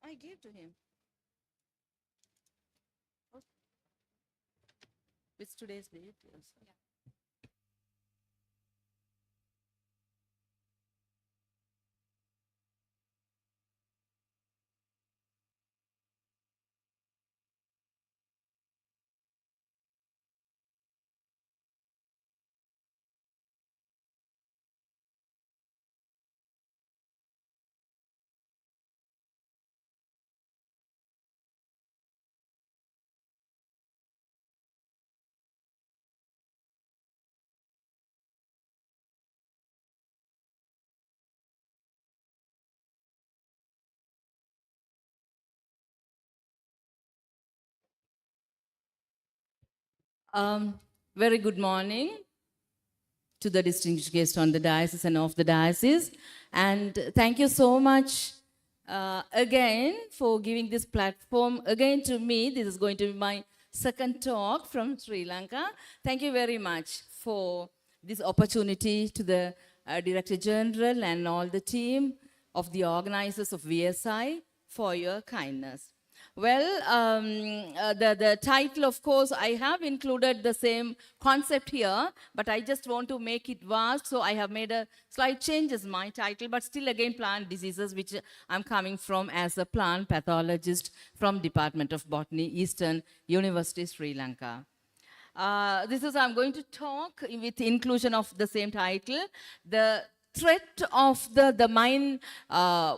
I gave to him. With today's date? Yes. Very good morning to the distinguished guests on the diocese and off the diocese. And thank you so much again for giving this platform again to me. This is going to be my second talk from Sri Lanka. Thank you very much for this opportunity to the Director General and all the team of the organizers of VSI for your kindness. Well, the title, of course, I have included the same concept here, but I just want to make it vast, so I have made a slight changes my title, but still again plant diseases, which I'm coming from as a plant pathologist from Department of Botany, Eastern University, Sri Lanka. I'm going to talk with the inclusion of the same title. The threat of the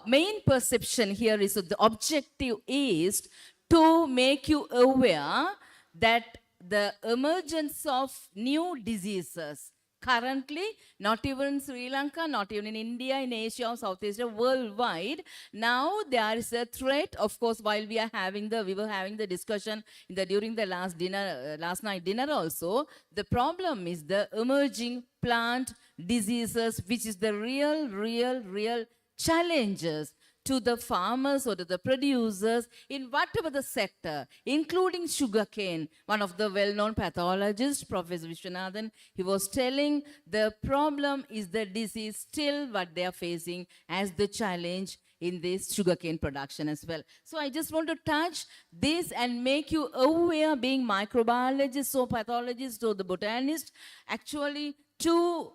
main perception here is that the objective is to make you aware that the emergence of new diseases currently, not even in Sri Lanka, not even in India, in Asia or South Asia, worldwide, now there is a threat. Of course, while we were having the discussion during the last night dinner also, the problem is the emerging plant diseases, which is the real challenges to the farmers or to the producers in whatever the sector, including sugarcane. One of the well-known pathologists, Professor Vishwanathan, he was telling the problem is the disease still what they are facing as the challenge in this sugarcane production as well. So I just want to touch this and make you aware, being microbiologists or pathologists or the botanist, actually to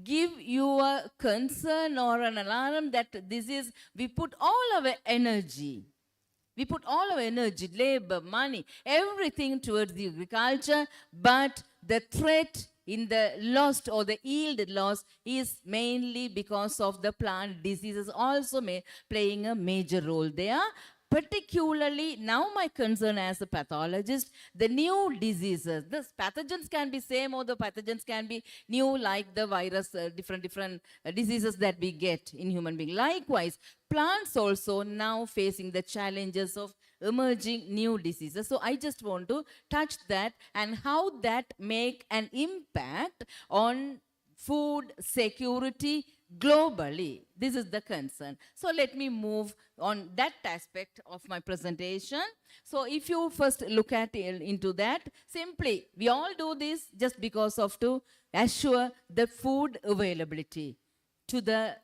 give you a concern or an alarm that we put all our energy, labor, money, everything towards the agriculture, but the threat in the loss or the yield loss is mainly because of the plant diseases also playing a major role there. Particularly, now my concern as a pathologist, the new diseases. The pathogens can be same or the pathogens can be new, like the virus, different diseases that we get in human being. Likewise, plants also now facing the challenges of emerging new diseases. So I just want to touch that and how that make an impact on food security globally. This is the concern. So let me move on that aspect of my presentation. So if you first look at into that, simply we all do this just because of to assure the food availability to the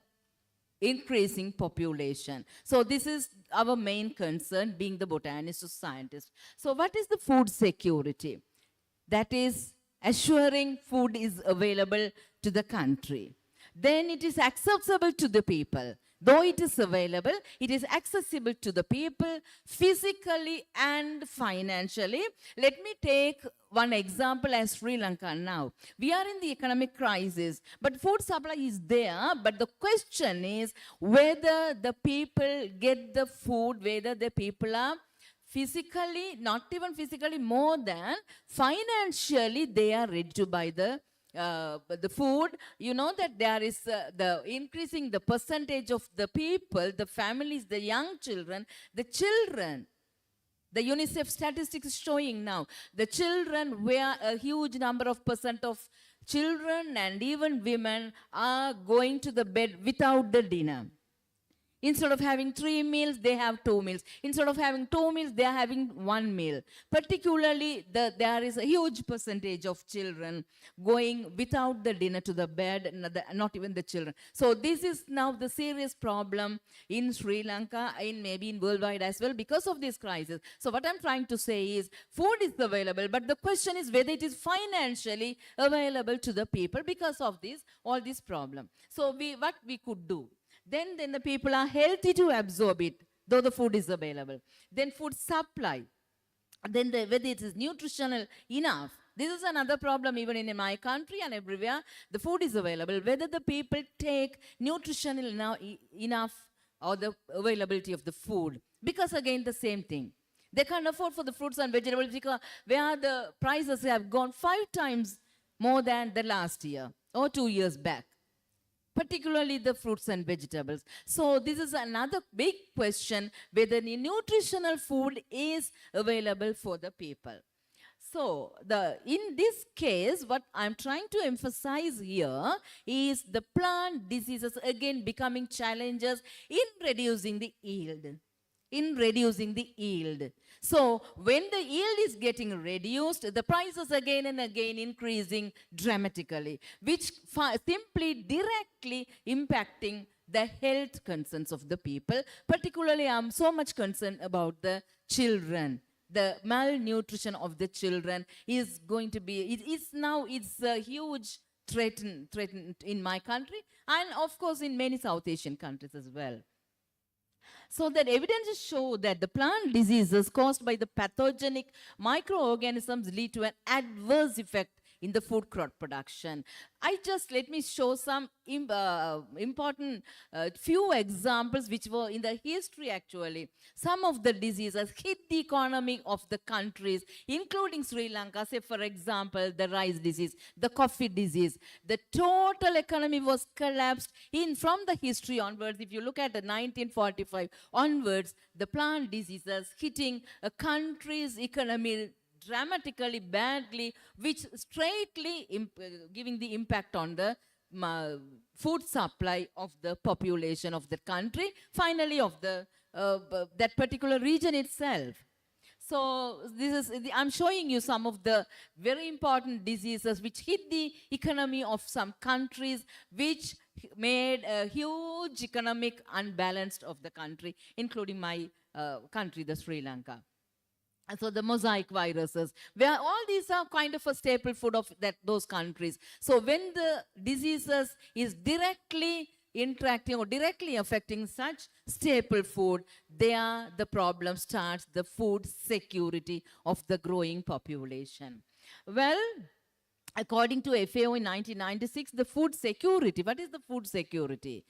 increasing population. So this is our main concern, being the botanist or scientist. So what is the food security? That is assuring food is available to the country. Then it is accessible to the people. Though it is available, it is accessible to the people physically and financially. Let me take one example as Sri Lanka now. We are in the economic crisis, but food supply is there. But the question is whether the people get the food, whether the people are physically, not even physically, more than financially, they are ready to buy the food. You know that there is the increasing the percentage of the people, the families, the young children, the UNICEF statistics is showing now, the children, where a huge number of percent of children and even women are going to the bed without the dinner. Instead of having 3 meals, they have 2 meals. Instead of having 2 meals, they are having 1 meal. Particularly, there is a huge percentage of children going without the dinner to the bed, not even the children. So this is now the serious problem in Sri Lanka, maybe in worldwide as well, because of this crisis. So what I'm trying to say is, food is available, but the question is whether it is financially available to the people because of all this problem. So what we could do? Then the people are healthy to absorb it, though the food is available. Then food supply. Then whether it is nutritional enough. This is another problem even in my country and everywhere. The food is available. Whether the people take nutritional enough or the availability of the food. Because again, the same thing. They can't afford for the fruits and vegetables because where the prices have gone 5 times more than the last year or 2 years back. Particularly the fruits and vegetables. So this is another big question, whether the nutritional food is available for the people. So in this case, what I'm trying to emphasize here is the plant diseases again becoming challenges in reducing the yield. So when the yield is getting reduced, the prices again and again increasing dramatically, which simply directly impacting the health concerns of the people. Particularly, I'm so much concerned about the children. The malnutrition of the children is going to be, it's a huge threat in my country and of course in many South Asian countries as well. So that evidence show that the plant diseases caused by the pathogenic microorganisms lead to an adverse effect in the food crop production. Let me show some important few examples which were in the history actually. Some of the diseases hit the economy of the countries, including Sri Lanka. Say for example, the rice disease, the coffee disease. The total economy was collapsed from the history onwards. If you look at the 1945 onwards, the plant diseases hitting a country's economy dramatically badly, which straightly giving the impact on the food supply of the population of the country, finally of that particular region itself. So I'm showing you some of the very important diseases which hit the economy of some countries, which made a huge economic unbalance of the country, including my country, the Sri Lanka. So the mosaic viruses, where all these are kind of a staple food of those countries. So when the diseases is directly interacting or directly affecting such staple food, there the problem starts, the food security of the growing population. Well, according to FAO in 1996, the food security, what is the food security?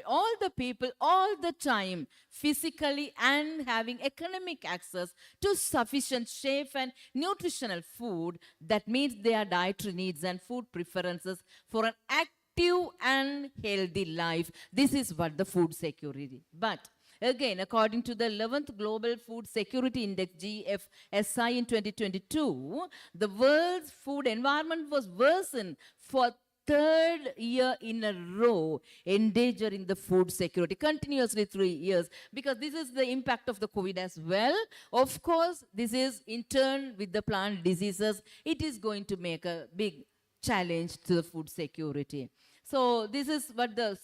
All the people, all the time, physically and having economic access to sufficient safe and nutritional food that meets their dietary needs and food preferences for an active and healthy life. This is what the food security. But again, according to the 11th Global Food Security Index, GFSI in 2022, the world's food environment was worsened for 3rd year in a row, endangering the food security, continuously 3 years, because this is the impact of the COVID as well. Of course, this is in turn with the plant diseases, it is going to make a big challenge to the food security. So this is what the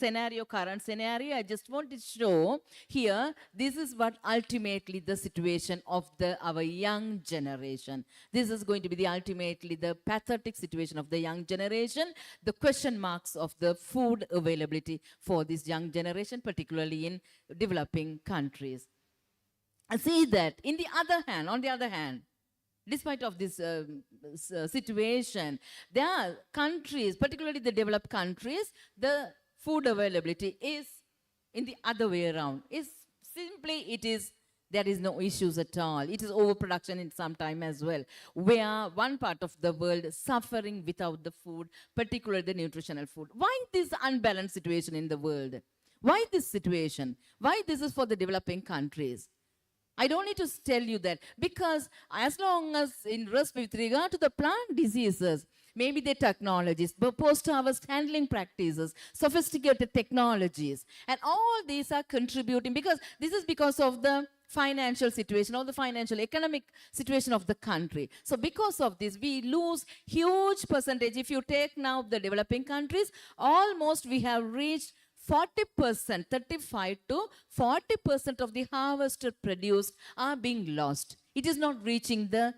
current scenario, I just want to show here, this is what ultimately the situation of our young generation. This is going to be ultimately the pathetic situation of the young generation, the question marks of the food availability for this young generation, particularly in developing countries. I see that on the other hand, despite of this situation, there are countries, particularly the developed countries, the food availability is in the other way around. There is no issues at all. It is overproduction in some time as well, where one part of the world is suffering without the food, particularly the nutritional food. Why this unbalanced situation in the world? Why this situation? Why this is for the developing countries? I don't need to tell you that, because as long as with regard to the plant diseases, maybe the technologies, post-harvest handling practices, sophisticated technologies, and all these are contributing, because this is because of the financial situation or the financial economic situation of the country. So because of this, we lose huge percentage. If you take now the developing countries, almost we have reached 40%, 35 to 40% of the harvested produce are being lost. It is not reaching the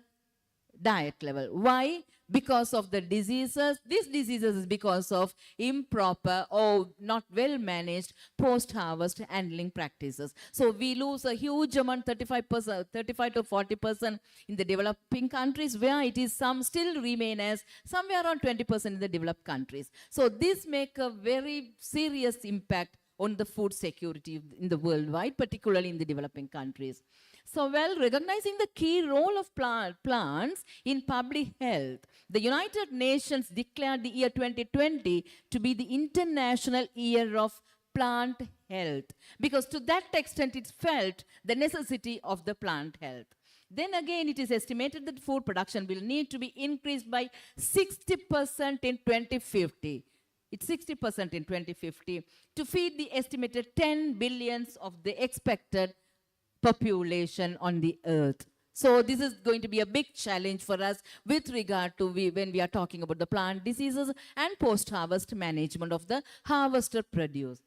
diet level. Why? Because of the diseases. These diseases is because of improper or not well managed post-harvest handling practices. So we lose a huge amount, 35%, 35 to 40% in the developing countries, where it is some still remain as somewhere around 20% in the developed countries. So this make a very serious impact on the food security in the worldwide, particularly in the developing countries. So, well, recognizing the key role of plants in public health, the United Nations declared the year 2020 to be the International Year of Plant Health, because to that extent it felt the necessity of the plant health. Then again, it is estimated that food production will need to be increased by 60% in 2050. It's 60% in 2050 to feed the estimated 10 billions of the expected population on the earth. So this is going to be a big challenge for us with regard to when we are talking about the plant diseases and post-harvest management of the harvested produce.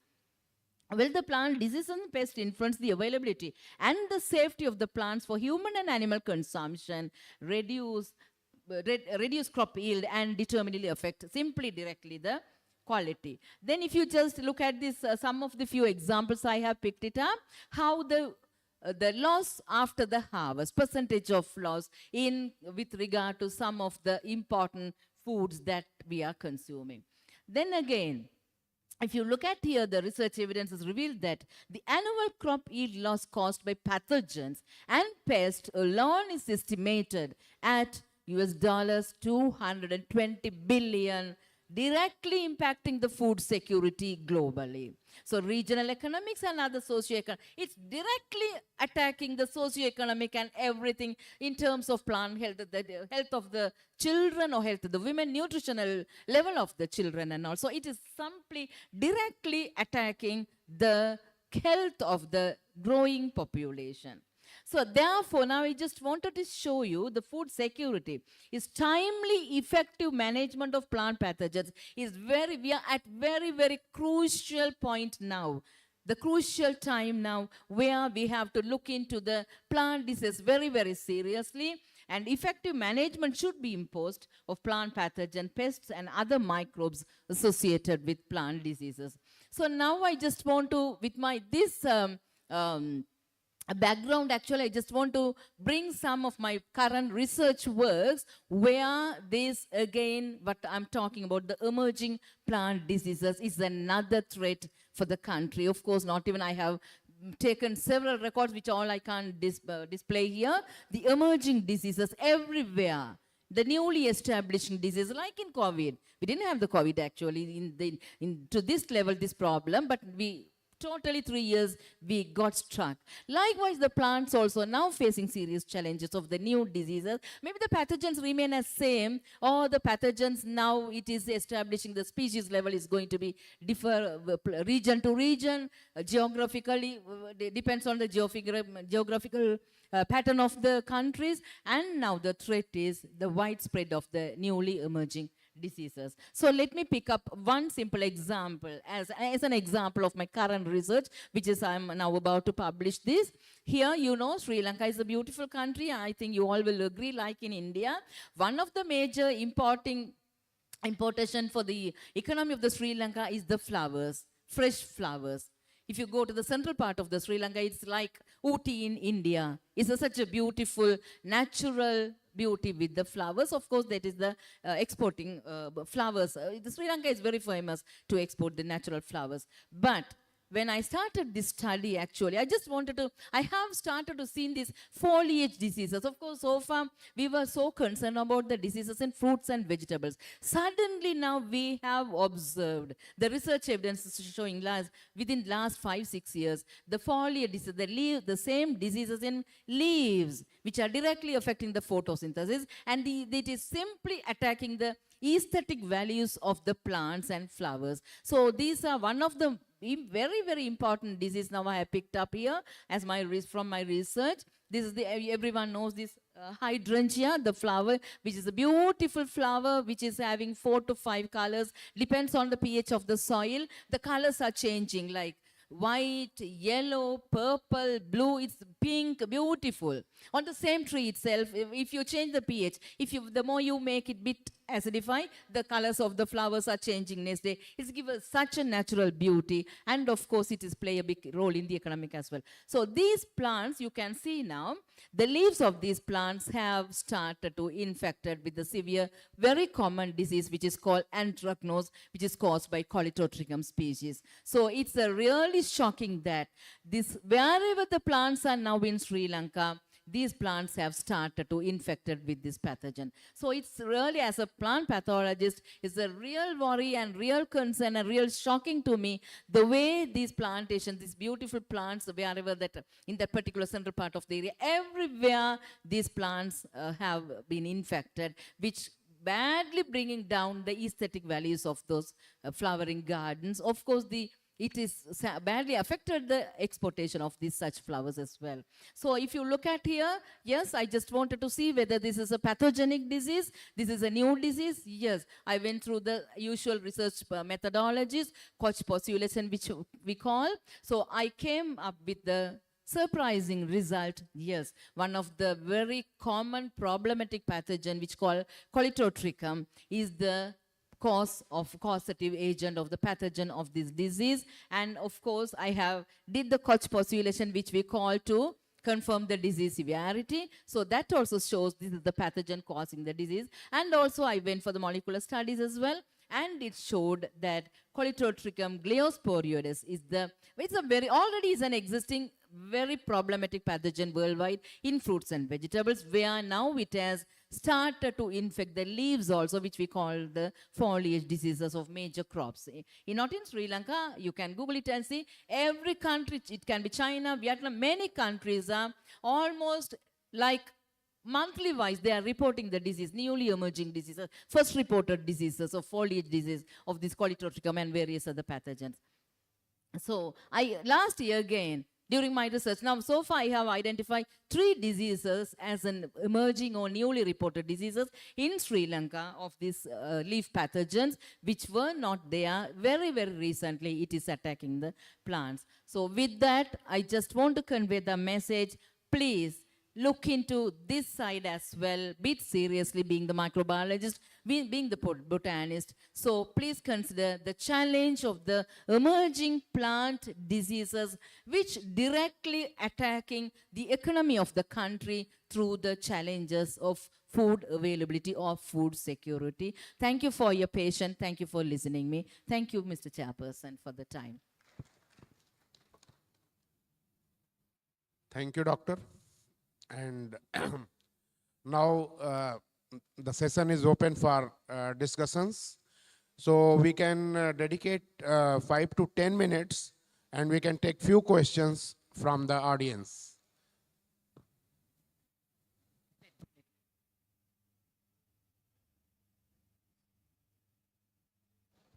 Well, the plant disease and pest influence the availability and the safety of the plants for human and animal consumption, reduce crop yield, and determinately affect simply directly the quality. Then if you just look at this, some of the few examples I have picked it up, how the loss after the harvest, percentage of loss with regard to some of the important foods that we are consuming. Then again, if you look at here, the research evidence has revealed that the annual crop yield loss caused by pathogens and pests alone is estimated at US dollars 220 billion, directly impacting the food security globally. So regional economics and other socio-economic, it's directly attacking the socio-economic and everything in terms of plant health, the health of the children or health of the women, nutritional level of the children, and also it is simply directly attacking the health of the growing population. So therefore, now I just wanted to show you the food security is timely, effective management of plant pathogens we are at very crucial point now. The crucial time now where we have to look into the plant disease very seriously, and effective management should be imposed of plant pathogen, pests and other microbes associated with plant diseases. So now I just want to, with a background, actually, I just want to bring some of my current research works where this, again, what I'm talking about, the emerging plant diseases is another threat for the country. Of course, not even I have taken several records, which all I can't display here. The emerging diseases everywhere. The newly establishing diseases, like in COVID. We didn't have the COVID, actually, to this level, this problem, but totally 3 years we got struck. Likewise, the plants also now facing serious challenges of the new diseases. Maybe the pathogens remain as same, or the pathogens now it is establishing the species level is going to be differ region to region, geographically, depends on the geographical pattern of the countries, and now the threat is the widespread of the newly emerging diseases. So let me pick up one simple example as an example of my current research, which is I'm now about to publish this. Here, you know, Sri Lanka is a beautiful country. I think you all will agree, like in India. One of the major importation for the economy of the Sri Lanka is the flowers, fresh flowers. If you go to the central part of the Sri Lanka, it's like Ooty in India. It's such a beautiful, natural beauty with the flowers. Of course, that is the exporting flowers. The Sri Lanka is very famous to export the natural flowers. But when I started this study, actually, I have started to see these foliage diseases. Of course, so far, we were so concerned about the diseases in fruits and vegetables. Suddenly now we have observed the research evidence is showing within last 5-6 years, the foliage disease, the same diseases in leaves, which are directly affecting the photosynthesis, and it is simply attacking the aesthetic values of the plants and flowers. So these are one of the very, very important disease now I have picked up here as from my research. This is everyone knows this hydrangea, the flower, which is a beautiful flower, which is having 4 to 5 colors, depends on the pH of the soil. The colors are changing, like white, yellow, purple, blue, it's pink, beautiful. On the same tree itself, if you change the pH, the more you make it bit acidified, the colors of the flowers are changing next day. It's given such a natural beauty, and of course it is play a big role in the economic as well. So these plants, you can see now, the leaves of these plants have started to infected with the severe, very common disease, which is called anthracnose, which is caused by Coleotrichum species. So it's a really shocking that wherever the plants are now in Sri Lanka, these plants have started to infected with this pathogen. So it's really, as a plant pathologist, it's a real worry and real concern and real shocking to me, the way these plantations, these beautiful plants, wherever that, in that particular central part of the area, everywhere these plants have been infected, which badly bringing down the aesthetic values of those flowering gardens. Of course, it is badly affected the exportation of these such flowers as well. So if you look at here, yes, I just wanted to see whether this is a pathogenic disease, this is a new disease. Yes, I went through the usual research methodologies, Koch postulation, which we call. So I came up with the surprising result. Yes, one of the very common problematic pathogen, which called Coleotrichum, is the causative agent of the pathogen of this disease. And of course, I did the Koch postulation, which we call to confirm the disease severity. So that also shows this is the pathogen causing the disease. And also I went for the molecular studies as well. And it showed that Coleotrichum gliosporioides already is an existing very problematic pathogen worldwide in fruits and vegetables, where now it has started to infect the leaves also, which we call the foliage diseases of major crops. Not in Sri Lanka, you can Google it and see every country, it can be China, Vietnam, many countries are almost like monthly wise, they are reporting the disease, newly emerging diseases, first reported diseases of foliage disease of this Coleotrichum and various other pathogens. So last year again, during my research, now so far I have identified 3 diseases as an emerging or newly reported diseases in Sri Lanka of these leaf pathogens, which were not there. Very, very recently it is attacking the plants. So with that, I just want to convey the message, please look into this side as well, bit seriously, being the microbiologist, being the botanist. So please consider the challenge of the emerging plant diseases, which directly attacking the economy of the country through the challenges of food availability or food security. Thank you for your patience. Thank you for listening me. Thank you, Mr. Chairperson, for the time. Thank you, Doctor. And now the session is open for discussions. So we can dedicate 5 to 10 minutes and we can take few questions from the audience.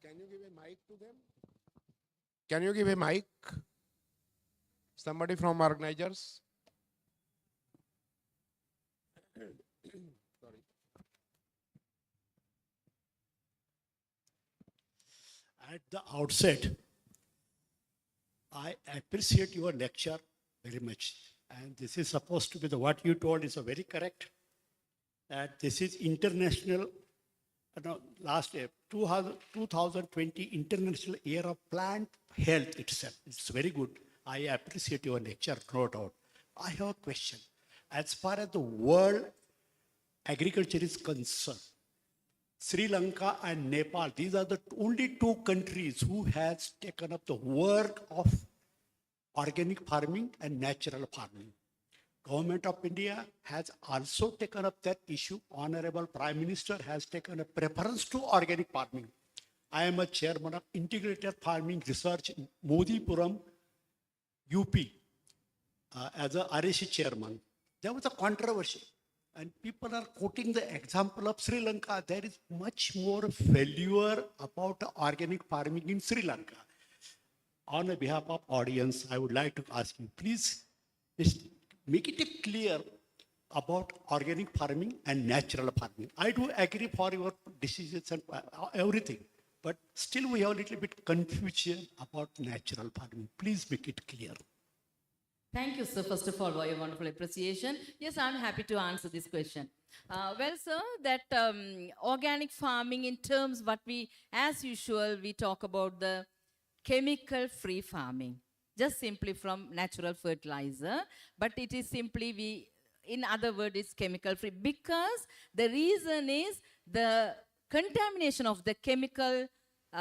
Can you give a mic to them? Can you give a mic? Somebody from organizers? Sorry. At the outset, I appreciate your lecture very much. And this is supposed to be what you told is very correct. That this is international, last year, 2020 International Year of Plant Health itself. It's very good. I appreciate your lecture, no doubt. I have a question. As far as the world agriculture is concerned, Sri Lanka and Nepal, these are the only 2 countries who has taken up the work of organic farming and natural farming. Government of India has also taken up that issue. Honorable Prime Minister has taken a preference to organic farming. I am a chairman of Integrated Farming Research in Modipuram, UP, as a RAC chairman. There was a controversy, and people are quoting the example of Sri Lanka. There is much more failure about organic farming in Sri Lanka. On behalf of audience, I would like to ask you, please make it clear about organic farming and natural farming. I do agree for your decisions and everything, but still we have a little bit confusion about natural farming. Please make it clear. Thank you, sir, first of all, for your wonderful appreciation. Yes, I'm happy to answer this question. Well, sir, that organic farming in terms what we, as usual, we talk about the chemical-free farming, just simply from natural fertilizer, but it is simply, in other words, it's chemical-free because the reason is the contamination of the chemical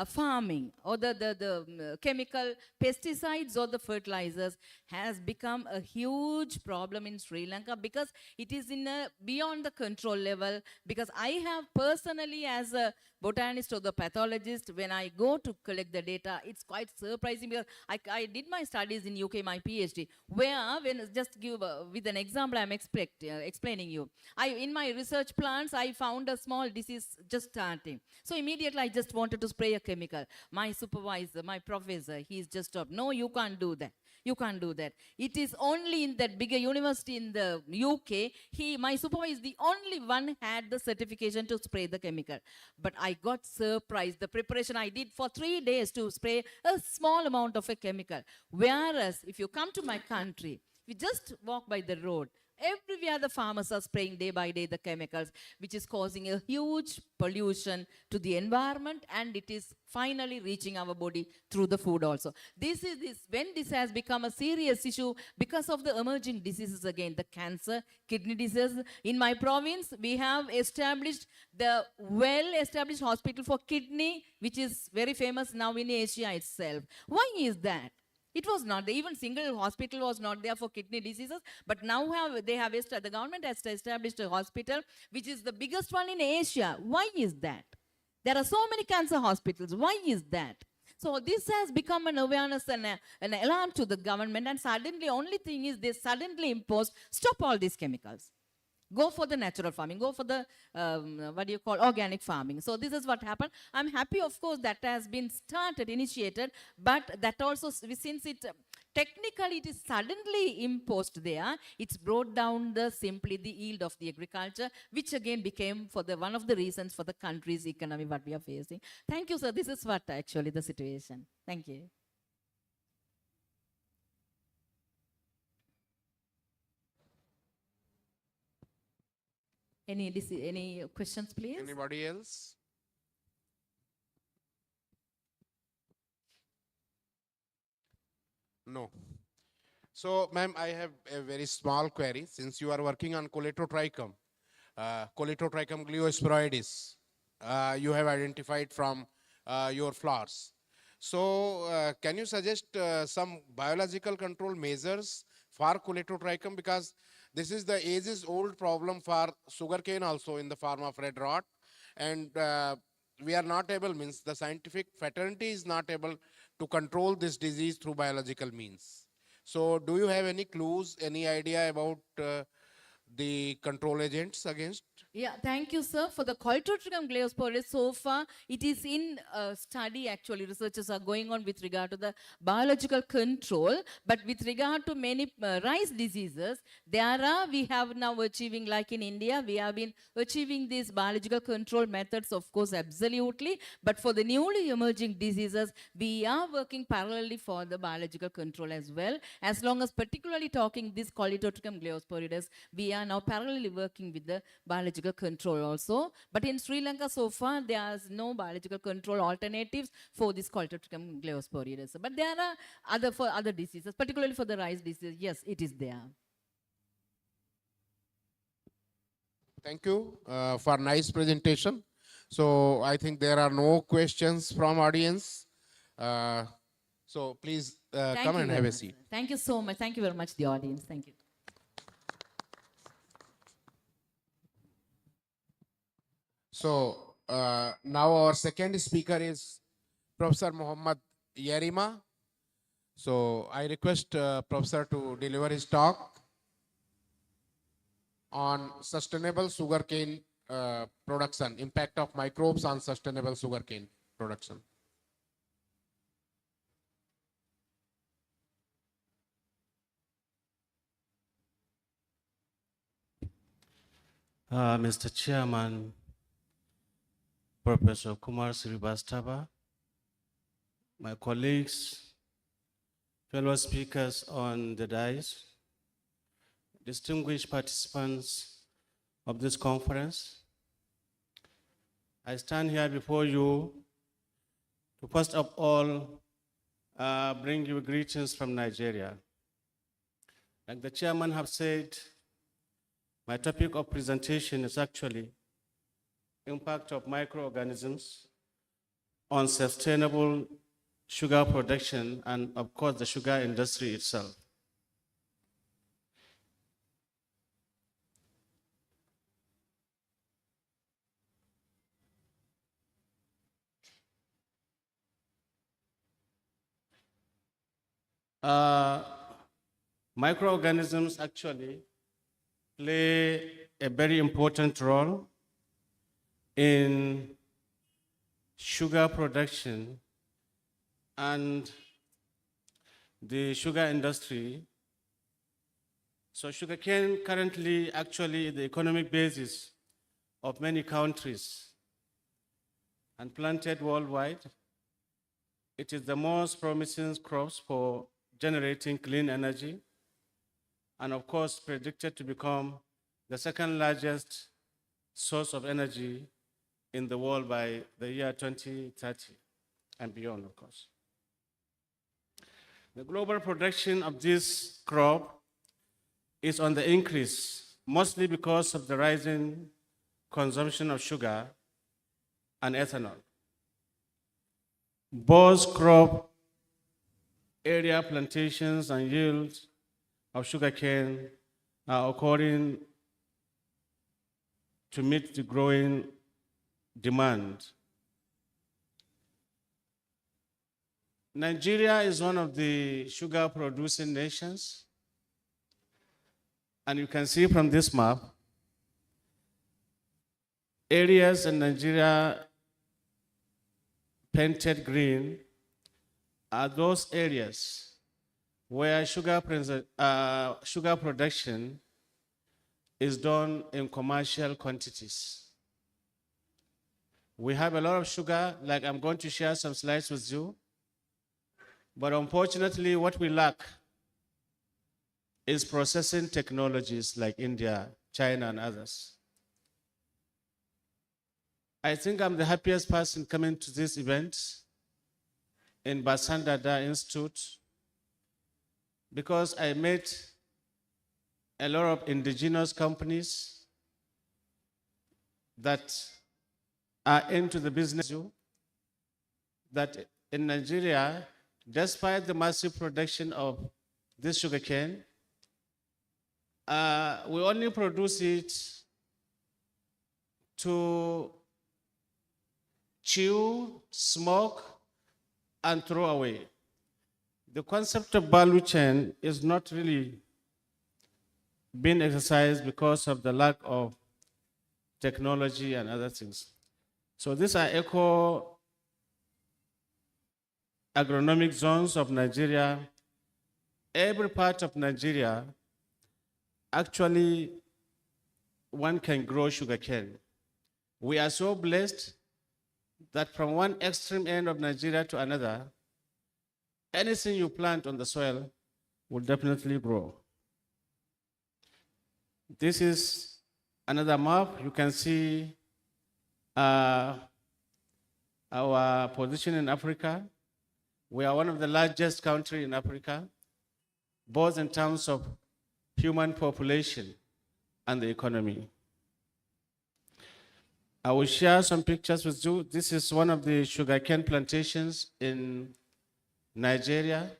farming or the chemical pesticides or the fertilizers has become a huge problem in Sri Lanka because it is in a beyond the control level. Because I have personally, as a botanist or the pathologist, when I go to collect the data, it's quite surprising because I did my studies in UK, my PhD, where when just give with an example I'm explaining you. In my research plants I found a small disease just starting, so immediately I just wanted to spray a chemical. My supervisor, my professor, he's just stopped. No, you can't do that. You can't do that. It is only in that bigger university in the UK, my supervisor is the only one had the certification to spray the chemical. But I got surprised. The preparation I did for 3 days to spray a small amount of a chemical. Whereas if you come to my country, you just walk by the road, everywhere the farmers are spraying day by day the chemicals, which is causing a huge pollution to the environment, and it is finally reaching our body through the food also. When this has become a serious issue because of the emerging diseases again, the cancer, kidney disease. In my province, we have established the well-established hospital for kidney, which is very famous now in Asia itself. Why is that? It was not there. Even single hospital was not there for kidney diseases. But now the government has established a hospital which is the biggest one in Asia. Why is that? There are so many cancer hospitals. Why is that? So this has become an awareness and an alarm to the government. And suddenly, only thing is they suddenly imposed, stop all these chemicals. Go for the natural farming. Go for the, organic farming. So this is what happened. I'm happy, of course, that has been initiated, but that also, since technically it is suddenly imposed there, it's brought down simply the yield of the agriculture, which again became one of the reasons for the country's economy, what we are facing. Thank you, sir. This is what actually the situation. Thank you. Any questions, please? Anybody else? No. So, ma'am, I have a very small query. Since you are working on Coletotrichum gliosporoides, you have identified from your flowers. So, can you suggest some biological control measures for Coletotrichum? Because this is the ages-old problem for sugarcane also in the form of red rot. And we are not able, means the scientific fraternity is not able to control this disease through biological means. So do you have any clues, any idea about the control agents against? Yeah, thank you, sir. For the Coletotrichum gliosporides, so far, it is in study, actually. Researchers are going on with regard to the biological control. But with regard to many rice diseases, we have now achieving, like in India, we have been achieving these biological control methods, of course, absolutely. But for the newly emerging diseases, we are working parallelly for the biological control as well. As long as particularly talking this Coletotrichum gliosporides, we are now parallelly working with the biological control also. But in Sri Lanka so far, there is no biological control alternatives for this Coletotrichum gliosporides. But there are for other diseases, particularly for the rice disease. Yes, it is there. Thank you for nice presentation. So I think there are no questions from audience. So please Thank come you and very have a much, seat. sir. Thank you so much. Thank you very much, the audience. Thank you. So now our second speaker is Professor Muhammad Yerima. So I request Professor to deliver his talk on sustainable sugarcane production, impact of microbes on sustainable sugarcane production. Mr. Chairman, Professor Kumar Srivastava, my colleagues, fellow speakers on the dais, distinguished participants of this conference, I stand here before you to first of all bring you greetings from Nigeria. Like the chairman have said, my topic of presentation is actually impact of microorganisms on sustainable sugar production and of course the sugar industry itself. Microorganisms actually play a very important role in sugar production and the sugar industry. So sugarcane currently actually the economic basis of many countries and planted worldwide. It is the most promising crops for generating clean energy and of course predicted to become the second largest source of energy in the world by the year 2030 and beyond, of course. The global production of this crop is on the increase, mostly because of the rising consumption of sugar and ethanol. Both crop area plantations and yields of sugarcane are occurring to meet the growing demand. Nigeria is one of the sugar producing nations. And you can see from this map, areas in Nigeria painted green are those areas where sugar production is done in commercial quantities. We have a lot of sugar, like I'm going to share some slides with you, but unfortunately what we lack is processing technologies like India, China, and others. I think I'm the happiest person coming to this event in Basandada Institute because I met a lot of indigenous companies that are into the business that in Nigeria, despite the massive production of this sugarcane, we only produce it to chew, smoke, and throw away. The concept of value chain is not really being exercised because of the lack of technology and other things. So these are agronomic zones of Nigeria. Every part of Nigeria, actually, one can grow sugarcane. We are so blessed that from one extreme end of Nigeria to another, anything you plant on the soil will definitely grow. This is another map. You can see our position in Africa. We are one of the largest countries in Africa, both in terms of human population and the economy. I will share some pictures with you. This is one of the sugarcane plantations in Nigeria.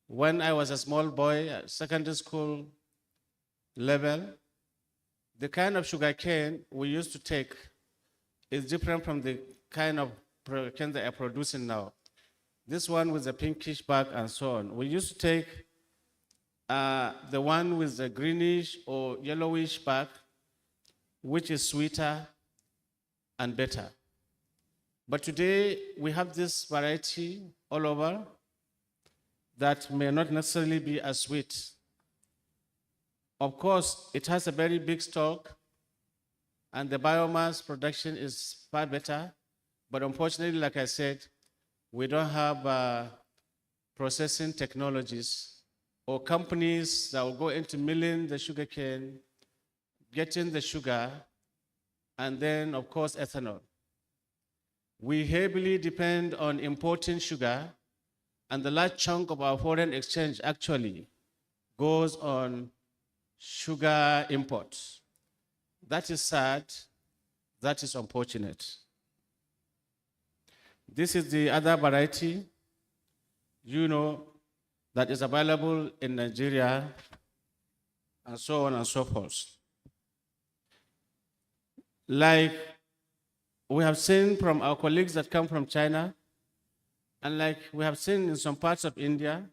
When I was a small boy at secondary school level, the kind of sugarcane we used to take is different from the kind of cane that are producing now. This one with the pinkish bark and so on. We used to take the one with the greenish or yellowish bark, which is sweeter and better. But today we have this variety all over that may not necessarily be as sweet. Of course, it has a very big stock and the biomass production is far better. But unfortunately, like I said, we don't have processing technologies or companies that will go into milling the sugarcane, getting the sugar, and then, of course, ethanol. We heavily depend on importing sugar, and the large chunk of our foreign exchange actually goes on sugar imports. That is sad. That is unfortunate. This is the other variety, that is available in Nigeria, and so on and so forth. Like we have seen from our colleagues that come from China, and like we have seen in some parts of India,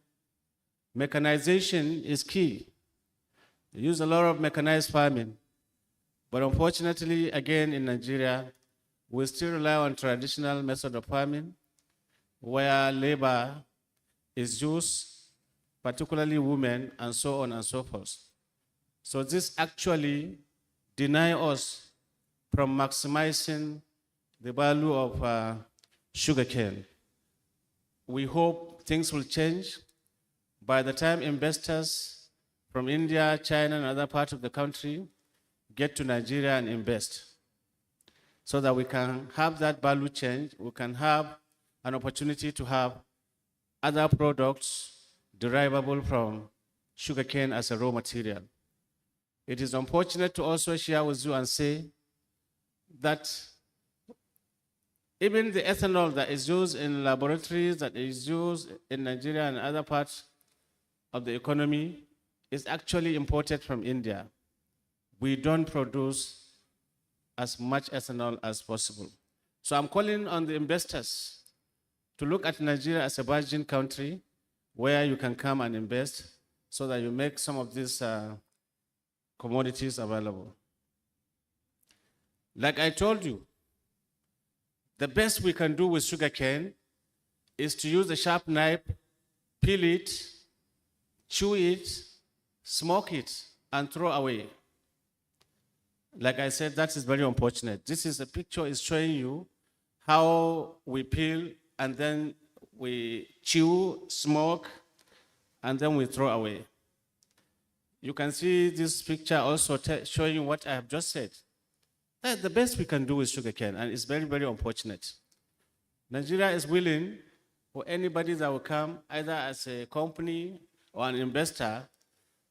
mechanization is key. They use a lot of mechanized farming. But unfortunately, again, in Nigeria, we still rely on traditional method of farming, where labor is used, particularly women, and so on and so forth. So this actually denies us from maximizing the value of sugarcane. We hope things will change. By the time investors from India, China, and other parts of the country get to Nigeria and invest, so that we can have that value change, we can have an opportunity to have other products derivable from sugarcane as a raw material. It is unfortunate to also share with you and say that even the ethanol that is used in laboratories, that is used in Nigeria and other parts of the economy, is actually imported from India. We don't produce as much ethanol as possible. So I'm calling on the investors to look at Nigeria as a virgin country where you can come and invest so that you make some of these commodities available. Like I told you, the best we can do with sugarcane is to use a sharp knife, peel it, chew it, smoke it, and throw away. Like I said, that is very unfortunate. This is a picture is showing you how we peel and then we chew, smoke, and then we throw away. You can see this picture also showing you what I have just said. That the best we can do with sugarcane, and it's very, very unfortunate. Nigeria is willing for anybody that will come, either as a company or an investor,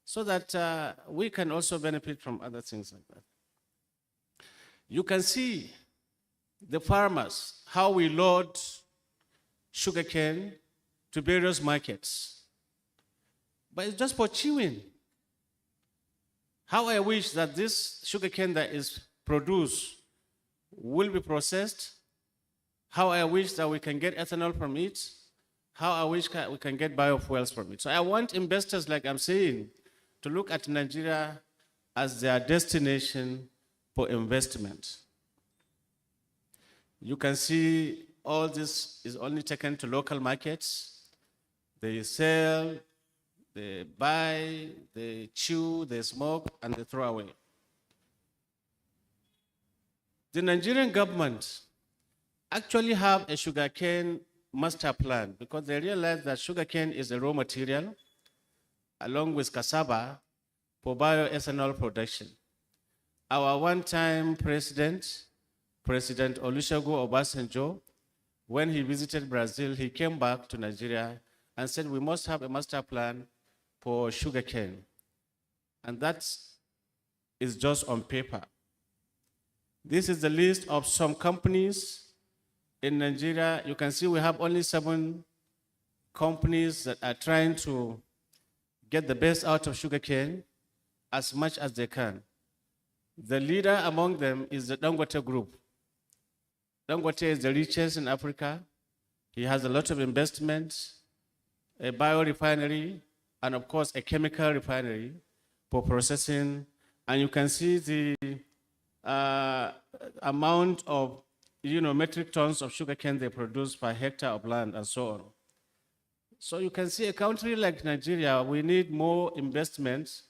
so that we can also benefit from other things like that. You can see the farmers, how we load sugarcane to various markets. But it's just for chewing. How I wish that this sugarcane that is produced will be processed. How I wish that we can get ethanol from it. How I wish we can get biofuels from it. So I want investors, like I'm saying, to look at Nigeria as their destination for investment. You can see all this is only taken to local markets. They sell, they buy, they chew, they smoke, and they throw away. The Nigerian government actually have a sugarcane master plan because they realize that sugarcane is a raw material along with cassava for bioethanol production. Our one-time president, President Olusegun Obasanjo, when he visited Brazil, he came back to Nigeria and said we must have a master plan for sugarcane. And that is just on paper. This is the list of some companies in Nigeria. You can see we have only 7 companies that are trying to get the best out of sugarcane as much as they can. The leader among them is the Dangote Group. Dangote is the richest in Africa. He has a lot of investments, a biorefinery, and of course, a chemical refinery for processing. And you can see the amount of metric tons of sugarcane they produce per hectare of land and so on. So you can see a country like Nigeria, we need more investments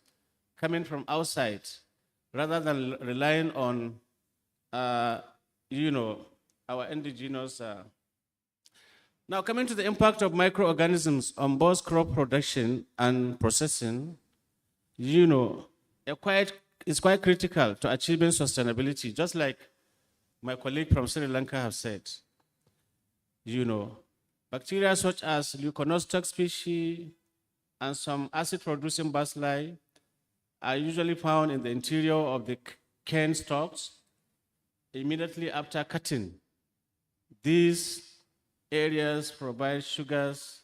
coming from outside rather than relying on, our indigenous. Now, coming to the impact of microorganisms on both crop production and processing, it's quite critical to achieving sustainability, just like my colleague from Sri Lanka have said. Bacteria such as leuconostoc species and some acid-producing bacilli are usually found in the interior of the cane stalks immediately after cutting. These areas provide sugars,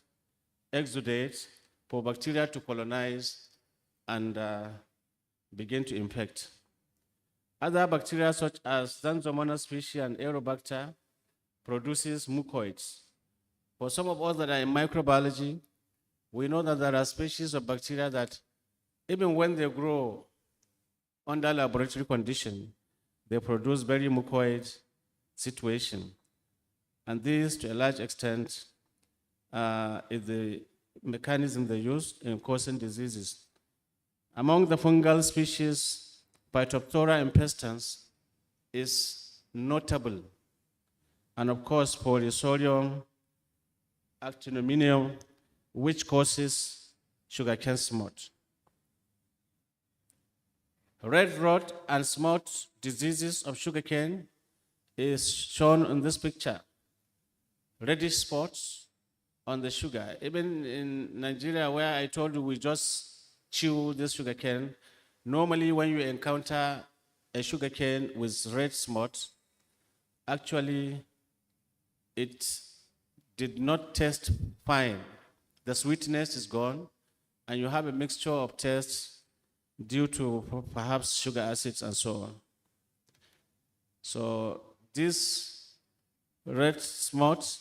exudates for bacteria to colonize and begin to infect. Other bacteria such as Xanthomonas species and Aerobacter produces mucoids. For some of us that are in microbiology, we know that there are species of bacteria that even when they grow under laboratory condition, they produce very mucoid situation. And this, to a large extent, is the mechanism they use in causing diseases. Among the fungal species, Phytophthora impestans is notable. And of course, Polyssorium actinomynium, which causes sugarcane smut. Red rot and smut diseases of sugarcane is shown in this picture. Reddish spots on the sugar. Even in Nigeria, where I told you we just chew this sugarcane, normally when you encounter a sugarcane with red smut, actually it did not taste fine. The sweetness is gone, and you have a mixture of tastes due to perhaps sugar acids and so on. So this red smut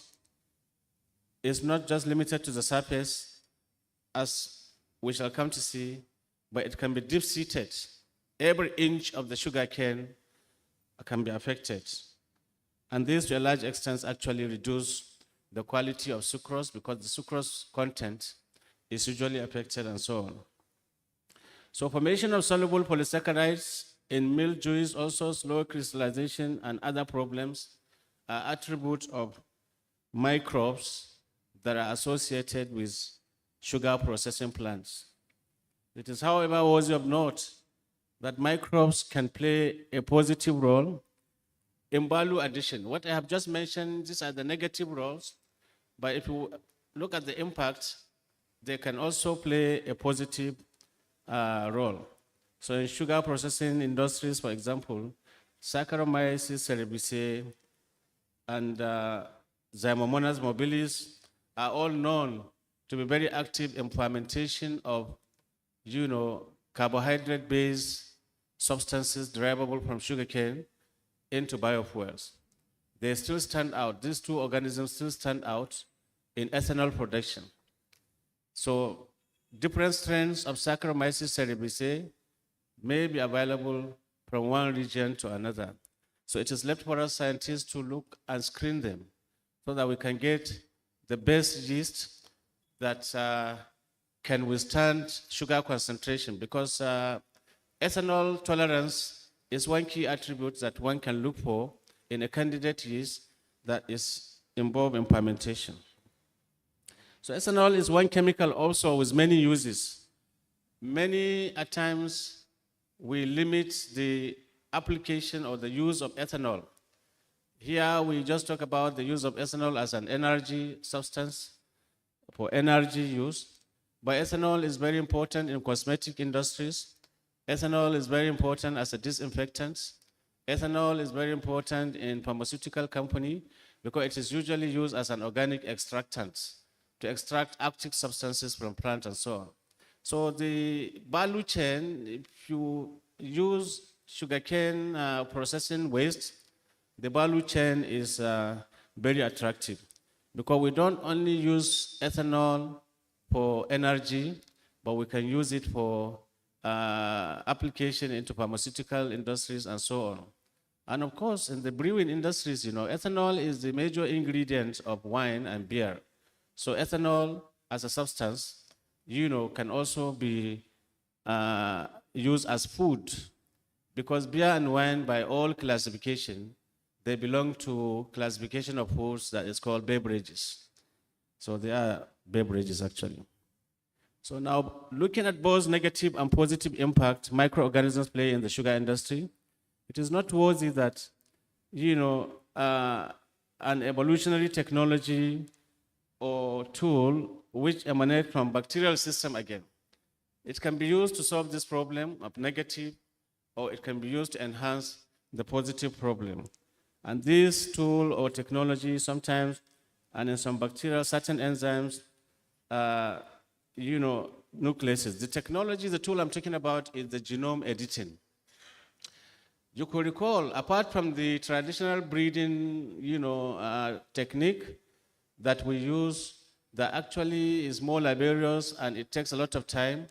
is not just limited to the surface, as we shall come to see, but it can be deep-seated. Every inch of the sugarcane can be affected. And this, to a large extent, actually reduce the quality of sucrose because the sucrose content is usually affected and so on. So formation of soluble polysaccharides in mildews, also slow crystallization and other problems are attributes of microbes that are associated with sugar processing plants. It is, however, worthy of note that microbes can play a positive role in value addition. What I have just mentioned, these are the negative roles, but if you look at the impact, they can also play a positive role. So in sugar processing industries, for example, Saccharomyces cerevisiae and Zymomonas mobilis are all known to be very active in fermentation of, carbohydrate-based substances derivable from sugarcane into biofuels. They still stand out. These two organisms still stand out in ethanol production. So different strains of Saccharomyces cerevisiae may be available from one region to another. So it is left for us scientists to look and screen them so that we can get the best yeast that can withstand sugar concentration, because ethanol tolerance is one key attribute that one can look for in a candidate yeast that is involved in fermentation. So ethanol is one chemical also with many uses. Many at times we limit the application or the use of ethanol. Here we just talk about the use of ethanol as an energy substance for energy use. But ethanol is very important in cosmetic industries. Ethanol is very important as a disinfectant. Ethanol is very important in pharmaceutical company because it is usually used as an organic extractant. to extract active substances from plants and so on. So the value chain, if you use sugarcane processing waste, the value chain is very attractive because we don't only use ethanol for energy, but we can use it for application into pharmaceutical industries and so on. And of course, in the brewing industries, ethanol is the major ingredient of wine and beer. So ethanol as a substance, can also be used as food because beer and wine, by all classification, they belong to classification of foods that is called beverages. So they are beverages actually. So now looking at both negative and positive impact microorganisms play in the sugar industry, it is noteworthy that, an evolutionary technology or tool which emanate from bacterial system again. It can be used to solve this problem of negative, or it can be used to enhance the positive problem. And this tool or technology sometimes, and in some bacteria, certain enzymes, nucleases. The technology, the tool I'm talking about is the genome editing. You could recall, apart from the traditional breeding, technique that we use, that actually is more laborious and it takes a lot of time,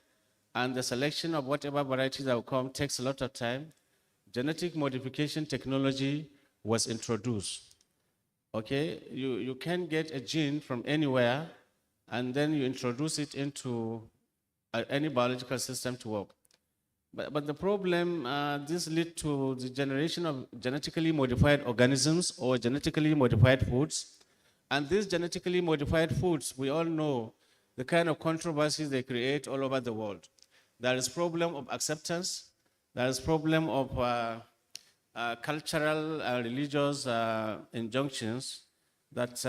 and the selection of whatever varieties that will come takes a lot of time, genetic modification technology was introduced. Okay, you can get a gene from anywhere, and then you introduce it into any biological system to work. But the problem, this leads to the generation of genetically modified organisms or genetically modified foods. And these genetically modified foods, we all know the kind of controversies they create all over the world. There is problem of acceptance. There is problem of cultural and religious injunctions that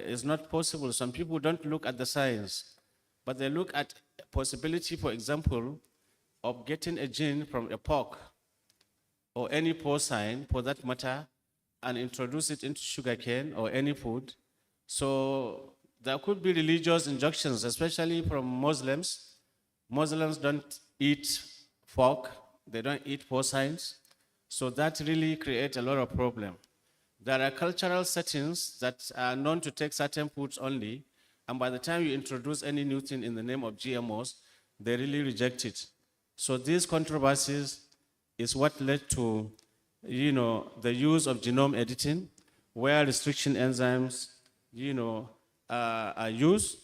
is not possible. Some people don't look at the science, but they look at possibility, for example, of getting a gene from a pork or any porcine, for that matter, and introduce it into sugarcane or any food. So there could be religious injunctions, especially from Muslims. Muslims don't eat pork, they don't eat porcines. So that really creates a lot of problem. There are cultural settings that are known to take certain foods only, and by the time you introduce any new thing in the name of GMOs, they really reject it. So these controversies is what led to, the use of genome editing, where restriction enzymes, are used.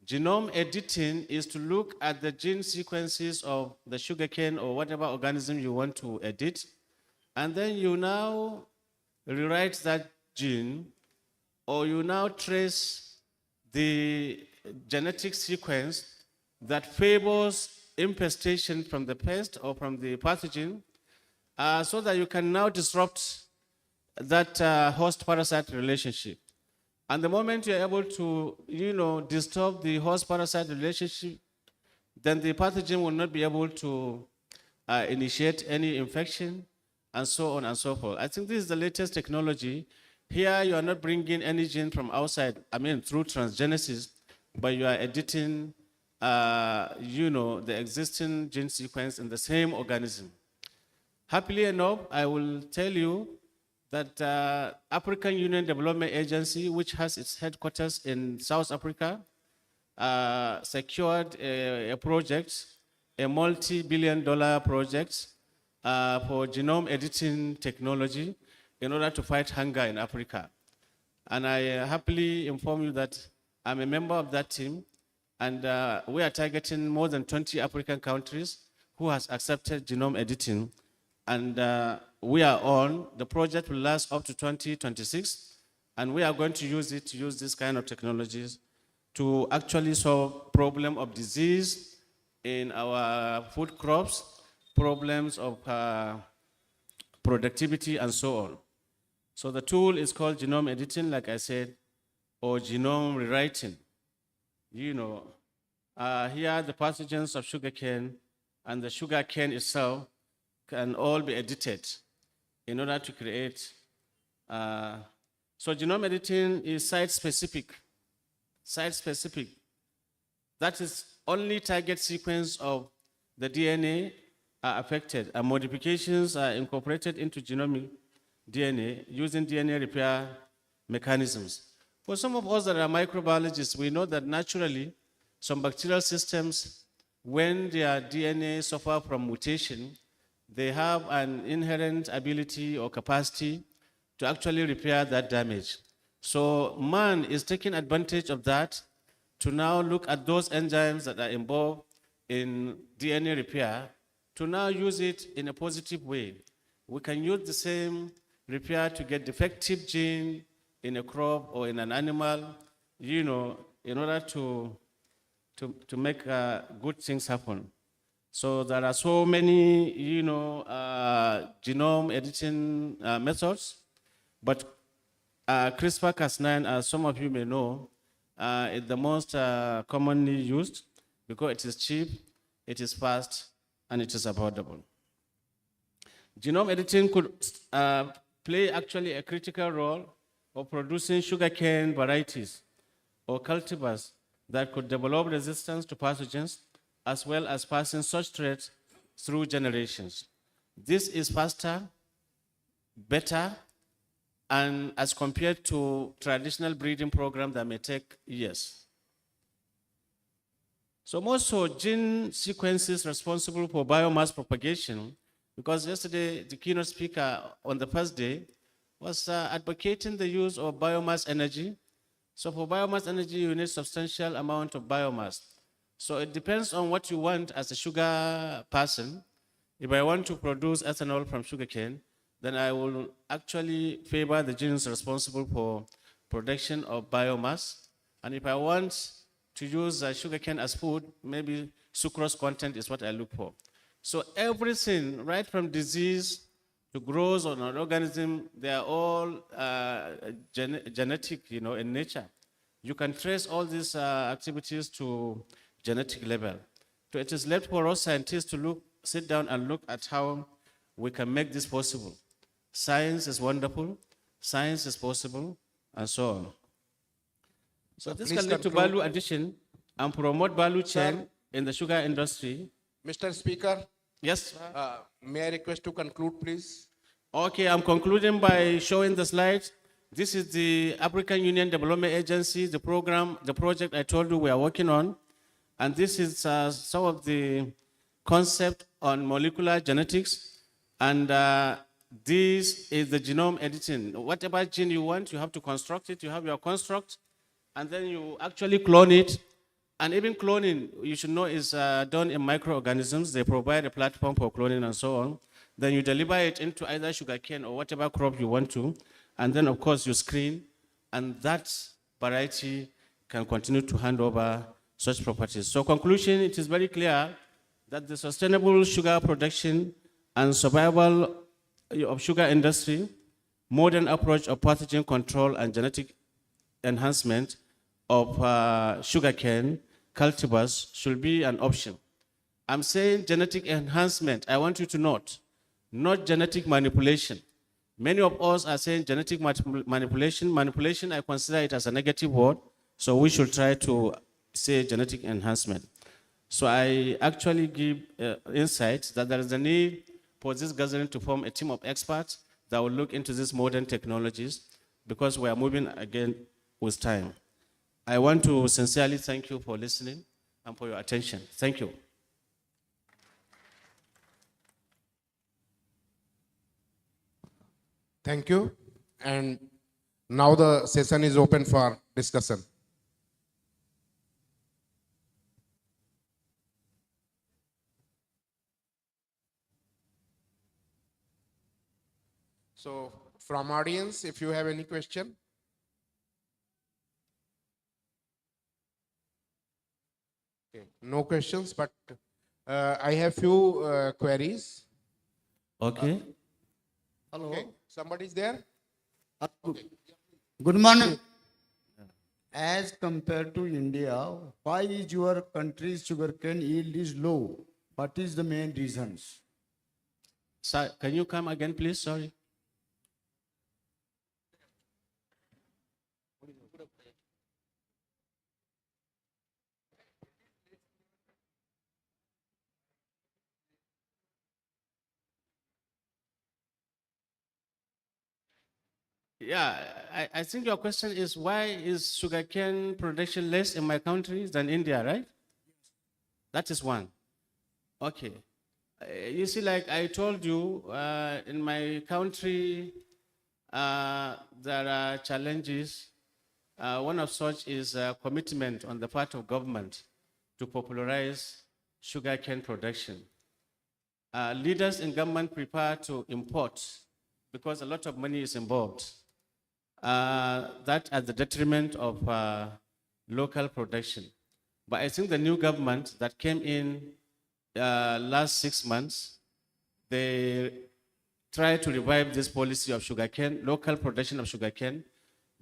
Genome editing is to look at the gene sequences of the sugarcane or whatever organism you want to edit, and then you now rewrite that gene, or you now trace the genetic sequence that favors infestation from the pest or from the pathogen, so that you can now disrupt that host-parasite relationship. And the moment you're able to, disturb the host-parasite relationship, then the pathogen will not be able to initiate any infection, and so on and so forth. I think this is the latest technology. Here, you are not bringing any gene from outside, through transgenesis, but you are editing, the existing gene sequence in the same organism. Happily enough, I will tell you that African Union Development Agency, which has its headquarters in South Africa, secured a project, a multi-billion-dollar project for genome editing technology in order to fight hunger in Africa. And I happily inform you that I'm a member of that team, and we are targeting more than 20 African countries who has accepted genome editing. And we are on. The project will last up to 2026, and we are going to use this kind of technologies to actually solve problem of disease in our food crops, problems of productivity, and so on. So the tool is called genome editing, like I said, or genome rewriting. Here the pathogens of sugarcane and the sugarcane itself can all be edited in order to create. So genome editing is site-specific. site-specific. That is only target sequence of the DNA are affected, and modifications are incorporated into genomic DNA using DNA repair mechanisms. For some of us that are microbiologists, we know that naturally some bacterial systems, when their DNA suffer from mutation, they have an inherent ability or capacity to actually repair that damage. So man is taking advantage of that to now look at those enzymes that are involved in DNA repair to now use it in a positive way. We can use the same repair to get defective gene in a crop or in an animal, in order to make good things happen. So there are so many, genome editing methods, but CRISPR-Cas9, as some of you may know, is the most commonly used because it is cheap, it is fast, and it is affordable. Genome editing could play actually a critical role of producing sugarcane varieties or cultivars that could develop resistance to pathogens as well as passing such traits through generations. This is faster, better, and as compared to traditional breeding programs that may take years. So more so, gene sequences responsible for biomass propagation, because yesterday the keynote speaker on the first day was advocating the use of biomass energy. So for biomass energy, you need substantial amount of biomass. So it depends on what you want as a sugar person. If I want to produce ethanol from sugarcane, then I will actually favor the genes responsible for production of biomass. And if I want to use sugarcane as food, maybe sucrose content is what I look for. So everything, right from disease to growth on an organism, they are all genetic, in nature. You can trace all these activities to genetic level. So it is left for us scientists to sit down and look at how we can make this possible. Science is wonderful, science is possible, and so on. So this can lead to value addition and promote value chain in the sugar industry. Mr. Speaker, Yes? may I request to conclude, please? Okay, I'm concluding by showing the slides. This is the African Union Development Agency, the project I told you we are working on. And this is some of the concept on molecular genetics. And this is the genome editing. Whatever gene you want, you have to construct it. You have your construct, and then you actually clone it. And even cloning, you should know, is done in microorganisms. They provide a platform for cloning and so on. Then you deliver it into either sugarcane or whatever crop you want to. And then, of course, you screen. And that variety can continue to hand over such properties. So conclusion, it is very clear that the sustainable sugar production and survival of sugar industry, modern approach of pathogen control and genetic enhancement of sugarcane cultivars should be an option. I'm saying genetic enhancement. I want you to note, not genetic manipulation. Many of us are saying genetic manipulation. Manipulation, I consider it as a negative word, so we should try to say genetic enhancement. So I actually give insights that there is a need for this gathering to form a team of experts that will look into these modern technologies because we are moving again with time. I want to sincerely thank you for listening and for your attention. Thank you. Thank you. And now the session is open for discussion. So from audience, if you have any question. Okay, no questions, but I have few queries. Okay. Hello. Okay, somebody's there? Good morning. As compared to India, why is your country's sugarcane yield is low? What is the main reasons? Sir, can you come again, please? Sorry. Yeah, I think your question is why is sugarcane production less in my country than India, right? That is one. Okay. You see, like I told you, in my country, there are challenges. One of such is commitment on the part of government to popularize sugarcane production. Leaders in government prepare to import because a lot of money is involved. That at the detriment of local production. But I think the new government that came in last 6 months, they try to revive this policy of sugarcane, local production of sugarcane,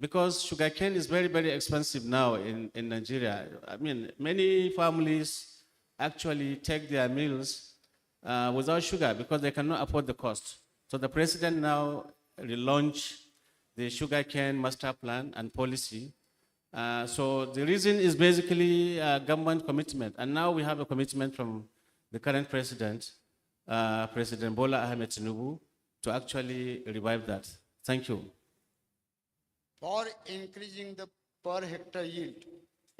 because sugarcane is very, very expensive now in Nigeria. I mean, many families actually take their meals without sugar because they cannot afford the cost. So the president now relaunched the sugarcane master plan and policy. So the reason is basically government commitment. And now we have a commitment from the current president, President Bola Ahmed Tinubu, to actually revive that. Thank you. For increasing the per hectare yield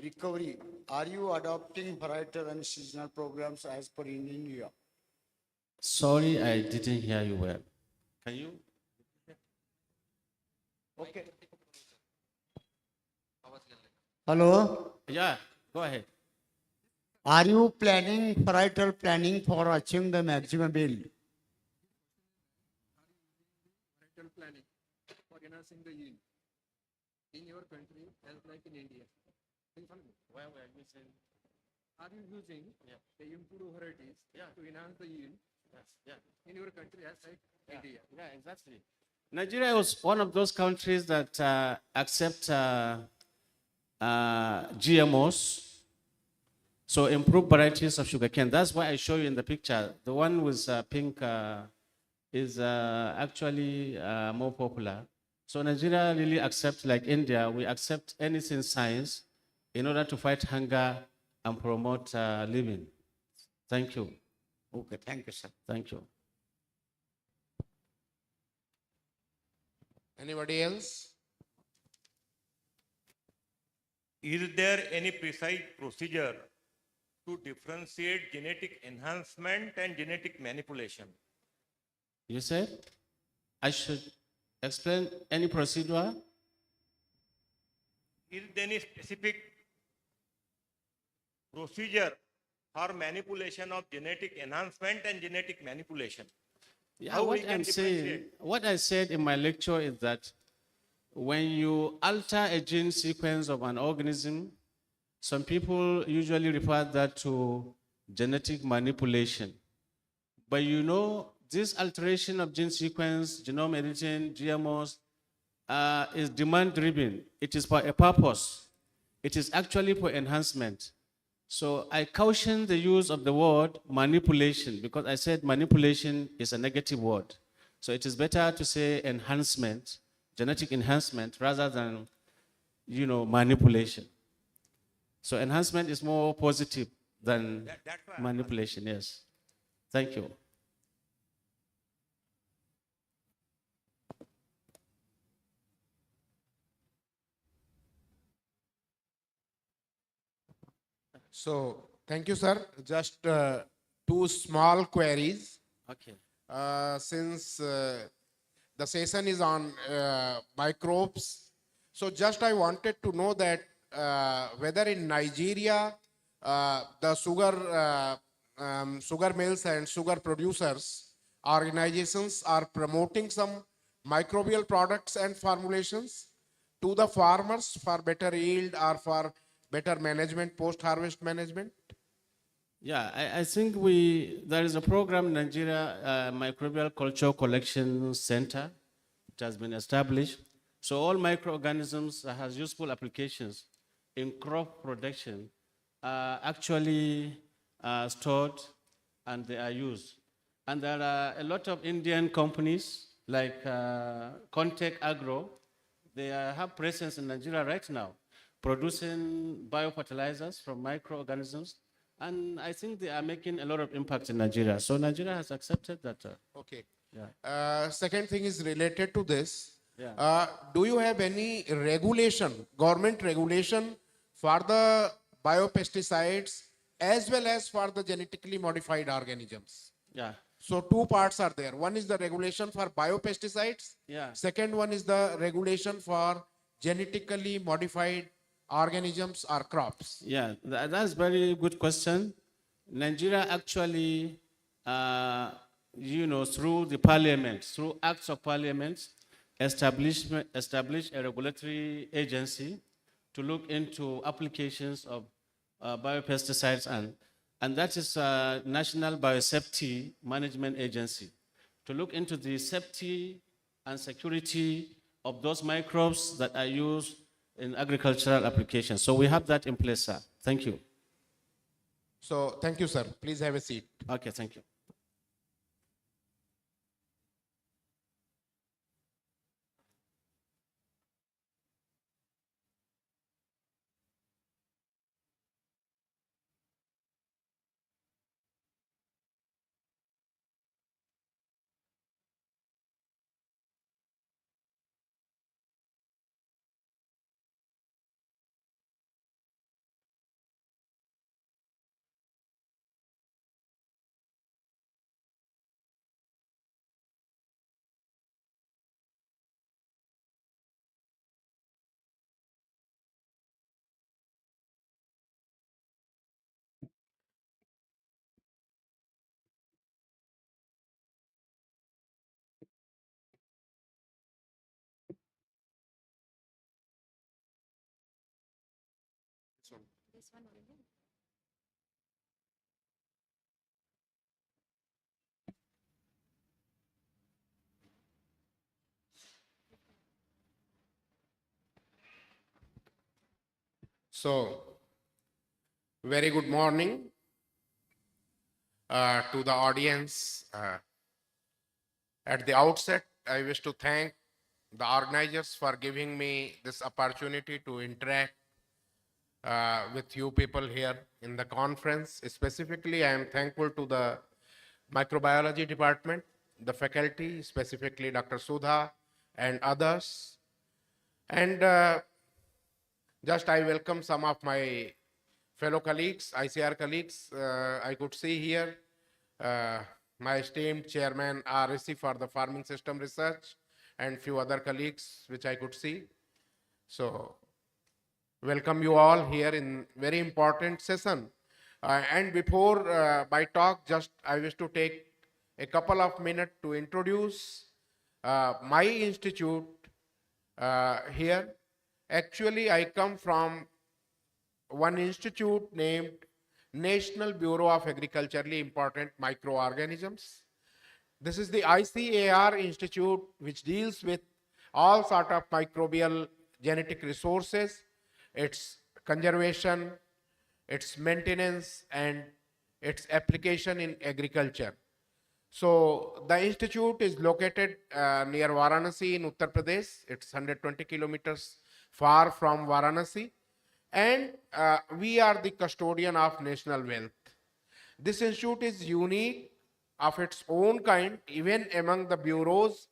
recovery, are you adopting varietal and seasonal programs as per in India? Sorry, I didn't hear you well. Can you? Okay. Hello. Yeah, go ahead. Are you planning varietal planning for achieving the maximum yield? Varietal planning for enhancing the yield in your country as like in India. Why were you saying? Are you using the improved varieties to enhance the yield in your country as like India? Yeah, exactly. Nigeria was one of those countries that accept GMOs, so improved varieties of sugarcane. That's why I show you in the picture. The one with pink is actually more popular. So Nigeria really accepts, like India, we accept anything science in order to fight hunger and promote living. Thank you. Okay, thank you, sir. Thank you. Anybody else? Is there any precise procedure to differentiate genetic enhancement and genetic manipulation? You said I should explain any procedure? Is there any specific procedure for manipulation of genetic enhancement and genetic manipulation? Yeah, How we what can I'm saying, differentiate? what I said in my lecture is that when you alter a gene sequence of an organism, some people usually refer that to genetic manipulation. But you know, this alteration of gene sequence, genome editing, GMOs, is demand driven. It is for a purpose. It is actually for enhancement. So I caution the use of the word manipulation because I said manipulation is a negative word. So it is better to say enhancement, genetic enhancement, rather than, manipulation. So enhancement is more positive than That's why I'm manipulation, yes. Thank you. So, thank you, sir. Just two small queries. Okay. Since the session is on microbes, so just I wanted to know that whether in Nigeria, the sugar mills and sugar producers organizations are promoting some microbial products and formulations to the farmers for better yield or for better management, post-harvest management? Yeah, I think there is a program in Nigeria, Microbial Culture Collection Center. It has been established. So all microorganisms that has useful applications in crop production are actually stored and they are used. And there are a lot of Indian companies like Contech Agro. They have presence in Nigeria right now, producing biofertilizers from microorganisms. And I think they are making a lot of impact in Nigeria. So Nigeria has accepted that. Okay. Yeah. Second thing is related to this. Do you have any regulation, government regulation for the biopesticides as well as for the genetically modified organisms? Yeah. So two parts are there. One is the regulation for biopesticides. Yeah. Second one is the regulation for genetically modified organisms or crops. Yeah, that's very good question. Nigeria actually, through the parliament, through acts of parliament, established a regulatory agency to look into applications of biopesticides, and that is National Biosafety Management Agency, to look into the safety and security of those microbes that are used in agricultural applications. So we have that in place, sir. Thank you. So thank you, sir. Please have a seat. Okay, thank you. So, very good morning to the audience. At the outset, I wish to thank the organizers for giving me this opportunity to interact with you people here in the conference. Specifically, I am thankful to the microbiology department, the faculty, specifically Dr. Sudha and others. And just I welcome some of my fellow colleagues, ICR colleagues. I could see here my esteemed chairman RSC for the farming system research and few other colleagues which I could see. So welcome you all here in very important session. And before my talk, just I wish to take a couple of minutes to introduce my institute here. Actually, I come from one institute named National Bureau of Agriculturally Important Microorganisms. This is the ICAR Institute, which deals with all sort of microbial genetic resources, its conservation, its maintenance, and its application in agriculture. So the institute is located near Varanasi in Uttar Pradesh. It's 120 kilometers far from Varanasi. And we are the custodian of national wealth. This institute is unique of its own kind, even among the bureaus.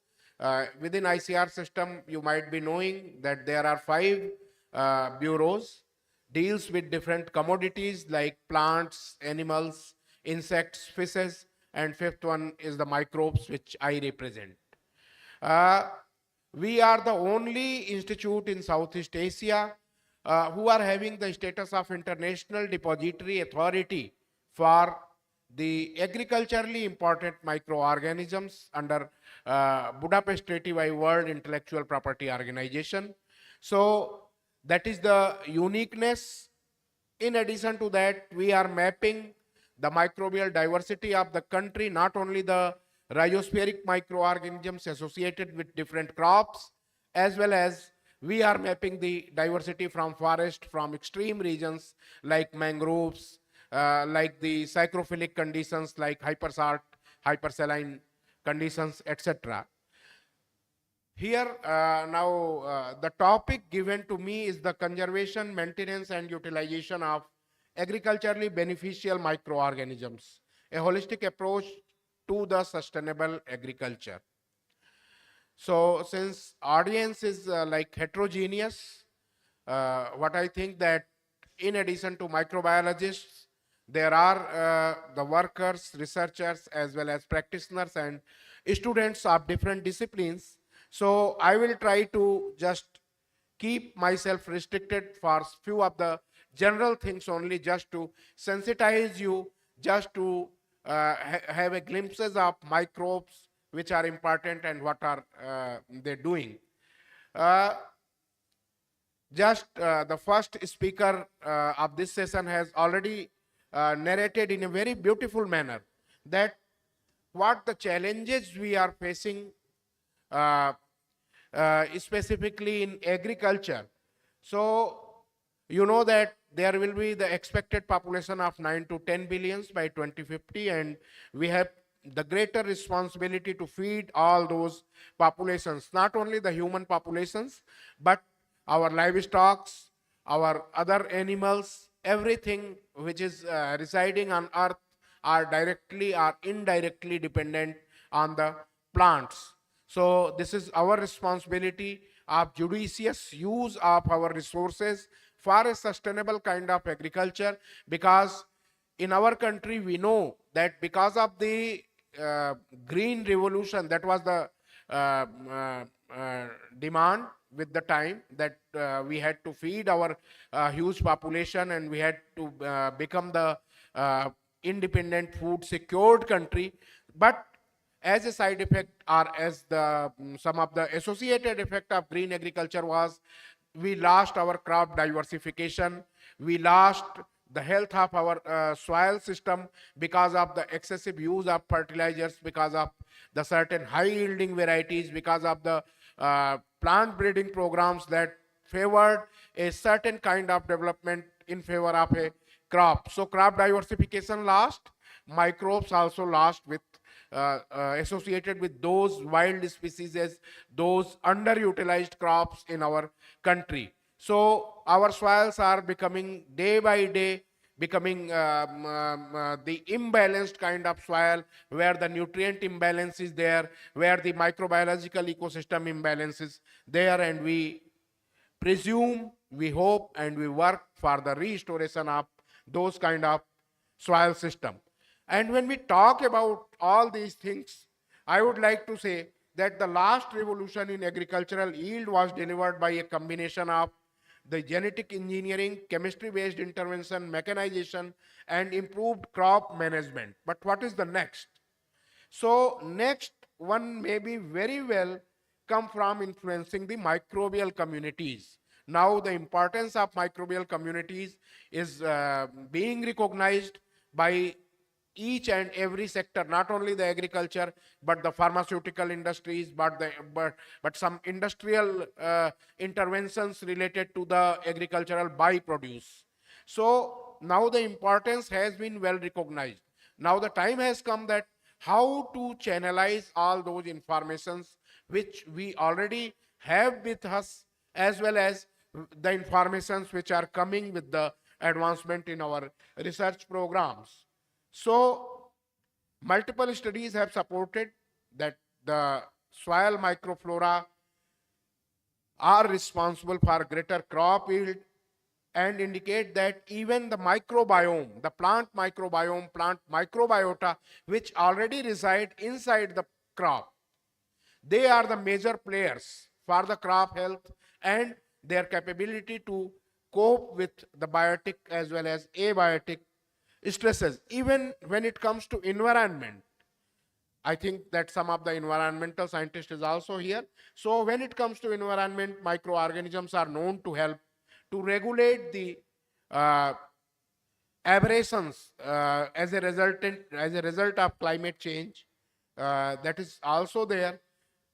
Within ICR system, you might be knowing that there are 5 bureaus, deals with different commodities like plants, animals, insects, fishes, and 5th one is the microbes, which I represent. We are the only institute in Southeast Asia who are having the status of International Depository Authority for the agriculturally important microorganisms under Budapest Treaty by World Intellectual Property Organization. So that is the uniqueness. In addition to that, we are mapping the microbial diversity of the country, not only the rhizospheric microorganisms associated with different crops, as well as we are mapping the diversity from forest, from extreme regions like mangroves, like the psychrophilic conditions like hypersalt, hypersaline conditions, etc. Here now the topic given to me is the conservation, maintenance and utilization of agriculturally beneficial microorganisms, a holistic approach to the sustainable agriculture. So since audience is like heterogeneous, what I think that in addition to microbiologists, there are the workers, researchers, as well as practitioners and students of different disciplines. So I will try to just keep myself restricted for few of the general things only, just to sensitize you, just to have a glimpses of microbes which are important and what are they doing. Uh, just the first speaker of this session has already narrated in a very beautiful manner that what the challenges we are facing uh, specifically in agriculture. So you know that there will be the expected population of 9 to 10 billions by 2050, and we have the greater responsibility to feed all those populations, not only the human populations, but our livestock, our other animals, everything which is residing on earth are directly or indirectly dependent on the plants. So this is our responsibility of judicious use of our resources for a sustainable kind of agriculture, because in our country we know that because of the uh, green revolution, that was the uh, uh, uh, demand with the time that we had to feed our huge population, and we had to become the independent food secured country. But as a side effect, or as the some of the associated effect of green agriculture was, we lost our crop diversification, we lost the health of our soil system because of the excessive use of fertilizers, because of the certain high yielding varieties, because of the plant breeding programs that favored a certain kind of development in favor of a crop. So crop diversification lost, microbes also lost with associated with those wild species, as those underutilized crops in our country. So our soils are becoming day by day becoming the imbalanced kind of soil, where the nutrient imbalance is there, where the microbiological ecosystem imbalance is there, and we presume, we hope, and we work for the restoration of those kind of soil system. And when we talk about all these things, I would like to say that the last revolution in agricultural yield was delivered by a combination of the genetic engineering, chemistry-based intervention, mechanization, and improved crop management. But what is the next? So next one may be very well come from influencing the microbial communities. Now the importance of microbial communities is being recognized by each and every sector, not only the agriculture, but the pharmaceutical industries, but some industrial interventions related to the agricultural byproduce. So now the importance has been well recognized. Now the time has come that how to channelize all those informations which we already have with us, as well as the informations which are coming with the advancement in our research programs. So multiple studies have supported that the soil microflora are responsible for greater crop yield, and indicate that even the microbiome, the plant microbiome, plant microbiota, which already reside inside the crop, they are the major players for the crop health and their capability to cope with the biotic as well as abiotic stresses. Even when it comes to environment, I think that some of the environmental scientist is also here. So when it comes to environment, microorganisms are known to help to regulate the uh, aberrations as a result of climate change. That is also there.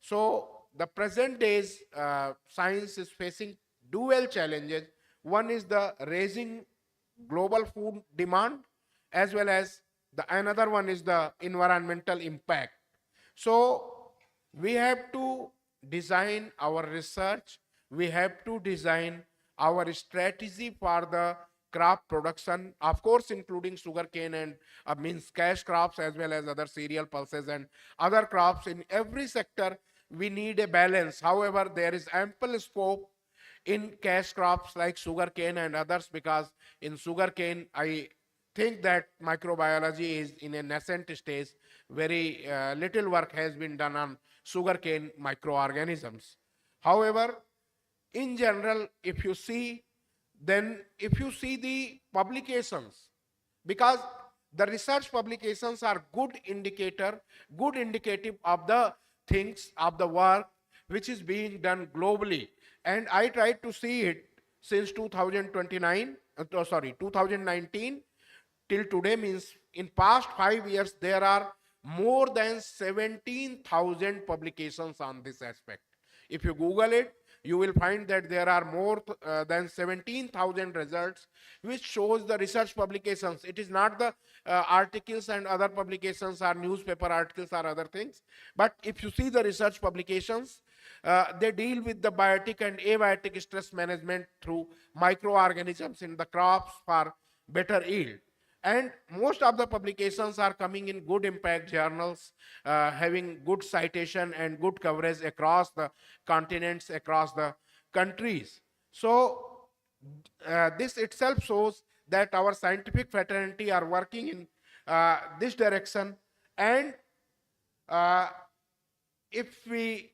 So the present days science is facing dual challenges. One is the raising global food demand, as well as the another one is the environmental impact. So we have to design our research, we have to design our strategy for the crop production, of course, including sugarcane and means cash crops, as well as other cereal pulses and other crops. In every sector, we need a balance. However, there is ample scope in cash crops like sugarcane and others, because in sugarcane, I think that microbiology is in a nascent stage. Very little work has been done on sugarcane microorganisms. However, in general, if you see, then if you see the publications, because the research publications are good indicator, good indicative of the things, of the work which is being done globally. And I tried to see it since 2029, 2019 till today, means in past 5 years there are more than 17,000 publications on this aspect. If you Google it, you will find that there are more than 17,000 results which shows the research publications. It is not the articles and other publications or newspaper articles or other things, but if you see the research publications, they deal with the biotic and abiotic stress management through microorganisms in the crops for better yield. And most of the publications are coming in good impact journals, having good citation and good coverage across the continents, across the countries. So this itself shows that our scientific fraternity are working in this direction. And uh, if we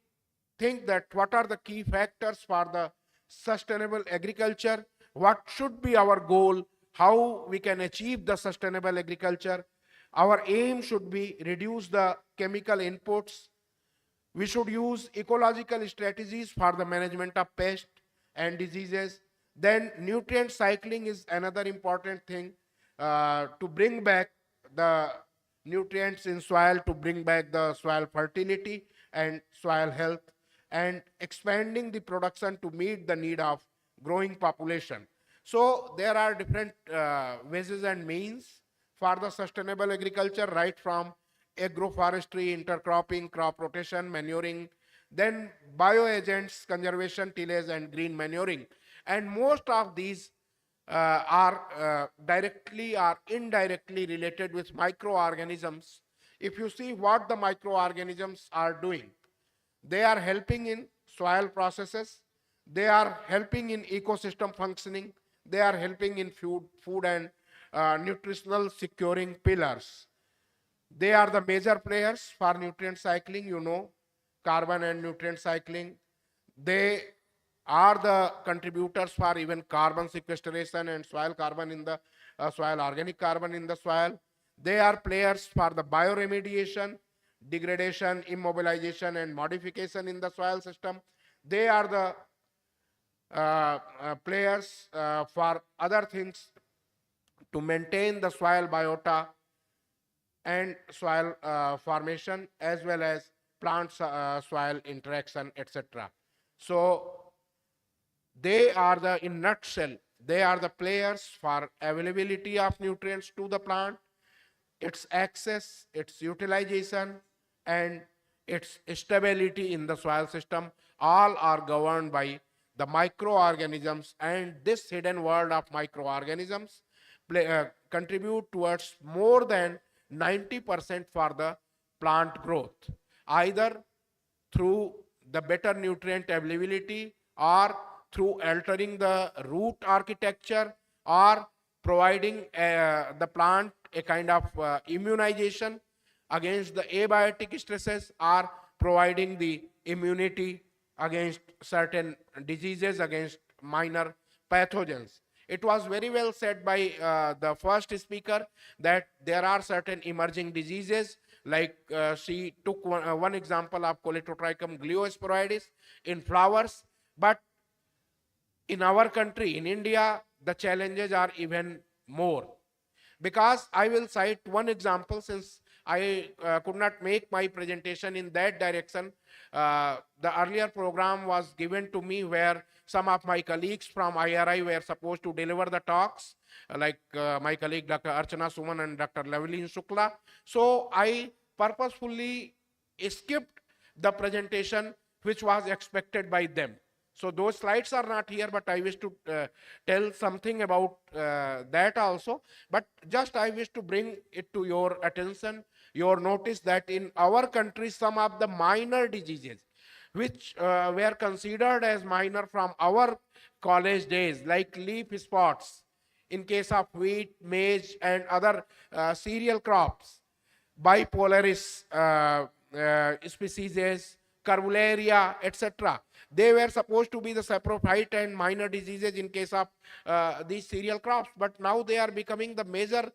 think that what are the key factors for the sustainable agriculture, what should be our goal, how we can achieve the sustainable agriculture, our aim should be reduce the chemical inputs. We should use ecological strategies for the management of pests and diseases. Then nutrient cycling is another important thing, to bring back the nutrients in soil, to bring back the soil fertility and soil health, and expanding the production to meet the need of growing population. So there are different ways and means for the sustainable agriculture, right from agroforestry, intercropping, crop rotation, manuring, then bioagents, conservation, tillage, and green manuring. And most of these are directly or indirectly related with microorganisms. If you see what the microorganisms are doing, they are helping in soil processes, they are helping in ecosystem functioning, they are helping in food and nutritional securing pillars. They are the major players for nutrient cycling, you know, carbon and nutrient cycling. They are the contributors for even carbon sequestration and soil carbon in the soil, organic carbon in the soil. They are players for the bioremediation, degradation, immobilization, and modification in the soil system. They are the players for other things to maintain the soil biota and soil formation, as well as plant soil interaction, etc. So they are the, in nutshell, they are the players for availability of nutrients to the plant, its access, its utilization, and its stability in the soil system. All are governed by the microorganisms, and this hidden world of microorganisms contribute towards more than 90% for the plant growth, either through the better nutrient availability, or through altering the root architecture, or providing the plant a kind of immunization against the abiotic stresses, or providing the immunity against certain diseases, against minor pathogens. It was very well said by the first speaker that there are certain emerging diseases, like she took one example of Coletotrichum gliosporoides in flowers. But in our country, in India, the challenges are even more. Because I will cite one example, since I could not make my presentation in that direction. The earlier program was given to me where some of my colleagues from IRI were supposed to deliver the talks, like my colleague Dr. Archana Suman and Dr. Lavalin Shukla. So I purposefully skipped the presentation which was expected by them. So those slides are not here, but I wish to tell something about that also. But just I wish to bring it to your attention, your notice, that in our country, some of the minor diseases, which were considered as minor from our college days, like leaf spots in case of wheat, maize, and other cereal crops, bipolaris species, Carvularia, etc. They were supposed to be the saprophyte and minor diseases in case of these cereal crops, but now they are becoming the major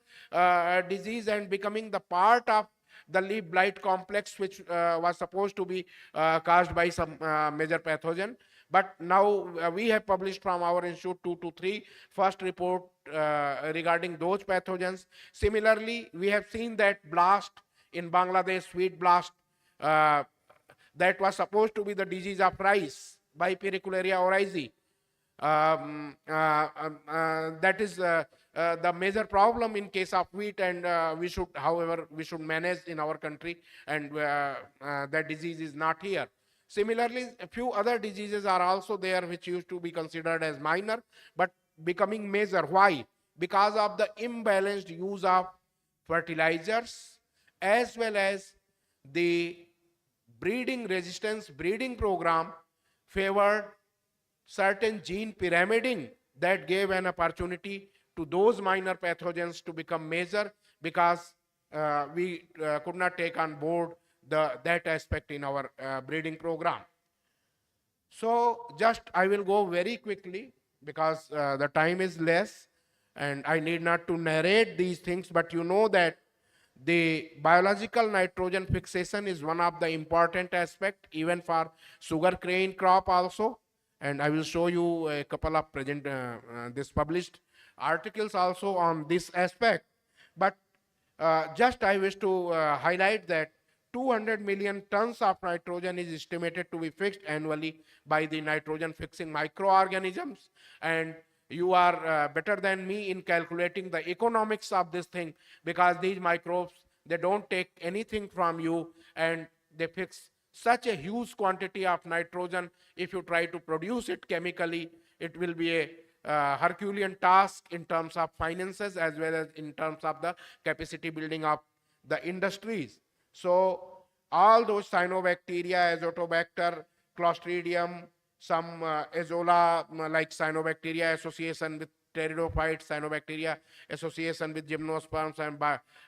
disease and becoming the part of the leaf blight complex, which was supposed to be caused by some major pathogen. But now we have published from our institute 2 to 3 first report regarding those pathogens. Similarly, we have seen that blast in Bangladesh, wheat blast, that was supposed to be the disease of rice by Pericularia oryzae. That is the major problem in case of wheat, and we should, however, we should manage in our country, and that disease is not here. Similarly, a few other diseases are also there which used to be considered as minor but becoming major. Why? Because of the imbalanced use of fertilizers as well as the breeding resistance breeding program favored certain gene pyramiding that gave an opportunity to those minor pathogens to become major, because we could not take on board that aspect in our breeding program. So just I will go very quickly because the time is less and I need not to narrate these things, but you know that the biological nitrogen fixation is one of the important aspect even for sugarcane crop also, and I will show you a couple of this published articles also on this aspect. But just I wish to highlight that 200 million tons of nitrogen is estimated to be fixed annually by the nitrogen fixing microorganisms, and you are better than me in calculating the economics of this thing, because these microbes, they don't take anything from you and they fix such a huge quantity of nitrogen. If you try to produce it chemically, it will be a Herculean task in terms of finances as well as in terms of the capacity building of the industries. So all those cyanobacteria, azotobacter, clostridium, some azola like cyanobacteria association with pteridophytes, cyanobacteria association with gymnosperms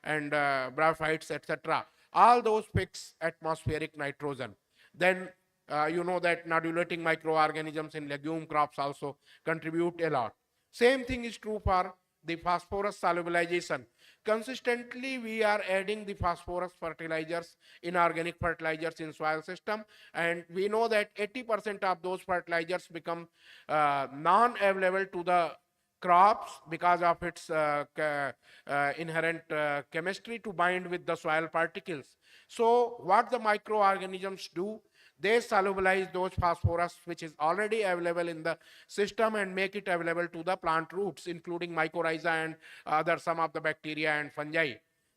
and bryophytes, etc. All those fix atmospheric nitrogen. Then you know that nodulating microorganisms in legume crops also contribute a lot. Same thing is true for the phosphorus solubilization. Consistently, we are adding the phosphorus fertilizers, inorganic fertilizers in soil system, and we know that 80% of those fertilizers become non-available to the crops because of its inherent chemistry to bind with the soil particles. So what the microorganisms do, they solubilize those phosphorus which is already available in the system and make it available to the plant roots, including mycorrhiza and other some of the bacteria and fungi.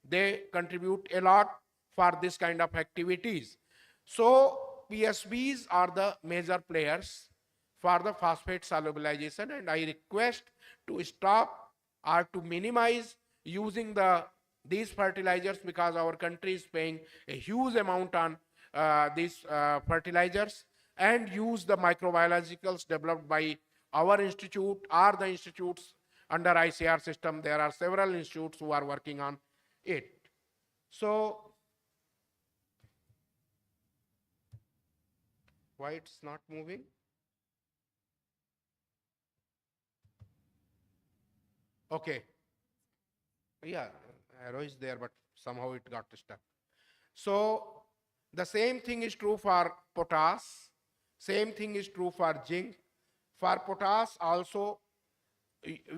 They contribute a lot for this kind of activities. So PSBs are the major players for the phosphate solubilization, and I request to stop or to minimize using these fertilizers, because our country is paying a huge amount on these fertilizers, and use the microbiologicals developed by our institute or the institutes under ICR system. There are several institutes who are working on it. So why it's not moving? Okay. Yeah, arrow is there, but somehow it got stuck. So the same thing is true for potash. Same thing is true for zinc. For potash also,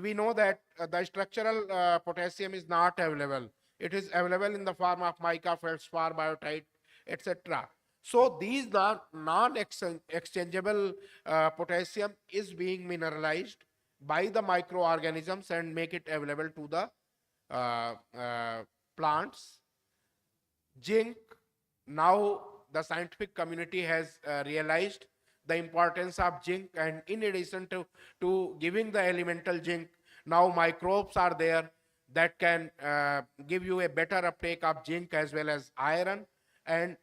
we know that the structural potassium is not available. It is available in the form of mica, feldspar, biotite, etc. So these non-exchangeable potassium is being mineralized by the microorganisms and make it available to the plants. Zinc, now the scientific community has realized the importance of zinc, and in addition to giving the elemental zinc, now microbes are there that can give you a better uptake of zinc as well as iron, and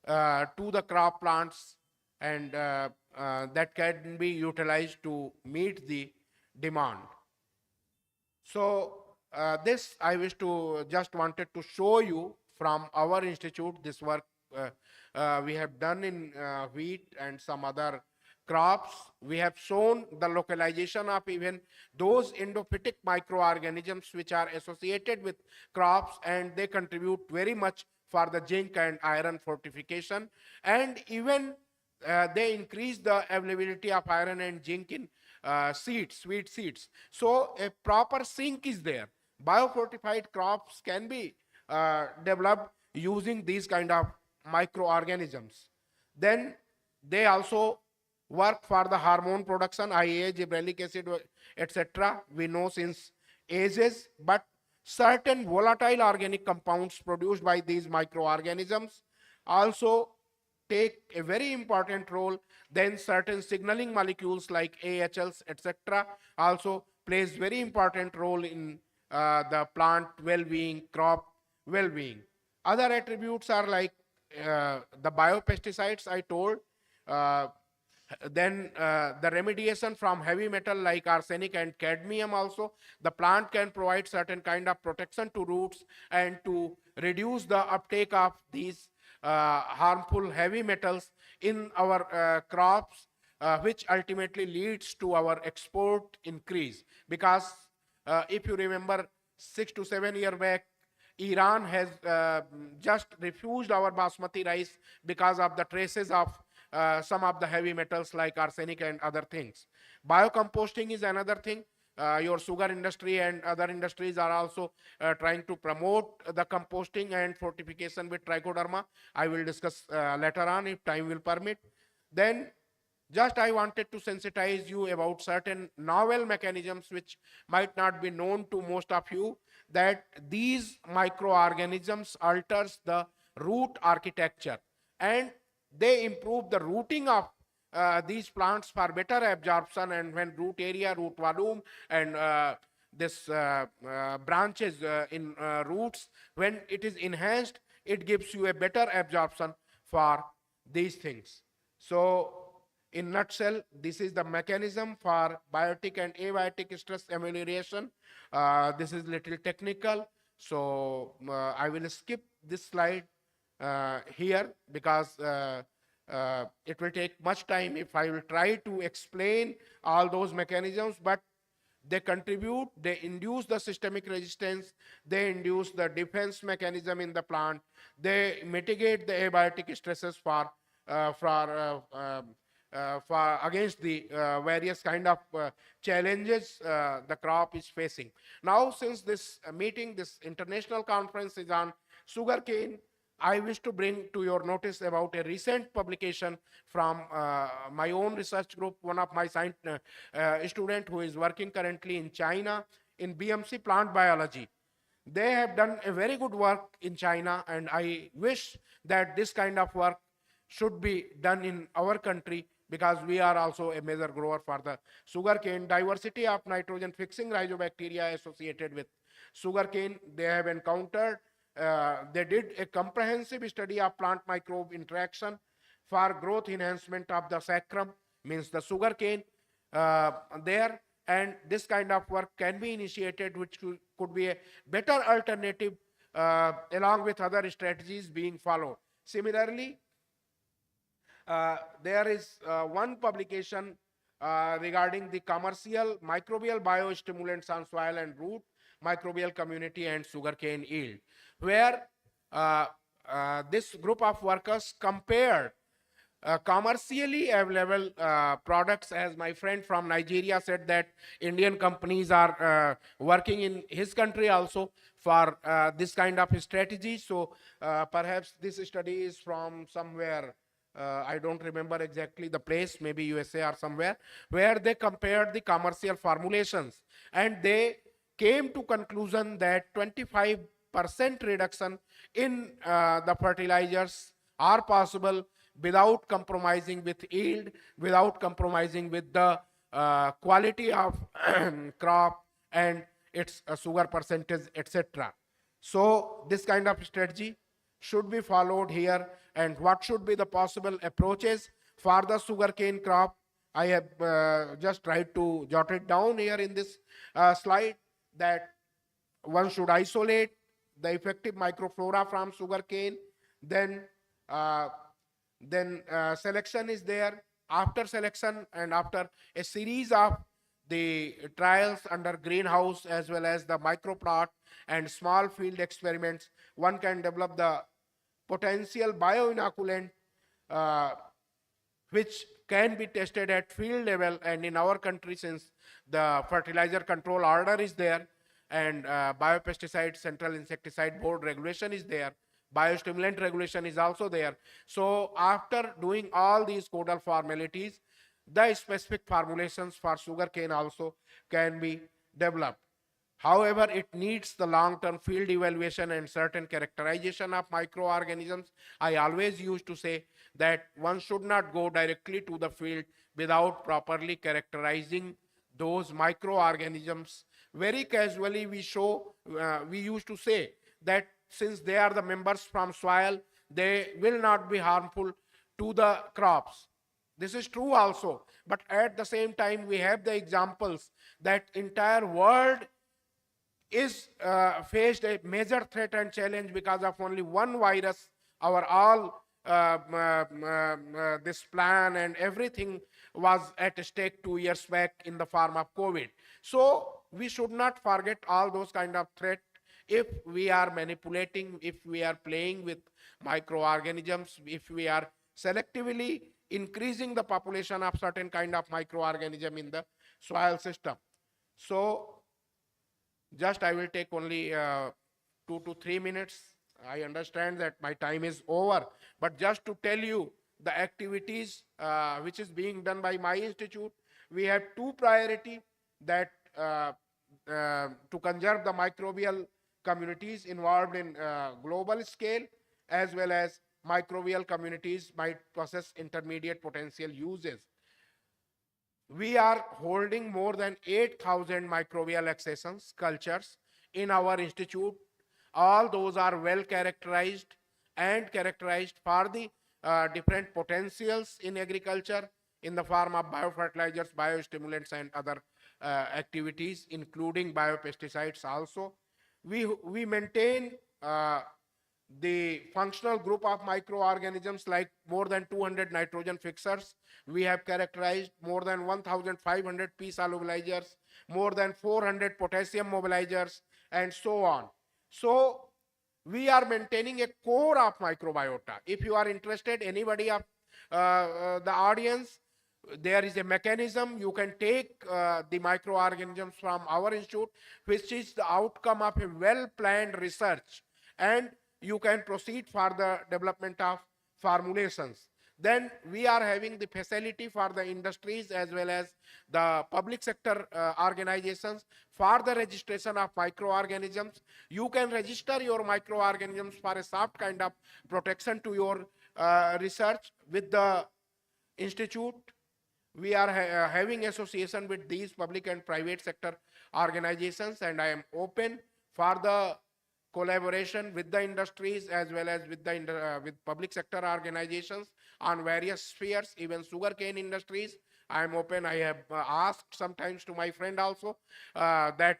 to the crop plants and that can be utilized to meet the demand. So this I wish to just wanted to show you from our institute this work we have done in wheat and some other crops. We have shown the localization of even those endophytic microorganisms which are associated with crops, and they contribute very much for the zinc and iron fortification, and even they increase the availability of iron and zinc in seeds, sweet seeds. So a proper sink is there. Biofortified crops can be developed using these kind of microorganisms. Then they also work for the hormone production, IAA, gibberellic acid, etc. We know since ages, but certain volatile organic compounds produced by these microorganisms also take a very important role. Then certain signaling molecules like AHLs, etc. also plays very important role in the plant well-being, crop well-being. Other attributes are like the biopesticides I told, uh, then the remediation from heavy metal like arsenic and cadmium also. The plant can provide certain kind of protection to roots and to reduce the uptake of these harmful heavy metals in our crops, which ultimately leads to our export increase. Because if you remember 6 to 7 years back, Iran has just refused our basmati rice because of the traces of some of the heavy metals like arsenic and other things. Biocomposting is another thing. Your sugar industry and other industries are also trying to promote the composting and fortification with trichoderma. I will discuss later on if time will permit. Then just I wanted to sensitize you about certain novel mechanisms which might not be known to most of you, that these microorganisms alters the root architecture and they improve the rooting of these plants for better absorption, and when root area, root volume, and this branches in roots, when it is enhanced, it gives you a better absorption for these things. So in nutshell, this is the mechanism for biotic and abiotic stress amelioration. This is little technical, so I will skip this slide here because it will take much time if I will try to explain all those mechanisms, but they contribute, they induce the systemic resistance, they induce the defense mechanism in the plant, they mitigate the abiotic stresses for against the various kind of challenges the crop is facing. Now, since this meeting, this international conference is on sugarcane, I wish to bring to your notice about a recent publication from my own research group, one of my student who is working currently in China in BMC plant biology. They have done a very good work in China, and I wish that this kind of work should be done in our country, because we are also a major grower for the sugarcane. Diversity of nitrogen fixing rhizobacteria associated with sugarcane they have encountered. They did a comprehensive study of plant microbe interaction for growth enhancement of the sacrum, means the sugarcane there, and this kind of work can be initiated, which could be a better alternative along with other strategies being followed. Similarly, there is one publication regarding the commercial microbial biostimulants on soil and root, microbial community and sugarcane yield, where this group of workers compared commercially available products. As my friend from Nigeria said that Indian companies are working in his country also for this kind of strategy. So perhaps this study is from somewhere, I don't remember exactly the place, maybe USA or somewhere, where they compared the commercial formulations, and they came to conclusion that 25% reduction in the fertilizers are possible without compromising with yield, without compromising with the quality of crop and its sugar percentage, etc. So this kind of strategy should be followed here, and what should be the possible approaches for the sugarcane crop. I have just tried to jot it down here in this slide, that one should isolate the effective microflora from sugarcane. Then, uh, selection is there. After selection and after a series of the trials under greenhouse as well as the microplot and small field experiments, one can develop the potential bioinoculant, uh, which can be tested at field level. And in our country, since the fertilizer control order is there, and biopesticide central insecticide board regulation is there, biostimulant regulation is also there. So after doing all these codal formalities, the specific formulations for sugarcane also can be developed. However, it needs the long-term field evaluation and certain characterization of microorganisms. I always used to say that one should not go directly to the field without properly characterizing those microorganisms. Very casually, we used to say that since they are the members from soil, they will not be harmful to the crops. This is true also, but at the same time, we have the examples that entire world is faced a major threat and challenge because of only one virus. Our all this plan and everything was at stake 2 years back in the form of COVID. So we should not forget all those kind of threat. If we are manipulating, if we are playing with microorganisms, if we are selectively increasing the population of certain kind of microorganism in the soil system. So just I will take only 2 to 3 minutes. I understand that my time is over, but just to tell you the activities which is being done by my institute, we have two priority, that to conserve the microbial communities involved in global scale, as well as microbial communities might possess intermediate potential uses. We are holding more than 8,000 microbial accessions cultures in our institute. All those are well characterized and characterized for the different potentials in agriculture in the form of biofertilizers, biostimulants, and other activities, including biopesticides also. We maintain the functional group of microorganisms like more than 200 nitrogen fixers. We have characterized more than 1,500 P solubilizers, more than 400 potassium mobilizers, and so on. So we are maintaining a core of microbiota. If you are interested, anybody of the audience, there is a mechanism. You can take the microorganisms from our institute, which is the outcome of a well-planned research, and you can proceed for the development of formulations. Then we are having the facility for the industries as well as the public sector organizations for the registration of microorganisms. You can register your microorganisms for a soft kind of protection to your research with the institute. We are having association with these public and private sector organizations, and I am open for the collaboration with the industries as well as with the with public sector organizations on various spheres, even sugarcane industries. I am open. I have asked sometimes to my friend also that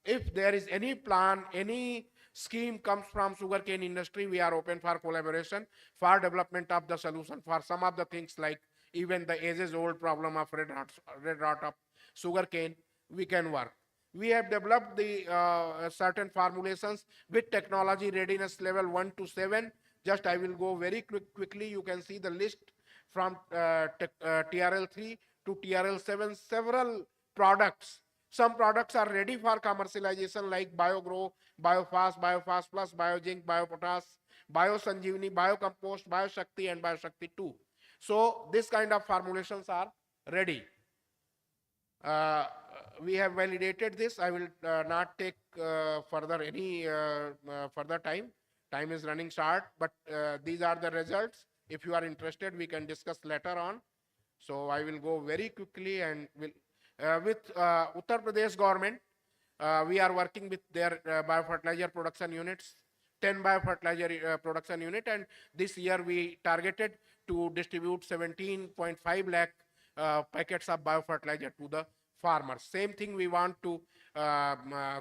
if there is any plan, any scheme comes from sugarcane industry, we are open for collaboration for development of the solution for some of the things, like even the ages old problem of red rot of sugarcane. We can work. We have developed the certain formulations with technology readiness level 1 to 7. Just I will go very quickly. You can see the list from TRL3 to TRL7, several products. Some products are ready for commercialization like BioGrow, BioFast, BioFast Plus, BioZinc, BioPotash, BioSanjeevani, BioCompost, BioShakti, and BioShakti 2. So this kind of formulations are ready. We have validated this. I will not take further any further time. Time is running short, but these are the results. If you are interested, we can discuss later on. So I will go very quickly, and will with Uttar Pradesh government, we are working with their biofertilizer production units, 10 biofertilizer production unit, and this year we targeted to distribute 17.5 lakh packets of biofertilizer to the farmers. Same thing we want to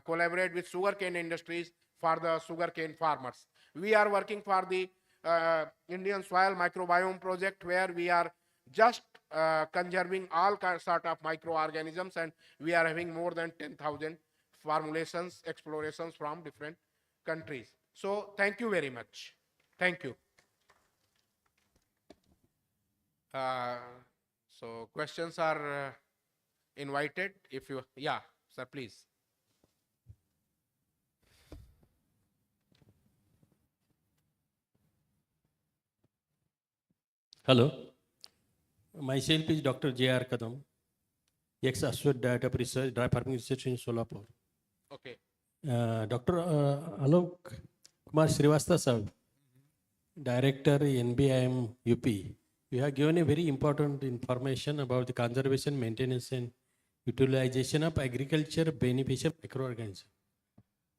collaborate with sugarcane industries for the sugarcane farmers. We are working for the Indian soil microbiome project, where we are just conserving all sort of microorganisms, and we are having more than 10,000 formulations, explorations from different countries. So thank you very much. Thank you. So questions are invited. If you, yeah, sir, please. Hello, myself is Dr. J.R. Kadam, ex-associate director of research, dry farming research in Solapur. Okay. Dr. Alok Kumar Srivastava sir, director NBIM UP, you have given a very important information about the conservation, maintenance and utilization of agriculture beneficial microorganisms.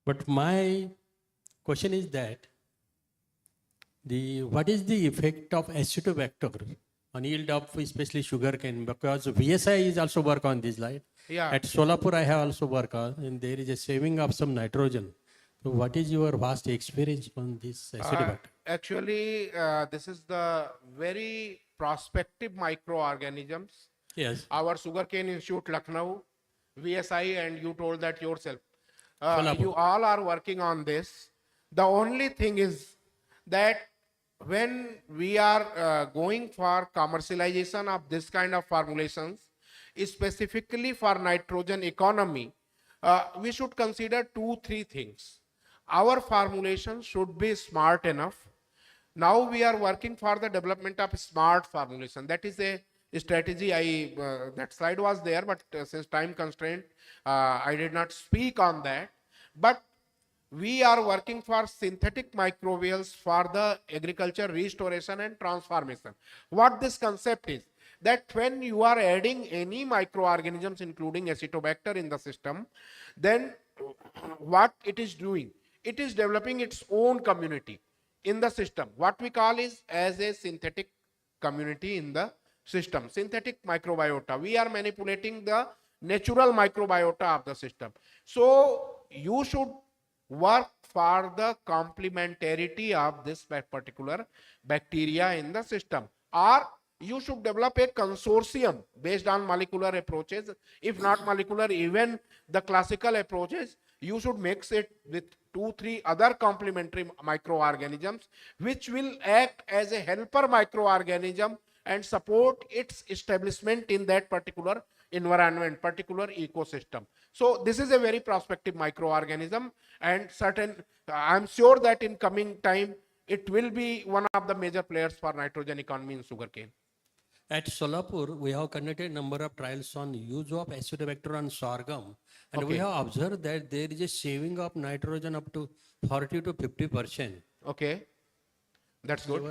But my question is that what is the effect of acetobacter on yield of especially sugarcane? Because VSI is also work on this, right? Yeah. At Solapur, I have also worked on, and there is a saving of some nitrogen. So, what is your vast experience on this acetobacter? Actually, this is the very prospective microorganisms. Yes. Our Sugarcane Institute, Lucknow, VSI, and you told that yourself. Solapur. You all are working on this. The only thing is that when we are going for commercialization of this kind of formulations, specifically for nitrogen economy, we should consider 2-3 things. Our formulation should be smart enough. Now we are working for the development of smart formulation. That is a strategy. That slide was there, but since time constraint, I did not speak on that. But we are working for synthetic microbials for the agriculture restoration and transformation. What this concept is, that when you are adding any microorganisms including acetobacter in the system, then what it is doing, it is developing its own community in the system. What we call is as a synthetic community in the system, synthetic microbiota. We are manipulating the natural microbiota of the system. So you should work for the complementarity of this particular bacteria in the system, or you should develop a consortium based on molecular approaches. If not molecular, even the classical approaches, you should mix it with 2-3 other complementary microorganisms which will act as a helper microorganism and support its establishment in that particular environment, particular ecosystem. So this is a very prospective microorganism, and I'm sure that in coming time it will be one of the major players for nitrogen economy in sugarcane. At Solapur, we have conducted a number of trials on use of acetobacter on sorghum, and we Okay. have observed that there is a saving of nitrogen up to 40 to 50%. Okay, that's good.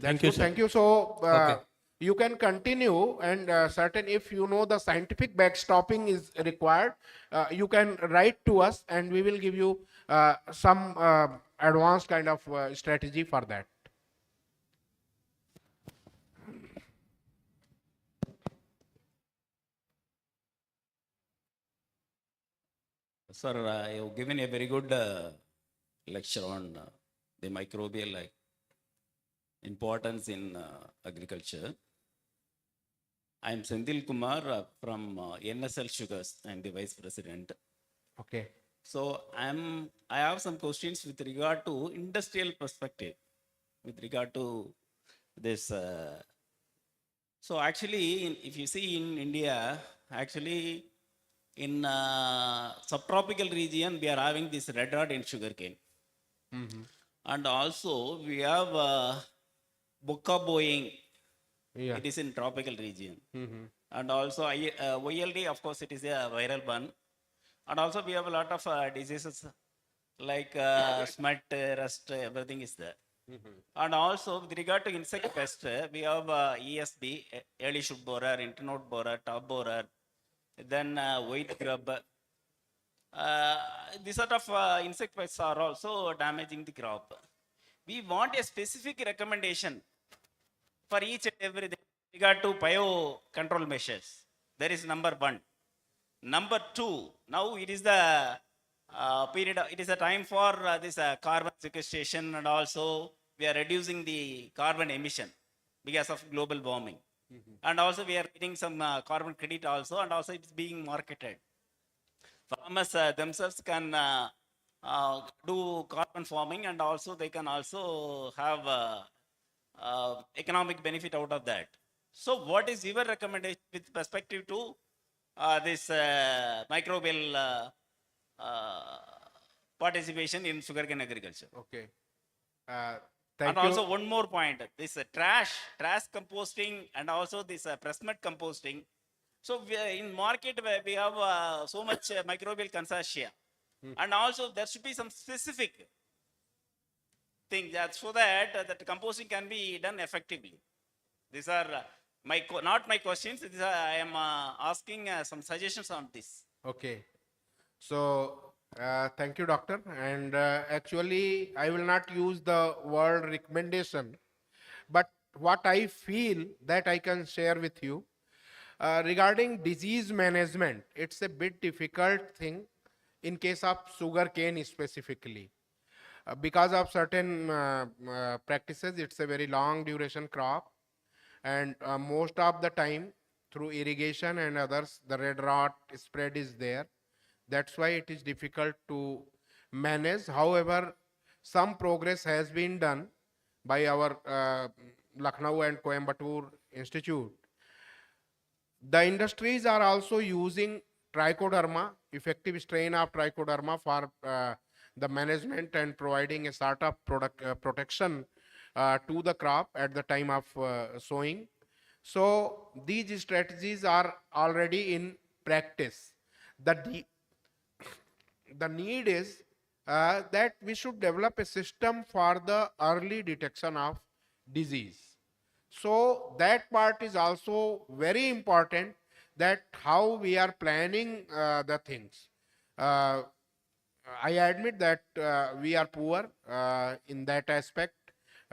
Thank you, Good. sir. Thank you. So Okay. you can continue, and certain, if you know the scientific backstopping is required, you can write to us and we will give you some advanced kind of strategy for that. Sir, you've given a very good lecture on the microbial importance in agriculture. I am Senthil Kumar from NSL Sugars. I am the vice president. Okay. So I have some questions with regard to industrial perspective, with regard to this. So actually, if you see in India, actually in subtropical region, we are having this red rot in sugarcane. And also we have Bukka Boeing. Yeah. It is in tropical region. And also OLD, of course, it is a viral one. And also we have a lot of diseases like smut, rust, everything is there. And also with regard to insect pest, we have ESB, early shoot borer, internode borer, top borer, then white grub. These sort of insect pests are also damaging the crop. we want a specific recommendation for each and everything regard to bio control measures. That is number one. Number two, now it is the period, it is a time for this carbon sequestration, and also we are reducing the carbon emission because of global warming. And also we are getting some carbon credit also, and also it's being marketed. Farmers themselves can do carbon farming, and also they can also have economic benefit out of that. So what is your recommendation with perspective to this microbial participation in sugarcane agriculture? Okay. And Thank you. also one more point, this trash composting, and also this pressmud composting. So in market we have so much microbial consortia, and also there should be some specific thing that so that that composting can be done effectively. These are not my questions. These are, I am asking some suggestions on this. Okay. So, thank you, doctor. And actually, I will not use the word recommendation, but what I feel that I can share with you regarding disease management. It's a bit difficult thing in case of sugarcane specifically. Because of certain practices, it's a very long duration crop, and most of the time through irrigation and others, the red rot spread is there. That's why it is difficult to manage. However, some progress has been done by our Lucknow and Coimbatore Institute. The industries are also using trichoderma, effective strain of trichoderma for the management and providing a sort of protection to the crop at the time of sowing. So these strategies are already in practice. The need is that we should develop a system for the early detection of disease. So that part is also very important, that how we are planning the things. I admit that we are poor in that aspect.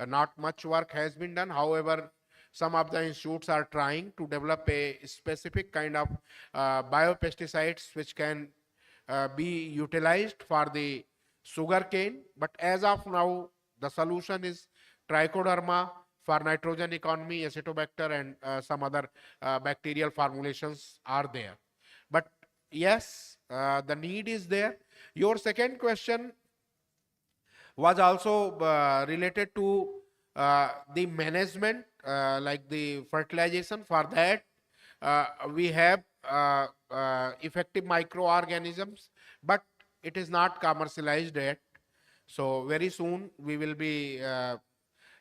Not much work has been done. However, some of the institutes are trying to develop a specific kind of biopesticides which can be utilized for the sugarcane. But as of now, the solution is trichoderma for nitrogen economy, acetobacter, and some other bacterial formulations are there. But yes, the need is there. Your second question was also related to the management, like the fertilization. For that, we have effective microorganisms, but it is not commercialized yet. So very soon we will be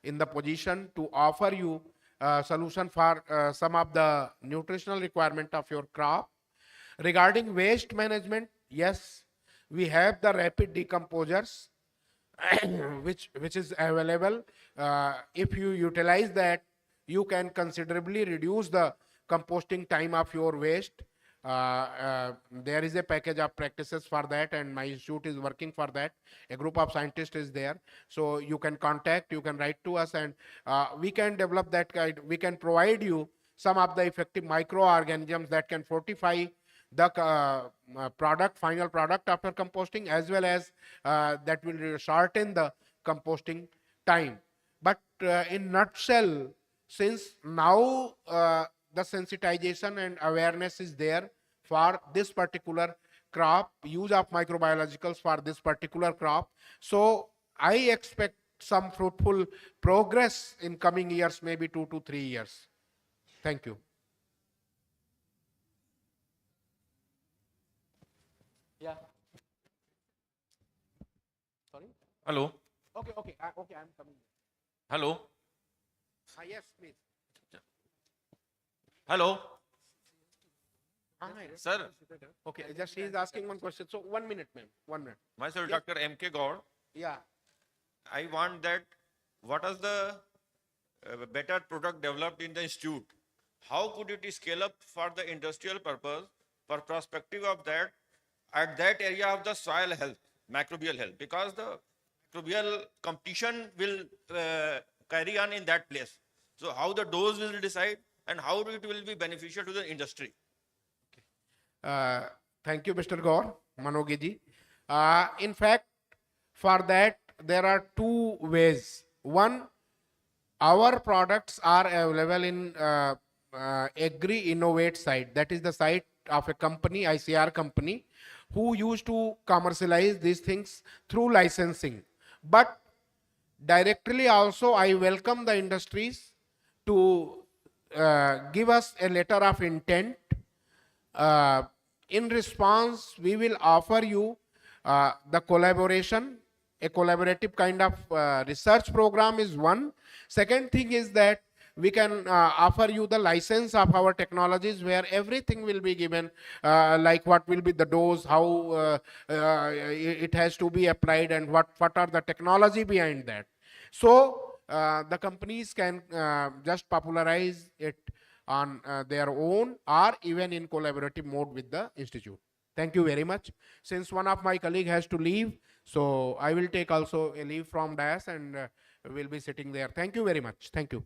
in the position to offer you a solution for some of the nutritional requirement of your crop. Regarding waste management, yes, we have the rapid decomposers which is available. If you utilize that, you can considerably reduce the composting time of your waste. There is a package of practices for that, and my institute is working for that. A group of scientists is there, so you can contact, you can write to us, and we can develop that kind. We can provide you some of the effective microorganisms that can fortify the final product after composting, as well as that will shorten the composting time. But in nutshell, since now the sensitization and awareness is there for this particular crop, use of microbiologicals for this particular crop, so I expect some fruitful progress in coming years, maybe 2 to 3 years. Thank you. Yeah. Sorry? Hello. Okay, I'm coming. Hello. Yes, please. Hello. Hi. Sir, Okay, just he is asking one question. So 1 minute, ma'am. 1 minute. myself Dr. M.K. Gaur. Yeah. I want that what is the better product developed in the institute? How could it scale up for the industrial purpose for perspective of that at that area of the soil health, microbial health? Because the So real competition will carry on in that place. So how the dose will decide and how it will be beneficial to the industry. Uh, Thank you, Mr. Gaur, Manogiji. In fact, for that, there are two ways. One, our products are available in Agri Innovate site. That is the site of a company, ICR company, who used to commercialize these things through licensing. But directly also, I welcome the industries to give us a letter of intent. In response, we will offer you the collaboration. A collaborative kind of research program is one. Second thing is that we can offer you the license of our technologies where everything will be given, like what will be the dose, how it has to be applied, and what are the technology behind that. So the companies can just popularize it on their own or even in collaborative mode with the institute. Thank you very much. Since one of my colleague has to leave, so I will take also a leave from DAS and will be sitting there. Thank you very much. Thank you.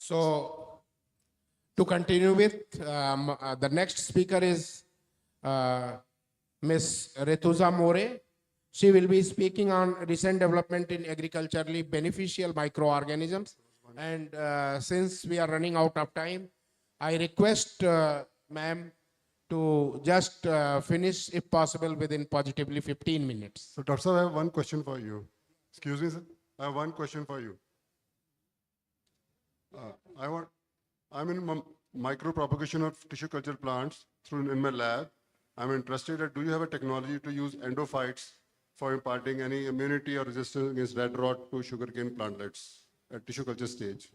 So to continue with, the next speaker is Ms. Retuza More. She will be speaking on recent development in agriculturally beneficial microorganisms. And since we are running out of time, I request ma'am to just finish, if possible, within positively 15 minutes. So, Dr. Sir, I have one question for you. Excuse me, sir. I have one question for you. I'm in micropropagation of tissue culture plants through in my lab. I'm interested that do you have a technology to use endophytes for imparting any immunity or resistance against red rot to sugarcane plantlets at tissue culture stage?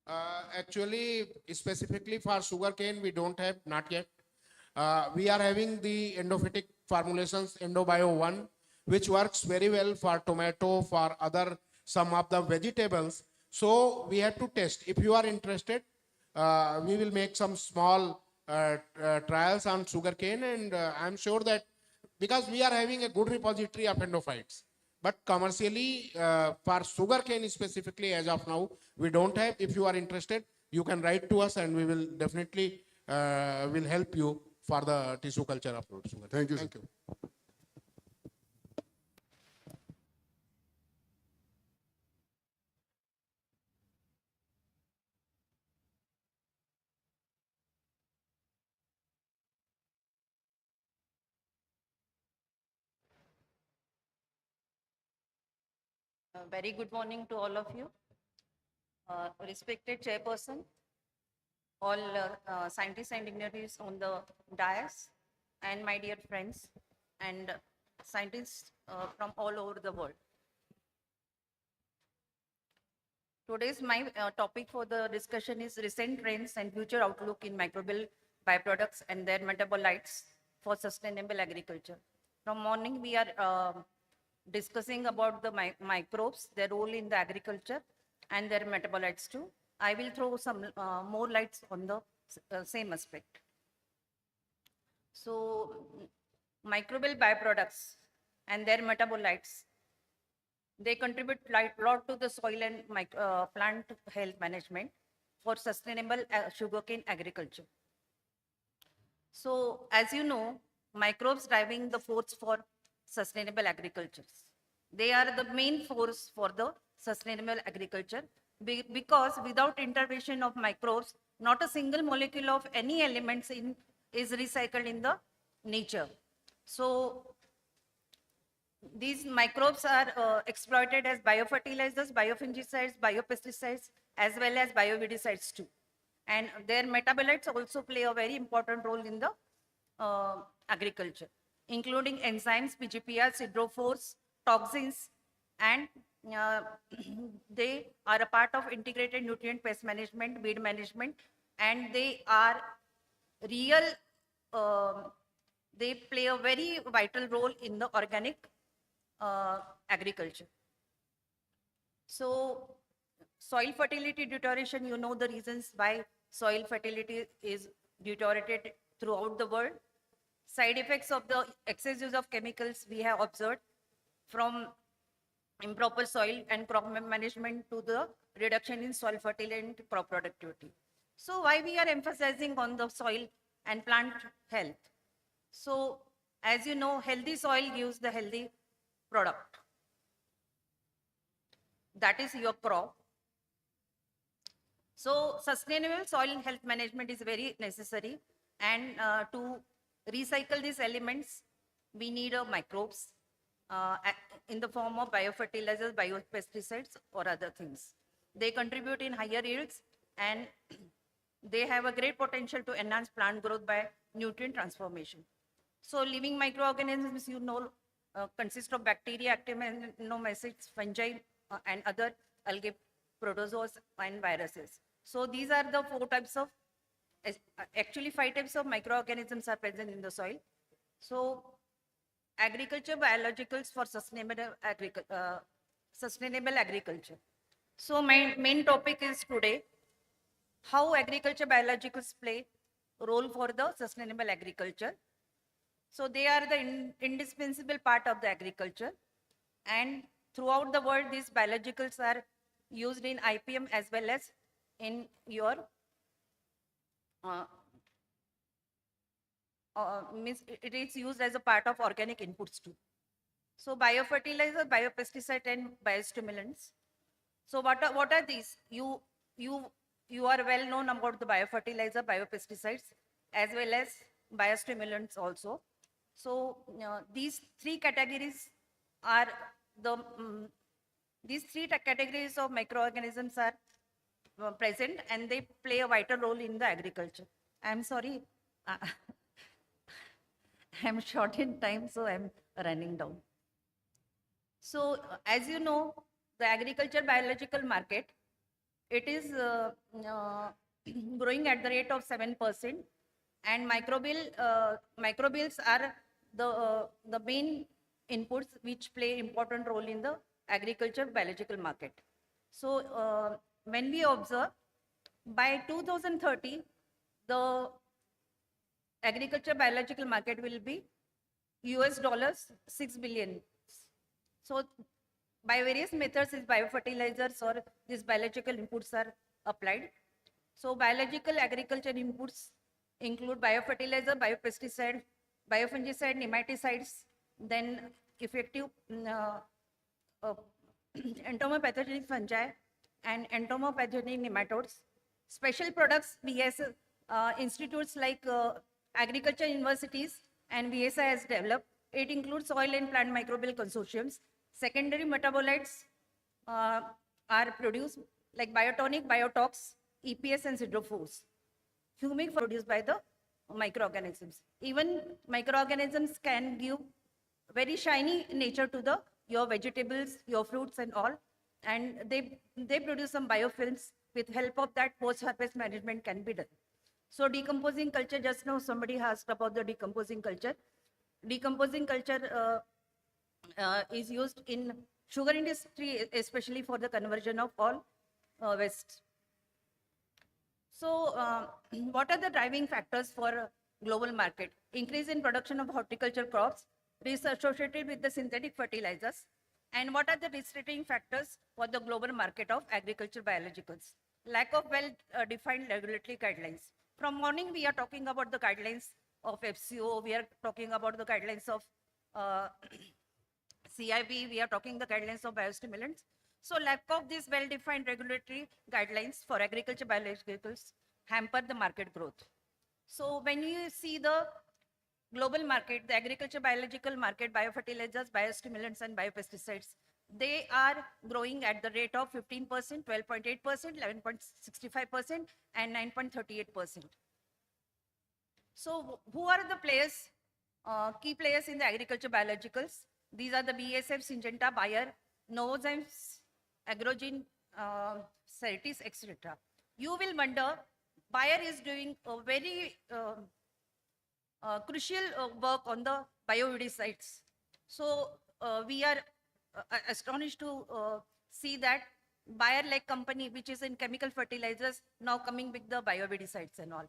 Actually, specifically for sugarcane, we don't have, not yet. We are having the endophytic formulations, EndoBio 1, which works very well for tomato, for other, some of the vegetables. So we have to test. If you are interested, we will make some small trials on sugarcane, and I'm sure that because we are having a good repository of endophytes. But commercially, for sugarcane specifically, as of now, we don't have. If you are interested, you can write to us, and we will definitely will help you for the tissue culture of sugar. Thank you, sir. Thank you. Very good morning to all of you. Respected chairperson, all scientists and dignitaries on the dais, and my dear friends and scientists from all over the world. Today's my topic for the discussion is recent trends and future outlook in microbial byproducts and their metabolites for sustainable agriculture. From morning we are discussing about the microbes, their role in the agriculture and their metabolites too. I will throw some more lights on the same aspect. So, microbial byproducts and their metabolites, they contribute lot to the soil and plant health management for sustainable sugarcane agriculture. So, as you know, microbes driving the force for sustainable agriculture. They are the main force for the sustainable agriculture because without intervention of microbes, not a single molecule of any elements is recycled in the nature. So, these microbes are exploited as biofertilizers, biofungicides, biopesticides, as well as bioweedicides too. And their metabolites also play a very important role in the agriculture, including enzymes, PGPRs, hydrophores, toxins, and uh, they are a part of integrated nutrient pest management, weed management, and they are real, they play a very vital role in the organic agriculture. So, soil fertility deterioration, you know the reasons why soil fertility is deteriorated throughout the world. Side effects of the excess use of chemicals we have observed, from improper soil and crop management to the reduction in soil fertility and crop productivity. So why we are emphasizing on the soil and plant health? So as you know, healthy soil gives the healthy product. That is your crop. So sustainable soil health management is very necessary, and to recycle these elements, we need microbes in the form of biofertilizers, biopesticides, or other things. They contribute in higher yields, and they have a great potential to enhance plant growth by nutrient transformation. So living microorganisms, you know, consist of bacteria, active aminoacids, fungi, and other algae, protozoas, and viruses. So these are the four types of, actually 5 types of microorganisms are present in the soil. So agriculture biologicals for sustainable agriculture. So my main topic is today, how agriculture biologicals play a role for the sustainable agriculture. So they are the indispensable part of the agriculture, and throughout the world these biologicals are used in IPM as well as in your means it is used as a part of organic inputs too. So biofertilizer, biopesticide, and biostimulants. So what are these? You are well known about the biofertilizer, biopesticides, as well as biostimulants also. So these three categories are the these three categories of microorganisms are present, and they play a vital role in the agriculture. I'm sorry, I'm short in time, so I'm running down. So as you know, the agriculture biological market, it is growing at the rate of 7%, and microbials are the main inputs which play important role in the agriculture biological market. So when we observe, by 2030, the agriculture biological market will be US dollars 6 billion. So by various methods, these biofertilizers or these biological inputs are applied. So biological agriculture inputs include biofertilizer, biopesticide, biofungicide, nematicides, then effective entomopathogenic fungi and entomopathogenic nematodes. Special products, institutes like agriculture universities and VSI has developed. It includes soil and plant microbial consortiums. Secondary metabolites are produced like biotonic, biotox, EPS, and hydrophores. Humic produced by the microorganisms. Even microorganisms can give very shiny nature to your vegetables, your fruits, and all, and they produce some biofilms. With help of that, post-harvest management can be done. So decomposing culture, just now somebody asked about the decomposing culture. Decomposing culture is used in sugar industry, especially for the conversion of all waste. So, what are the driving factors for global market? Increase in production of horticulture crops is associated with the synthetic fertilizers. And what are the restricting factors for the global market of agriculture biologicals? Lack of well-defined regulatory guidelines. From morning, we are talking about the guidelines of FCO. We are talking about the guidelines of CIB. We are talking the guidelines of biostimulants. So lack of these well-defined regulatory guidelines for agriculture biologicals hamper the market growth. So when you see the global market, the agriculture biological market, biofertilizers, biostimulants, and biopesticides, they are growing at the rate of 15%, 12.8%, 11.65%, and 9.38%. So who are the players, key players in the agriculture biologicals? These are the BASF, Syngenta, Bayer, Novozymes, Agrogen, Certis, etc. You will wonder, Bayer is doing a very crucial work on the biowidicides. So we are astonished to see that Bayer-like company, which is in chemical fertilizers, now coming with the biowidicides and all.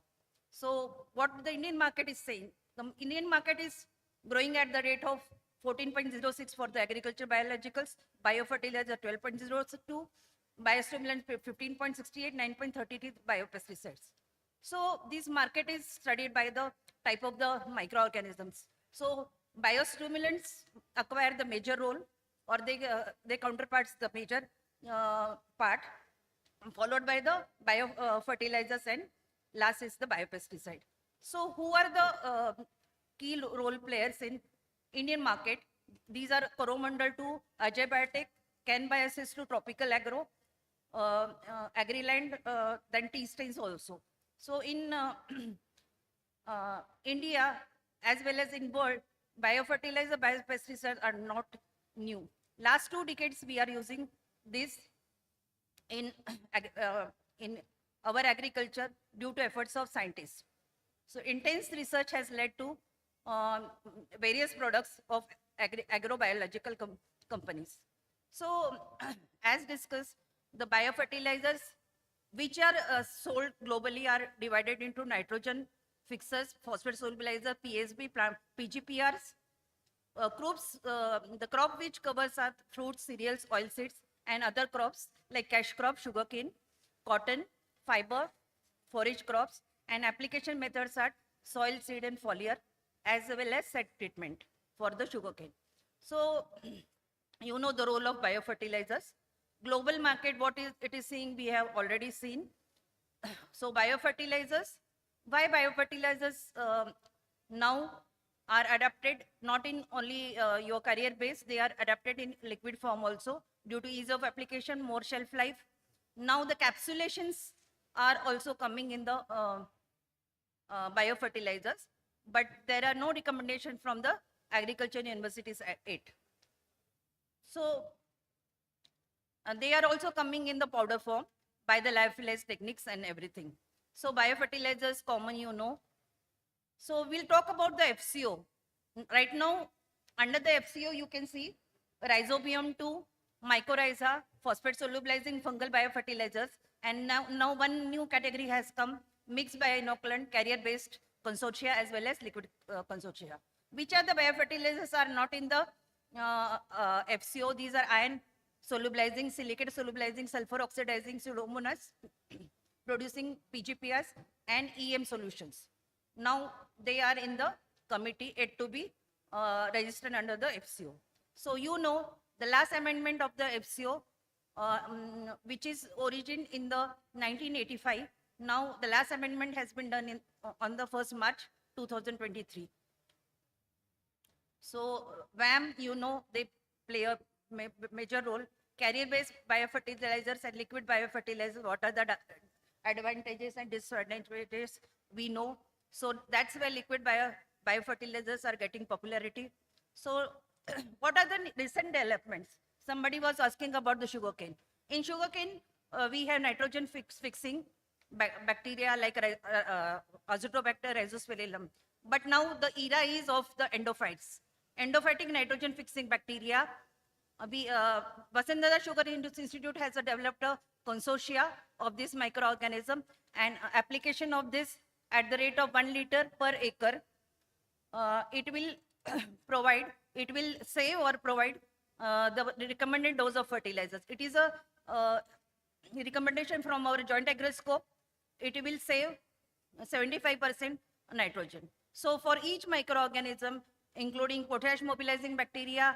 So what the Indian market is saying, the Indian market is growing at the rate of 14.06 for the agriculture biologicals, biofertilizer 12.02, biostimulant 15.68, 9.33 biopesticides. So this market is studied by the type of the microorganisms. So biostimulants acquire the major role, or they counterparts the major part, followed by the biofertilizers, and last is the biopesticide. So who are the key role players in Indian market? These are Coromandel to Ajay Biotech, Can Biosis to Tropical Agro, Agriland, then T-Stains also. So in India, as well as in world, biofertilizer, biopesticides are not new. Last 2 decades, we are using this in our agriculture due to efforts of scientists. So intense research has led to various products of agrobiological companies. So as discussed, the biofertilizers which are sold globally are divided into nitrogen fixers, phosphate solubilizer, PSB, PGPRs. The crop which covers are fruits, cereals, oilseeds, and other crops like cash crop, sugarcane, cotton, fiber, forage crops, and application methods are soil, seed, and foliar, as well as set treatment for the sugarcane. So, you know the role of biofertilizers. Global market, what it is seeing, we have already seen. So biofertilizers, why biofertilizers now are adapted not in only your career base, they are adapted in liquid form also due to ease of application, more shelf life. Now the capsulations are also coming in the biofertilizers, but there are no recommendations from the agriculture universities at it. So they are also coming in the powder form by the lyophilized techniques and everything. So biofertilizers common, you know. So we'll talk about the FCO. Right now, under the FCO, you can see Rhizobium 2, mycorrhiza, phosphate solubilizing fungal biofertilizers, and now one new category has come, mixed bioinoculant carrier-based consortia as well as liquid consortia. Which are the biofertilizers are not in the FCO? These are iron solubilizing, silicate solubilizing, sulfur oxidizing pseudomonas, producing PGPS and EM solutions. Now they are in the committee yet to be registered under the FCO. So you know the last amendment of the FCO, which is origin in the 1985. Now the last amendment has been done in, on the 1st March 2023. So VAM, you know, they play a major role. Carrier-based biofertilizers and liquid biofertilizers, what are the advantages and disadvantages, we know. So that's where liquid biofertilizers are getting popularity. So what are the recent developments? Somebody was asking about the sugarcane. In sugarcane, we have nitrogen fixing bacteria like Azotobacter rhizosphaerium. But now the era is of the endophytes. Endophytic nitrogen fixing bacteria. Vasantara Sugar Institute has developed a consortia of this microorganism, and application of this at the rate of 1 liter per acre, it will it will save or provide the recommended dose of fertilizers. It is a recommendation from our joint agroscope. It will save 75% nitrogen. So for each microorganism, including potash mobilizing bacteria,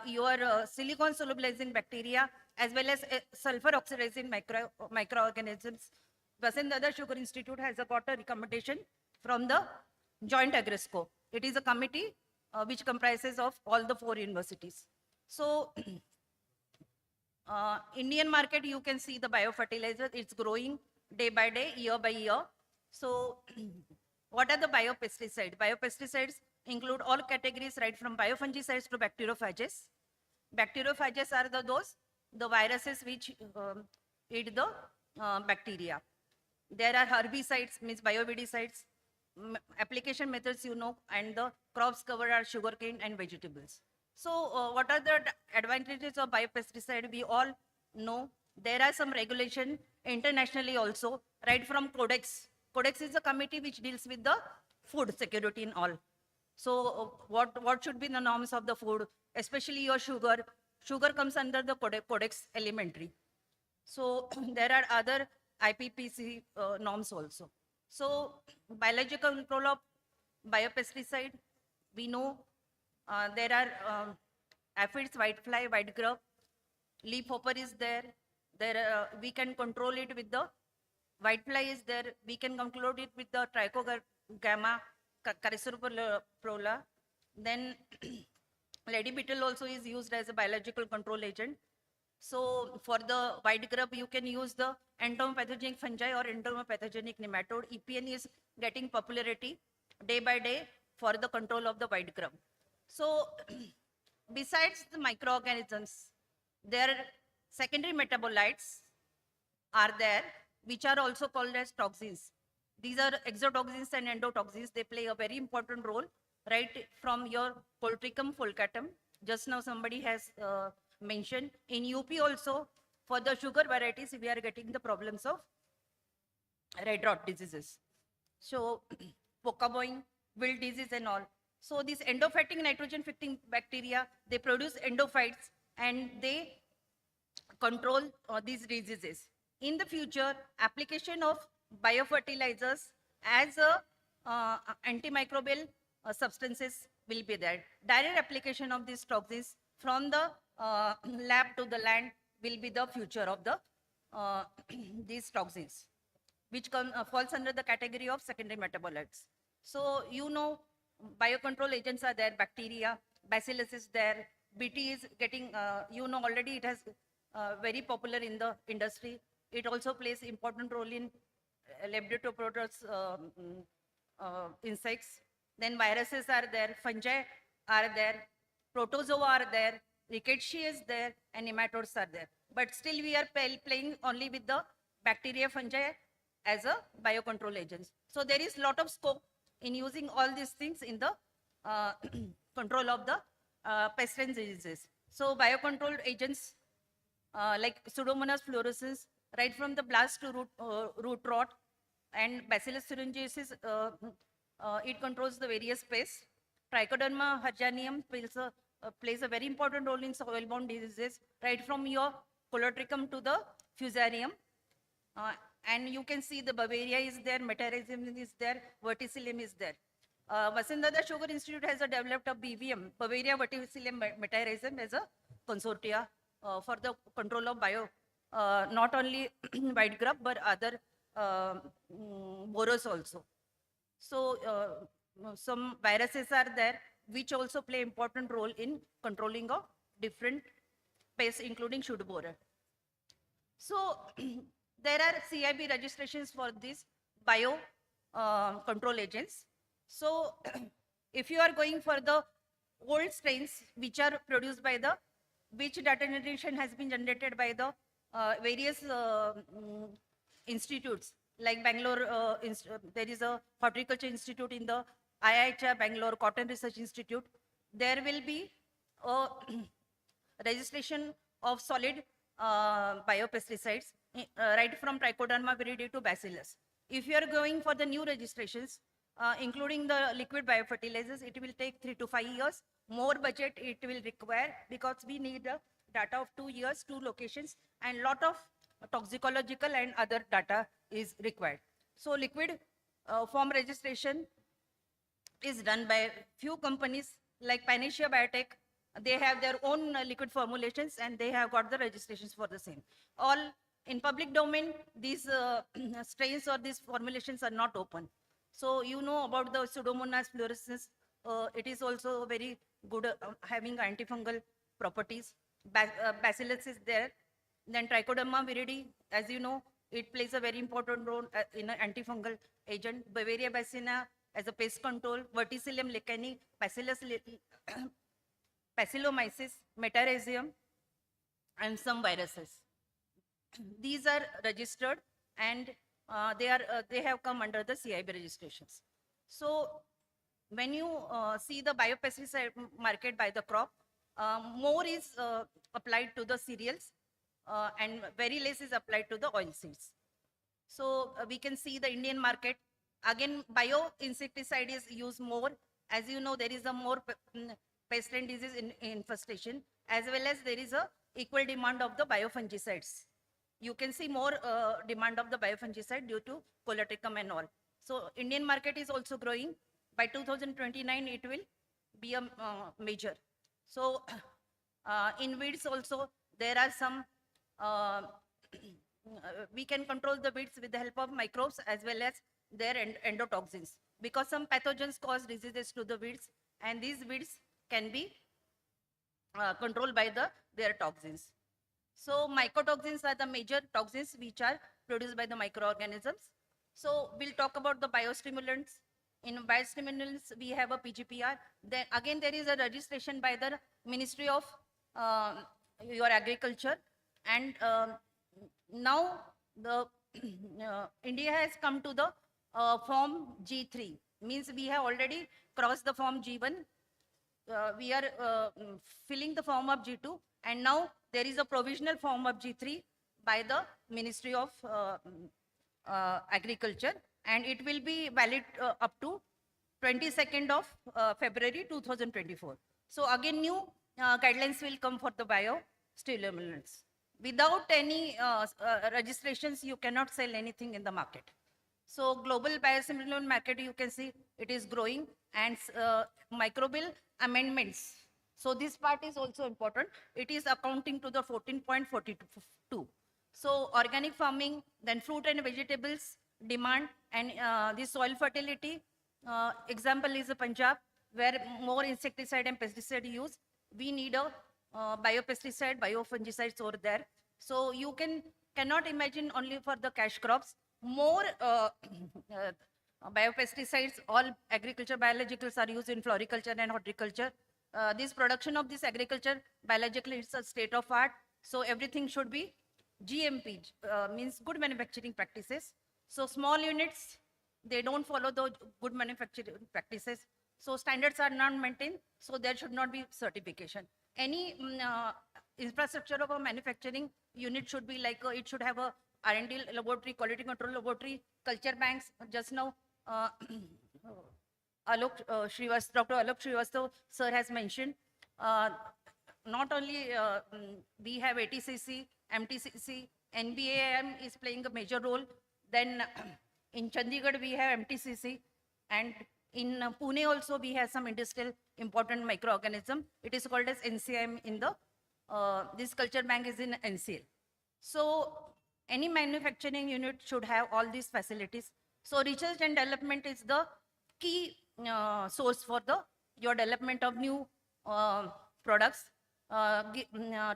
your silicon solubilizing bacteria, as well as sulfur oxidizing microorganisms, Vasant Dada Sugar Institute has got a recommendation from the joint agroscope. It is a committee which comprises of all the 4 universities. So Indian market, you can see the biofertilizer, it's growing day by day, year by year. So what are the biopesticides? Biopesticides include all categories, right from biofungicides to bacteriophages. Bacteriophages are the viruses which eat the bacteria. There are herbicides, means bioweedicides. Application methods, you know, and the crops covered are sugarcane and vegetables. So what are the advantages of biopesticide? We all know there are some regulation internationally also, right from Codex. Codex is a committee which deals with the food security in all. So what should be the norms of the food, especially your sugar? Sugar comes under the Codex Elementary. So there are other IPPC norms also. So biological control of biopesticide, we know there are aphids, whitefly, white grub, leafhopper is there. We can control it with the whitefly is there. We can control it with the trichogamma carisophylla. Then lady beetle also is used as a biological control agent. So for the white grub, you can use the entomopathogenic fungi or entomopathogenic nematode. EPN is getting popularity day by day for the control of the white grub. So besides the microorganisms, there are secondary metabolites are there, which are also called as toxins. These are exotoxins and endotoxins. They play a very important role, right from your Coltricum fulcatum. Just now somebody has mentioned. In UP also, for the sugar varieties, we are getting the problems of red rot diseases. So pocaboing, wilt disease and all. So these endophytic nitrogen-fixing bacteria, they produce endophytes and they control these diseases. In the future, application of biofertilizers as a antimicrobial substances will be there. Direct application of these toxins from the lab to the land will be the future of the these toxins, which falls under the category of secondary metabolites. So you know, biocontrol agents are there, bacteria, bacillus is there, BT is getting, you know already it has very popular in the industry. It also plays important role in leptospirosis insects. Then viruses are there, fungi are there, protozoa are there, rickettsia is there, and nematodes are there. But still we are playing only with the bacteria, fungi as a biocontrol agents. So there is lot of scope in using all these things in the control of the pests and diseases. So biocontrol agents like Pseudomonas fluorescens, right from the blast to root rot, and Bacillus thuringiensis, it controls the various pests. Trichoderma harjanium plays a very important role in soil-borne diseases, right from your Collotrichum to the Fusarium. And you can see the Bavaria is there, Metarhizium is there, Verticillium is there. Vasant Dada Sugar Institute has developed a BVM, Bavaria Verticillium Metarhizium, as a consortia for the control of not only white grub, but other borers also. So some viruses are there, which also play important role in controlling of different pests, including shoot borer. So there are CIB registrations for these bio control agents. So if you are going for the old strains, which are produced by the, which data generation has been generated by the various institutes, like Bangalore, there is a horticulture institute in the IIHR Bangalore, Cotton Research Institute. There will be a registration of solid biopesticides, right from Trichoderma viride to Bacillus. If you are going for the new registrations, including the liquid biofertilizers, it will take 3 to 5 years. More budget it will require because we need data of 2 years, 2 locations, and lot of toxicological and other data is required. So liquid form registration is done by few companies like Panacea Biotech. They have their own liquid formulations and they have got the registrations for the same. All in public domain, these strains or these formulations are not open. So you know about the Pseudomonas fluorescens. It is also very good, having antifungal properties. Bacillus is there. Then Trichoderma viride, as you know, it plays a very important role in an antifungal agent. Bavaria bassina as a pest control. Verticillium licani, Bacillomyces, Metarhizium, and some viruses. These are registered and they have come under the CIB registrations. So when you see the biopesticide market by the crop, more is applied to the cereals and very less is applied to the oil seeds. So we can see the Indian market. Again, bio-insecticide is used more. As you know, there is a more pest and disease infestation, as well as there is a equal demand of the biofungicides. You can see more demand of the biofungicide due to collotrichum and all. So Indian market is also growing. By 2029, it will be a major. So in weeds also, there are some, we can control the weeds with the help of microbes as well as their endotoxins, because some pathogens cause diseases to the weeds and these weeds can be controlled by their toxins. So mycotoxins are the major toxins which are produced by the microorganisms. So we'll talk about the biostimulants. In biostimulants, we have a PGPR. Then again, there is a registration by the Ministry of your Agriculture. And now the India has come to the form G3. Means we have already crossed the form G1. We are filling the form of G2. And now there is a provisional form of G3 by the Ministry of Agriculture, and it will be valid up to 22nd of February 2024. So again, new guidelines will come for the biostimulants. Without any registrations, you cannot sell anything in the market. So global biostimulant market, you can see it is growing, and microbial amendments. So this part is also important. It is accounting to the 14.42. So organic farming, then fruit and vegetables demand, and the soil fertility. Example is Punjab, where more insecticide and pesticide use. We need a biopesticide, biofungicides over there. So you cannot imagine only for the cash crops. More biopesticides, all agriculture biologicals are used in floriculture and horticulture. This production of this agriculture biological is a state of art. So everything should be GMP, means good manufacturing practices. So small units, they don't follow the good manufacturing practices. So standards are not maintained. So there should not be certification. Any infrastructure of a manufacturing unit should be like, it should have a R&D laboratory, quality control laboratory, culture banks. Just now, Dr. Alok Srivastava sir has mentioned, not only we have ATCC, MTCC, NBAM is playing a major role. Then in Chandigarh, we have MTCC, and in Pune also we have some industrial important microorganism. It is called as NCM in the, this culture bank is in NCL. So any manufacturing unit should have all these facilities. So research and development is the key source for your development of new products,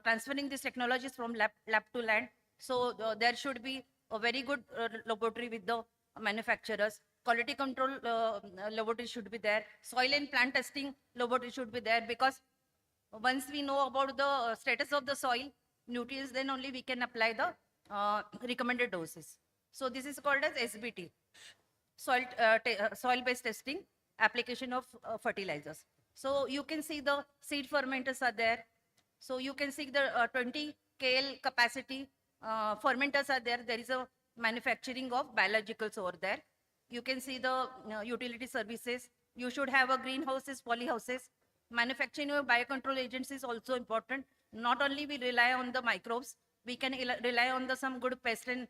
transferring these technologies from lab to land. So there should be a very good laboratory with the manufacturers. Quality control laboratory should be there. Soil and plant testing laboratory should be there, because once we know about the status of the soil nutrients, then only we can apply the recommended doses. So this is called as SBT, soil-based testing, application of fertilizers. So you can see the seed fermenters are there. So you can see the 20 KL capacity fermenters are there. There is a manufacturing of biologicals over there. You can see the utility services. You should have a greenhouses, polyhouses. Manufacturing of biocontrol agents is also important. Not only we rely on the microbes, we can rely on the some good pest and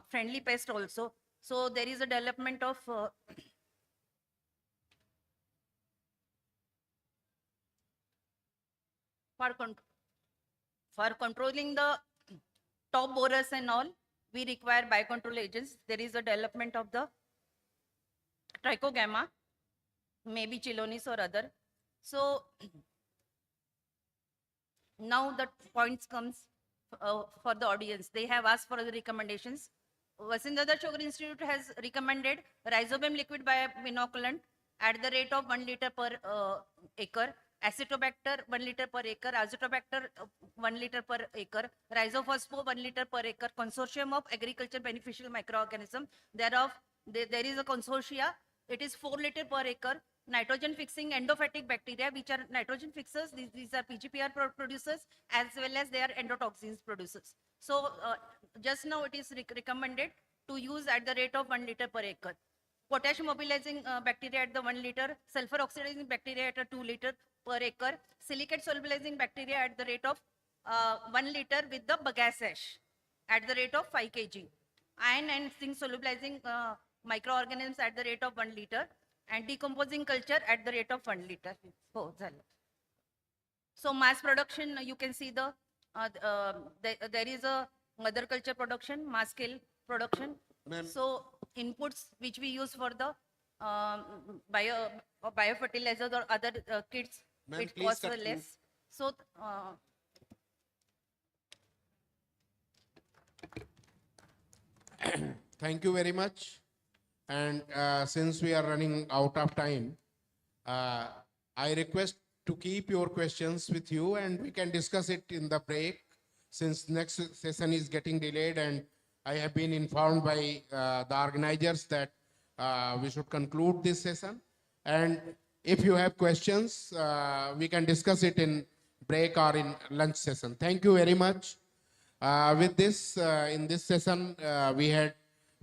friendly pest also. So there is a development of for, for controlling the top borers and all, we require biocontrol agents. There is a development of the trichogamma, maybe chilonis or other. So now the points comes for the audience. They have asked for the recommendations. Vasindhara Sugar Institute has recommended rhizobam liquid binoculant at the rate of 1 liter per acre, acetobacter 1 liter per acre, azotobacter 1 liter per acre, rhizophospho 1 liter per acre, consortium of agriculture beneficial microorganism. Thereof, there is a consortia. It is 4 liter per acre. Nitrogen fixing endophytic bacteria, which are nitrogen fixers. These are PGPR producers, as well as they are endotoxins producers. So just now it is recommended to use at the rate of 1 liter per acre. Potash mobilizing bacteria at the 1 liter, sulfur oxidizing bacteria at a 2 liter per acre, silicate solubilizing bacteria at the rate of 1 liter with the bagasse ash at the rate of 5 kg. Iron and zinc solubilizing microorganisms at the rate of 1 liter, and decomposing culture at the rate of 1 liter. So mass production, you can see there is a mother culture production, mass scale production. So inputs which we use for the biofertilizers or other kits, it costs less. So Thank you very much. And since we are running out of time, I request to keep your questions with you and we can discuss it in the break, since next session is getting delayed and I have been informed by the organizers that we should conclude this session. And if you have questions, we can discuss it in break or in lunch session. Thank you very much. With this, in this session, we had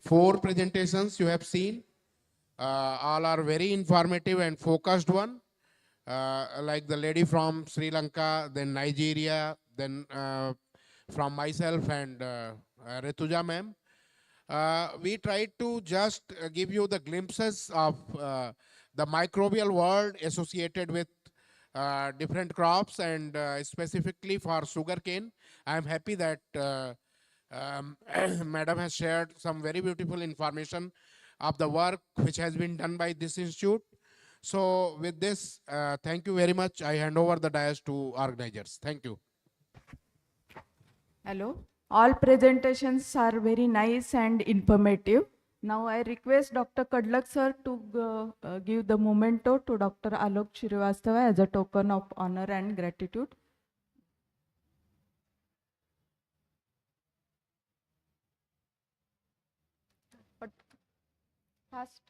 4 presentations you have seen. All are very informative and focused one. Like the lady from Sri Lanka, then Nigeria, then from myself and Retuja ma'am. We tried to just give you the glimpses of the microbial world associated with different crops and specifically for sugarcane. I am happy that Madam has shared some very beautiful information of the work which has been done by this institute. So with this, thank you very much. I hand over the dais to organizers. Thank you. Hello. All presentations are very nice and informative. Now I request Dr. Kadlak sir to give the memento to Dr. Alok Shrivastava as a token of honor and gratitude. But fast.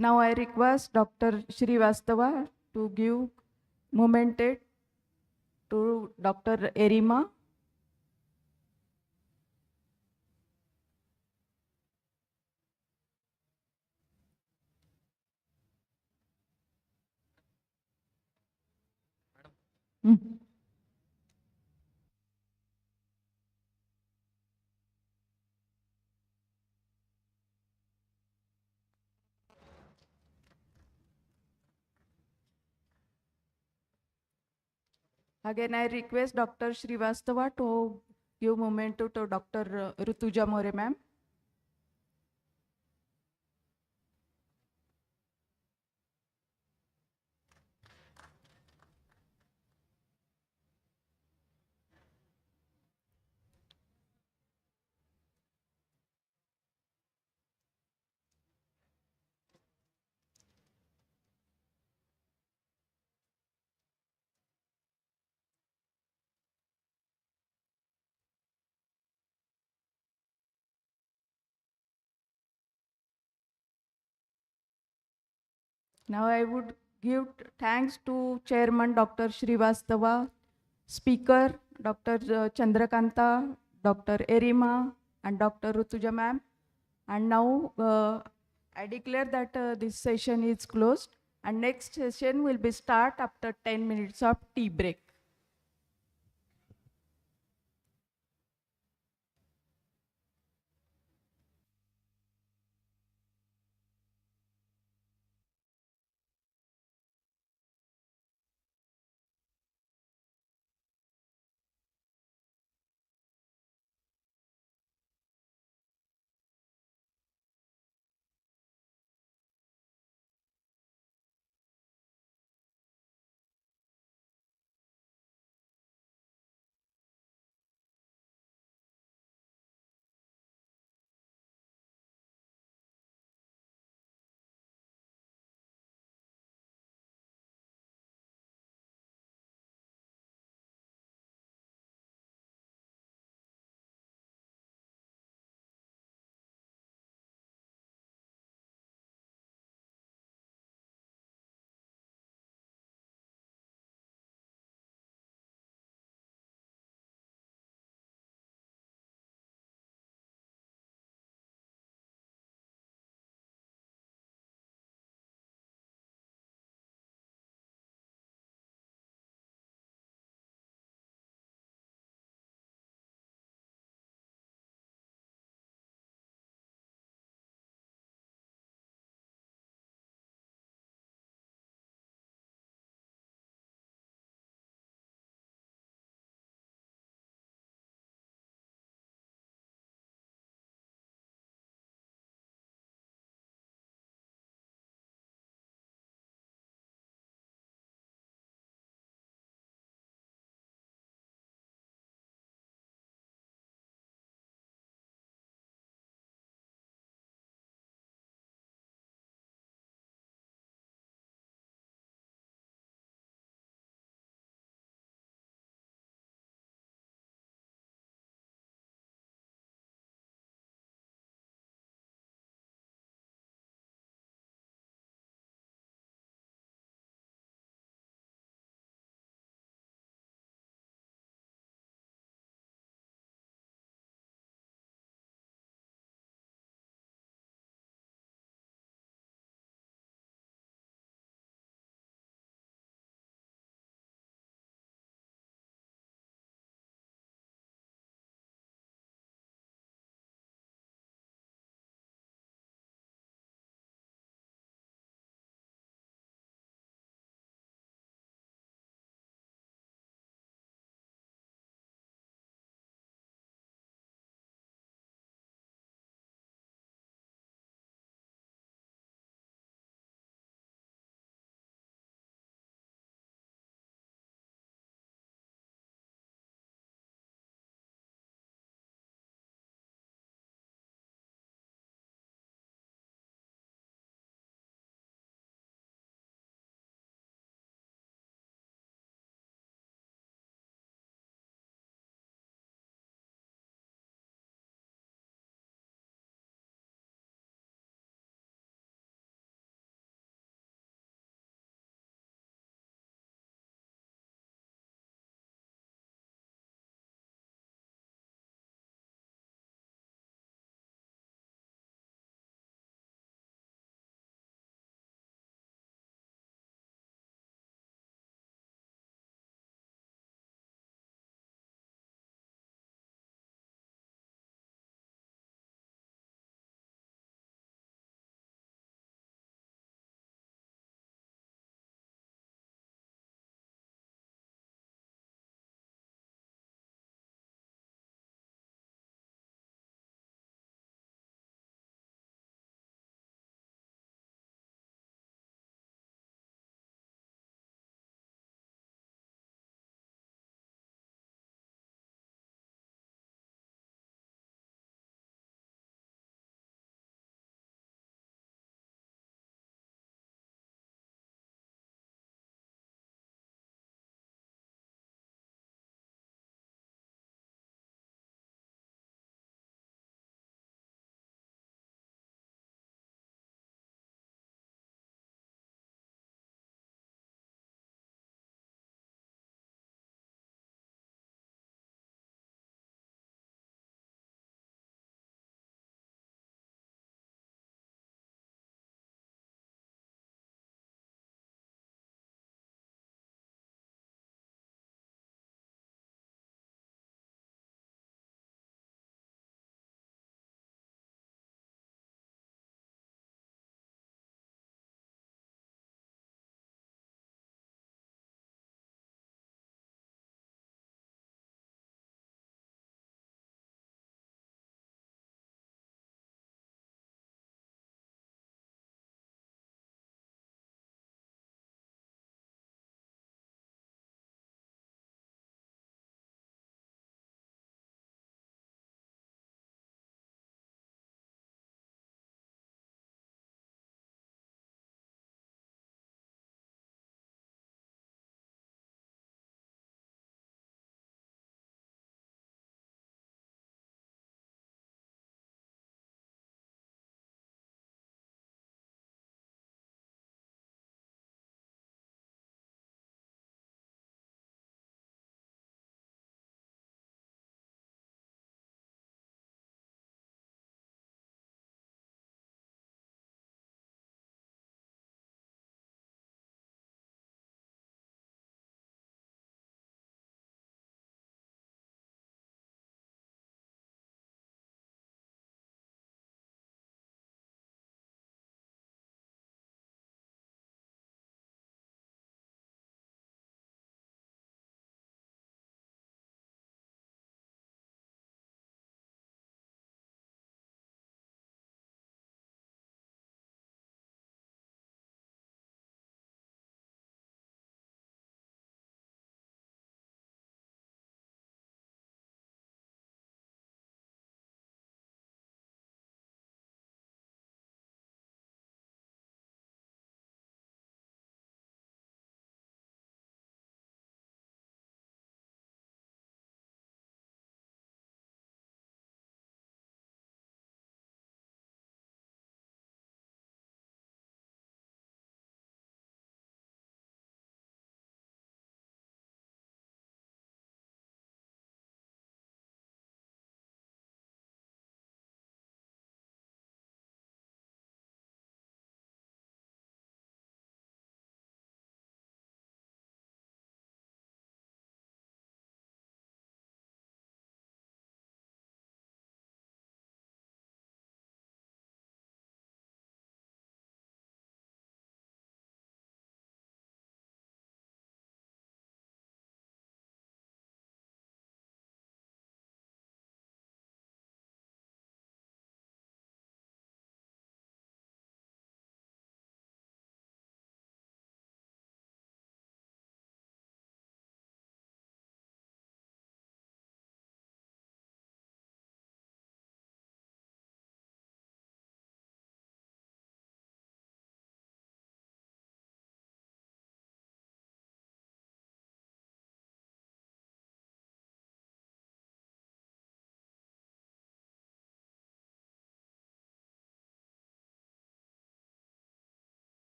Now I request Dr. Shrivastava to give memento to Dr. Erima. Again, I request Dr. Shrivastava to give memento to Dr. Rutuja More ma'am. Now I would give thanks to Chairman Dr. Srivastava, Speaker Dr. Chandrakanta, Dr. Erima, and Dr. Rutuja ma'am. And now I declare that this session is closed, and next session will be start after 10 minutes of tea break.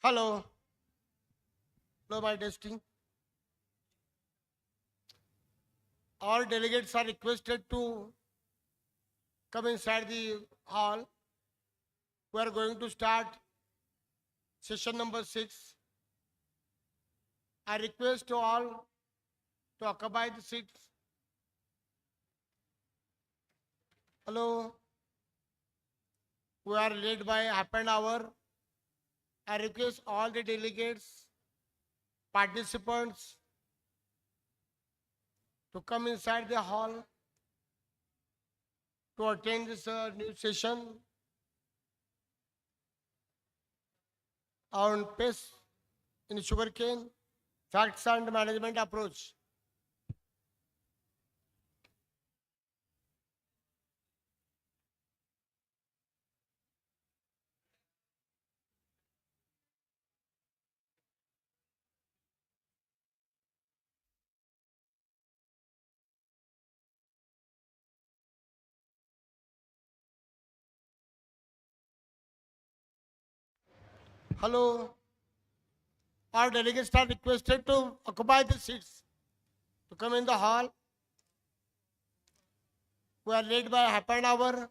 Hello. Hello, my testing. All delegates are requested to come inside the hall. We are going to start session number 6. I request to all to occupy the seats. Hello. We are late by half an hour. I request all the delegates, participants to come inside the hall to attend this new session on pest in sugarcane, facts and management approach. Hello. Our delegates are requested to occupy the seats, to come in the hall. We are late by half an hour.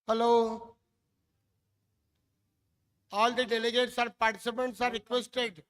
Hello. All the delegates or participants are requested.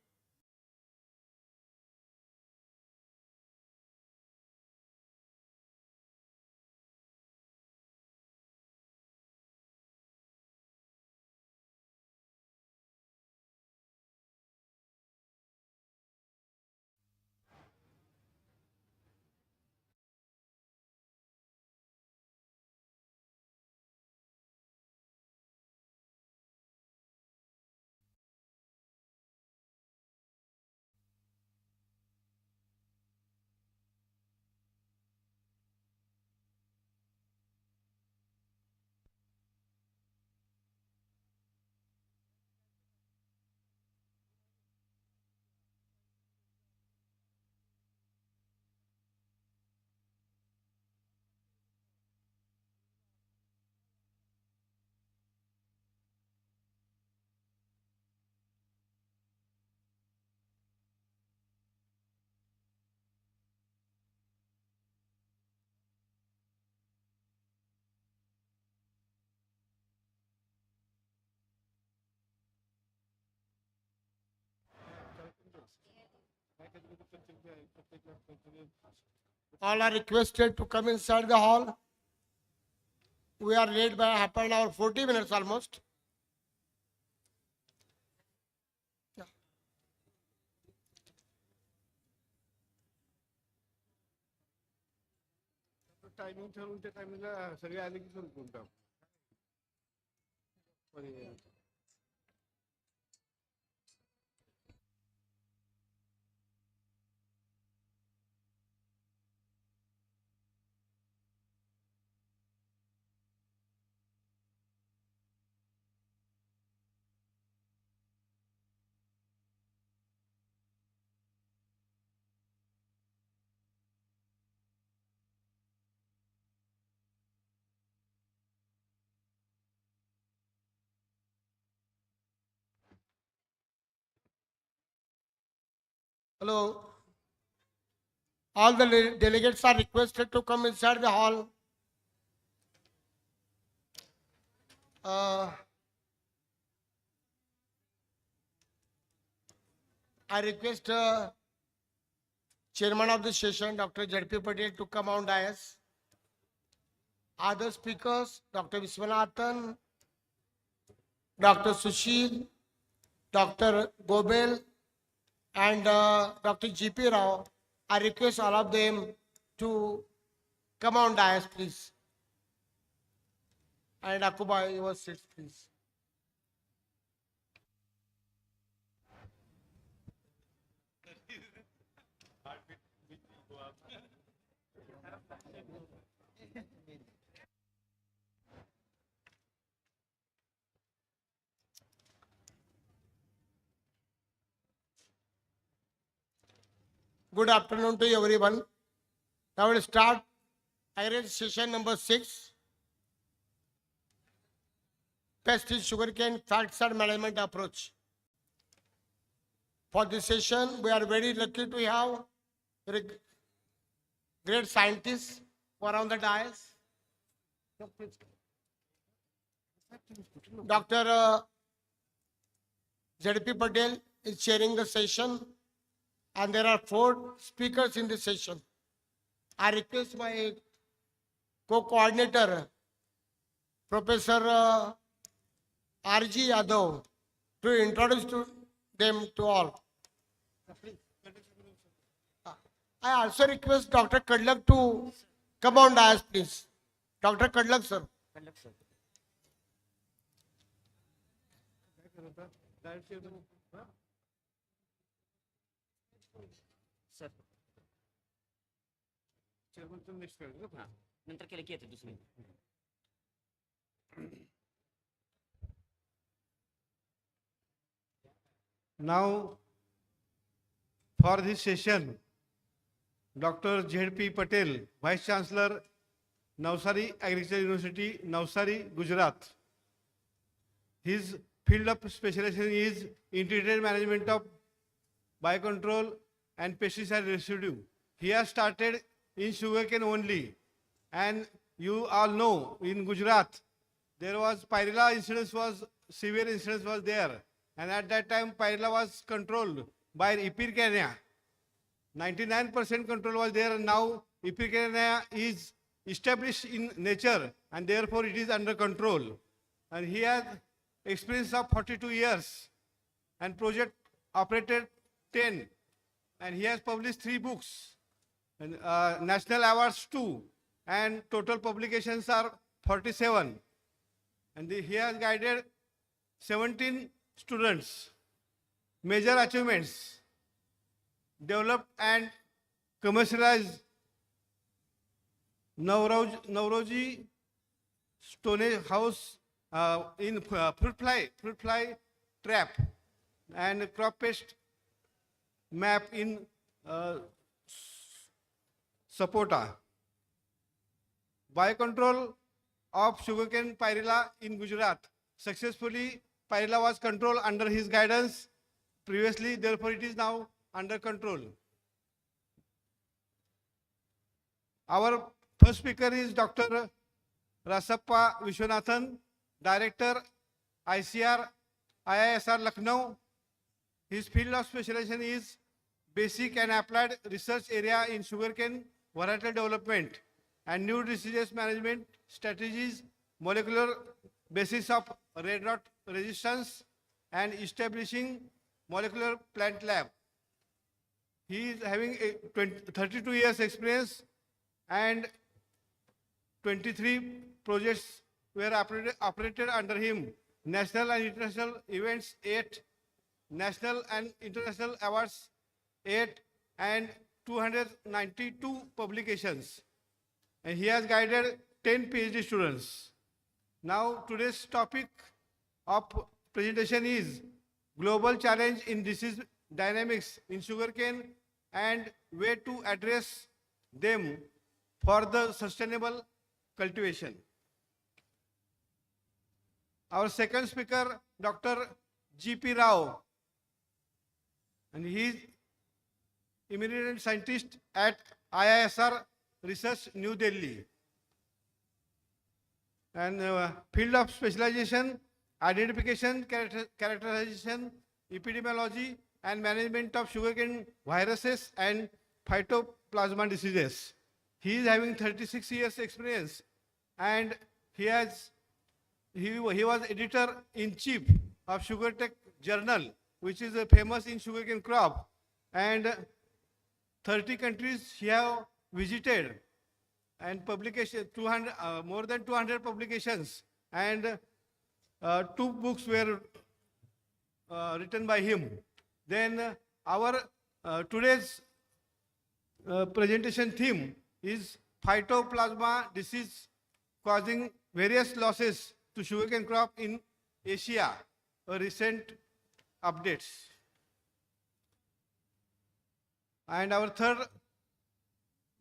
All are requested to come inside the hall. We are late by half an hour, 40 minutes almost. Timing ठरवून त्या टायमिंगला सगळे आले की सुरू करून टाकू. Hello. All the delegates are requested to come inside the hall. I request Chairman of the session, Dr. Z.P. Patel, to come on dais. Other speakers, Dr. Viswanathan, Dr. Sushil, Dr. Gobel, and Dr. G.P. Rao. I request all of them to come on dais, please. And Akuba, your seats, please. Good afternoon to everyone. Now we'll start agriculture session number 6. Pest in sugarcane facts and management approach. For this session, we are very lucky to have great scientists who are on the dais. Dr. Z.P. Patel is chairing the session, and there are 4 speakers in the session. I request my co-coordinator, Professor R.G. Yadav, to introduce them to all. I also request Dr. Kadlak to come on dais, please. Dr. Kadlak, sir. Sir नंतर केलं की येते दुसरी Now, for this session, Dr. Z.P. Patel, Vice Chancellor, Navsari Agriculture University, Navsari, Gujarat. His field of specialization is integrated management of biocontrol and pesticide residue. He has started in sugarcane only, and you all know in Gujarat there was pyrela incidence was severe incidence was there, and at that time pyrela was controlled by Ipircania. 99% control was there, and now Ipircania is established in nature, and therefore it is under control. And he has experience of 42 years, and project operated 10, and he has published 3 books, and national awards 2, and total publications are 47. And he has guided 17 students. Major achievements: developed and commercialized Nauroji Stone House in fruit fly trap, and crop pest map in Sapota. Biocontrol of sugarcane pyrela in Gujarat. Successfully, pyrela was controlled under his guidance previously, therefore it is now under control. Our first speaker is Dr. Rasappa Vishwanathan, Director, ICR, IISR Lucknow. His field of specialization is basic and applied research area in sugarcane varietal development and new diseases management strategies, molecular basis of red rot resistance, and establishing molecular plant lab. He is having 32 years experience, and 23 projects were operated under him. National and international events 8, national and international awards 8, and 292 publications. And he has guided 10 PhD students. Now today's topic of presentation is global challenge in disease dynamics in sugarcane and way to address them for the sustainable cultivation. Our second speaker, Dr. G.P. Rao, and he eminent scientist at IISR Research, New Delhi. And field of specialization, identification, characterization, epidemiology, and management of sugarcane viruses and phytoplasma diseases. He is having 36 years experience, and he was editor-in-chief of SugarTech Journal, which is famous in sugarcane crop, and 30 countries he have visited, and publication 200 more than 200 publications, and 2 books were written by him. Then our today's presentation theme is phytoplasma disease causing various losses to sugarcane crop in Asia, a recent updates. And our third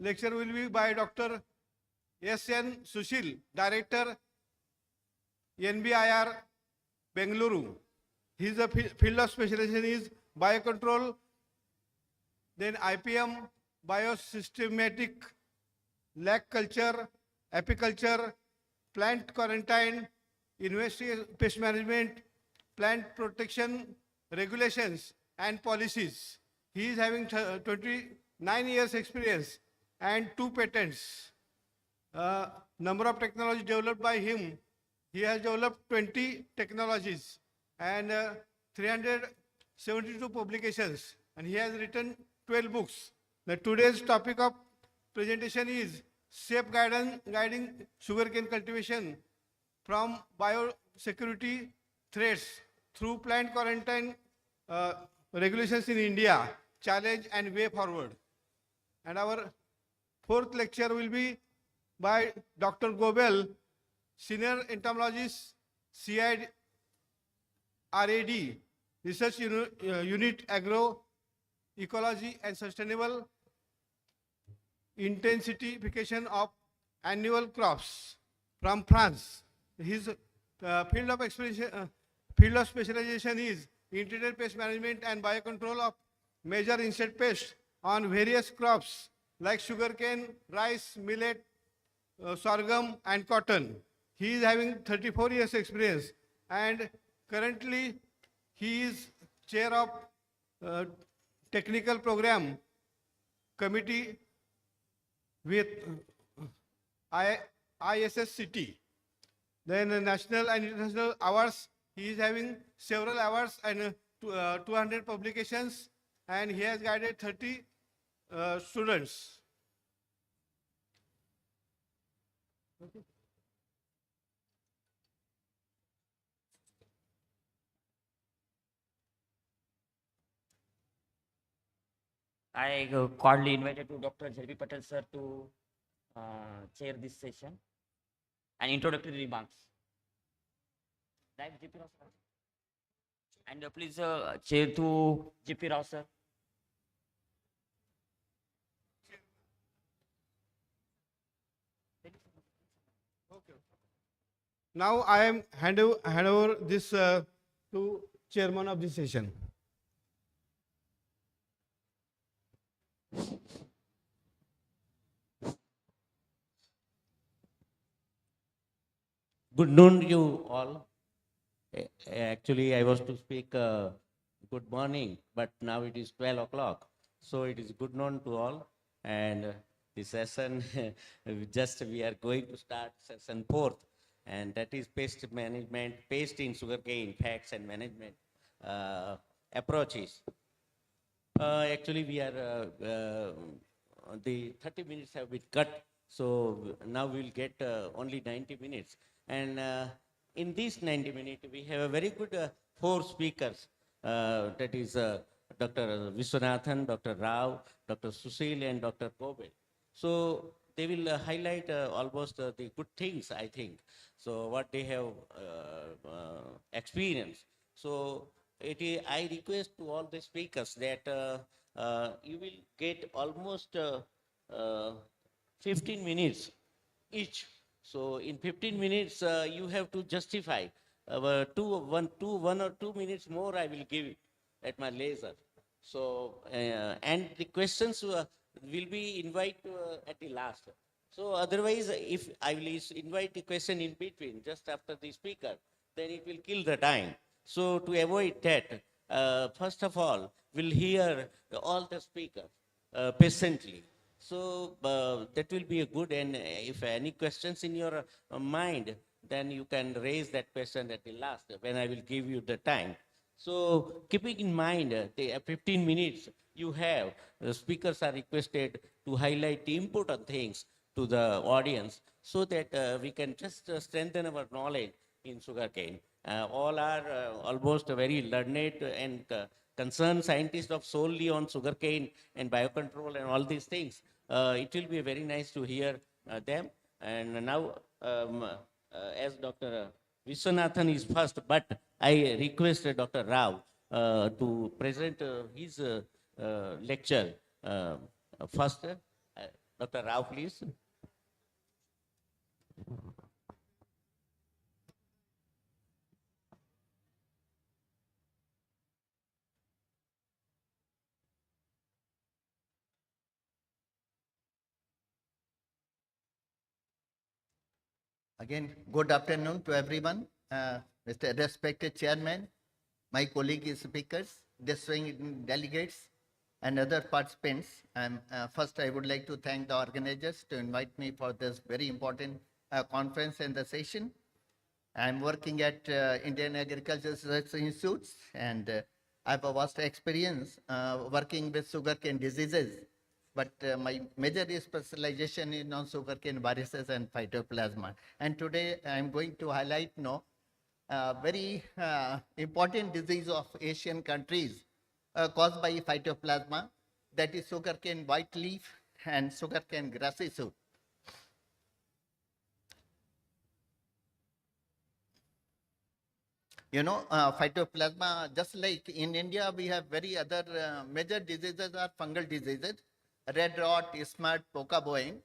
lecture will be by Dr. S.N. Sushil, Director, NBIR, Bengaluru. His field of specialization is biocontrol, then IPM, biosystematic, lag culture, apiculture, plant quarantine, investigation, pest management, plant protection, regulations, and policies. He is having 29 years experience and 2 patents. Number of technologies developed by him, he has developed 20 technologies and 372 publications, and he has written 12 books. The today's topic of presentation is safe guiding sugarcane cultivation from biosecurity threats through plant quarantine regulations in India, challenge and way forward. And our fourth lecture will be by Dr. Gobel, Senior Entomologist, CID RAD, Research Unit Agro Ecology and Sustainable Intensification of Annual Crops from France. His field of specialization is integrated pest management and biocontrol of major insect pests on various crops like sugarcane, rice, millet, sorghum, and cotton. He is having 34 years experience, and currently he is chair of technical program committee with ISSCT. Then national and international awards, he is having several awards and 200 publications, and he has guided 30 students. I cordially invited to Dr. J.P. Patel sir to chair this session and introductory remarks. Right, J.P. Rao sir? And please chair to J.P. Rao sir. Now I am hand over this to chairman of this session. Good noon, you all. Actually, I was to speak good morning, but now it is 12 o'clock. So it is good noon to all. And the session, we are going to start session 4th, and that is pest management, pest in sugarcane, facts and management approaches. Actually, we are, the 30 minutes have been cut, so now we'll get only 90 minutes. And in these 90 minutes, we have a very good 4 speakers. That is Dr. Viswanathan, Dr. Rao, Dr. Sushil, and Dr. Kobe. So they will highlight almost the good things, I think. So what they have experienced. So I request to all the speakers that you will get almost 15 minutes each. So in 15 minutes, you have to justify. 1 or 2 minutes more I will give at my leisure. So, and the questions will be invited at the last. So otherwise, if I will invite the question in between, just after the speaker, then it will kill the time. So to avoid that, first of all, we'll hear all the speakers patiently. So that will be a good, and if any questions in your mind, then you can raise that question at the last when I will give you the time. So keeping in mind the 15 minutes you have, the speakers are requested to highlight the important things to the audience so that we can just strengthen our knowledge in sugarcane. All are almost very learned and concerned scientists of solely on sugarcane and biocontrol and all these things. It will be very nice to hear them. And now, as Dr. Viswanathan is first, but I request Dr. Rao to present his lecture first. Dr. Rao, please. Again, good afternoon to everyone. Mr. Respected Chairman, my colleague speakers, distinguished delegates, and other participants. First, I would like to thank the organizers to invite me for this very important conference and the session. I'm working at Indian Agricultural Research Institutes, and I have a vast experience working with sugarcane diseases. But my major specialization is on sugarcane viruses and phytoplasma. And today I'm going to highlight very important disease of Asian countries caused by phytoplasma, that is sugarcane white leaf and sugarcane grassy shoot. You know, phytoplasma, just like in India, we have very other major diseases are fungal diseases, red rot, smut, poka boing.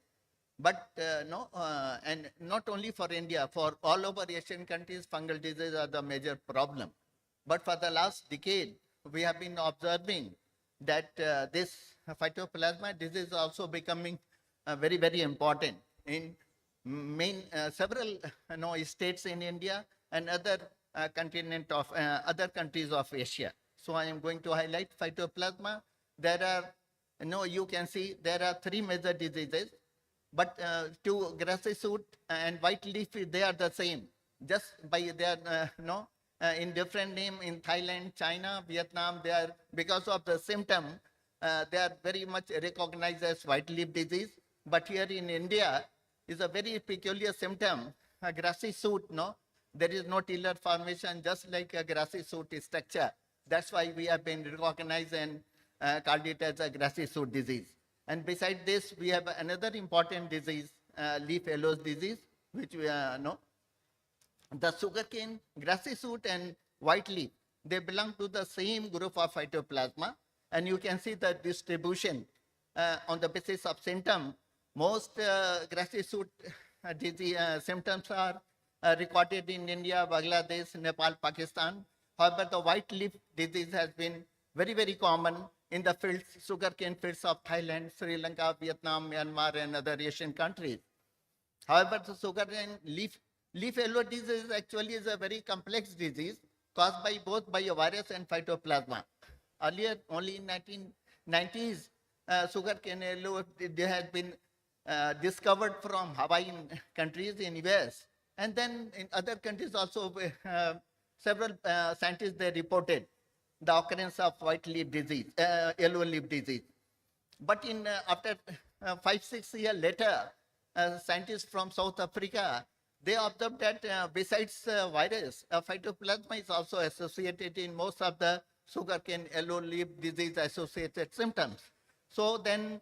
But and not only for India, for all over Asian countries, fungal diseases are the major problem. But for the last decade, we have been observing that this phytoplasma disease is also becoming very, very important in several states in India and other continent of other countries of Asia. So I am going to highlight phytoplasma. There are, you can see there are three major diseases, but to grassy shoot and white leaf, they are the same. Just by their in different name in Thailand, China, Vietnam, they are because of the symptom, they are very much recognized as white leaf disease. But here in India, is a very peculiar symptom, a grassy shoot, there is no tiller formation, just like a grassy shoot structure. That's why we have been recognized and called it as a grassy shoot disease. And beside this, we have another important disease, leaf yellows disease, which we know. The sugarcane, grassy shoot, and white leaf, they belong to the same group of phytoplasma. And you can see the distribution on the basis of symptom. Most grassy shoot disease symptoms are recorded in India, Bangladesh, Nepal, Pakistan. However, the white leaf disease has been very, very common in the fields, sugarcane fields of Thailand, Sri Lanka, Vietnam, Myanmar, and other Asian countries. However, the sugarcane leaf yellow disease actually is a very complex disease caused by both biovirus and phytoplasma. Earlier, only in 1990s, sugarcane yellow has been discovered from Hawaiian countries in US. And then in other countries also, several scientists, they reported the occurrence of white leaf disease, yellow leaf disease. But in after 5-6 years later, scientists from South Africa, they observed that besides virus, phytoplasma is also associated in most of the sugarcane yellow leaf disease associated symptoms. So then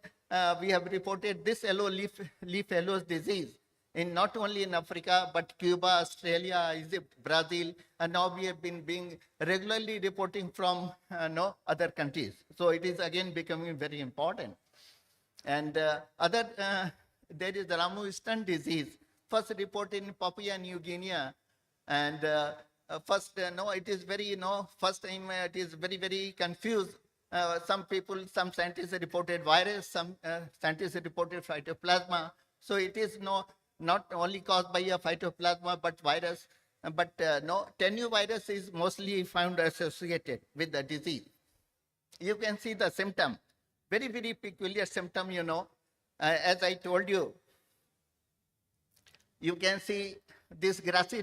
we have reported this yellow leaf yellows disease in not only in Africa, but Cuba, Australia, Egypt, Brazil, and now we have been being regularly reporting from other countries. So it is again becoming very important. And there is Ramu-Easton disease, first reported in Papua New Guinea. And it is very, first time it is very, very confused some scientists reported virus, some scientists reported phytoplasma. So it is not only caused by a phytoplasma, but virus. But no, tenuvirus is mostly found associated with the disease. You can see the symptom, very, very peculiar symptom, as I told you. You can see this grassy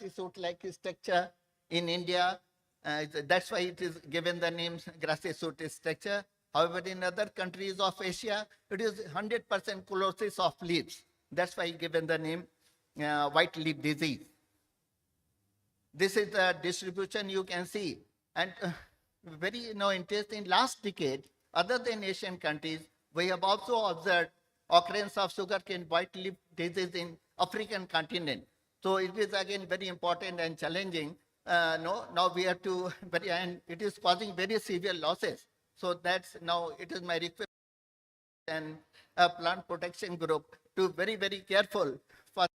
suit-like structure in India. That's why it is given the name grassy suit structure. However, in other countries of Asia, it is 100% chlorosis of leaves. That's why given the name white leaf disease. This is the distribution you can see. And very interesting, last decade, other than Asian countries, we have also observed occurrence of sugarcane white leaf disease in African continent. So it is again very important and challenging. Now we have to, and it is causing very severe losses. So that's now it is my request and plant protection group to very, very careful for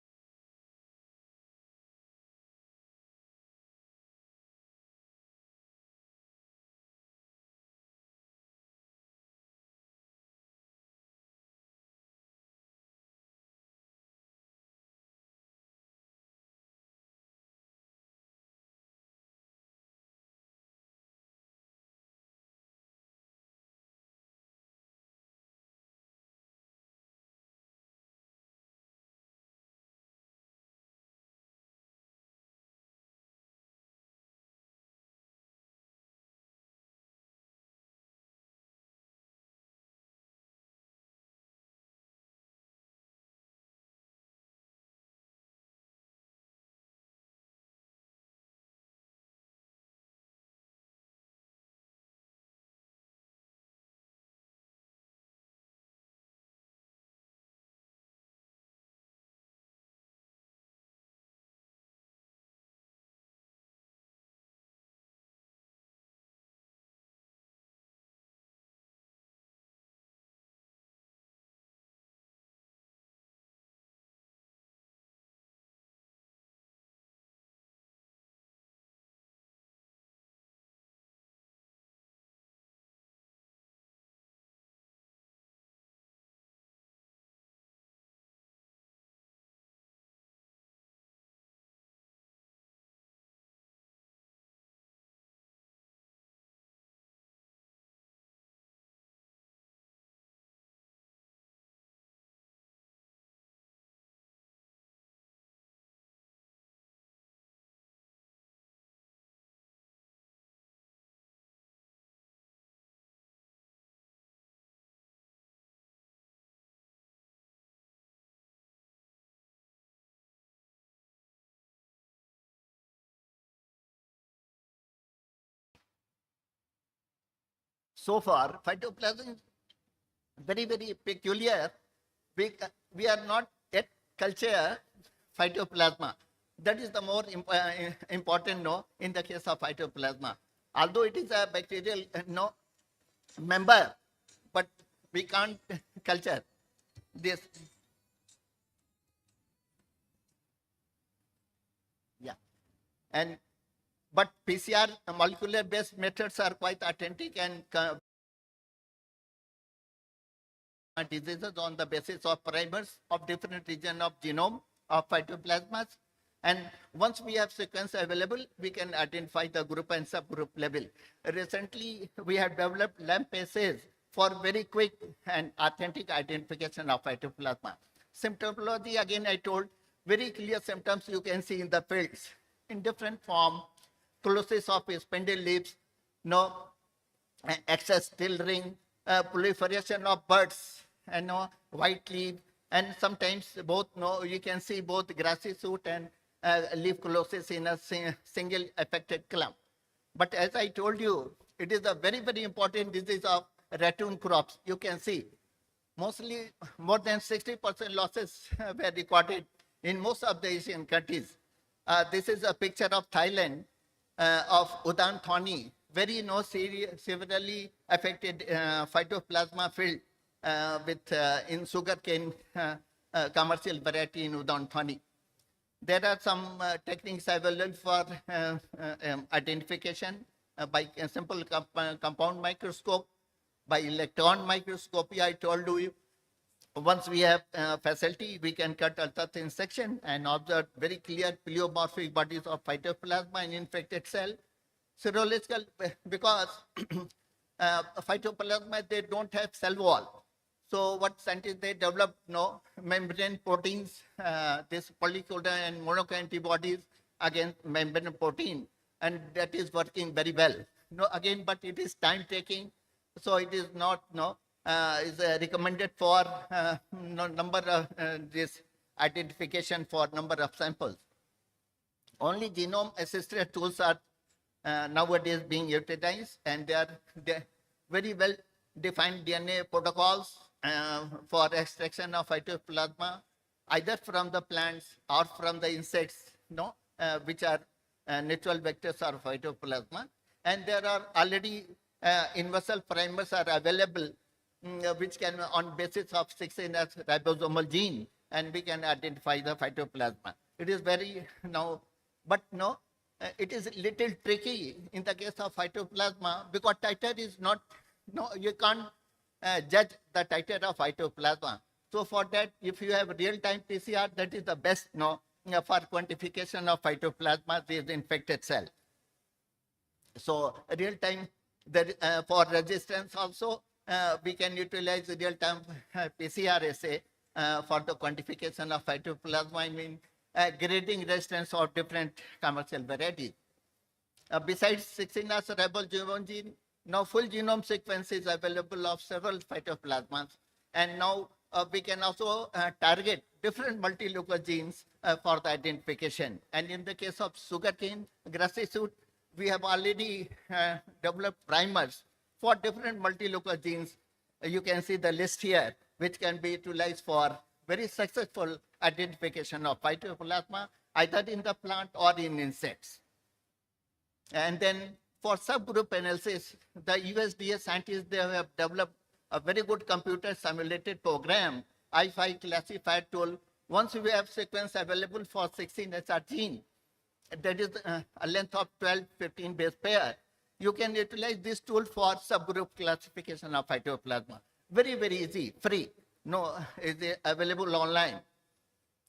so far, phytoplasm is very, very peculiar. We are not yet culture phytoplasma. That is the more important in the case of phytoplasma. Although it is a bacterial member, but we can't culture this. Yeah. But PCR molecular based methods are quite authentic and diseases on the basis of primers of different region of genome of phytoplasmas. And once we have sequence available, we can identify the group and subgroup level. Recently, we have developed LAMP assays for very quick and authentic identification of phytoplasma. Symptomology, again, I told, very clear symptoms you can see in the fields in different form, closes of spindle leaves, excess still ring, proliferation of buds, and white leaf, and sometimes both, you can see both grassy shoot and leaf closes in a single affected clump. But as I told you, it is a very, very important disease of ratoon crops. You can see mostly more than 60% losses were recorded in most of the Asian countries. This is a picture of Thailand, of Udan Thani, very severely affected phytoplasma field with in sugarcane commercial variety in Udan Thani. There are some techniques available for identification. by a simple compound microscope, by electron microscopy. I told you, once we have facility, we can cut ultra thin section and observe very clear pleomorphic bodies of phytoplasma in infected cell. Serological, because phytoplasma, they don't have cell wall. So what scientists, they develop membrane proteins, this polyclonal and monoclonal antibodies against membrane protein, and that is working very well. Again, but it is time taking, so it is not is recommended for number of this identification for number of samples. Only genome assisted tools are nowadays being utilized, and they are very well defined DNA protocols for extraction of phytoplasma, either from the plants or from the insects, which are natural vectors of phytoplasma. And there are already universal primers are available, which can, on basis of 16S ribosomal gene, and we can identify the phytoplasma. It is very but it is a little tricky in the case of phytoplasma, because titer is not, you can't judge the titer of phytoplasma. So for that, if you have real-time PCR, that is the best for quantification of phytoplasma, this infected cell. So real-time, for resistance also, we can utilize real-time PCR assay for the quantification of phytoplasma. I mean, grading resistance of different commercial varieties. Besides 16S ribosomal gene, now full genome sequence is available of several phytoplasmas, and now we can also target different multilocal genes for the identification. And in the case of sugarcane, grassy shoot, we have already developed primers for different multilocal genes. You can see the list here, which can be utilized for very successful identification of phytoplasma, either in the plant or in insects. And then for subgroup analysis, the USDA scientists, they have developed a very good computer simulated program, I5 classifier tool. Once we have sequence available for 16SR gene, that is a length of 12-15 base pair, you can utilize this tool for subgroup classification of phytoplasma. Very, very easy, free. Is available online.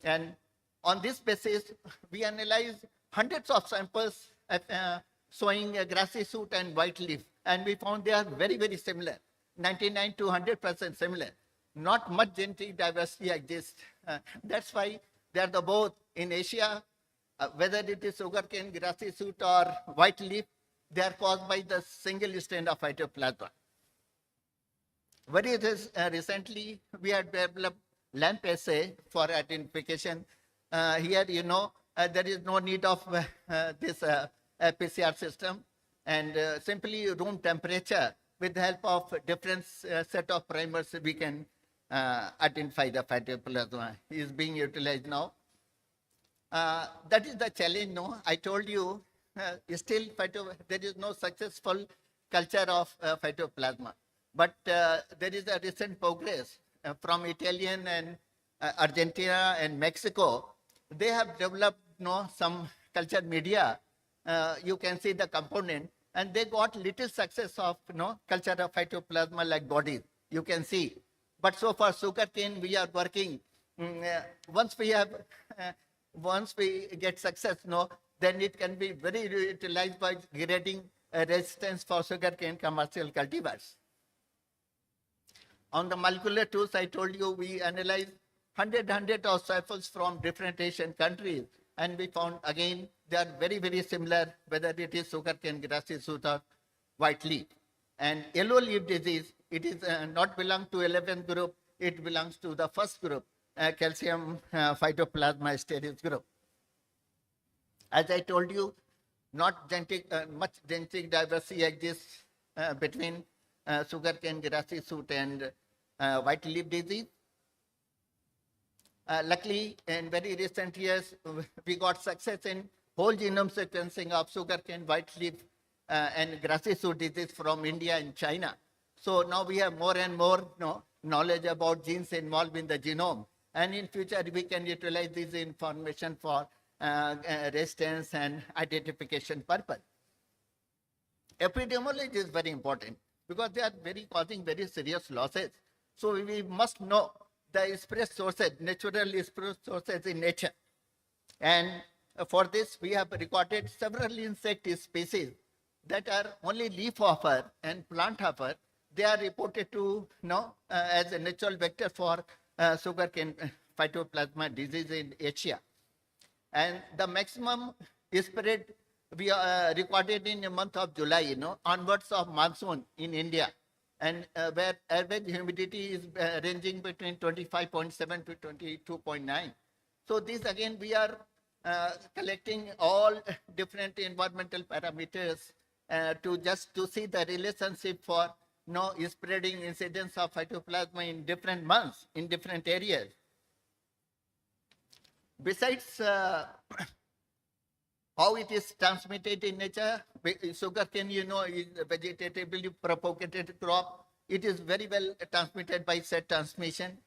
And on this basis, we analyze hundreds of samples showing a grassy shoot and white leaf, and we found they are very, very similar, 99 to 100% similar. Not much genetic diversity exists. That's why they are the both in Asia, whether it is sugarcane, grassy shoot, or white leaf, they are caused by the single strain of phytoplasma. Very recently, we have developed LAMP assay for identification. Here, there is no need of this PCR system, and simply room temperature, with the help of different set of primers, we can identify the phytoplasma. Is being utilized now. That is the challenge. I told you, still there is no successful culture of phytoplasma. But there is a recent progress from Italian and Argentina and Mexico. They have developed some culture media. You can see the component, and they got little success of culture of phytoplasma like bodies. You can see. But so far, sugarcane, we are working. Once we get success, then it can be very utilized by grading resistance for sugarcane commercial cultivars. On the molecular tools, I told you we analyzed hundred of samples from different Asian countries, and we found again they are very, very similar, whether it is sugarcane, grassy shoot, or white leaf. And yellow leaf disease, it is not belong to 11th group, it belongs to the first group, calcium phytoplasma stereos group. As I told you, not much genetic diversity exists between sugarcane, grassy shoot, and white leaf disease. Luckily, in very recent years, we got success in whole genome sequencing of sugarcane, white leaf, and grassy shoot disease from India and China. So now we have more and more knowledge about genes involved in the genome. And in future, we can utilize this information for resistance and identification purpose. Epidemiology is very important because they are causing very serious losses. So we must know the spread sources, natural spread sources in nature. And for this, we have recorded several insect species that are only leaf hopper and plant hopper. They are reported to as a natural vector for sugarcane phytoplasma disease in Asia. And the maximum spread we recorded in the month of July, onwards of monsoon in India, and where average humidity is ranging between 25.7 to 22.9. So this again, we are collecting all different environmental parameters to see the relationship for spreading incidence of phytoplasma in different months, in different areas. Besides how it is transmitted in nature, sugarcane, is vegetatively propagated crop. It is very well transmitted by set transmission,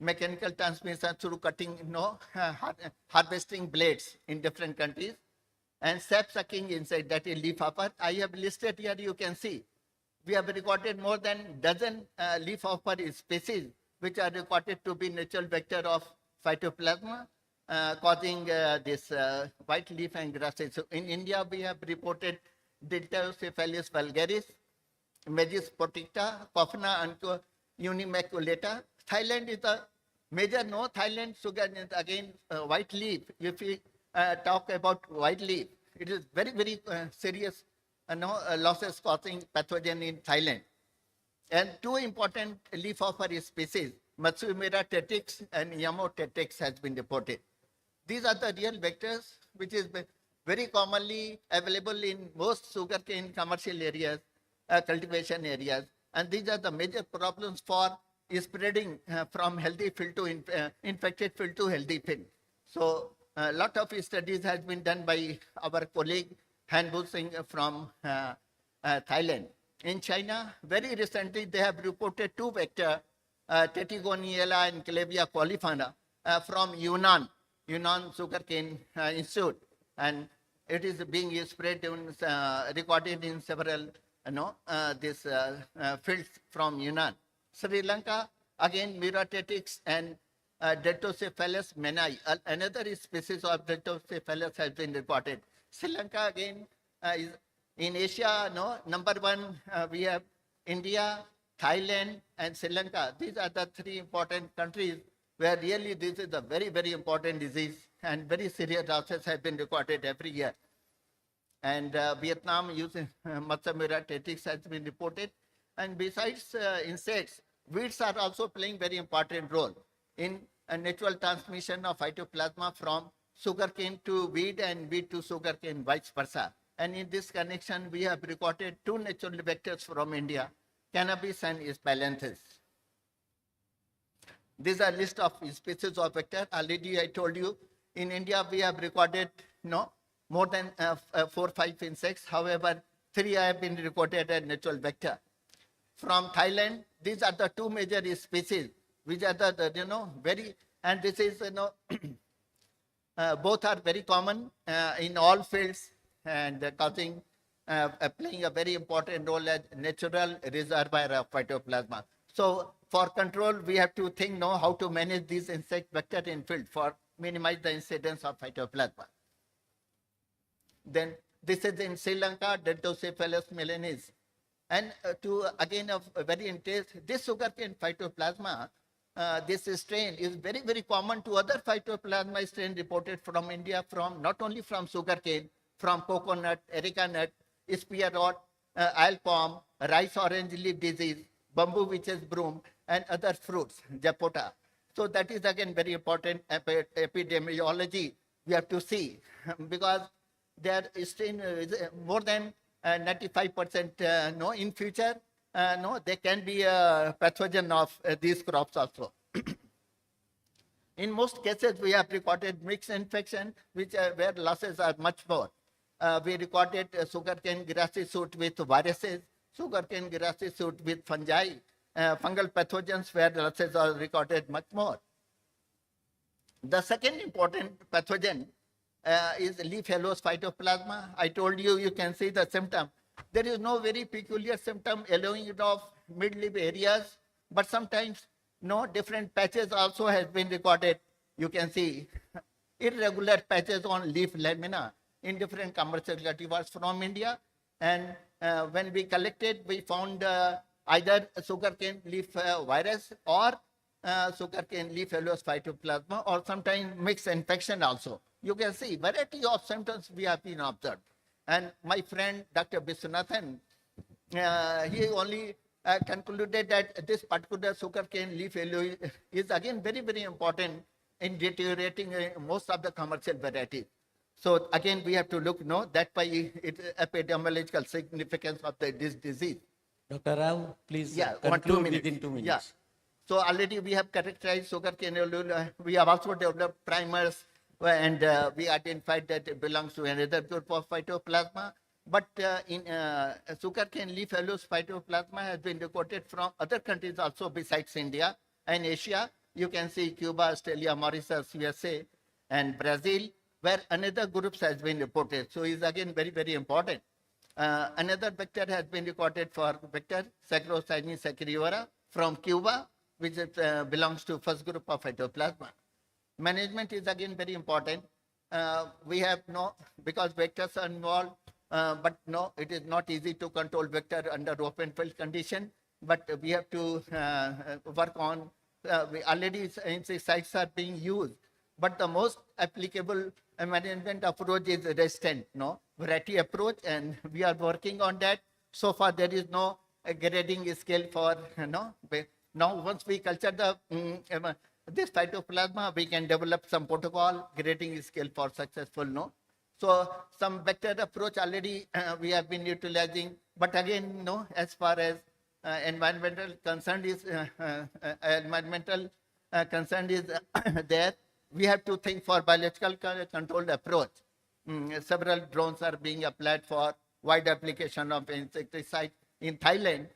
mechanical transmission through cutting, harvesting blades in different countries, and sap-sucking insect, that is leafhopper. I have listed here, you can see. We have recorded more than dozen leafhopper species which are recorded to be natural vector of phytoplasma, causing this white leaf and grasses. So in India, we have reported Diltocephalus vulgaris, Meges protecta, Cophna and unimaculata. Thailand is a major, Thailand sugar is again white leaf. If we talk about white leaf, it is very, very serious losses causing pathogen in Thailand. And two important leafhopper species, Matsumira tetrix and Yamo tetrix, has been reported. These are the real vectors which is very commonly available in most sugarcane commercial areas, cultivation areas. And these are the major problems for spreading from healthy field to infected field to healthy field. So a lot of studies has been done by our colleague Hanbu Singh from Thailand. In China, very recently, they have reported two vectors, Tetragoniella and Clavia qualifana, from Yunnan Sugarcane Institute. And it is being spread in, recorded in several fields from Yunnan. Sri Lanka, again, Miratetix and Deltocephalus menai, another species of Deltocephalus has been reported. Sri Lanka, again, is in Asia, number one, we have India, Thailand, and Sri Lanka. These are the three important countries where really this is a very, very important disease and very serious losses have been recorded every year. And Vietnam using Matsamira tetrix has been reported. And besides insects, weeds are also playing very important role in a natural transmission of phytoplasma from sugarcane to weed and weed to sugarcane, vice versa. And in this connection, we have recorded two natural vectors from India, cannabis and Sphalanthus. These are list of species of vector. Already I told you, in India, we have recorded more than 4 or 5 insects. However, 3 have been recorded as natural vector. From Thailand, these are the two major species, which are the very, and this is, both are very common in all fields and causing, playing a very important role as natural reservoir of phytoplasma. So for control, we have to think how to manage these insect vector in field for minimize the incidence of phytoplasma. Then this is in Sri Lanka, Deltocephalus melanis. And to again a very intense, this sugarcane phytoplasma, this strain is very, very common to other phytoplasma strain reported from India, from not only from sugarcane, from coconut, erica nut, spear rot, oil palm, rice orange leaf disease, bamboo witch's broom, and other fruits, japota. So that is again very important epidemiology we have to see because their strain is more than 95% no, in future, no, they can be a pathogen of these crops also. In most cases, we have recorded mixed infection, which where losses are much more. We recorded sugarcane grassy shoot with viruses, sugarcane grassy shoot with fungi, fungal pathogens where losses are recorded much more. The second important pathogen is leaf hallow's phytoplasma. I told you, you can see the symptom. There is no very peculiar symptom allowing it of mid-leaf areas, but sometimes no different patches also has been recorded. You can see irregular patches on leaf lamina in different commercial cultivars from India. And when we collected, we found either sugarcane leaf virus or sugarcane leaf yellow phytoplasma, or sometimes mixed infection also. You can see variety of symptoms we have been observed. And my friend Dr. Viswanathan, he only concluded that this particular sugarcane leaf yellow is again very, very important in deteriorating most of the commercial varieties. So again, we have to look, no, that by its epidemiological significance of this disease. Dr. Rao, please Yeah, conclude within 2 minutes. Yeah. So already we have characterized sugarcane yellow. We have also developed primers, and we identified that it belongs to another group of phytoplasma. But in sugarcane leaf yellow phytoplasma has been reported from other countries also besides India and Asia. You can see Cuba, Australia, Mauritius, USA, and Brazil, where another groups has been reported. So it's again very, very important. Another vector has been recorded for vector Saccharomyces cerevisiae from Cuba, which belongs to first group of phytoplasma. Management is again very important. We have no, because vectors are involved, but no, it is not easy to control vector under open field condition. But we have to work on, we already insecticides are being used, but the most applicable management approach is resistant, no, variety approach, and we are working on that. So far, there is no grading scale for, no. Now, once we culture the this phytoplasma, we can develop some protocol grading scale for successful, no. So some vector approach already we have been utilizing, but again, no, as far as environmental concern is there, we have to think for biological controlled approach. Several drones are being applied for wide application of insecticide in Thailand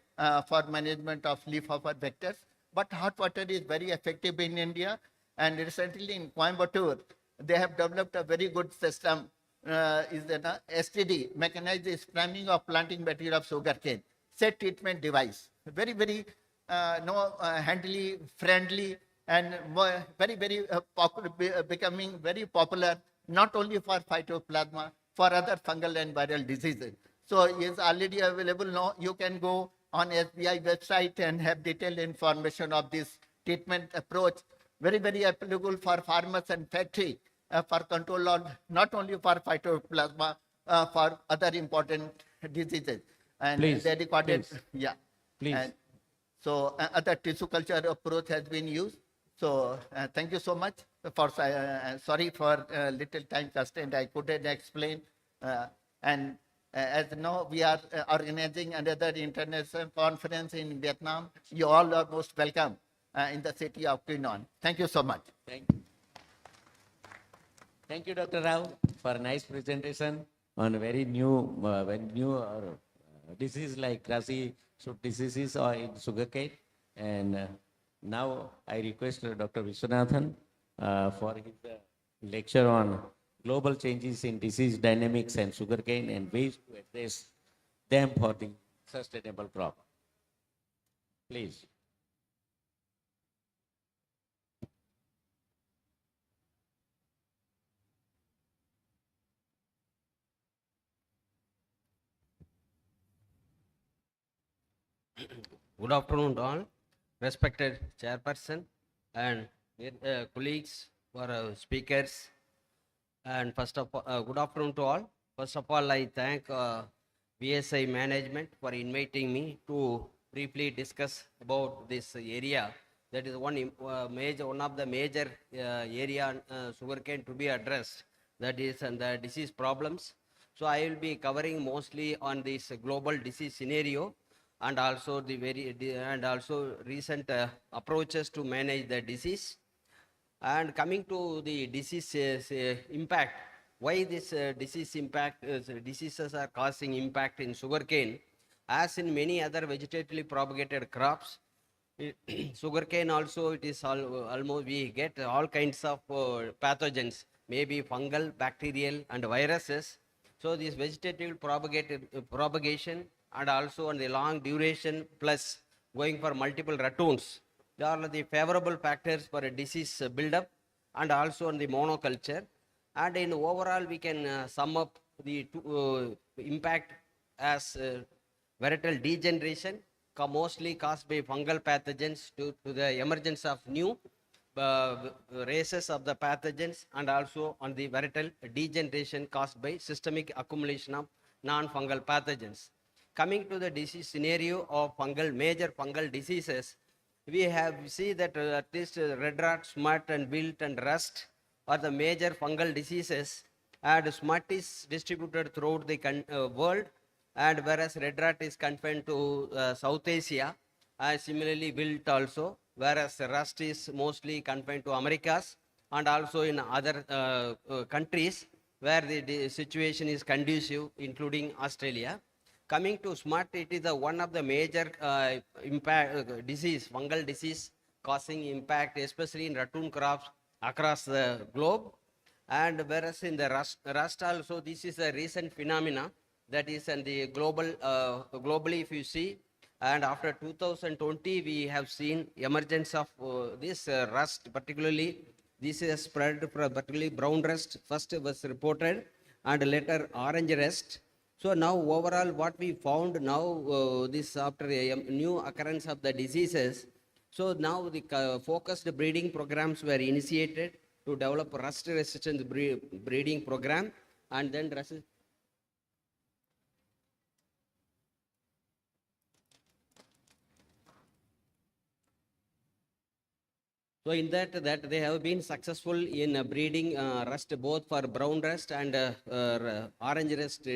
for management of leafhopper vectors. But hot water is very effective in India, and recently in Coimbatore, they have developed a very good system, is the STD, mechanized spraying of planting material of sugarcane, set treatment device, very, very handily, friendly, and very, very popular, becoming very popular, not only for phytoplasma, for other fungal and viral diseases. So it's already available now. You can go on SBI website and have detailed information of this treatment approach. Very, very applicable for farmers and factory for control of not only for phytoplasma, for other important diseases. And Please, they recorded, please. yeah. Please. And so other tissue culture approach has been used. So thank you so much for, sorry for little time constraint, I couldn't explain. And as you know, we are organizing another international conference in Vietnam. You all are most welcome in the city of Quy Thank you so much. Thank you. Thank you, Dr. Rao, for a nice presentation on a very new disease like grassy diseases or in sugarcane. And now I request Dr. Viswanathan for his lecture on global changes in disease dynamics and sugarcane and ways to address them for the sustainable crop. Please. Good afternoon to all, respected chairperson and colleagues for speakers. And first of all, good afternoon to all. First of all, I thank VSI management for inviting me to briefly discuss about this area. That is one of the major area sugarcane to be addressed. That is the disease problems. So I will be covering mostly on this global disease scenario, and also recent approaches to manage the disease. And coming to the disease impact, why this diseases are causing impact in sugarcane, as in many other vegetatively propagated crops. Sugarcane also, it is almost we get all kinds of pathogens, maybe fungal, bacterial, and viruses. So this vegetative propagation and also on the long duration plus going for multiple ratoons, they are the favorable factors for a disease buildup and also on the monoculture. And in overall, we can sum up the impact as varietal degeneration, mostly caused by fungal pathogens due to the emergence of new races of the pathogens, and also on the varietal degeneration caused by systemic accumulation of non-fungal pathogens. Coming to the disease scenario of major fungal diseases, we have see that at least red rot, smut and wilt and rust are the major fungal diseases, and smut is distributed throughout the world, and whereas red rot is confined to South Asia, similarly wilt also, whereas rust is mostly confined to Americas and also in other countries where the situation is conducive, including Australia. Coming to smut, it is one of the major fungal disease causing impact, especially in ratoon crops across the globe. And whereas in the rust also, this is a recent phenomena that is in the globally, if you see, and after 2020, we have seen emergence of this rust, particularly this is spread from particularly brown rust, first was reported, and later orange rust. So now overall what we found now, this after a new occurrence of the diseases, so now the focused breeding programs were initiated to develop rust resistant breeding program, and then so in that they have been successful in breeding rust both for brown rust and orange rust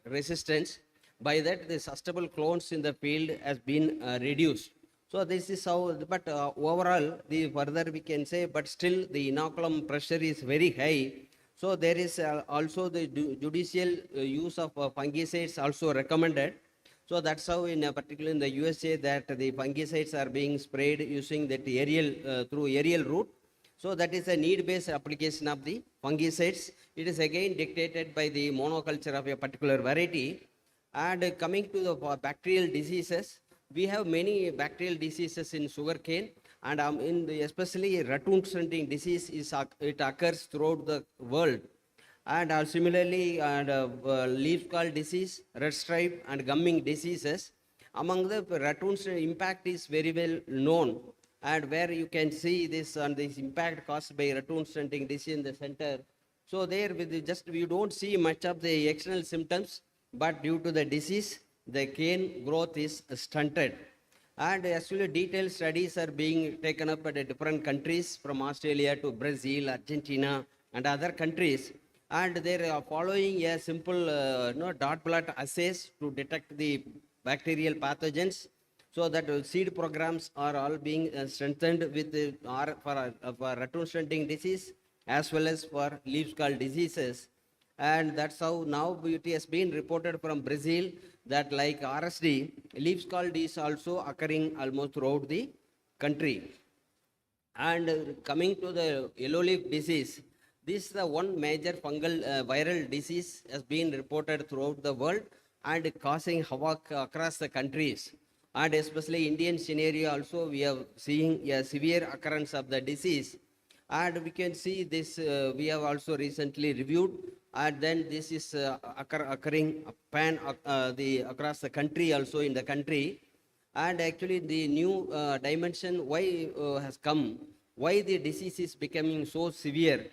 resistance. By that, the sustainable clones in the field has been reduced. So this is how, but overall, the further we can say, but still the inoculum pressure is very high. So there is also the judicial use of fungicides also recommended. So that's how, in particular in the USA, that the fungicides are being sprayed using that through aerial route. So that is a need-based application of the fungicides. It is again dictated by the monoculture of a particular variety. And coming to the bacterial diseases, we have many bacterial diseases in sugarcane, and especially ratoon stunting disease it occurs throughout the world. And similarly, leaf scald disease, red stripe, and gumming diseases. Among the ratoons, impact is very well known, and where you can see this impact caused by ratoon stunting disease in the center. So there, we don't see much of the external symptoms, but due to the disease, the cane growth is stunted. And actually, detailed studies are being taken up at different countries, from Australia to Brazil, Argentina, and other countries. And they are following a simple dot plot assays to detect the bacterial pathogens, so that seed programs are all being strengthened with for ratoon stunting disease as well as for leaf scald diseases. And that's how now it has been reported from Brazil that like RSD, leaf scald is also occurring almost throughout the country. And coming to the yellow leaf disease, this is the one major fungal viral disease has been reported throughout the world and causing havoc across the countries. And especially Indian scenario also, we are seeing a severe occurrence of the disease. And we can see this, we have also recently reviewed, and then this is occurring across the country, also in the country. And actually the new dimension why has come, why the disease is becoming so severe.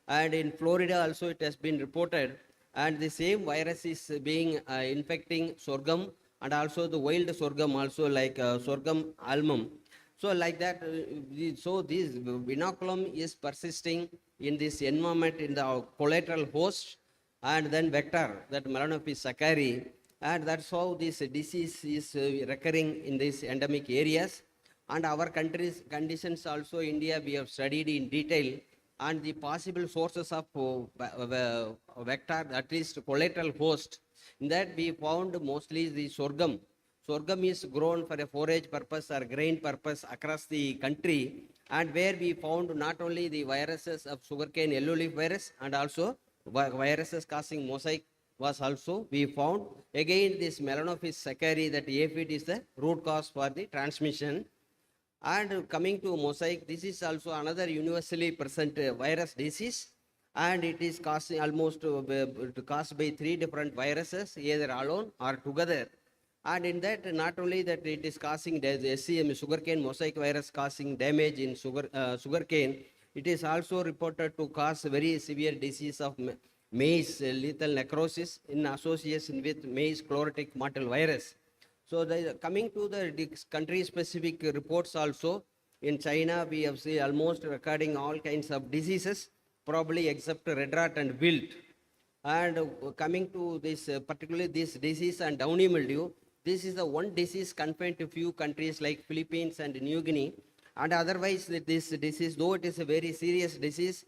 And in Florida also it has been reported, and the same virus is being infecting sorghum and also the wild sorghum also, like sorghum almum. So like that, so this inoculum is persisting in this environment in the collateral host, and then vector, that Melanophis saccari, and that's how this disease is recurring in these endemic areas. And our country's conditions also, India, we have studied in detail, and the possible sources of vector, at least collateral host, in that we found mostly the sorghum. Sorghum is grown for a forage purpose or grain purpose across the country, and where we found not only the viruses of sugarcane yellow leaf virus and also viruses causing mosaic was also we found. Again, this Melanophis sakari, that aphid is the root cause for the transmission. And coming to mosaic, this is also another universally present virus disease, and it is causing almost caused by 3 different viruses, either alone or together. And in that, not only that it is causing the SCM, sugarcane mosaic virus, causing damage in sugarcane, it is also reported to cause very severe disease of maize, lethal necrosis in association with maize chlorotic mottle virus. So coming to the country-specific reports also, in China we have seen almost recording all kinds of diseases, probably except red rot and wilt. And coming to this, particularly this disease and downy mildew, this is the one disease confined to few countries like Philippines and New Guinea. And otherwise, this disease, though it is a very serious disease,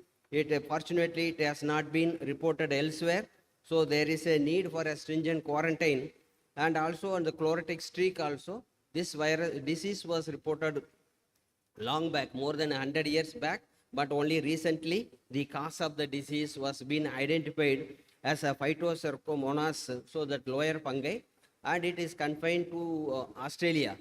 fortunately it has not been reported elsewhere. So there is a need for a stringent quarantine. And also on the chlorotic streak also, this virus disease was reported long back, more than 100 years back, but only recently the cause of the disease was been identified as a Phytocercomonas, so that lower fungi, and it is confined to Australia.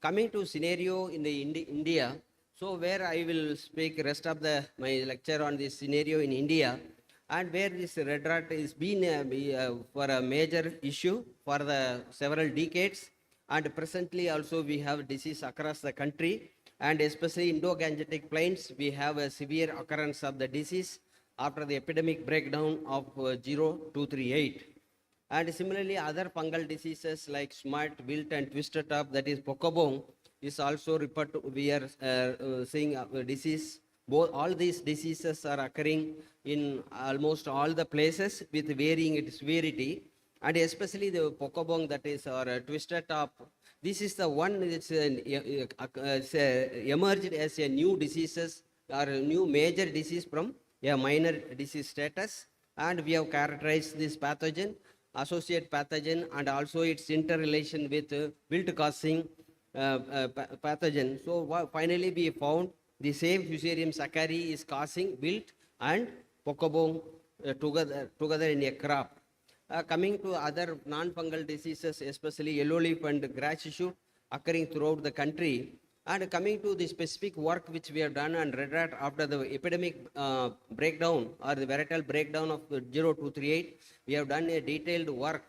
Coming to scenario in the India, so where I will speak rest of my lecture on this scenario in India, and where this red rot is been for a major issue for the several decades, and presently also we have disease across the country, and especially Indo-Gangetic plains, we have a severe occurrence of the disease after the epidemic breakdown of 0238. And similarly, other fungal diseases like smut, wilt, and twisted top, that is pokobong, is also reported. We are seeing disease. All these diseases are occurring in almost all the places with varying severity, and especially the pokobong, that is our twisted top. This is the one that's emerged as a new diseases or a new major disease from a minor disease status, and we have characterized this pathogen, associate pathogen, and also its interrelation with wilt causing pathogen. So finally we found the same Fusarium sakari is causing wilt and pokobong together in a crop. Coming to other non-fungal diseases, especially yellow leaf and grass shoot occurring throughout the country. And coming to the specific work which we have done on red rot after the epidemic breakdown or the varietal breakdown of 0238, we have done a detailed work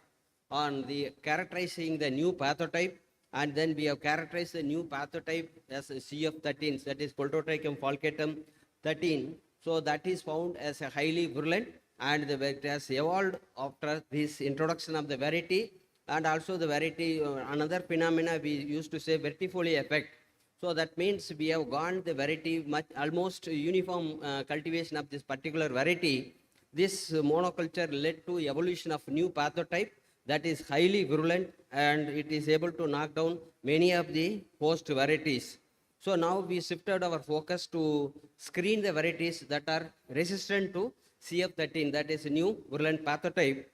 on the characterizing the new pathotype, and then we have characterized the new pathotype as a CF13, that is Coltotrichum falcatum 13. So that is found as a highly virulent, and it has evolved after this introduction of the variety, and also the variety, another phenomena we used to say vertifolia effect. So that means we have gone the variety almost uniform cultivation of this particular variety. This monoculture led to evolution of new pathotype that is highly virulent, and it is able to knock down many of the host varieties. So now we shifted our focus to screen the varieties that are resistant to CF13, that is a new virulent pathotype.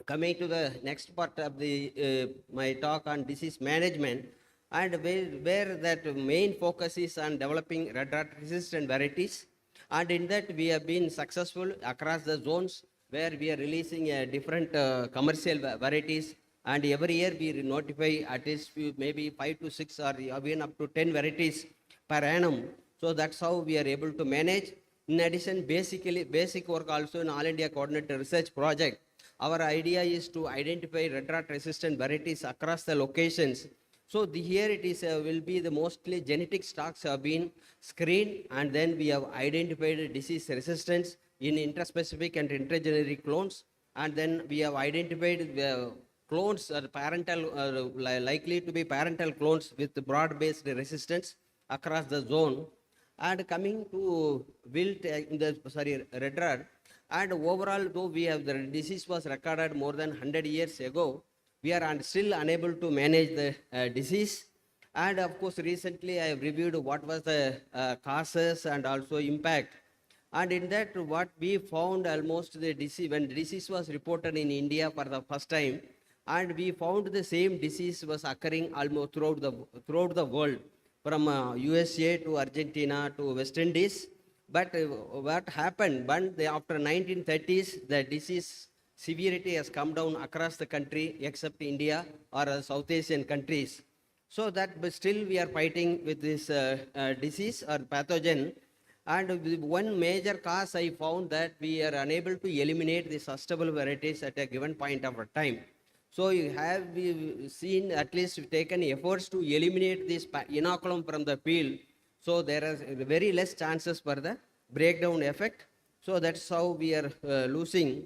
Coming to the next part of the my talk on disease management, and where that main focus is on developing red rot resistant varieties, and in that we have been successful across the zones where we are releasing different commercial varieties, and every year we notify at least maybe 5 to 6 or even up to 10 varieties per annum. So that's how we are able to manage. In addition, basic work also in All India Coordinated Research Project. Our idea is to identify red rot resistant varieties across the locations. So here it is will be the mostly genetic stocks have been screened, and then we have identified disease resistance in intraspecific and intrageneric clones, and then we have identified the clones parental likely to be parental clones with broad-based resistance across the zone. And coming to wilt red rot, and overall, though we have the disease was recorded more than 100 years ago, we are still unable to manage the disease. And of course, recently I have reviewed what was the causes and also impact. And in that, what we found almost the disease, when disease was reported in India for the first time, and we found the same disease was occurring almost throughout the world, from USA to Argentina to West Indies. But what happened, after 1930s, the disease severity has come down across the country except India or South Asian countries. So that but still we are fighting with this disease or pathogen. And one major cause I found that we are unable to eliminate the sustainable varieties at a given point of time. So you have seen, at least taken efforts to eliminate this inoculum from the field. So there are very less chances for the breakdown effect. So that's how we are losing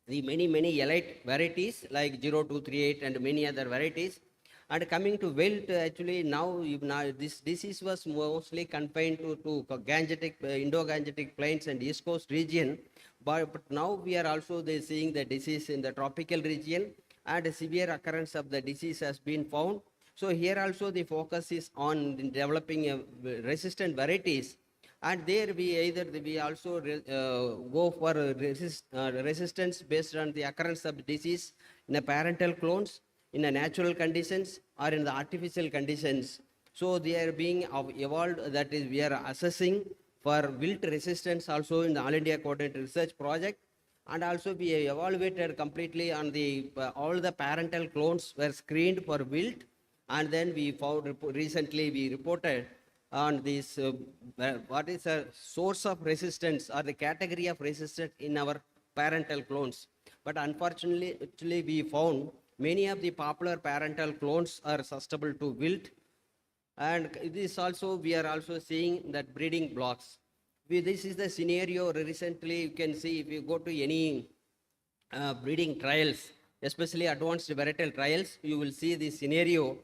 the many elite varieties like 0238 and many other varieties. And coming to wilt, actually now this disease was mostly confined to Gangetic, Indo-Gangetic plains and East Coast region. But now we are also seeing the disease in the tropical region, and a severe occurrence of the disease has been found. So here also the focus is on developing resistant varieties. And there we also go for resistance based on the occurrence of disease in a parental clones, in a natural conditions or in the artificial conditions. So they are being evolved, that is we are assessing for wilt resistance also in the All India Coordinated Research Project. And also we evaluated completely on the all the parental clones were screened for wilt, and then we found recently we reported on this what is a source of resistance or the category of resistance in our parental clones. But unfortunately actually we found many of the popular parental clones are susceptible to wilt. And this also we are also seeing that breeding blocks. This is the scenario recently. You can see if you go to any breeding trials, especially advanced varietal trials, you will see this scenario.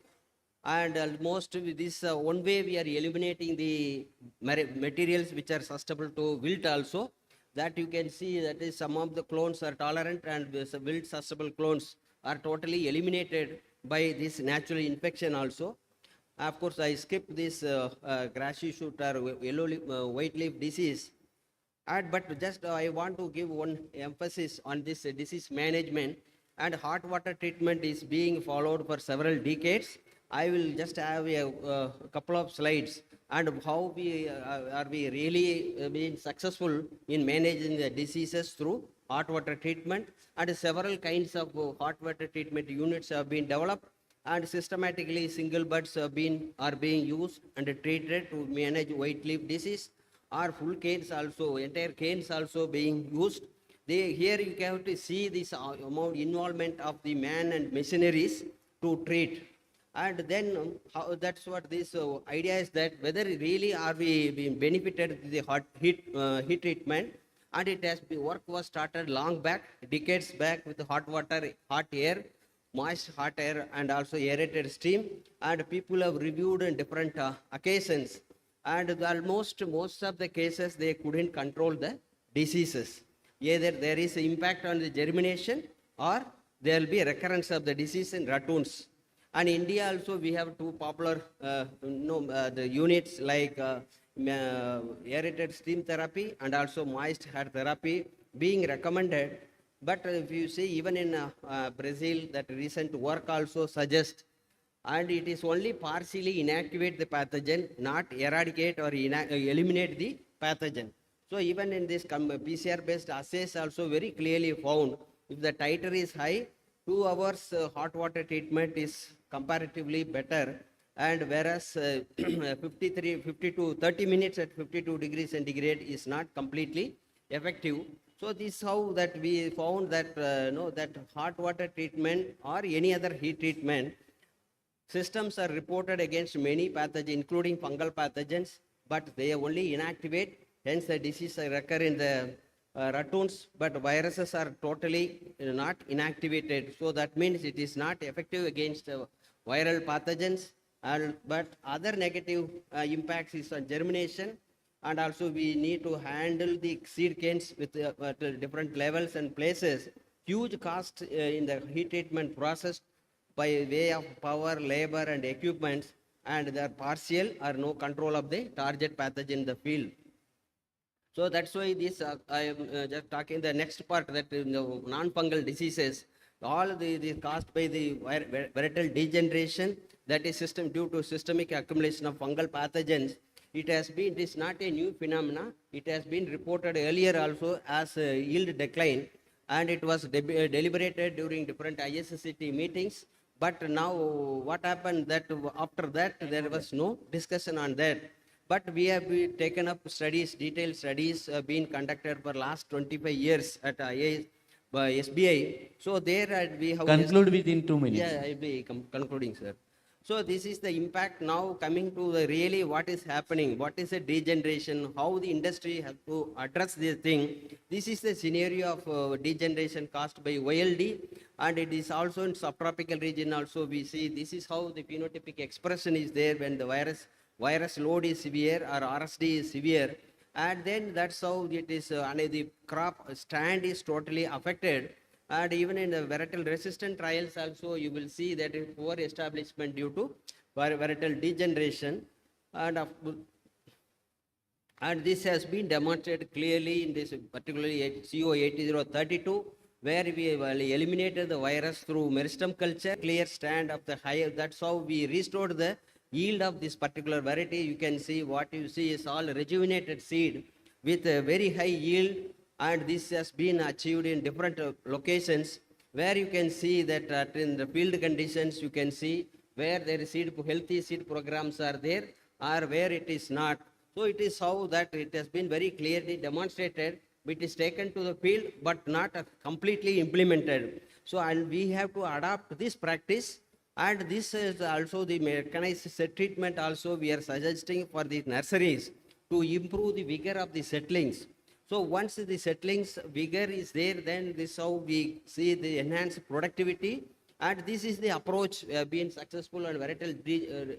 And almost with this one way we are eliminating the materials which are susceptible to wilt also. That you can see that is some of the clones are tolerant, and the wilt susceptible clones are totally eliminated by this natural infection also. Of course, I skipped this grassy shoot or yellow white leaf disease. But just I want to give one emphasis on this disease management, and hot water treatment is being followed for several decades. I will just have a couple of slides and how we are we really being successful in managing the diseases through hot water treatment. And several kinds of hot water treatment units have been developed, and systematically single buds are being used and treated to manage white leaf disease, or full canes also, entire canes also being used. Here you have to see this amount involvement of the man and machineries to treat. And then that's what this idea is, that whether really are we being benefited with the hot heat treatment. And it has been, work was started long back, decades back, with hot water, hot air, moist hot air, and also aerated steam. And people have reviewed in different occasions. And most of the cases they couldn't control the diseases. Either there is an impact on the germination, or there will be a recurrence of the disease in ratoons. And India also we have two popular the units like aerated steam therapy and also moist air therapy being recommended. But if you see, even in Brazil, that recent work also suggests, and it is only partially inactivate the pathogen, not eradicate or eliminate the pathogen. So even in this PCR based assays also very clearly found, if the titer is high, 2 hours hot water treatment is comparatively better, and whereas 50 to 30 minutes at 52 degrees centigrade is not completely effective. So this is how that we found that that hot water treatment or any other heat treatment systems are reported against many pathogens, including fungal pathogens, but they only inactivate. Hence, the disease occur in the ratoons, but viruses are totally not inactivated. So that means it is not effective against viral pathogens. But other negative impacts is on germination, and also we need to handle the seed canes with different levels and places. Huge cost in the heat treatment process by way of power, labor, and equipment, and they are partial or no control of the target pathogen in the field. So that's why this I am just talking the next part, that non-fungal diseases, all the caused by the varietal degeneration, that is due to systemic accumulation of fungal pathogens. It is not a new phenomena. It has been reported earlier also as yield decline. and it was deliberated during different ISCT meetings. But now what happened that after that there was no discussion on that. But we have taken up studies, detailed studies being conducted for last 25 years at IIS by SBI. So there we have Conclude within 2 minutes. Yeah, I'll be concluding, sir. So this is the impact now coming to the really what is happening, what is the degeneration, how the industry has to address this thing. This is the scenario of degeneration caused by OLD, and it is also in subtropical region also we see this is how the phenotypic expression is there when the virus load is severe or RSD is severe, and then that's how it is, and the crop stand is totally affected. And even in the varietal resistant trials also, you will see that poor establishment due to varietal degeneration. And this has been demonstrated clearly in this particularly CO8032, where we eliminated the virus through meristem culture, clear stand of the higher. That's how we restored the yield of this particular variety. You can see what you see is all rejuvenated seed with a very high yield, and this has been achieved in different locations, where you can see that in the field conditions you can see where there is healthy seed programs are there or where it is not. So it is how that it has been very clearly demonstrated. It is taken to the field but not completely implemented. So and we have to adapt this practice, and this is also the mechanized set treatment also we are suggesting for the nurseries to improve the vigor of the settlings. So once the settlings vigor is there, then this is how we see the enhanced productivity, and this is the approach being successful on varietal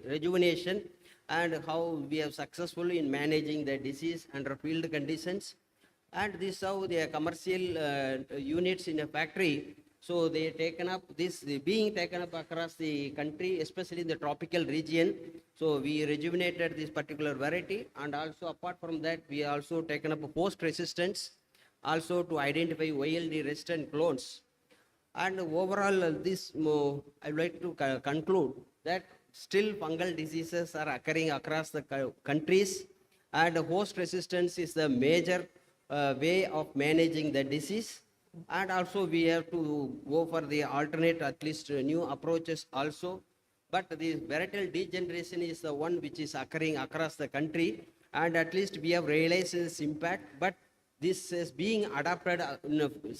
rejuvenation, and how we have successfully in managing the disease under field conditions. And this is how the commercial units in a factory, so they taken up this being taken up across the country, especially in the tropical region. So we rejuvenated this particular variety, and also apart from that, we also taken up a post resistance, also to identify OLD resistant clones. And overall, I would like to conclude that still fungal diseases are occurring across the countries, and host resistance is the major way of managing the disease. And also we have to go for the alternate, at least new approaches also. But the varietal degeneration is the one which is occurring across the country, and at least we have realized its impact. But this is being adapted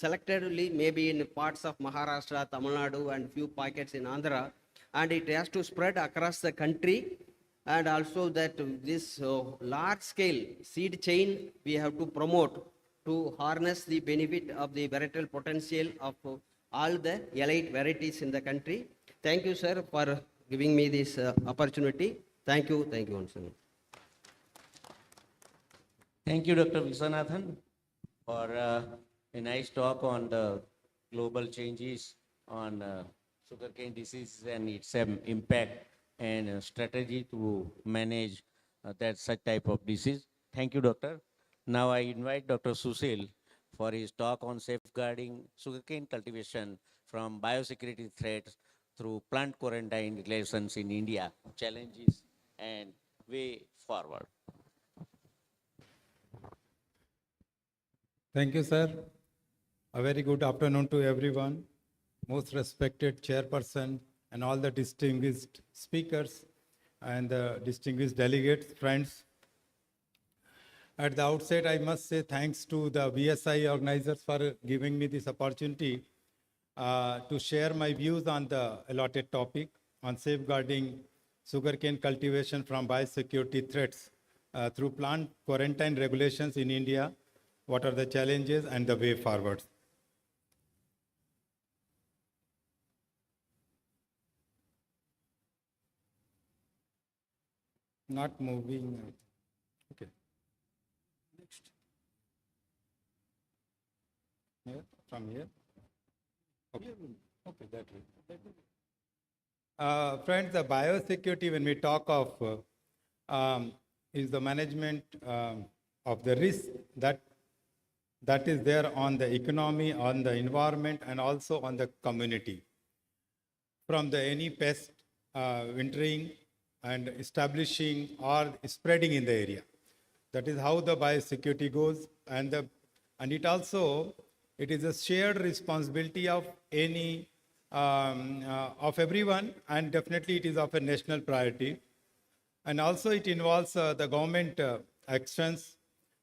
selectively, maybe in parts of Maharashtra, Tamil Nadu, and few pockets in Andhra, and it has to spread across the country. And also that this large scale seed chain we have to promote to harness the benefit of the varietal potential of all the elite varieties in the country. Thank you, sir, for giving me this opportunity. Thank you once again. Thank you, Dr. Viswanathan, for a nice talk on the global changes on sugarcane disease and its impact and strategy to manage that such type of disease. Thank you, doctor. Now I invite Dr. Susil for his talk on safeguarding sugarcane cultivation from biosecurity threats through plant quarantine regulations in India, challenges and way forward. Thank you, sir. A very good afternoon to everyone. Most respected chairperson and all the distinguished speakers and the distinguished delegates, friends. At the outset, I must say thanks to the VSI organizers for giving me this opportunity to share my views on the allotted topic on safeguarding sugarcane cultivation from biosecurity threats through plant quarantine regulations in India. What are the challenges and the way forward? Not moving. Okay. Next. Here, from here. Okay, okay, that way. Friends, the biosecurity, when we talk of, is the management of the risk that is there on the economy, on the environment, and also on the community. From the any pest wintering and establishing or spreading in the area. That is how the biosecurity goes, and it also It is a shared responsibility of of everyone, and definitely it is of a national priority. And also it involves the government actions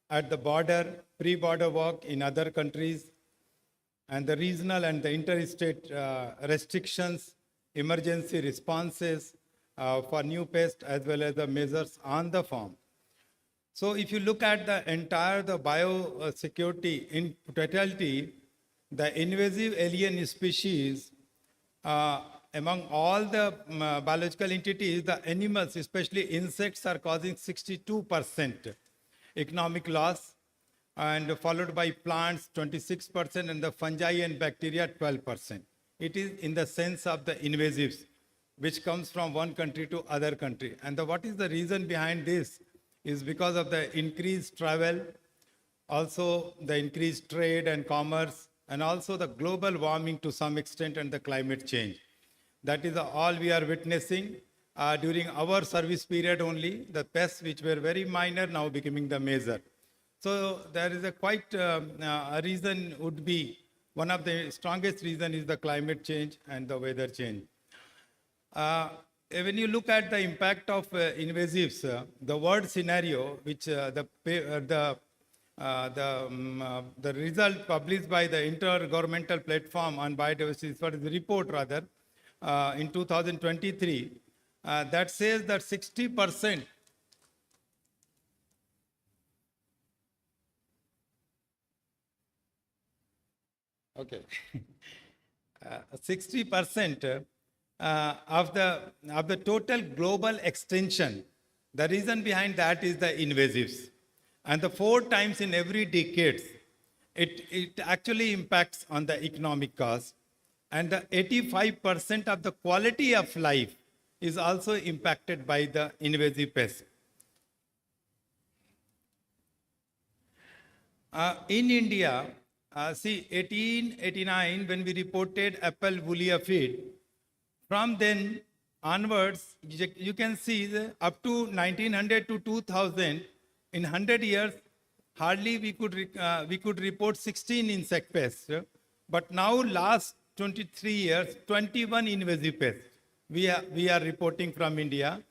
at the border, pre-border work in other countries, and the regional and the interstate restrictions, emergency responses for new pests, as well as the measures on the farm. So if you look at the entire the biosecurity in totality, the invasive alien species, among all the biological entities, the animals, especially insects, are causing 62% economic loss, and followed by plants 26%, and the fungi and bacteria 12%. It is in the sense of the invasives, which comes from one country to other country. And what is the reason behind this is because of the increased travel, also the increased trade and commerce, and also the global warming to some extent, and the climate change. That is all we are witnessing during our service period only. The pests which were very minor now becoming the major. So there is a quite a reason would be, one of the strongest reason is the climate change and the weather change. When you look at the impact of invasives, the world scenario, which the result published by the Intergovernmental Platform on Biodiversity, what is the report rather, in 2023, that says that 60%. Okay. 60% of the total global extinction, the reason behind that is the invasives. And the 4 times in every decade, it actually impacts on the economic cost. And the 85% of the quality of life is also impacted by the invasive pests. In India, see, 1889, when we reported apple woolly aphid, from then onwards, you can see up to 1900 to 2000, in 100 years, hardly we could report 16 insect pests. But now, last 23 years, 21 invasive pests we are reporting from India.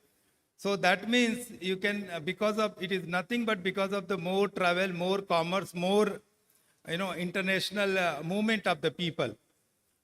So that means you can, because of, it is nothing but because of the more travel, more commerce, more international movement of the people.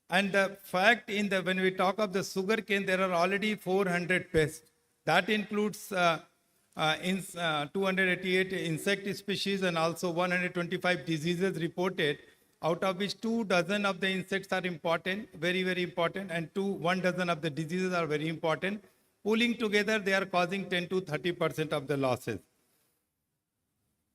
And the fact when we talk of the sugarcane, there are already 400 pests. That includes 288 insect species and also 125 diseases reported, out of which 24 of the insects are important, very, very important, and 1 of the diseases are very important. Pooling together, they are causing 10 to 30% of the losses.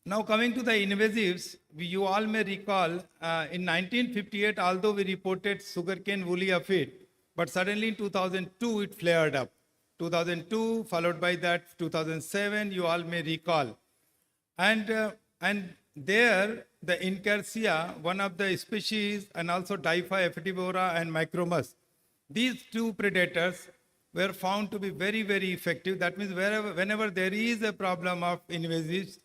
Now coming to the invasives, you all may recall in 1958, although we reported sugarcane woolly aphid, but suddenly in 2002 it flared up. 2002, followed by that 2007, you all may recall. And there, the Incarcia, one of the species, and also Typha ephebora and Micromus, these 2 predators were found to be very, very effective. That means whenever there is a problem of invasives,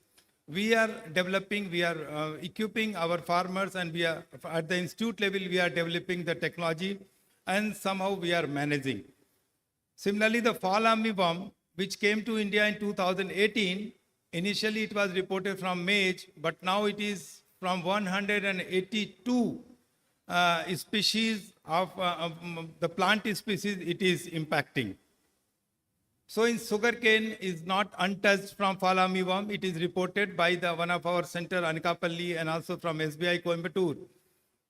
we are developing, we are equipping our farmers, and we are, at the institute level, we are developing the technology, and somehow we are managing. Similarly, the fall armyworm, which came to India in 2018, initially it was reported from maize, but now it is from 182 species of the plant species it is impacting. So in sugarcane is not untouched from fall armyworm. It is reported by one of our center, Anakapalli, and also from SBI Coimbatore.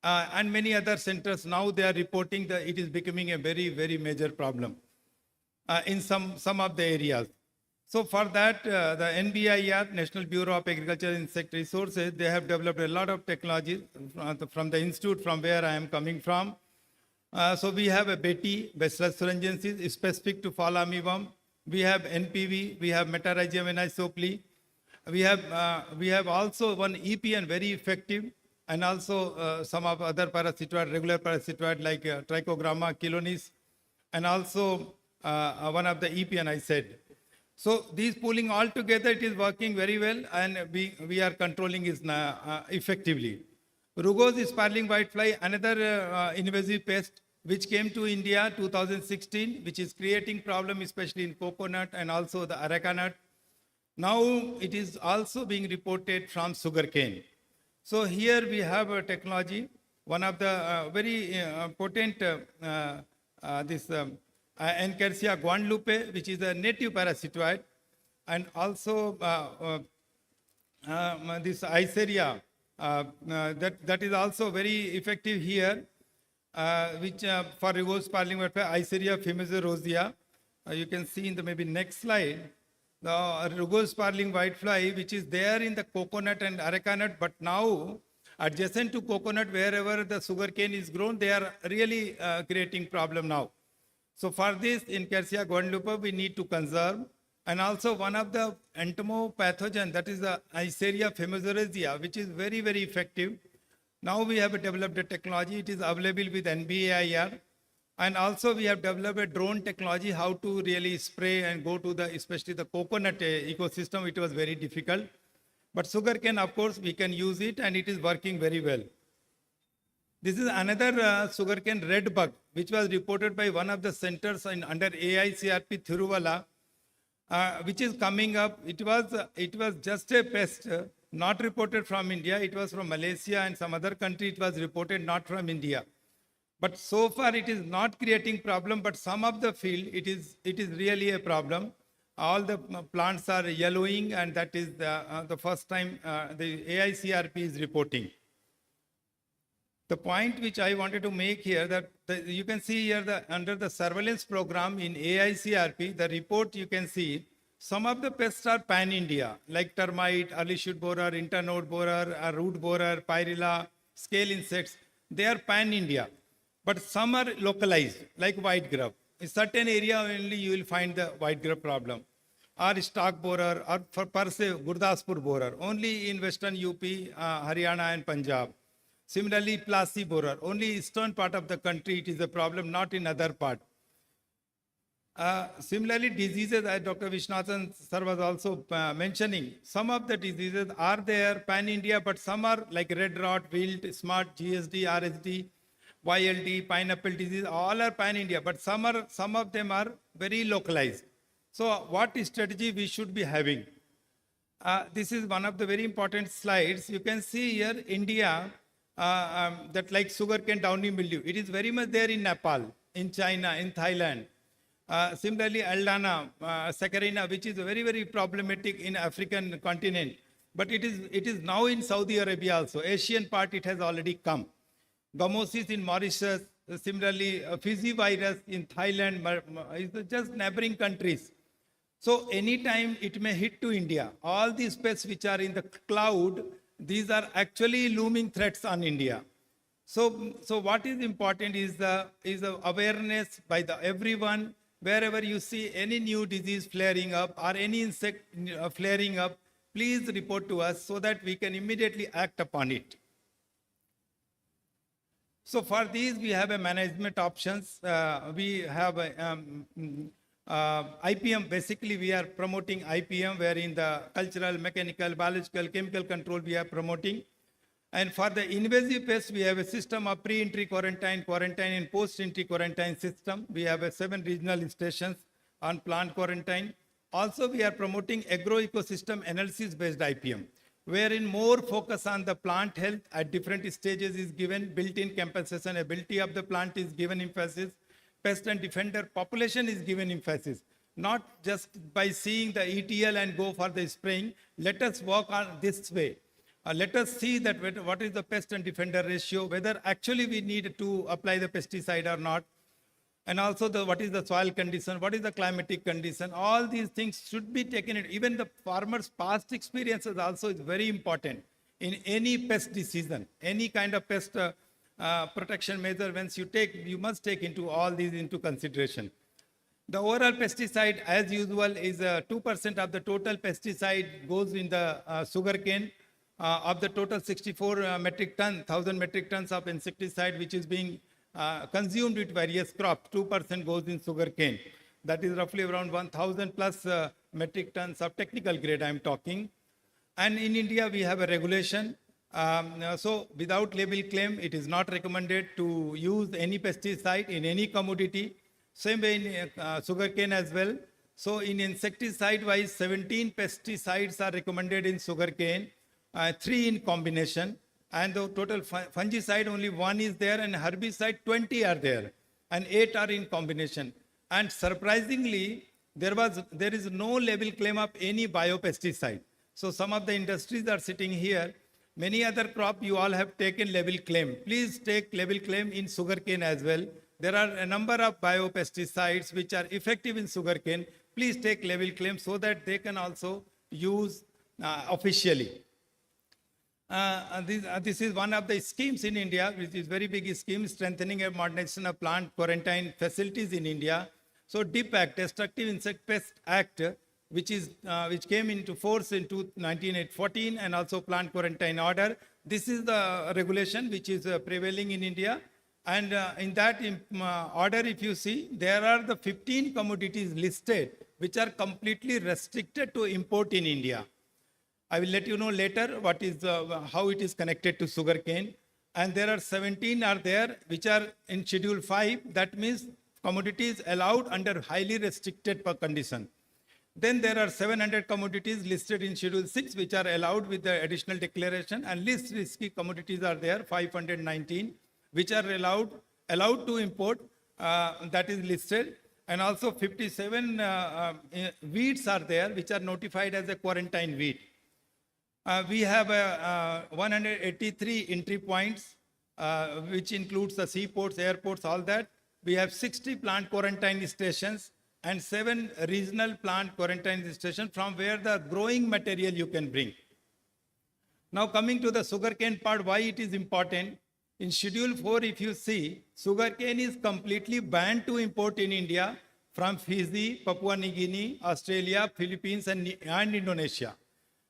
And many other centers, now they are reporting that it is becoming a very, very major problem in some of the areas. So for that, the NBIR, National Bureau of Agriculture and Insect Resources, they have developed a lot of technology from the institute from where I am coming from. So we have a Betty, Bacillus thuringiensis, specific to fall armyworm. We have NPV, we have Metarhizium anisopli. We have also one EPN, very effective, and also some of other parasitoid, regular parasitoid like Trichogramma chilonis, and also one of the EPN I said. So these pooling all together, it is working very well, and we are controlling it effectively. Rugose sparling whitefly, another invasive pest which came to India 2016, which is creating problem especially in coconut and also the areca nut. Now it is also being reported from sugarcane. So here we have a technology, one of the very potent this Encarsia guadalupe, which is a native parasitoid, and also this Iceria, that is also very effective here, which for reverse sparling whitefly, Iceria famosa. You can see in the maybe next slide, the reverse sparling whitefly, which is there in the coconut and areca nut, but now adjacent to coconut, wherever the sugarcane is grown, they are really creating problem now. So for this, in Quercia guadalupe, we need to conserve. And also one of the entomopathogen, that is the Iceria famosa, which is very, very effective. Now we have developed a technology, it is available with NBAIR. And also we have developed a drone technology, how to really spray and go to the, especially the coconut ecosystem, it was very difficult. But sugarcane, of course, we can use it and it is working very well. This is another sugarcane red bug, which was reported by one of the centers under AICRP Thiruvala, which is coming up. It was just a pest, not reported from India. It was from Malaysia and some other country. It was reported not from India. But so far it is not creating problem, but some of the field, it is really a problem. All the plants are yellowing, and that is the first time the AICRP is reporting. The point which I wanted to make here, that you can see here under the surveillance program in AICRP, the report you can see, some of the pests are pan-India, like termite, early shoot borer, internode borer, root borer, pyrilla, scale insects. They are pan-India. But some are localized, like white grub. In certain area only you will find the white grub problem. Or stalk borer, or per se Gurdaspur borer, only in western UP, Haryana and Punjab. Similarly, Plasi borer, only eastern part of the country it is a problem, not in other part. Similarly, diseases, as Dr. Vishnathan sir was also mentioning, some of the diseases are there pan-India, but some are like red rot, wilt, smut, GSD, RSD, YLD, pineapple disease, all are pan-India, but some of them are very localized. So what strategy we should be having? This is one of the very important slides. You can see here India, that like sugarcane downy mildew. It is very much there in Nepal, in China, in Thailand. Similarly, Aldana, Saccharina, which is very, very problematic in African continent. But it is now in Saudi Arabia also. Asian part, it has already come. Gamosis in Mauritius, similarly Fiji virus in Thailand, it's just neighboring countries. So anytime it may hit to India. All these pests which are in the cloud, these are actually looming threats on India. So what is important is the awareness by everyone. Wherever you see any new disease flaring up or any insect flaring up, please report to us so that we can immediately act upon it. So for these, we have a management options. We have IPM. Basically, we are promoting IPM, where in the cultural, mechanical, biological, chemical control we are promoting. And for the invasive pests, we have a system of pre-entry quarantine, and post-entry quarantine system. We have 7 regional stations on plant quarantine. Also, we are promoting agro-ecosystem analysis-based IPM, wherein more focus on the plant health at different stages is given, built-in compensation ability of the plant is given emphasis, pest and defender population is given emphasis. Not just by seeing the ETL and go for the spraying. Let us work on this way. Let us see that what is the pest and defender ratio, whether actually we need to apply the pesticide or not. And also what is the soil condition, what is the climatic condition. All these things should be taken in. Even the farmer's past experiences also is very important in any pest decision, any kind of pest protection measure. Once you must take into all these into consideration. The overall pesticide, as usual, is 2% of the total pesticide goes in the sugarcane. Of the total 64 metric ton, 1,000 metric tons of insecticide which is being consumed with various crops, 2% goes in sugarcane. That is roughly around 1,000 plus metric tons of technical grade I am talking. And in India, we have a regulation So without label claim, it is not recommended to use any pesticide in any commodity. Same way in sugarcane as well. So in insecticide wise, 17 pesticides are recommended in sugarcane, 3 in combination. And the total fungicide, only 1 is there, and herbicide, 20 are there, and 8 are in combination. And surprisingly, there is no label claim of any biopesticide. So some of the industries are sitting here. Many other crop you all have taken label claim. Please take label claim in sugarcane as well. There are a number of biopesticides which are effective in sugarcane. Please take label claim so that they can also use officially. This is one of the schemes in India, which is very big scheme, strengthening and modernization of plant quarantine facilities in India. So DIP Act, Destructive Insect Pest Act, which came into force in 1914, and also plant quarantine order. This is the regulation which is prevailing in India. And in that order, if you see, there are the 15 commodities listed which are completely restricted to import in India. I will let you know later what is how it is connected to sugarcane. And there are 17 are there which are in Schedule 5. That means commodities allowed under highly restricted condition. Then there are 700 commodities listed in Schedule 6 which are allowed with the additional declaration, and least risky commodities are there, 519, which are allowed to import, that is listed. And also 57 weeds are there which are notified as a quarantine weed. We have 183 entry points, which includes the seaports, airports, all that. We have 60 plant quarantine stations and 7 regional plant quarantine stations from where the growing material you can bring. Now coming to the sugarcane part, why it is important. In Schedule 4, if you see, sugarcane is completely banned to import in India from Fiji, Papua New Guinea, Australia, Philippines, and Indonesia.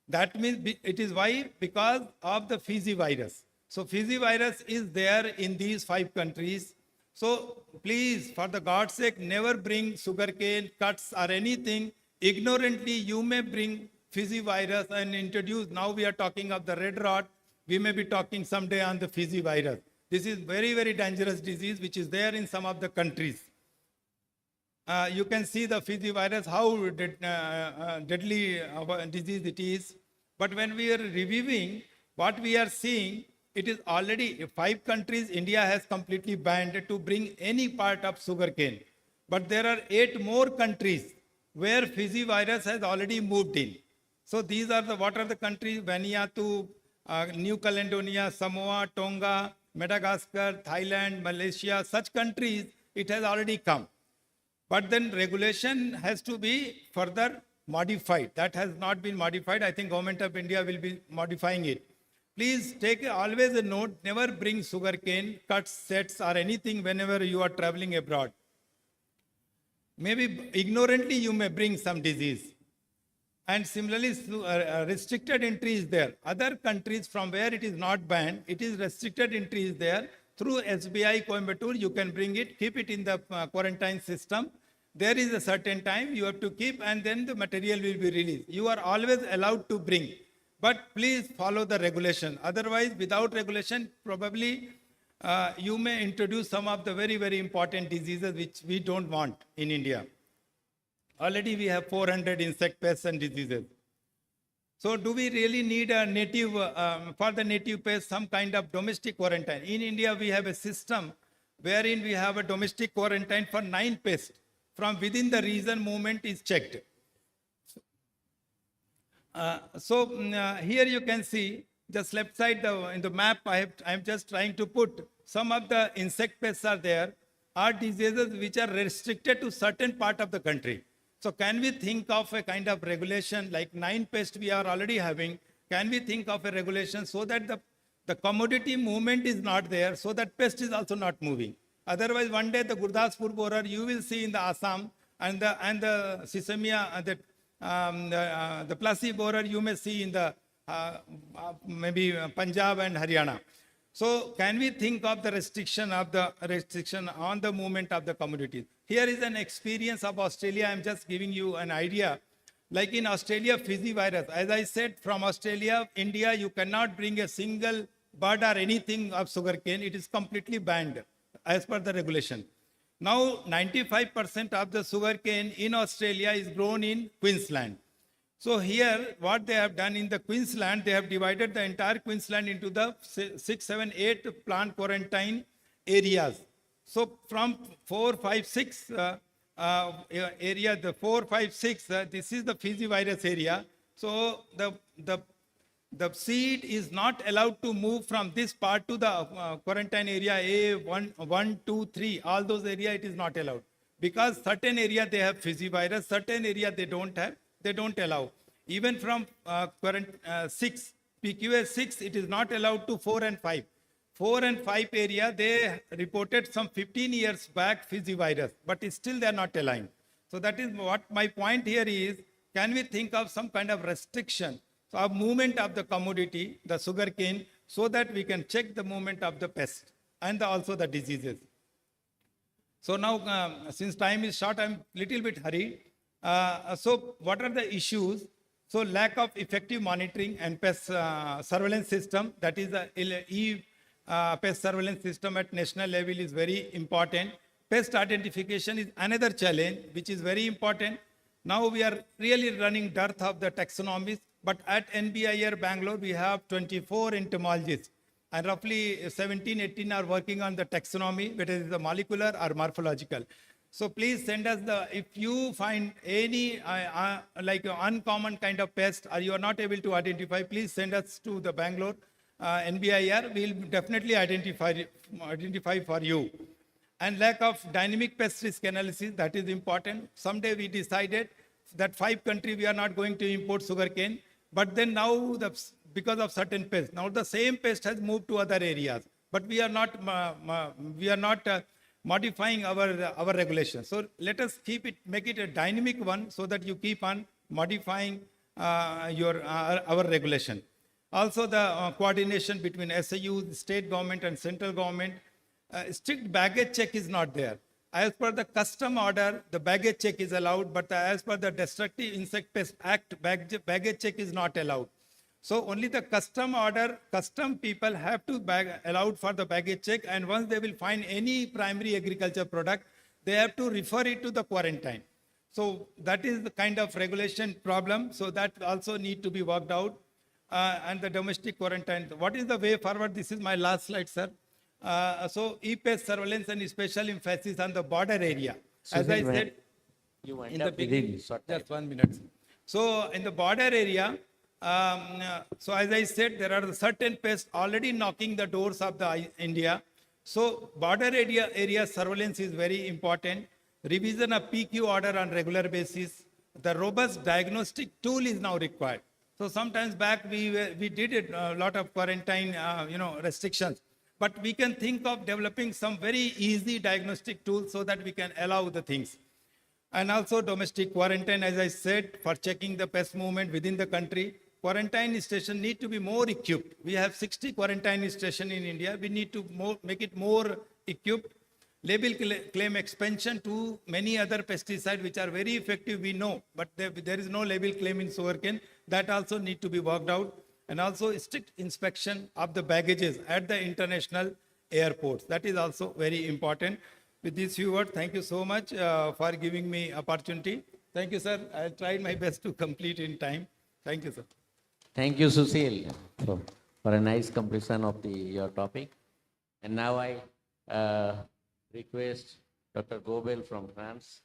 That means it is why? Because of the Fiji virus. So Fiji virus is there in these 5 countries. So please, for the God's sake, never bring sugarcane, cuts, or anything. Ignorantly, you may bring Fiji virus and introduce. Now we are talking of the red rot. We may be talking someday on the Fiji virus. This is very, very dangerous disease which is there in some of the countries. You can see the Fiji virus, how deadly disease it is. But when we are reviewing, what we are seeing, it is already 5 countries India has completely banned to bring any part of sugarcane. But there are 8 more countries where Fiji virus has already moved in. So these are what are the countries? Vanuatu, New Caledonia, Samoa, Tonga, Madagascar, Thailand, Malaysia, such countries, it has already come. But then regulation has to be further modified. That has not been modified. I think Government of India will be modifying it. Please take always a note, never bring sugarcane, cuts, sets, or anything whenever you are traveling abroad. Maybe ignorantly you may bring some disease. And similarly, restricted entry is there. Other countries from where it is not banned, it is restricted entry is there. Through SBI Coimbatore, you can bring it, keep it in the quarantine system. There is a certain time you have to keep, and then the material will be released. You are always allowed to bring, but please follow the regulation. Otherwise, without regulation, probably you may introduce some of the very, very important diseases which we don't want in India. Already we have 400 insect pests and diseases. So do we really need a native, for the native pests, some kind of domestic quarantine? In India, we have a system wherein we have a domestic quarantine for 9 pests. From within the region, movement is checked. Here you can see, just left side in the map, I am just trying to put some of the insect pests are there, are diseases which are restricted to certain part of the country. So can we think of a kind of regulation like 9 pests we are already having? Can we think of a regulation so that the commodity movement is not there, so that pest is also not moving? Otherwise, one day the Gurdaspur borer you will see in the Assam, and the Sisamia, the Plasi borer you may see in the maybe Punjab and Haryana. So can we think of the restriction on the movement of the commodities? Here is an experience of Australia. I'm just giving you an idea. Like in Australia, Fiji virus. As I said, from Australia, India, you cannot bring a single bud or anything of sugarcane. It is completely banned as per the regulation. Now, 95% of the sugarcane in Australia is grown in Queensland. So here, what they have done in the Queensland, they have divided the entire Queensland into the 6, 7, 8 plant quarantine areas. So from 4, 5, 6 area, the 4, 5, 6, this is the Fiji virus area. So the seed is not allowed to move from this part to the quarantine area A, 1, 2, 3, all those areas it is not allowed. Because certain area they have Fiji virus, certain area they don't have, they don't allow. Even from 6, PQA 6, it is not allowed to 4 and 5. 4 and 5 area, they reported some 15 years back Fiji virus, but still they are not allowing. So that is what my point here is, can we think of some kind of restriction, so of movement of the commodity, the sugarcane, so that we can check the movement of the pest and also the diseases. So now, since time is short, I'm little bit hurried. So what are the issues? So lack of effective monitoring and pest surveillance system, that is the pest surveillance system at national level is very important. Pest identification is another challenge, which is very important. Now we are really running dearth of the taxonomies, but at NBIR Bangalore, we have 24 entomologists. And roughly 17, 18 are working on the taxonomy, whether it is the molecular or morphological. So please send us if you find any like uncommon kind of pest or you are not able to identify, please send us to the Bangalore NBIR. We'll definitely identify for you. And lack of dynamic pest risk analysis, that is important. Someday we decided that 5 countries we are not going to import sugarcane, but then now because of certain pests, now the same pest has moved to other areas, but we are not modifying our regulations. So let us make it a dynamic one so that you keep on modifying our regulation. Also the coordination between SAU, state government and central government. Strict baggage check is not there. As per the custom order, the baggage check is allowed, but as per the Destructive Insect Pest Act, baggage check is not allowed. So only the custom order, custom people have to allowed for the baggage check, and once they will find any primary agriculture product, they have to refer it to the quarantine. So that is the kind of regulation problem. So that also need to be worked out. And the domestic quarantine. What is the way forward? This is my last slide, sir. So e-pest surveillance and special emphasis on the border area. As I said, you in the beginning, just 1 minute. So in the border area, so as I said, there are certain pests already knocking the doors of the India. So border area surveillance is very important. Revision of PQ order on regular basis. The robust diagnostic tool is now required. So sometimes back we did a lot of quarantine, restrictions, but we can think of developing some very easy diagnostic tools so that we can allow the things. And also domestic quarantine, as I said, for checking the pest movement within the country. Quarantine station need to be more equipped. We have 60 quarantine stations in India. We need to make it more equipped. Label claim expansion to many other pesticides which are very effective, we know, but there is no label claim in sugarcane. That also need to be worked out. And also strict inspection of the baggages at the international airports. That is also very important. With these few words, thank you so much for giving me opportunity. Thank you, sir. I tried my best to complete in time. Thank you, sir. Thank you, Susil, for a nice completion of your topic. And now I request Dr. Gobel from France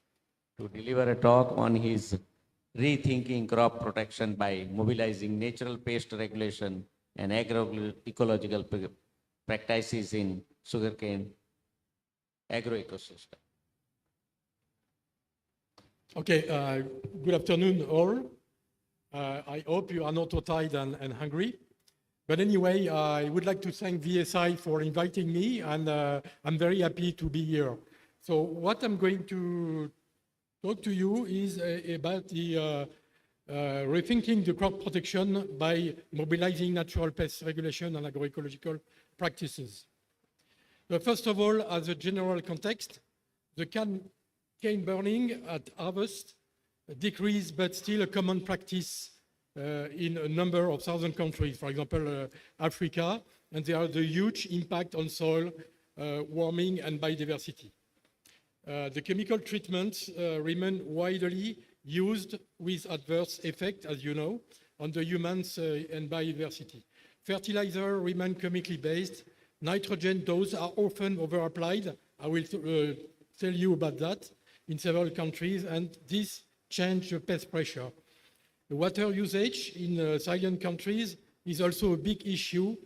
to deliver a talk on his rethinking crop protection by mobilizing natural pest regulation and agroecological practices in sugarcane agroecosystem. Okay, good afternoon all. I hope you are not too tired and hungry. But anyway, I would like to thank VSI for inviting me, and I'm very happy to be here. So what I'm going to talk to you is about the rethinking the crop protection by mobilizing natural pest regulation and agroecological practices. But first of all, as a general context, the cane burning at harvest decrease, but still a common practice in a number of southern countries, for example, Africa, and there are the huge impact on soil warming and biodiversity. The chemical treatments remain widely used with adverse effect, as you know, on the humans and biodiversity. Fertilizer remain chemically based. Nitrogen doses are often over-applied. I will tell you about that in several countries, and this changes the pest pressure. The water usage in silent countries is also a big issue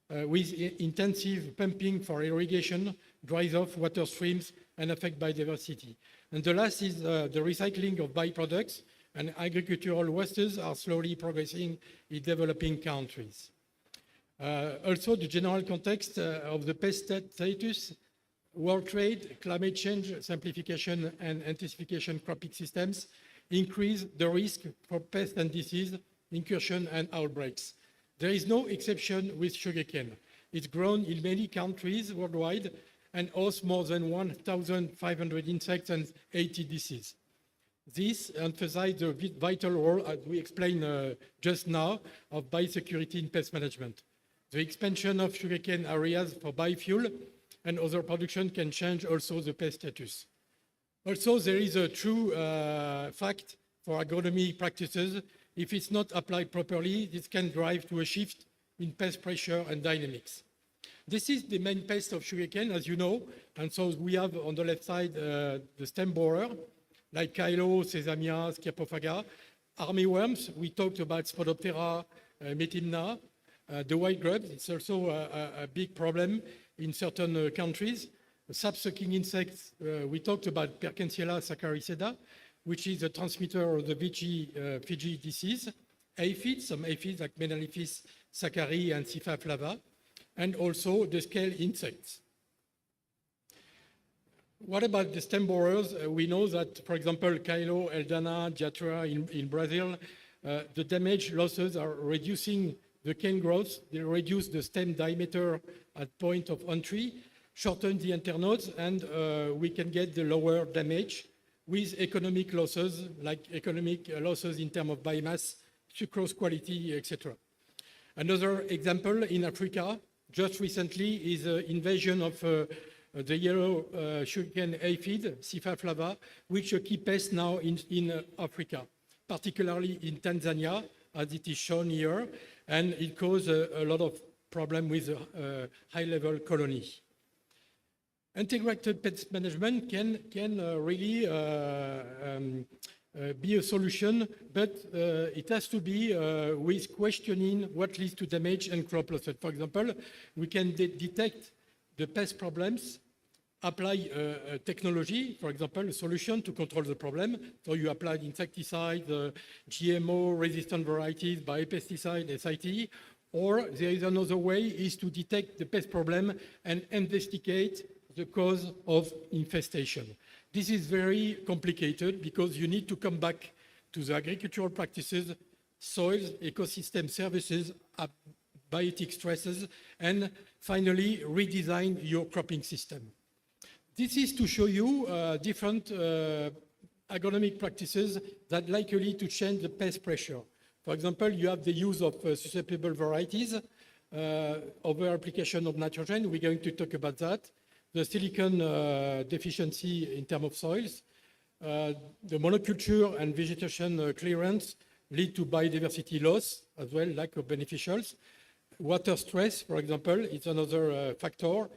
with intensive pumping for irrigation, dries off water streams and affect biodiversity. And the last is the recycling of byproducts, and agricultural wastes are slowly progressing in developing countries. Also, the general context of the pest status, world trade, climate change, simplification and intensification cropping systems increase the risk for pest and disease, incursion and outbreaks. There is no exception with sugarcane. It's grown in many countries worldwide and hosts more than 1,500 insects and 80 diseases. This emphasizes the vital role, as we explained just now, of biosecurity in pest management. The expansion of sugarcane areas for biofuel and other production can change also the pest status. Also, there is a true fact for agronomy practices. If it's not applied properly, this can drive to a shift in pest pressure and dynamics. This is the main pest of sugarcane, as you know, and so we have on the left side the stem borer, like Kylo, Sesamia, Sciapophaga. Armyworms, we talked about Spodoptera, Metimna. The white grubs, it's also a big problem in certain countries. Sap-sucking insects, we talked about Perkensiella saccharicida, which is a transmitter of the Fiji disease. Aphids, some aphids like Menelaphis saccari and Sipha flava, and also the scale insects. What about the stem borers? We know that, for example, Kylo, Eldana, Diatura in Brazil, the damage losses are reducing the cane growth. They reduce the stem diameter at point of entry, shorten the internodes, and we can get the lower damage with economic losses, like economic losses in terms of biomass, sucrose quality, etc. Another example in Africa, just recently, is the invasion of the yellow sugarcane aphid, Sipha flava, which is a key pest now in Africa, particularly in Tanzania, as it is shown here, and it causes a lot of problem with high-level colony. Integrated pest management can really be a solution, but it has to be with questioning what leads to damage and crop losses. For example, we can detect the pest problems, apply technology, for example, a solution to control the problem. So you apply insecticide, GMO, resistant varieties, biopesticide, SIT, or there is another way is to detect the pest problem and investigate the cause of infestation. This is very complicated because you need to come back to the agricultural practices, soils, ecosystem services, biotic stresses, and finally redesign your cropping system. This is to show you different agronomic practices that are likely to change the pest pressure. For example, you have the use of susceptible varieties, over application of nitrogen. We're going to talk about that. The silicon deficiency in terms of soils, the monoculture and vegetation clearance lead to biodiversity loss as well, lack of beneficials. Water stress, for example, is another factor.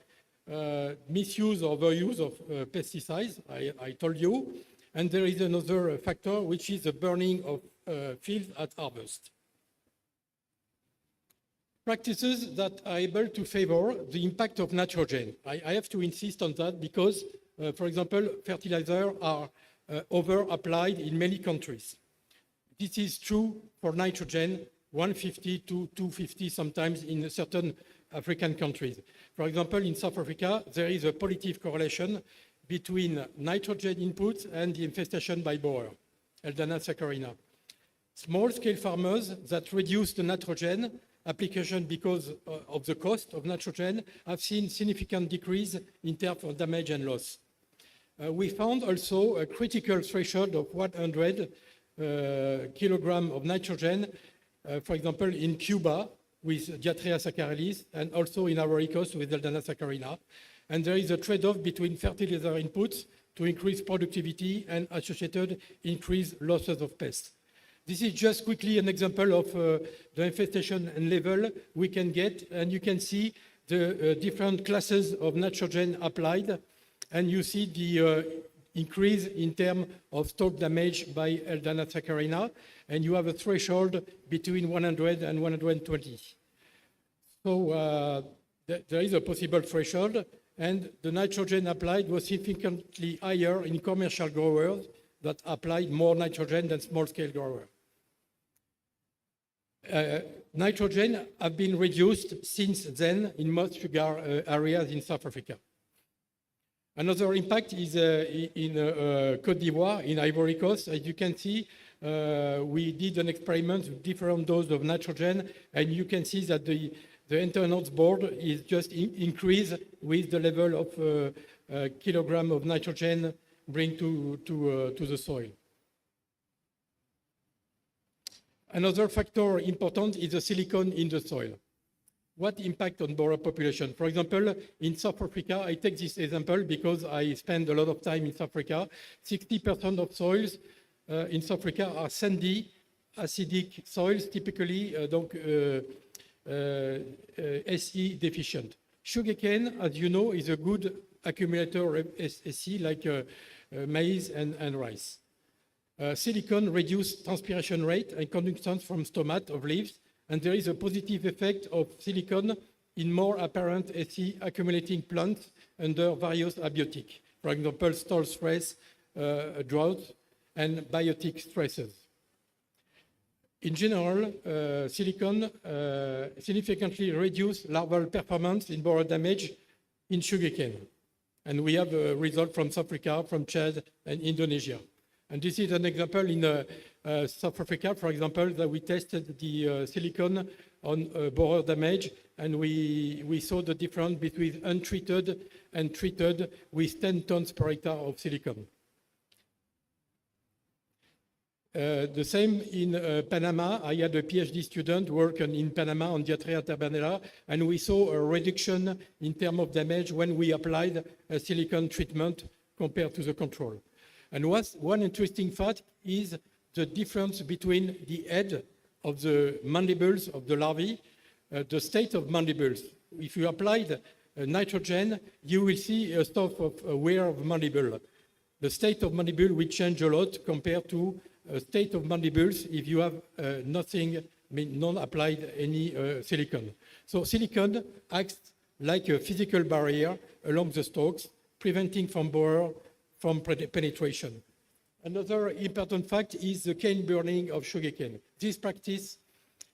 Misuse or overuse of pesticides, I told you. And there is another factor, which is the burning of fields at harvest. Practices that are able to favor the impact of nitrogen. I have to insist on that because, for example, fertilizers are over-applied in many countries. This is true for nitrogen, 150 to 250 sometimes in certain African countries. For example, in South Africa, there is a positive correlation between nitrogen inputs and the infestation by borer, Eldana saccharina. Small-scale farmers that reduce the nitrogen application because of the cost of nitrogen have seen significant decrease in terms of damage and loss. We found also a critical threshold of 100 kilogram of nitrogen, for example, in Cuba with Diatria saccharilis, and also in Ivory Coast with Eldana saccharina. And there is a trade-off between fertilizer inputs to increase productivity and associated increased losses of pests. This is just quickly an example of the infestation and level we can get, and you can see the different classes of nitrogen applied, and you see the increase in terms of stalk damage by Eldana saccharina, and you have a threshold between 100 and 120. So there is a possible threshold, and the nitrogen applied was significantly higher in commercial growers that applied more nitrogen than small-scale growers. Nitrogen have been reduced since then in most sugar areas in South Africa. Another impact is in Côte d'Ivoire, in Ivory Coast. As you can see, we did an experiment with different doses of nitrogen, and you can see that the internal board is just increased with the level of kilogram of nitrogen bring to the soil. Another factor important is the silicon in the soil. What impact on borer population? For example, in South Africa, I take this example because I spend a lot of time in South Africa. 60% of soils in South Africa are sandy, acidic soils, typically SE deficient. Sugarcane, as you know, is a good accumulator of SE like maize and rice. Silicon reduces transpiration rate and conductance from stomata of leaves, and there is a positive effect of silicon in more apparent SE accumulating plants under various abiotic, for example, stall stress, drought, and biotic stresses. In general, silicon significantly reduces larval performance in borer damage in sugarcane. And we have a result from South Africa, from Chad, and Indonesia. And this is an example in South Africa, for example, that we tested the silicon on borer damage, and we saw the difference between untreated and treated with 10 tons per hectare of silicon. The same in Panama. I had a PhD student working in Panama on Diatria tabanella, and we saw a reduction in terms of damage when we applied a silicon treatment compared to the control. And one interesting fact is the difference between the head of the mandibles of the larvae, the state of mandibles. If you applied nitrogen, you will see a stuff of wear of mandible. The state of mandible will change a lot compared to a state of mandibles if you have nothing, non-applied any silicon. So silicon acts like a physical barrier along the stalks, preventing borer from penetration. Another important fact is the cane burning of sugarcane. This practice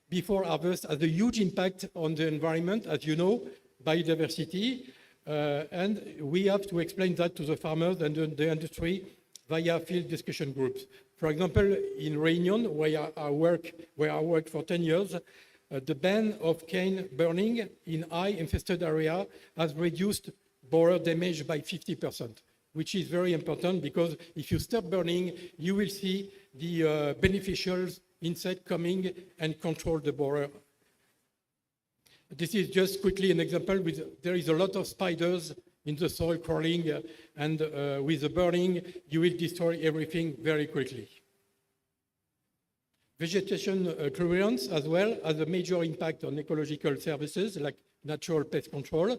before harvest has a huge impact on the environment, as you know, biodiversity, and we have to explain that to the farmers and the industry via field discussion groups. For example, in Réunion, where I worked for 10 years, the ban of cane burning in high infested area has reduced borer damage by 50%. Which is very important because if you stop burning, you will see the beneficial insect coming and control the borer. This is just quickly an example. There is a lot of spiders in the soil crawling, and with the burning, you will destroy everything very quickly. Vegetation clearance as well has a major impact on ecological services like natural pest control,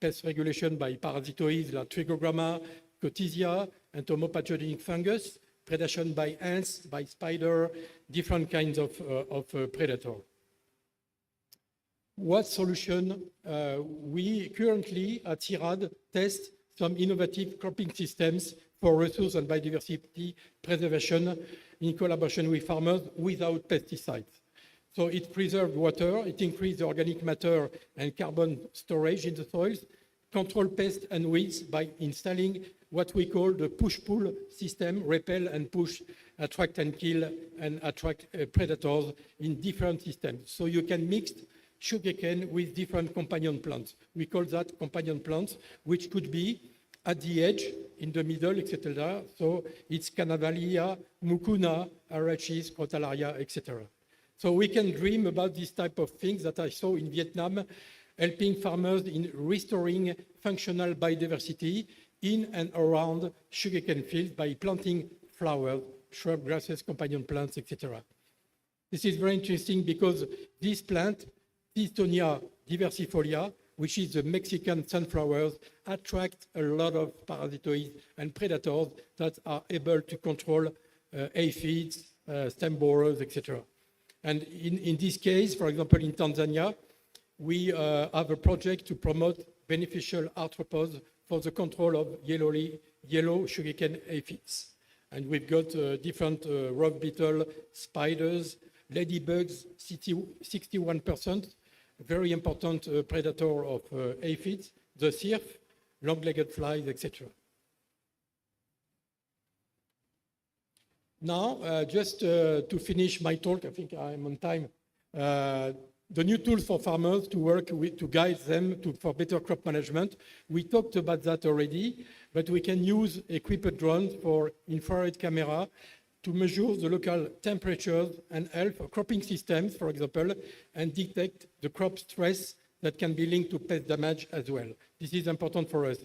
pest regulation by parasitoids like Trichogramma, Cotysia, entomopathogenic fungus, predation by ants, by spider, different kinds of predator. What solution? We currently at CIRAD test some innovative cropping systems for resource and biodiversity preservation in collaboration with farmers without pesticides. So it preserves water, it increases organic matter and carbon storage in the soils, control pests and weeds by installing what we call the push-pull system, repel and push, attract and kill, and attract predators in different systems. So you can mix sugarcane with different companion plants. We call that companion plants, which could be at the edge in the middle, etc. So it's Canavalia, Mucuna, Arachis, Crotalaria, etc. So we can dream about this type of things that I saw in Vietnam, helping farmers in restoring functional biodiversity in and around sugarcane fields by planting flowers, shrub, grasses, companion plants, etc. This is very interesting because this plant, Tithonia diversifolia, which is the Mexican sunflowers, attract a lot of parasitoids and predators that are able to control aphids, stem borers, etc. And in this case, for example, in Tanzania, we have a project to promote beneficial arthropods for the control of yellow sugarcane aphids. And we've got different rock beetle, spiders, ladybugs, 61%, very important predator of aphids, the cirf, long-legged flies, etc. Now, just to finish my talk, I think I'm on time. The new tools for farmers to work with, to guide them for better crop management. We talked about that already, but we can use equipped drones for infrared camera to measure the local temperatures and health of cropping systems, for example, and detect the crop stress that can be linked to pest damage as well. This is important for us.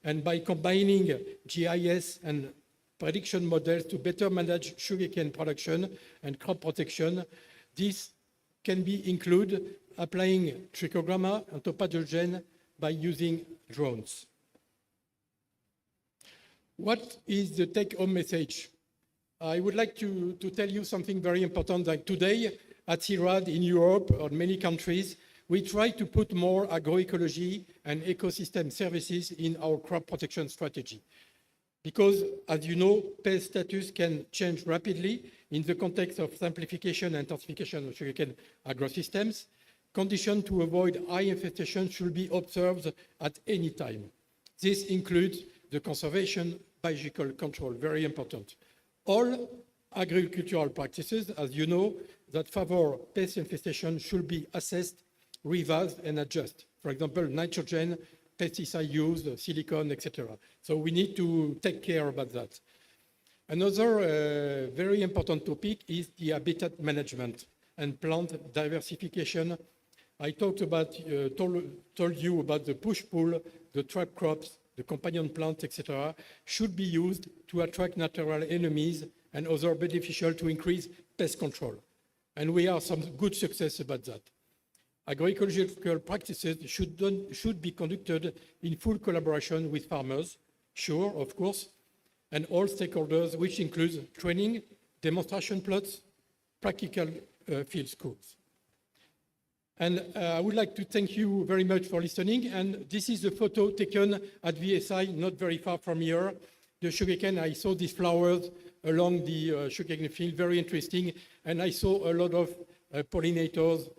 And by combining GIS and prediction models to better manage sugarcane production and crop protection, this can be included applying trichogramma and topagogene by using drones. What is the take-home message? I would like to tell you something very important. Like today at CIRAD in Europe or many countries, we try to put more agroecology and ecosystem services in our crop protection strategy. Because, as you know, pest status can change rapidly in the context of simplification and intensification of sugarcane agrosystems. Conditions to avoid high infestation should be observed at any time. This includes the conservation, biological control, very important. All agricultural practices, as you know, that favor pest infestation should be assessed, revised, and adjusted. For example, nitrogen, pesticide use, silicon, etc. So we need to take care about that. Another very important topic is the habitat management and plant diversification. I talked about, told you about the push-pull, the trap crops, the companion plants, etc., should be used to attract natural enemies and other beneficial to increase pest control. And we have some good success about that. Agroecological practices should be conducted in full collaboration with farmers, sure, of course, and all stakeholders, which includes training, demonstration plots, practical field schools. And I would like to thank you very much for listening. And this is a photo taken at VSI, not very far from here. The sugarcane, I saw these flowers along the sugarcane field, very interesting. And I saw a lot of pollinators,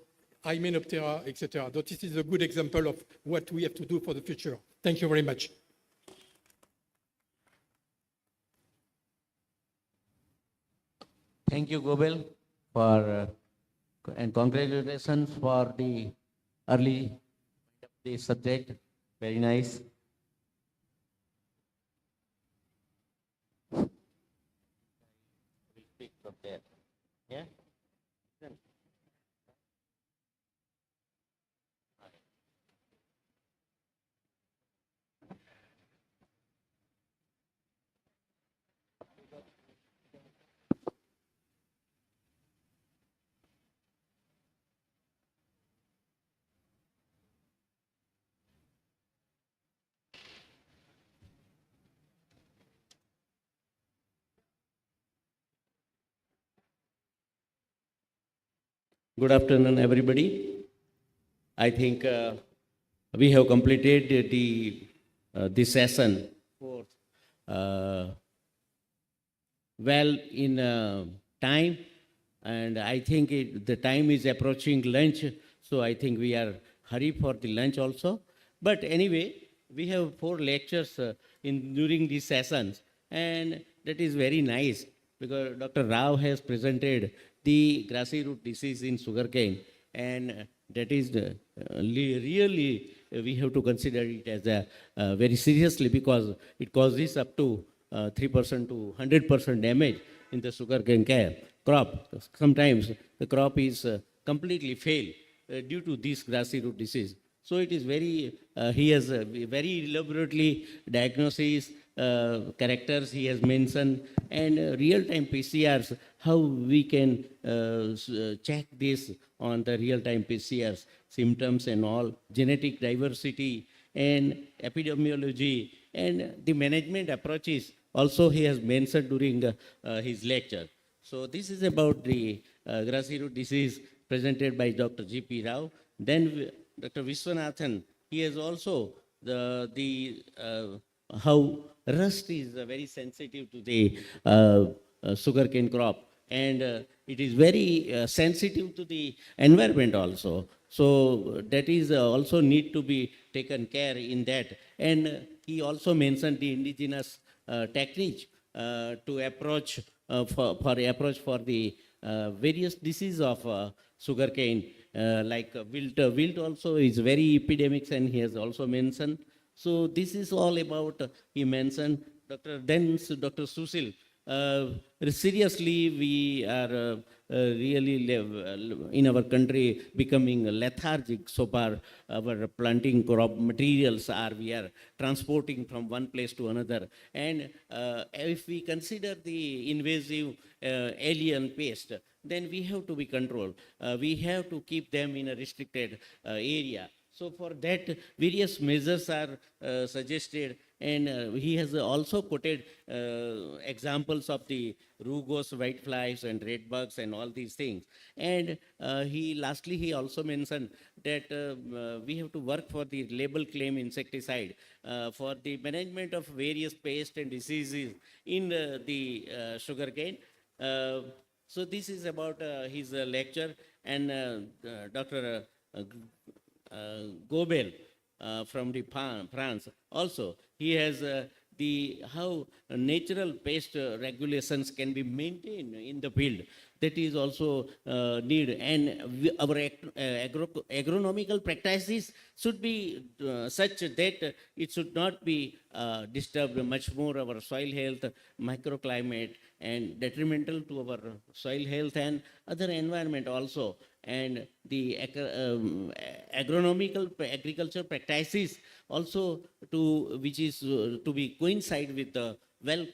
Hymenoptera, etc. So this is a good example of what we have to do for the future. Thank you very much. Thank you, Gobel, for and congratulations for the early the subject. Very nice. We'll speak from there. Yeah. Good afternoon, everybody. I think we have completed this session for well in time, and I think the time is approaching lunch, so I think we are hurry for the lunch also. But anyway, we have 4 lectures during these sessions, and that is very nice because Dr. Rao has presented the grassy root disease in sugarcane, and that is really we have to consider it as a very seriously, because it causes up to 3% to 100% damage in the sugarcane crop. Sometimes the crop is completely fail due to this grassy root disease. So it is very, he has very elaborately diagnosis, characters he has mentioned, and real-time PCRs, how we can check this on the real-time PCRs, symptoms and all, genetic diversity and epidemiology, and the management approaches also he has mentioned during his lecture. So this is about the grassy root disease presented by Dr. G.P. Rao. Then Dr. Viswanathan, he has also how rust is very sensitive to the sugarcane crop, and it is very sensitive to the environment also. So that is also need to be taken care in that. And he also mentioned the indigenous technique to approach for the various diseases of sugarcane, like wilt. Wilt also is very epidemic, and he has also mentioned. So this is all about, he mentioned, Dr. Susil. Seriously, we are really in our country becoming lethargic so far. Our planting crop materials we are transporting from one place to another. And if we consider the invasive alien pest, then we have to be controlled. We have to keep them in a restricted area. So for that, various measures are suggested, and he has also quoted examples of the rugose, whiteflies, and red bugs, and all these things. And lastly, he also mentioned that we have to work for the label claim insecticide for the management of various pests and diseases in the sugarcane. So this is about his lecture, and Dr. Gobel from the France also, he has how natural pest regulations can be maintained in the field. That is also need, and our agronomical practices should be such that it should not be disturb much more our soil health, microclimate, and detrimental to our soil health and other environment also. And the agronomical agriculture practices also which is to be coincide with the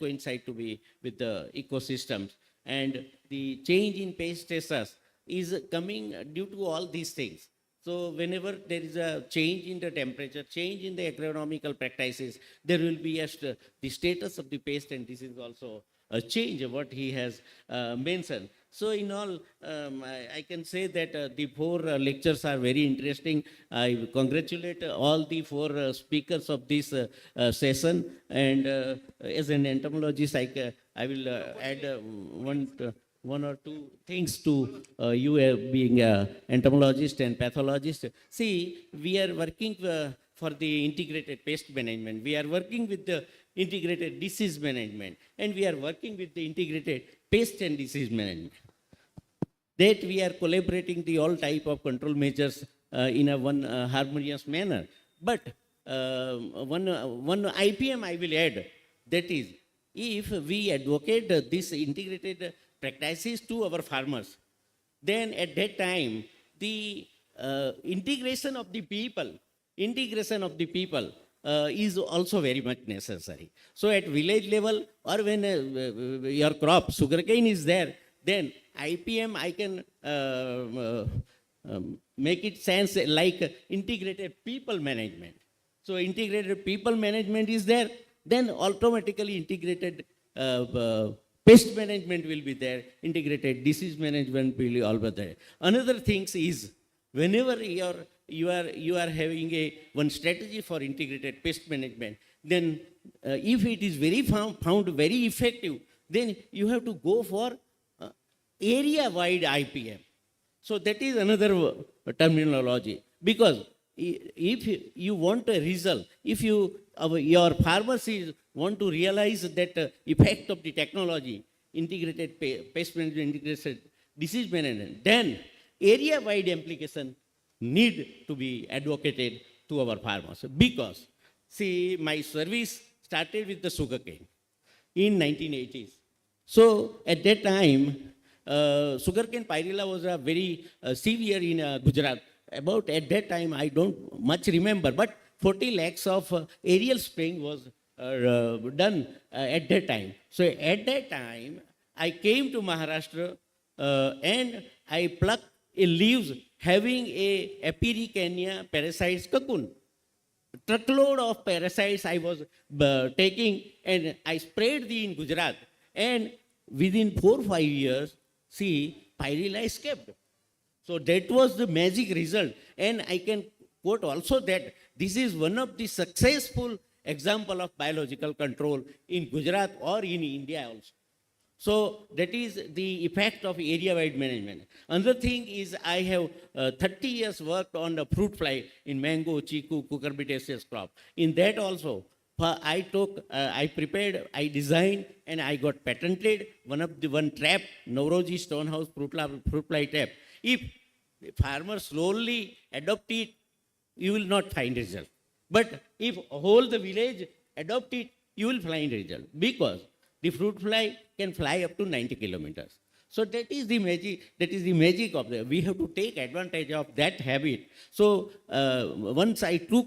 coincide to be with the ecosystems. And the change in pest stressors is coming due to all these things. So whenever there is a change in the temperature, change in the agronomical practices, there will be the status of the pest and disease also a change of what he has mentioned. So in all, I can say that the four lectures are very interesting. I congratulate all the four speakers of this session. And as an entomologist, I will add one or two things to you being an entomologist and pathologist. See, we are working for the integrated pest management. We are working with the integrated disease management, and we are working with the integrated pest and disease management. That we are collaborating the all type of control measures in a one harmonious manner. But one IPM I will add, that is, if we advocate this integrated practices to our farmers, then at that time, the integration of the people is also very much necessary. So at village level, or when your crop, sugarcane is there, then IPM, I can make it sense like integrated people management. So integrated people management is there, then automatically integrated pest management will be there, integrated disease management will be also there. Another thing is, whenever you are having one strategy for integrated pest management, then if it is found very effective, then you have to go for area-wide IPM. So that is another terminology, because if you want a result, if your farmers want to realize that effect of the technology, integrated pest management, integrated disease management, then area-wide application need to be advocated to our farmers. Because, see, my service started with the sugarcane in 1980s. So at that time, sugarcane pyrilla was a very severe in Gujarat. About at that time, I don't much remember, but 40 lakhs of aerial spraying was done at that time. So at that time, I came to Maharashtra and I plucked leaves having a Epiricania parasites cocoon. Truckload of parasites I was taking, and I sprayed in Gujarat. And within 4 or 5 years, see, pyrilla escaped. So that was the magic result. And I can quote also that this is one of the successful example of biological control in Gujarat or in India also. So that is the effect of area-wide management. Another thing is I have 30 years worked on the fruit fly in mango, chiku, cucurbitaceous crop. In that also, I prepared, I designed, and I got patented one trap, Nauroji Stonehouse fruit fly trap. If farmers slowly adopt it, you will not find result. But if whole the village adopt it, you will find result. Because the fruit fly can fly up to 90 kilometers. So that is the magic of that. We have to take advantage of that habit. So once I took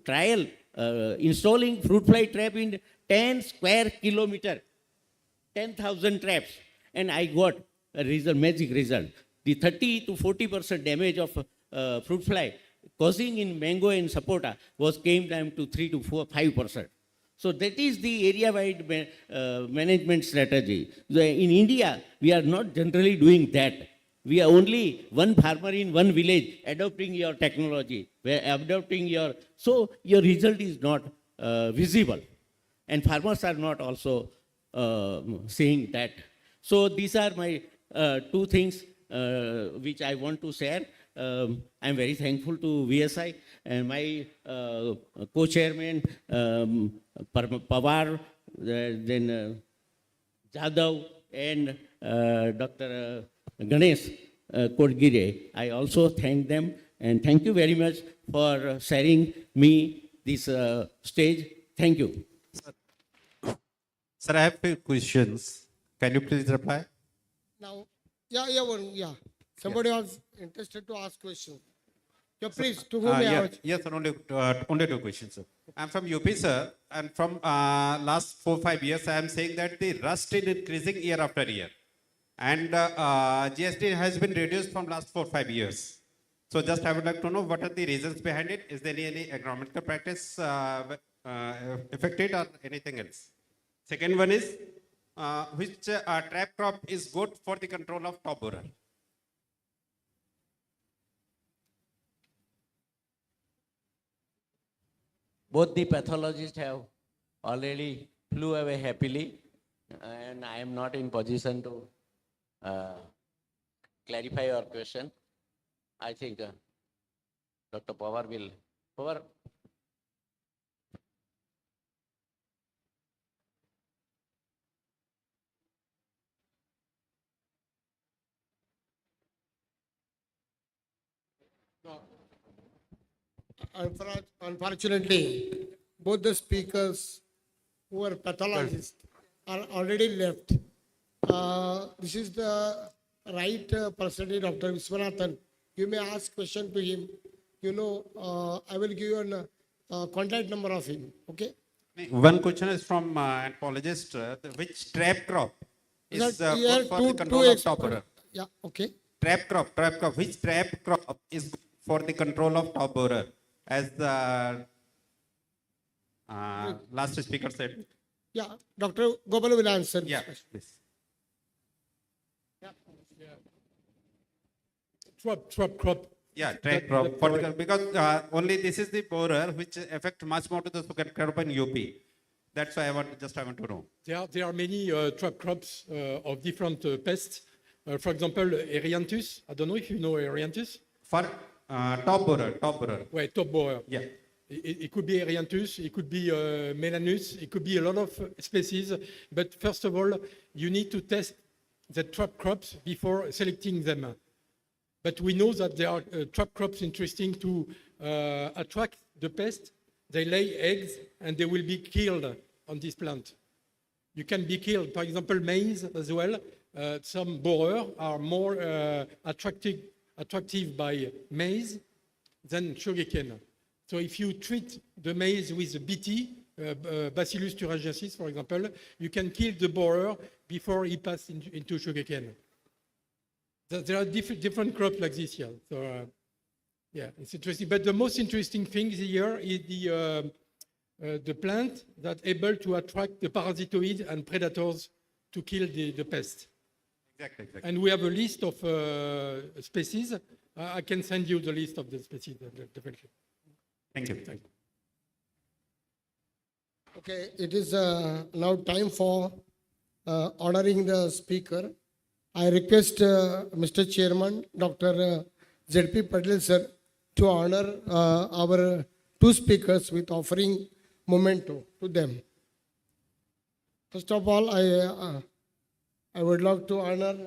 trial installing fruit fly trap in 10 square kilometer, 10,000 traps, and I got a result, magic result. The 30 to 40% damage of fruit fly causing in mango and sapota came down to 3 to 5%. So that is the area-wide management strategy. In India, we are not generally doing that. We are only one farmer in one village adopting your technology, so your result is not visible. And farmers are not also seeing that. So these are my two things which I want to share. I'm very thankful to VSI and my co-chairman Pawar, then Jadhav and Dr. Ganesh Kodgire. I also thank them and thank you very much for sharing me this stage. Thank you. Sir, I have few questions. Can you please reply? Now, yeah. Somebody was interested to ask questions. Yeah, please, to whom I ask? Yes, sir, only two questions, sir. I'm from UP, sir, and from last 4 or 5 years, I am saying that the rust is increasing year after year. And GST has been reduced from last 4 or 5 years. So just I would like to know what are the reasons behind it? Is there any agronomical practice affected or anything else? Second one is, which trap crop is good for the control of top borer? Both the pathologists have already flew away happily, and I am not in position to clarify your question. I think Dr. Pawar will. Pawar. Unfortunately, both the speakers who are pathologists are already left. This is the right person, Dr. Viswanathan. You may ask question to him. I will give you a contact number of him. Okay. One question is from an apologist. Which trap crop is good for the control of top borer? Yeah, okay. Trap crop. Which trap crop is good for the control of top borer? As the last speaker said. Yeah, Dr. Gopal will answer. Yeah, please. Trap crop. Yeah, trap crop. Because only this is the borer which affect much more to the sugar crop in UP. That's why I want to know. There are many trap crops of different pests. For example, Erianthus. I don't know if you know Erianthus. For top borer. Right, top borer. Yeah. It could be Erianthus, it could be Melanus, it could be a lot of species. But first of all, you need to test the trap crops before selecting them. But we know that there are trap crops interesting to attract the pest. They lay eggs and they will be killed on this plant. You can be killed. For example, maize as well. Some borers are more attractive by maize than sugarcane. So if you treat the maize with a BT, Bacillus thuringiensis, for example, you can kill the borer before he passes into sugarcane. There are different crops like this here. So yeah, it's interesting. But the most interesting thing here is the plant that's able to attract the parasitoids and predators to kill the pest. Exactly. And we have a list of species. I can send you the list of the species, definitely. Thank you. Okay, it is now time for honoring the speaker. I request Mr. Chairman, Dr. Z.P. Patel, sir, to honor our two speakers with offering memento to them. First of all, I would love to honor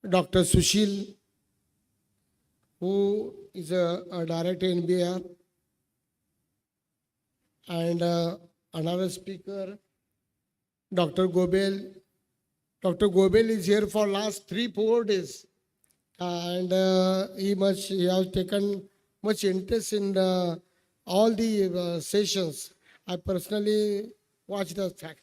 Dr. Sushil, who is a director in BR, and another speaker, Dr. Gobel. Dr. Gobel is here for last 3-4 days, and he has taken much interest in all the sessions. I personally watched the fact.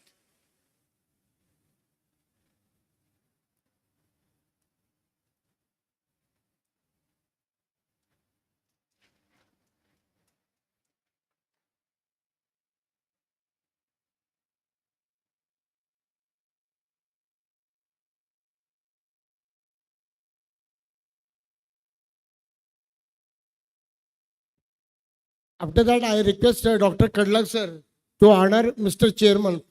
After that, I request Dr. Kadlak sir to honor Mr. Chairman.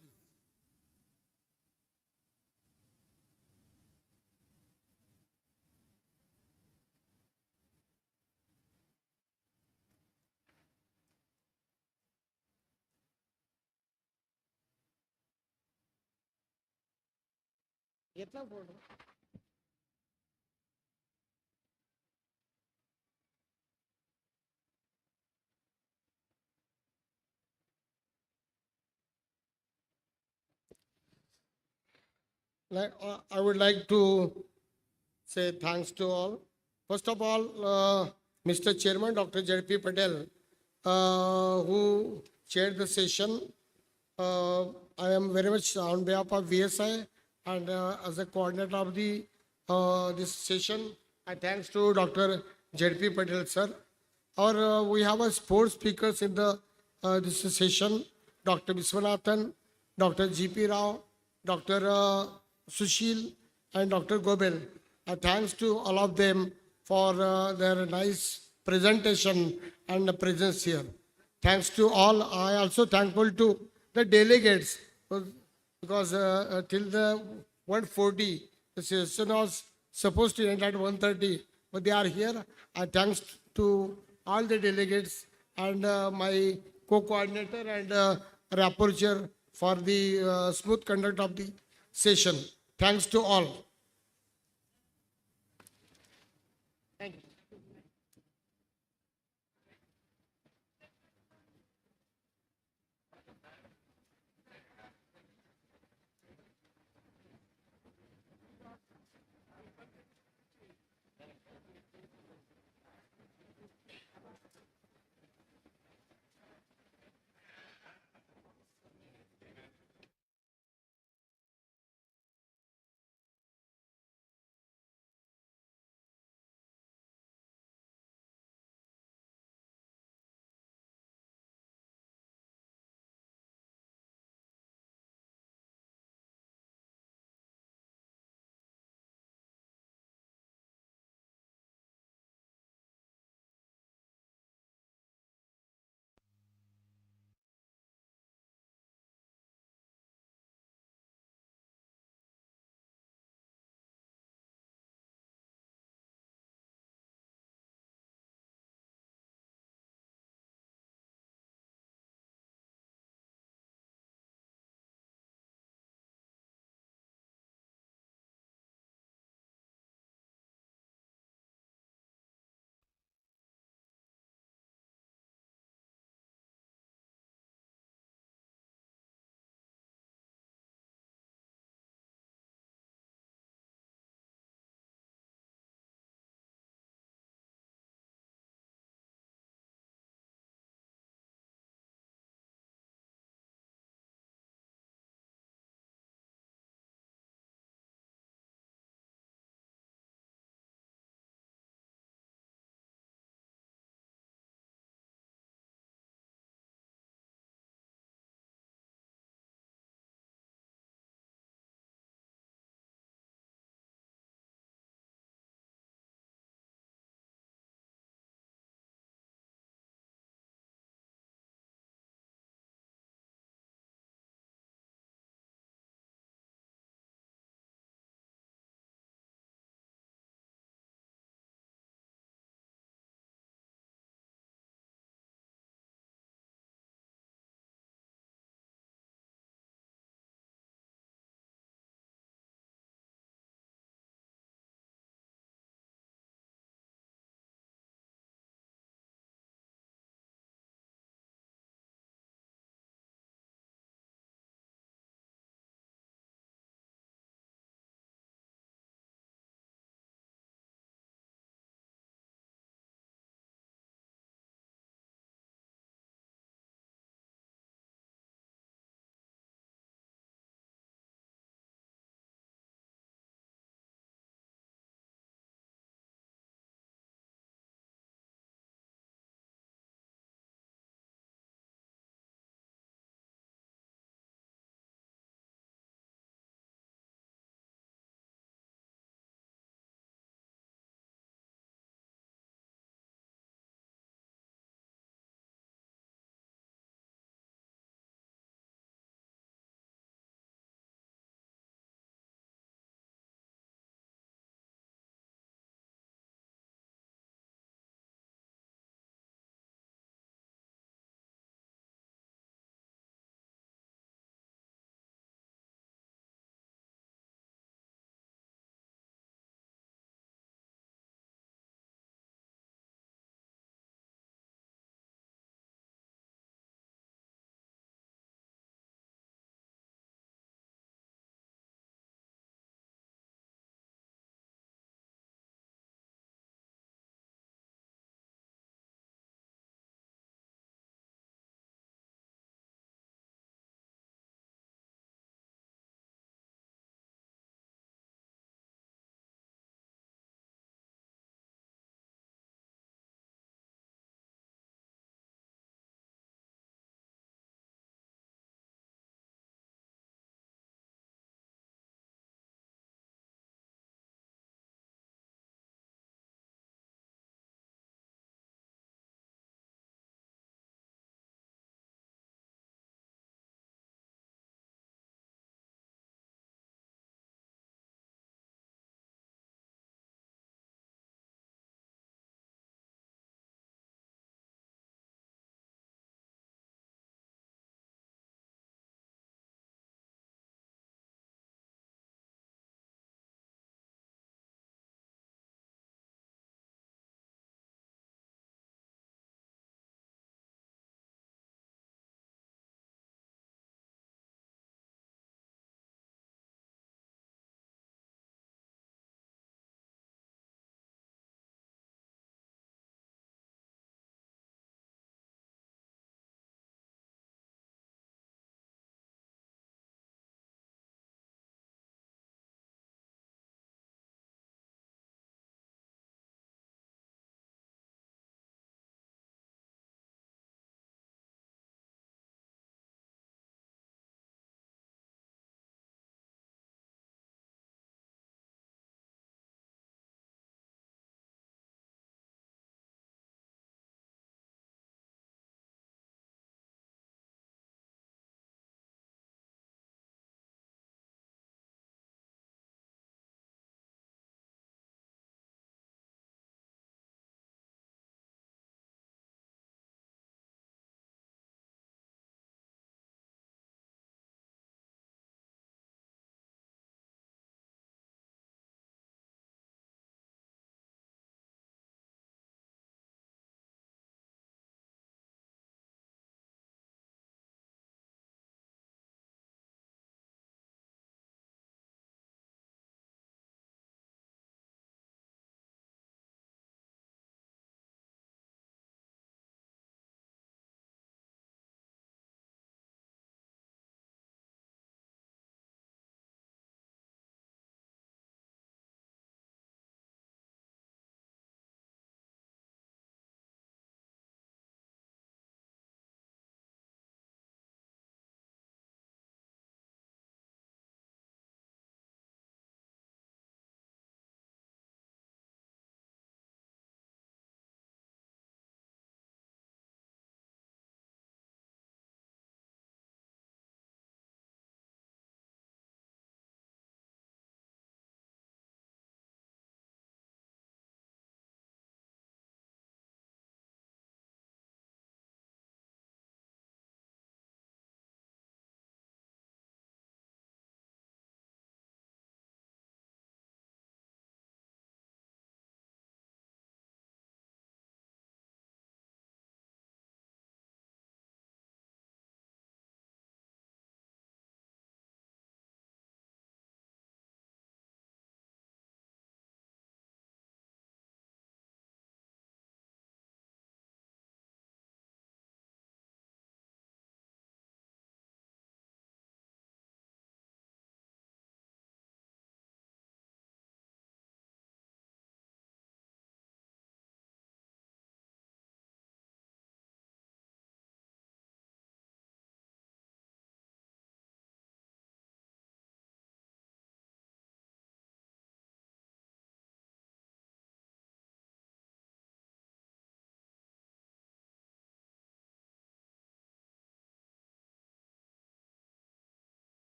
I would like to say thanks to all. First of all, Mr. Chairman, Dr. J.P. Patel, who chaired the session. I am very much on behalf of VSI and as a coordinator of the this session, I thanks to Dr. J.P. Patel, sir. We have a sports speakers in the this session, Dr. Viswanathan, Dr. G.P. Rao, Dr. Sushil, and Dr. Gobel. Thanks to all of them for their nice presentation and presence here. Thanks to all. I also thankful to the delegates because till the 1:40, the session was supposed to end at 1:30, but they are here. Thanks to all the delegates and my co-coordinator and rapporteur for the smooth conduct of the session. Thanks to all.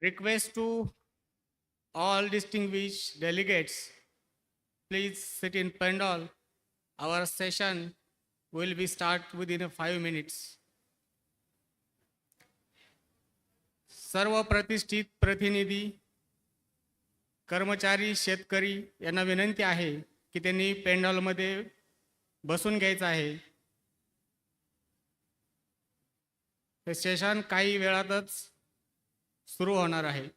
Request to all distinguished delegates, please sit in pandal. Our session will be start within 5 minutes. सर्व प्रतिष्ठित प्रतिनिधी, कर्मचारी, शेतकरी यांना विनंती आहे की त्यांनी पेंडॉलमध्ये बसून घ्यायचं आहे. हे सेशन काही वेळातच सुरू होणार आहे.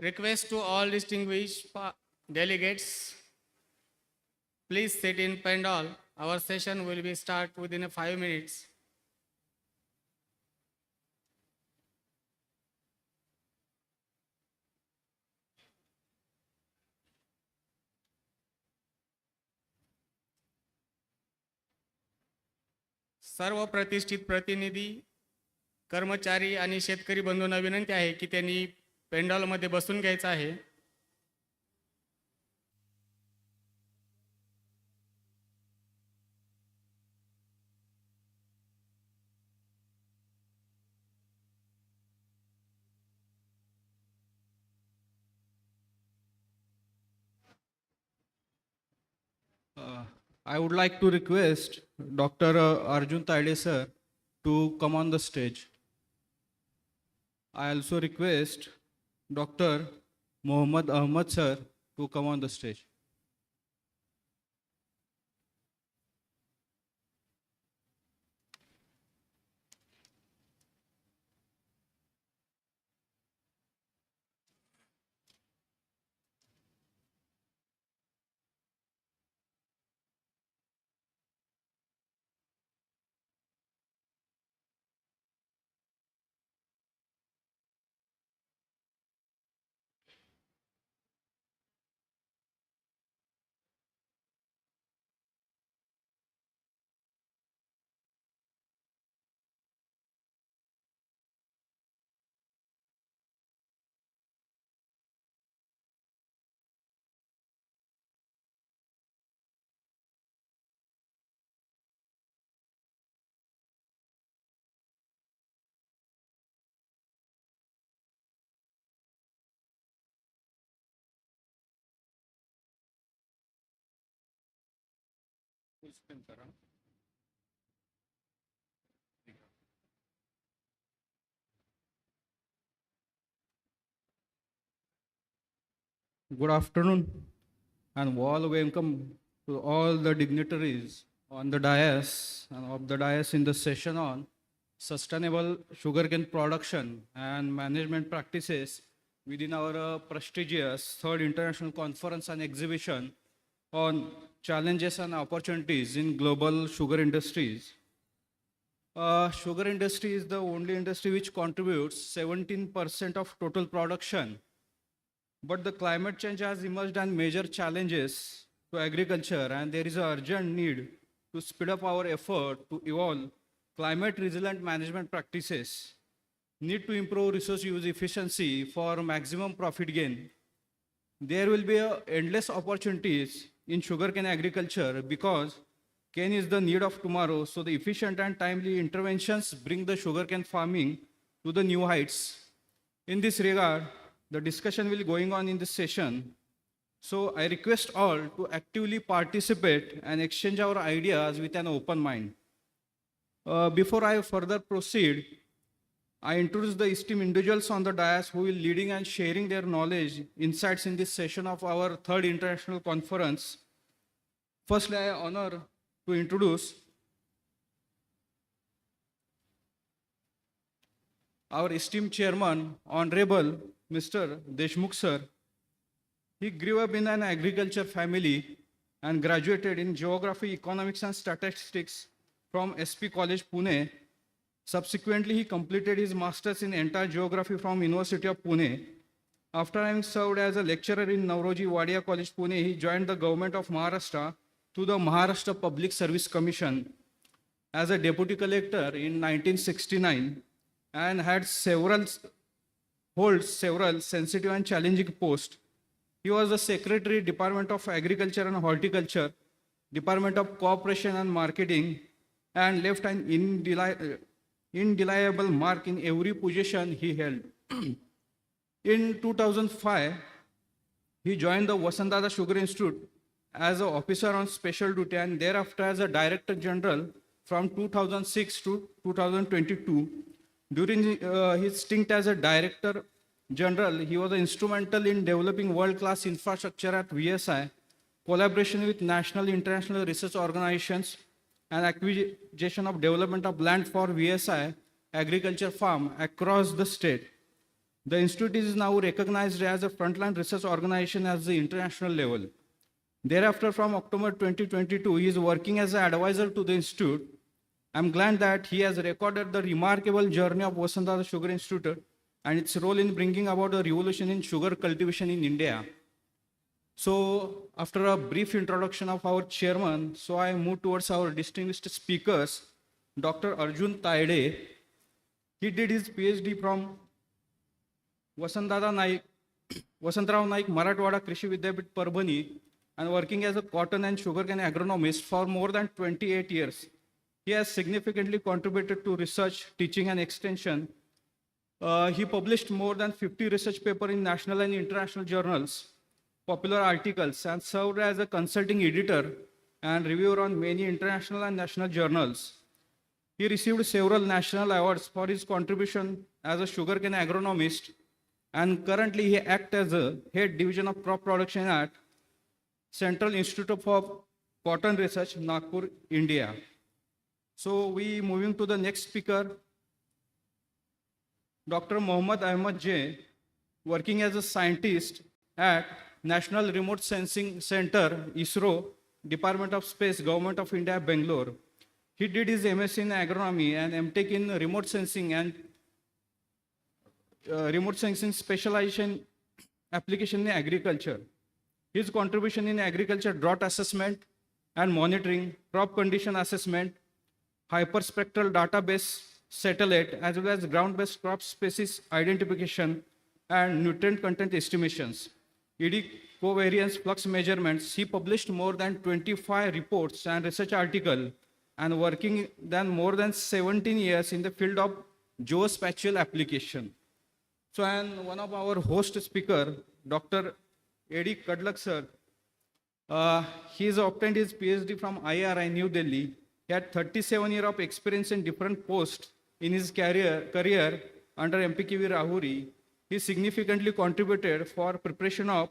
Request to all distinguished delegates, please sit in pandal. Our session will be start within 5 minutes. सर्व प्रतिष्ठित प्रतिनिधी, कर्मचारी आणि शेतकरी बंधूंना विनंती आहे की त्यांनी पेंडॉलमध्ये बसून घ्यायचं आहे. I would like to request Dr. Arjun Taide sir to come on the stage. I also request Dr. Mohammad Ahmad sir to come on the stage. Good afternoon and warm welcome to all the dignitaries on the dais of the dais in the session on sustainable sugarcane production and management practices within our prestigious third international conference and exhibition on challenges and opportunities in global sugar industries. Sugar industry is the only industry which contributes 17% of total production. But the climate change has emerged as major challenges to agriculture, and there is an urgent need to speed up our effort to evolve climate resilient management practices. Need to improve resource use efficiency for maximum profit gain. There will be endless opportunities in sugarcane agriculture because cane is the need of tomorrow, so the efficient and timely interventions bring the sugarcane farming to the new heights. In this regard, the discussion will going on in this session. So I request all to actively participate and exchange our ideas with an open mind. Before I further proceed, I introduce the esteemed individuals on the dais who will leading and sharing their knowledge, insights in this session of our third international conference. Firstly, I honor to introduce our esteemed chairman, Honorable Mr. Deshmukh sir. He grew up in an agriculture family and graduated in geography, economics and statistics from SP College, Pune. Subsequently, he completed his master's in entire geography from University of Pune. After having served as a lecturer in Nauroji Wadia College, Pune, he joined the government of Maharashtra to the Maharashtra Public Service Commission as a deputy collector in 1969 and had holds several sensitive and challenging posts. He was the Secretary, Department of Agriculture and Horticulture, Department of Cooperation and Marketing, and left an indelible mark in every position he held. In 2005, he joined the Vasantdada Sugar Institute as an officer on special duty and thereafter as a Director General from 2006 to 2022. During his stint as a Director General, he was instrumental in developing world-class infrastructure at VSI, collaboration with national international research organizations, and acquisition of development of land for VSI agriculture farm across the state. The institute is now recognized as a frontline research organization at the international level. Thereafter, from October 2022, he is working as an advisor to the institute. I'm glad that he has recorded the remarkable journey of Vasantdada Sugar Institute and its role in bringing about a revolution in sugar cultivation in India. So, after a brief introduction of our chairman, so I move towards our distinguished speakers, Dr. Arjun Taide. He did his PhD from Vasantrao Naik Marathwada Krishi Vidyapit Parbhani and working as a cotton and sugarcane agronomist for more than 28 years. He has significantly contributed to research, teaching and extension. He published more than 50 research papers in national and international journals, popular articles, and served as a consulting editor and reviewer on many international and national journals. He received several national awards for his contribution as a sugarcane agronomist, and currently he acts as a head division of crop production at Central Institute for Cotton Research, Nagpur, India. So we moving to the next speaker, Dr. Mohammad Ahmad J, working as a scientist at National Remote Sensing Center, ISRO, Department of Space, Government of India, Bangalore. He did his MSc in agronomy and MTech in remote sensing and remote sensing specialization application in agriculture. His contribution in agriculture, drought assessment and monitoring, crop condition assessment, hyperspectral database satellite, as well as ground-based crop species identification and nutrient content estimations, ED covariance flux measurements. He published more than 25 reports and research articles and working more than 17 years in the field of geospatial application. So, and one of our host speaker, Dr. A.D. Kadlak sir, he has obtained his PhD from IRI, New Delhi. He had 37 years of experience in different posts in his career under MPKV Rahuri. He significantly contributed for preparation of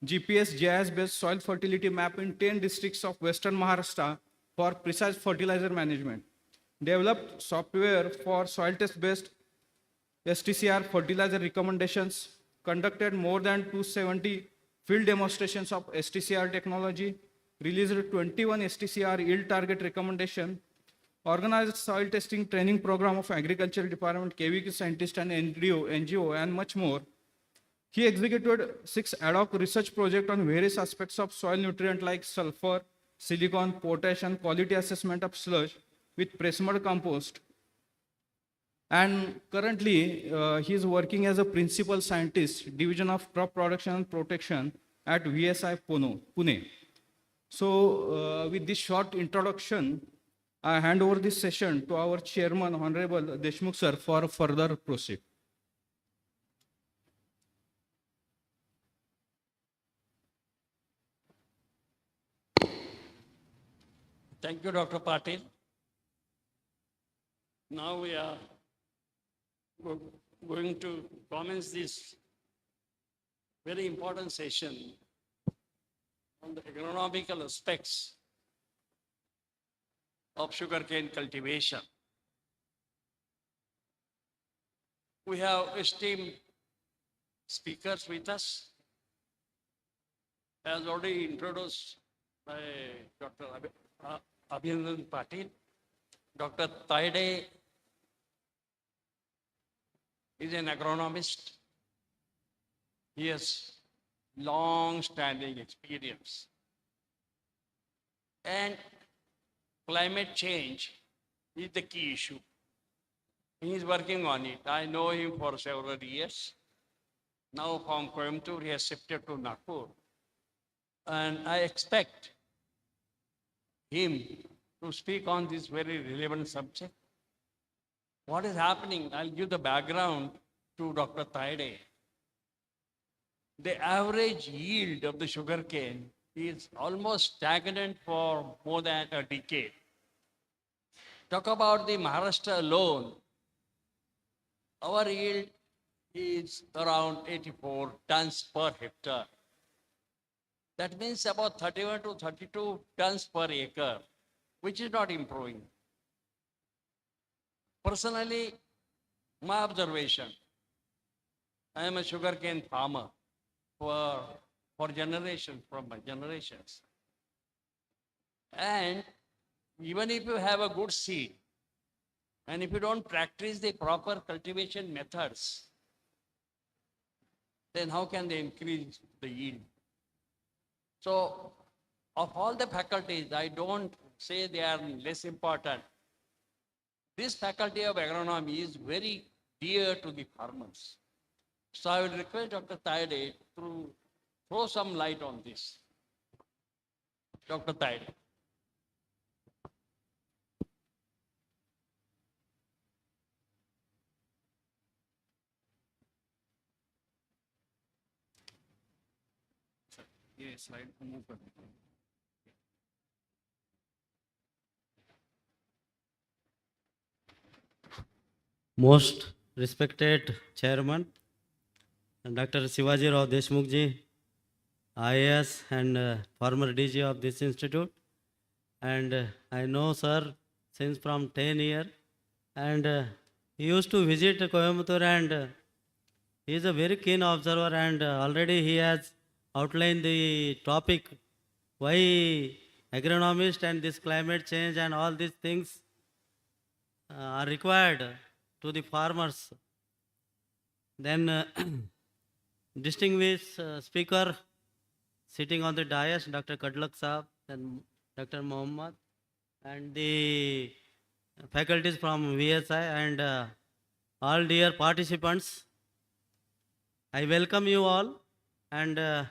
GPS GIS-based soil fertility map in 10 districts of Western Maharashtra for precise fertilizer management, developed software for soil test based STCR fertilizer recommendations, conducted more than 270 field demonstrations of STCR technology, released 21 STCR yield target recommendation, organized soil testing training program of Agriculture Department, KVK scientists and NGO, and much more. He executed 6 ad hoc research projects on various aspects of soil nutrient like sulfur, silicon, potash, and quality assessment of sludge with press mud compost. And currently, he is working as a principal scientist, Division of Crop Production and Protection at VSI Pune. So, with this short introduction, I hand over this session to our chairman, Honorable Deshmukh sir, for further proceed. Thank you, Dr. Patil. Now we are going to commence this very important session on the agronomical aspects of sugarcane cultivation. We have esteemed speakers with us, as already introduced by Dr. Abhinandan Patil. Dr. Taide is an agronomist. He has long-standing experience. And climate change is the key issue. He is working on it. I know him for several years. Now from Coimbatore, he has shifted to Nagpur. And I expect him to speak on this very relevant subject. What is happening? I'll give the background to Dr. Taide. The average yield of the sugarcane is almost stagnant for more than a decade. Talk about the Maharashtra alone, our yield is around 84 tons per hectare. That means about 31 to 32 tons per acre, which is not improving. Personally, my observation, I am a sugarcane farmer for generations, from my generations. And even if you have a good seed, and if you don't practice the proper cultivation methods, then how can they increase the yield? So, of all the faculties, I don't say they are less important. This faculty of agronomy is very dear to the farmers. So I will request Dr. Taide to throw some light on this. Dr. Taide. Yes, slide move कर दीजिए. Most respected Chairman, Dr. Shivaji Rao Deshmukh ji, IAS and former DG of this institute. And I know sir since from 10 years. And he used to visit Coimbatore and he is a very keen observer and already he has outlined the topic why agronomist and this climate change and all these things are required to the farmers. Then distinguished speaker sitting on the dais, Dr. Kadlak Saab, then Dr. Mohammed, and the faculties from VSI and all dear participants. I welcome you all, and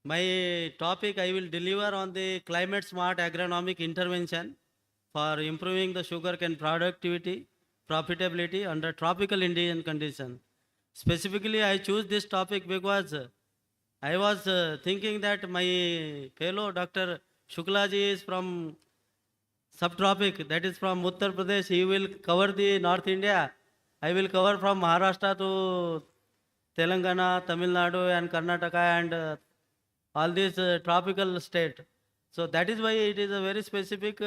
my topic I will deliver on the climate smart agronomic intervention for improving the sugarcane productivity, profitability under tropical Indian conditions. Specifically, I choose this topic because I was thinking that my fellow Dr. Shuklaji is from subtropic, that is from Uttar Pradesh. He will cover the North India. I will cover from Maharashtra to Telangana, Tamil Nadu and Karnataka and all these tropical states. So that is why it is a very specific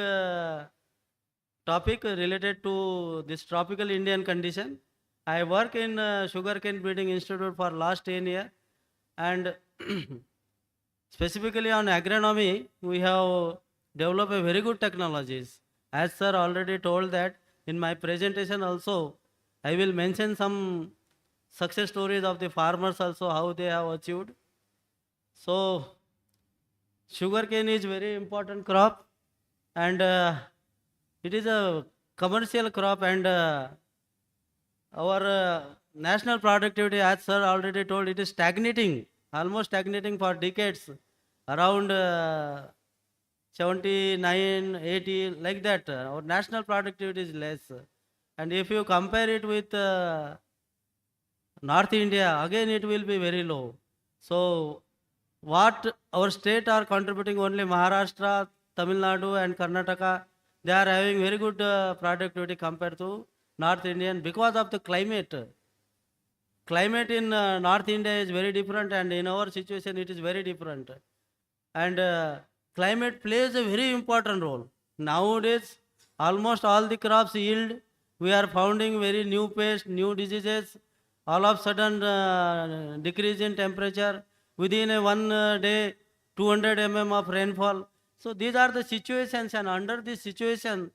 topic related to this tropical Indian condition. I work in Sugarcane Breeding Institute for last 10 years, and specifically on agronomy, we have developed a very good technologies. As sir already told that in my presentation also, I will mention some success stories of the farmers also, how they have achieved. So sugarcane is very important crop, and it is a commercial crop, and our national productivity, as sir already told, it is stagnating, almost stagnating for decades, around 79, 80, like that. Our national productivity is less. And if you compare it with North India, again it will be very low. So what our state are contributing, only Maharashtra, Tamil Nadu and Karnataka, they are having very good productivity compared to North Indian because of the climate. Climate in North India is very different, and in our situation it is very different. And climate plays a very important role. Nowadays, almost all the crops yield, we are finding very new pests, new diseases, all of sudden decrease in temperature, within a one day 200 of rainfall. So these are the situations, and under this situation,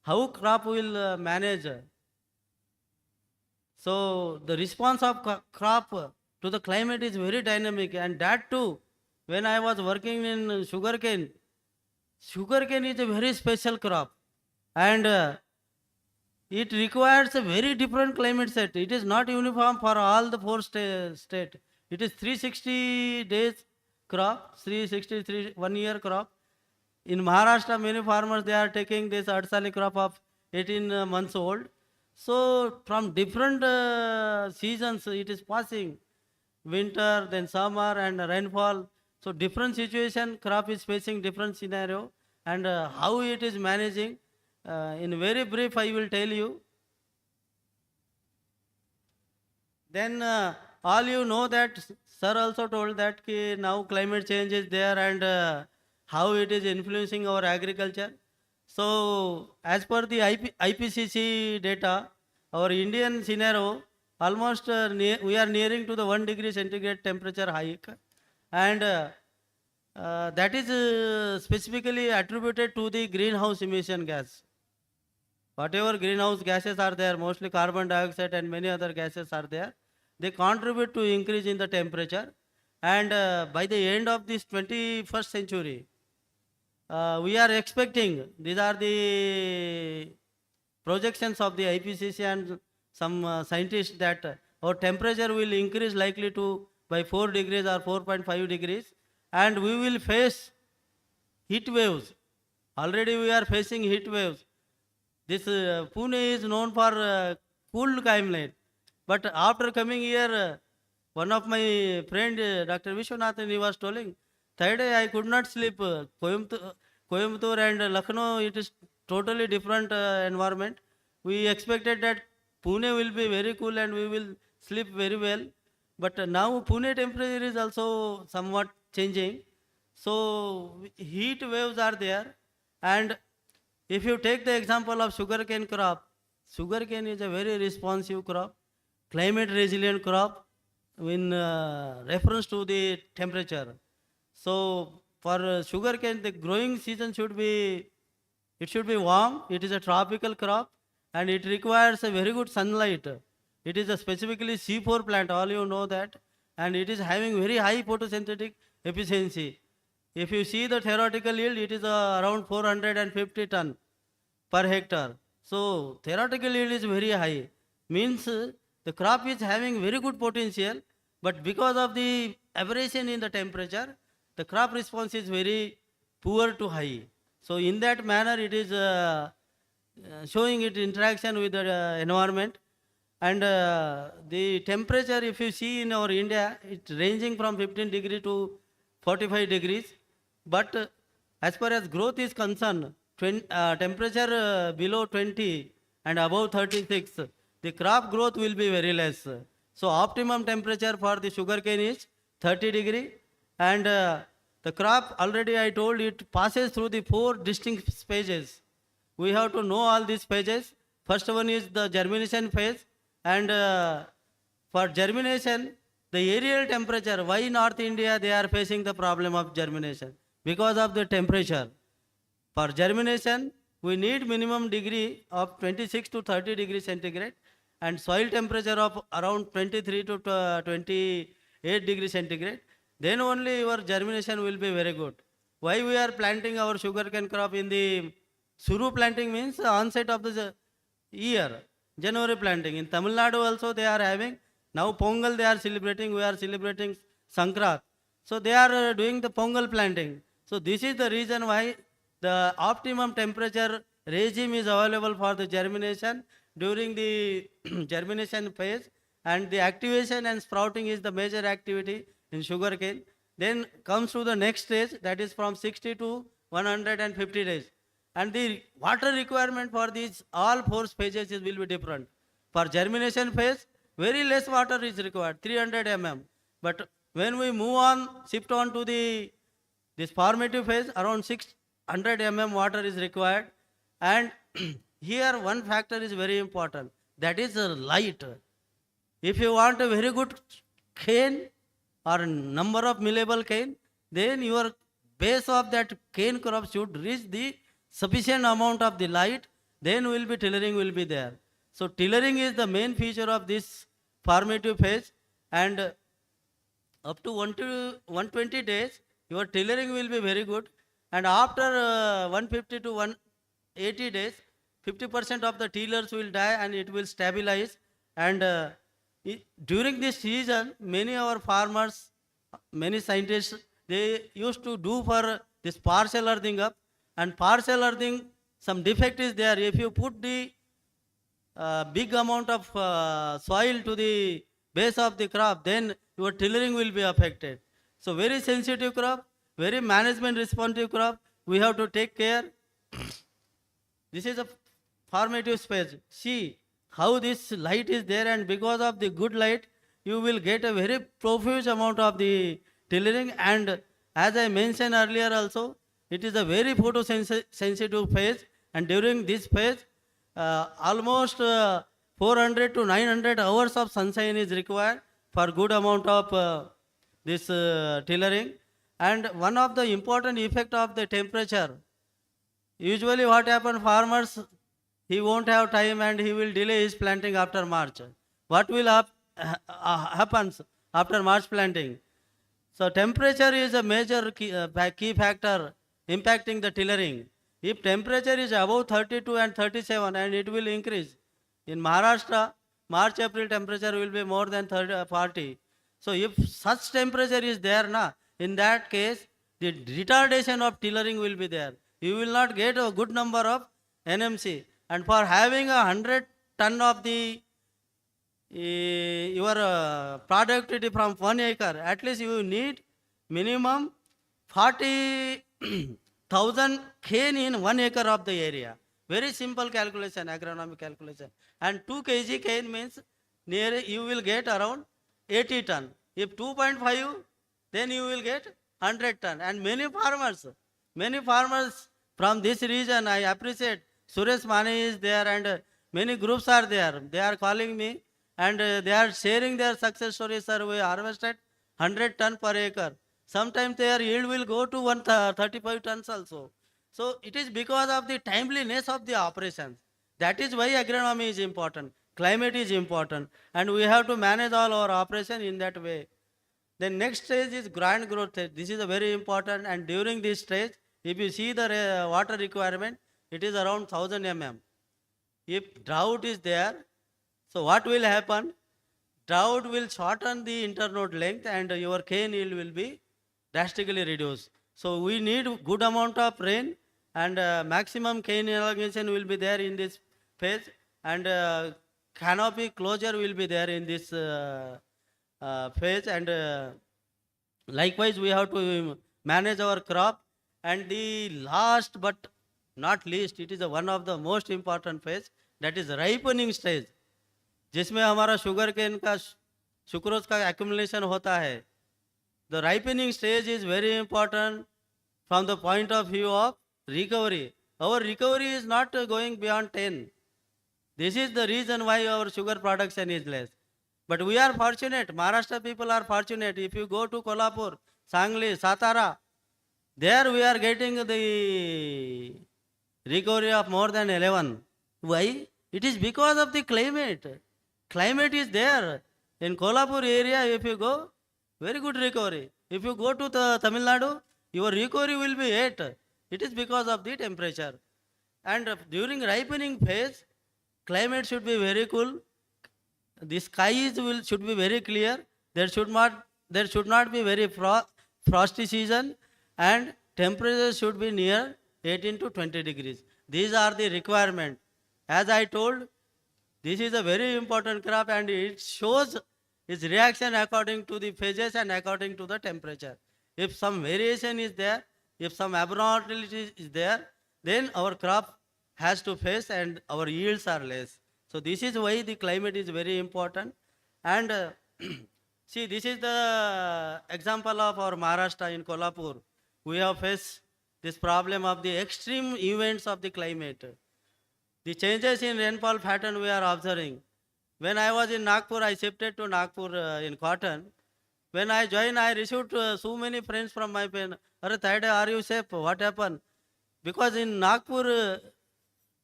how crop will manage? So the response of crop to the climate is very dynamic, and that too, when I was working in sugarcane, sugarcane is a very special crop, and it requires a very different climate set. It is not uniform for all the four state. It is 360 days crop, 363 1 year crop. In Maharashtra, many farmers, they are taking this adsali crop of 18 months old. So from different seasons, it is passing, winter, then summer and rainfall. So different situation, crop is facing different scenario, and how it is managing. In very brief, I will tell you. Then all you know that sir also told that now climate change is there, and how it is influencing our agriculture. So as per the IPCC data, our Indian scenario, almost we are nearing to the 1 degree centigrade temperature hike, and that is specifically attributed to the greenhouse emission gas. Whatever greenhouse gases are there, mostly carbon dioxide and many other gases are there, they contribute to increase in the temperature. And by the end of this 21st century, we are expecting, these are the projections of the IPCC and some scientists, that our temperature will increase likely to by 4 degrees or 4.5 degrees, and we will face heat waves. Already we are facing heat waves. This Pune is known for cool climate, but after coming here, one of my friend, Dr. Vishwanathan, he was telling, third day I could not sleep. Coimbatore and Lucknow, it is totally different environment. We expected that Pune will be very cool and we will sleep very well. But now Pune temperature is also somewhat changing. So heat waves are there. And if you take the example of sugarcane crop, sugarcane is a very responsive crop, climate resilient crop in reference to the temperature. So for sugarcane, the growing season should be warm. It is a tropical crop, and it requires a very good sunlight. It is a specifically C4 plant, all you know that, and it is having very high photosynthetic efficiency. If you see the theoretical yield, it is around 450 ton per hectare. So theoretical yield is very high. Means the crop is having very good potential, but because of the aberration in the temperature, the crop response is very poor to high. So in that manner, it is showing its interaction with the environment. And the temperature, if you see in our India, it's ranging from 15 degree to 45 degrees. But as far as growth is concerned, temperature below 20 and above 36, the crop growth will be very less. So optimum temperature for the sugarcane is 30 degree, and The crop, already I told, it passes through the 4 distinct phases. We have to know all these phases. First one is the germination phase, and for germination, the aerial temperature, why North India they are facing the problem of germination? Because of the temperature. For germination, we need minimum degree of 26 to 30 degrees centigrade and soil temperature of around 23 to 28 degrees centigrade. Then only your germination will be very good. Why we are planting our sugarcane crop in the Suru planting means onset of the year, January planting. In Tamil Nadu also they are having, now Pongal they are celebrating, we are celebrating Sankranti. So they are doing the Pongal planting. So this is the reason why the optimum temperature regime is available for the germination during the germination phase, and the activation and sprouting is the major activity in sugarcane. Then comes to the next stage, that is from 60 to 150 days. And the water requirement for these all 4 phases will be different. For germination phase, very less water is required, 300 mm. But when we move on, shift on to this formative phase, around 600 mm water is required. And here one factor is very important, that is light. If you want a very good cane or number of millable cane, then your base of that cane crop should reach the sufficient amount of the light, then tillering will be there. So tillering is the main feature of this formative phase, and up to 120 days, your tillering will be very good. And after 150 to 180 days, 50% of the tillers will die and it will stabilize. And during this season, many our farmers, many scientists, they used to do for this partial earthing up. And partial earthing, some defect is there. If you put the big amount of soil to the base of the crop, then your tillering will be affected. So very sensitive crop, very management responsive crop, we have to take care. This is a formative space. See how this light is there, and because of the good light, you will get a very profuse amount of the tillering. And as I mentioned earlier also, it is a very photosensitive phase, and during this phase, almost 400 to 900 hours of sunshine is required for good amount of this tillering. And one of the important effect of the temperature, usually what happens, farmers, he won't have time and he will delay his planting after March. What will happens after March planting? So temperature is a major key factor impacting the tillering. If temperature is above 32 and 37, and it will increase. In Maharashtra, March-April temperature will be more than 40. So if such temperature is there, in that case, the retardation of tillering will be there. You will not get a good number of NMC. And for having 100 ton of the your productivity from 1 acre, at least you need minimum 40,000 cane in 1 acre of the area. Very simple calculation, agronomic calculation. And 2 kg cane means near you will get around 80 ton. If 2.5, then you will get 100 ton. And many farmers from this region, I appreciate, Suresh Mane is there and many groups are there. They are calling me and they are sharing their success stories. Sir, we harvested 100 ton per acre. Sometimes their yield will go to 135 tons also. So it is because of the timeliness of the operations. That is why agronomy is important. Climate is important. And we have to manage all our operation in that way. The next stage is grand growth stage. This is a very important, and during this stage, if you see the water requirement, it is around 1000 mm. If drought is there, so what will happen? Drought will shorten the internode length and your cane yield will be drastically reduced. So we need good amount of rain, and maximum cane elongation will be there in this phase, and canopy closure will be there in this phase. And likewise we have to manage our crop. And the last but not least, it is one of the most important phase, that is ripening stage, जिसमें हमारा sugar cane का sucrose का accumulation होता है. The ripening stage is very important from the point of view of recovery. Our recovery is not going beyond 10. This is the reason why our sugar production is less. But we are fortunate, Maharashtra people are fortunate. If you go to Kolhapur, Sangli, Satara, there we are getting the recovery of more than 11. Why? It is because of the climate. Climate is there. In Kolhapur area, if you go, very good recovery. If you go to the Tamil Nadu, your recovery will be 8. It is because of the temperature. And during ripening phase, climate should be very cool. The skies should be very clear. There should not be very frosty season, and temperature should be near 18 to 20 degrees. These are the requirement. As I told, this is a very important crop, and it shows its reaction according to the phases and according to the temperature. If some variation is there, if some abnormality is there, then our crop has to face and our yields are less. So this is why the climate is very important. And see, this is the example of our Maharashtra in Kolhapur. We have faced this problem of the extreme events of the climate. The changes in rainfall pattern we are observing. When I was in Nagpur, I shifted to Nagpur in cotton. When I joined, I received so many friends from my pen. Are you safe? What happened? Because in Nagpur,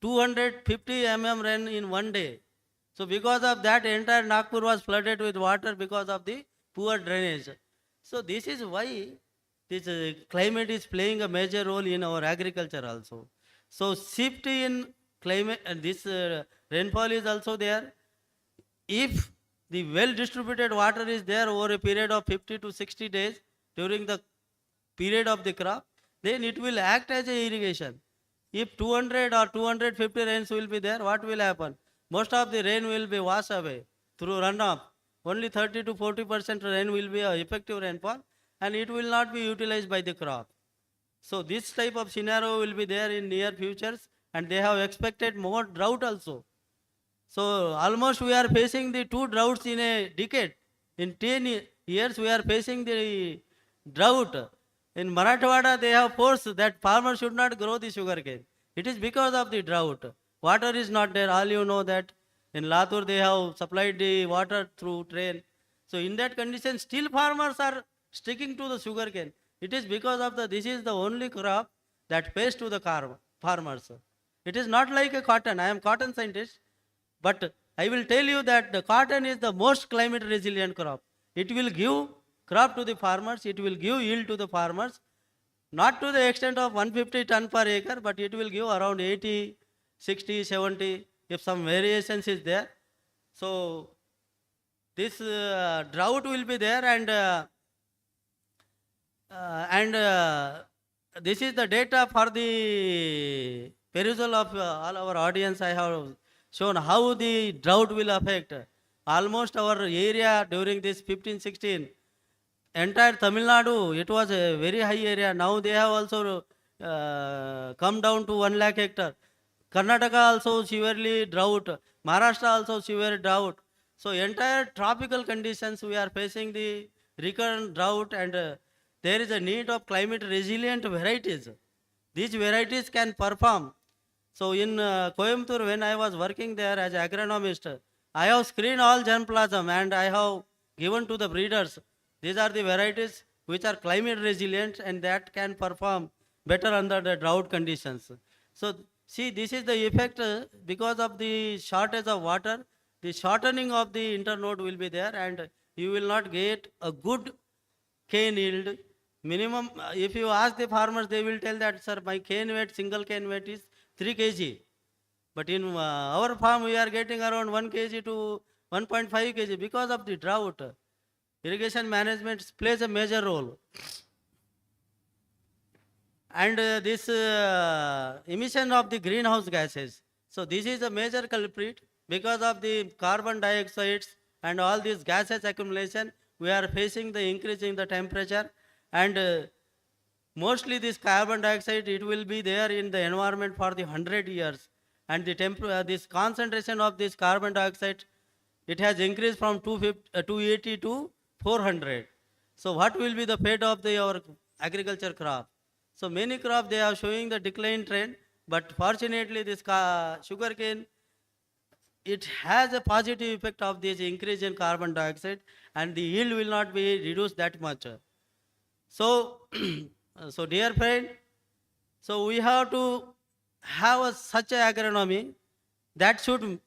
250 mm rain in one day. So because of that, entire Nagpur was flooded with water because of the poor drainage. So this is why this climate is playing a major role in our agriculture also. So shift in climate, this rainfall is also there. If the well distributed water is there over a period of 50 to 60 days during the period of the crop, then it will act as a irrigation. If 200 or 250 rains will be there, what will happen? Most of the rain will be washed away through runoff. Only 30 to 40% rain will be effective rainfall, and it will not be utilized by the crop. So this type of scenario will be there in near futures, and they have expected more drought also. So almost we are facing the 2 droughts in a decade. In 10 years we are facing the drought. In Marathwada they have forced that farmers should not grow the sugarcane. It is because of the drought. Water is not there. All you know that in Latur they have supplied the water through train. So in that condition still farmers are sticking to the sugarcane. It is because of this is the only crop that pays to the farmers. It is not like a cotton. I am cotton scientist. But I will tell you that the cotton is the most climate resilient crop. It will give crop to the farmers, it will give yield to the farmers, not to the extent of 150 ton per acre, but it will give around 80, 60, 70, if some variations is there. So this drought will be there, and this is the data for the perusal of all our audience. I have shown how the drought will affect almost our area during this 15-16. Entire Tamil Nadu, it was a very high area. Now they have also come down to 1 lakh hectare. Karnataka also severely drought. Maharashtra also severe drought. So entire tropical conditions we are facing the recurrent drought, and there is a need of climate resilient varieties. These varieties can perform. So in Coimbatore, when I was working there as agronomist, I have screened all germplasm and I have given to the breeders. These are the varieties which are climate resilient and that can perform better under the drought conditions. So see, this is the effect because of the shortage of water. The shortening of the internode will be there, and you will not get a good cane yield. Minimum, if you ask the farmers, they will tell that, sir, my cane weight, single cane weight is 3 kg. But in our farm, we are getting around 1 kg to 1.5 kg because of the drought. Irrigation management plays a major role. And this emission of the greenhouse gases. So this is a major culprit because of the carbon dioxides and all these gases accumulation. We are facing the increase in the temperature, and mostly this carbon dioxide, it will be there in the environment for the 100 years. And the this concentration of this carbon dioxide, it has increased from 280 to 400. So what will be the fate of our agriculture crop? So many crops they are showing the decline trend, but fortunately this sugarcane, it has a positive effect of this increase in carbon dioxide, and the yield will not be reduced that much. So, so dear friend, so we have to have such a agronomy that should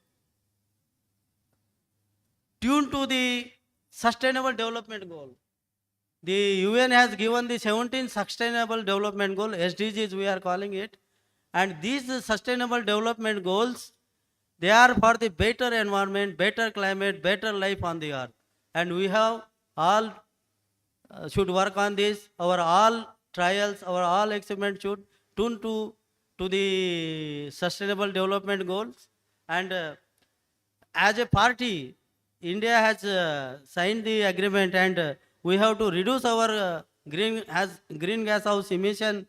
tune to the sustainable development goal. The UN has given the 17 sustainable development goal, SDGs we are calling it, and these sustainable development goals, they are for the better environment, better climate, better life on the earth. And we have all should work on this. Our all trials, our all experiments should tune to the sustainable development goals. And as a party, India has signed the agreement, and we have to reduce our green gas house emission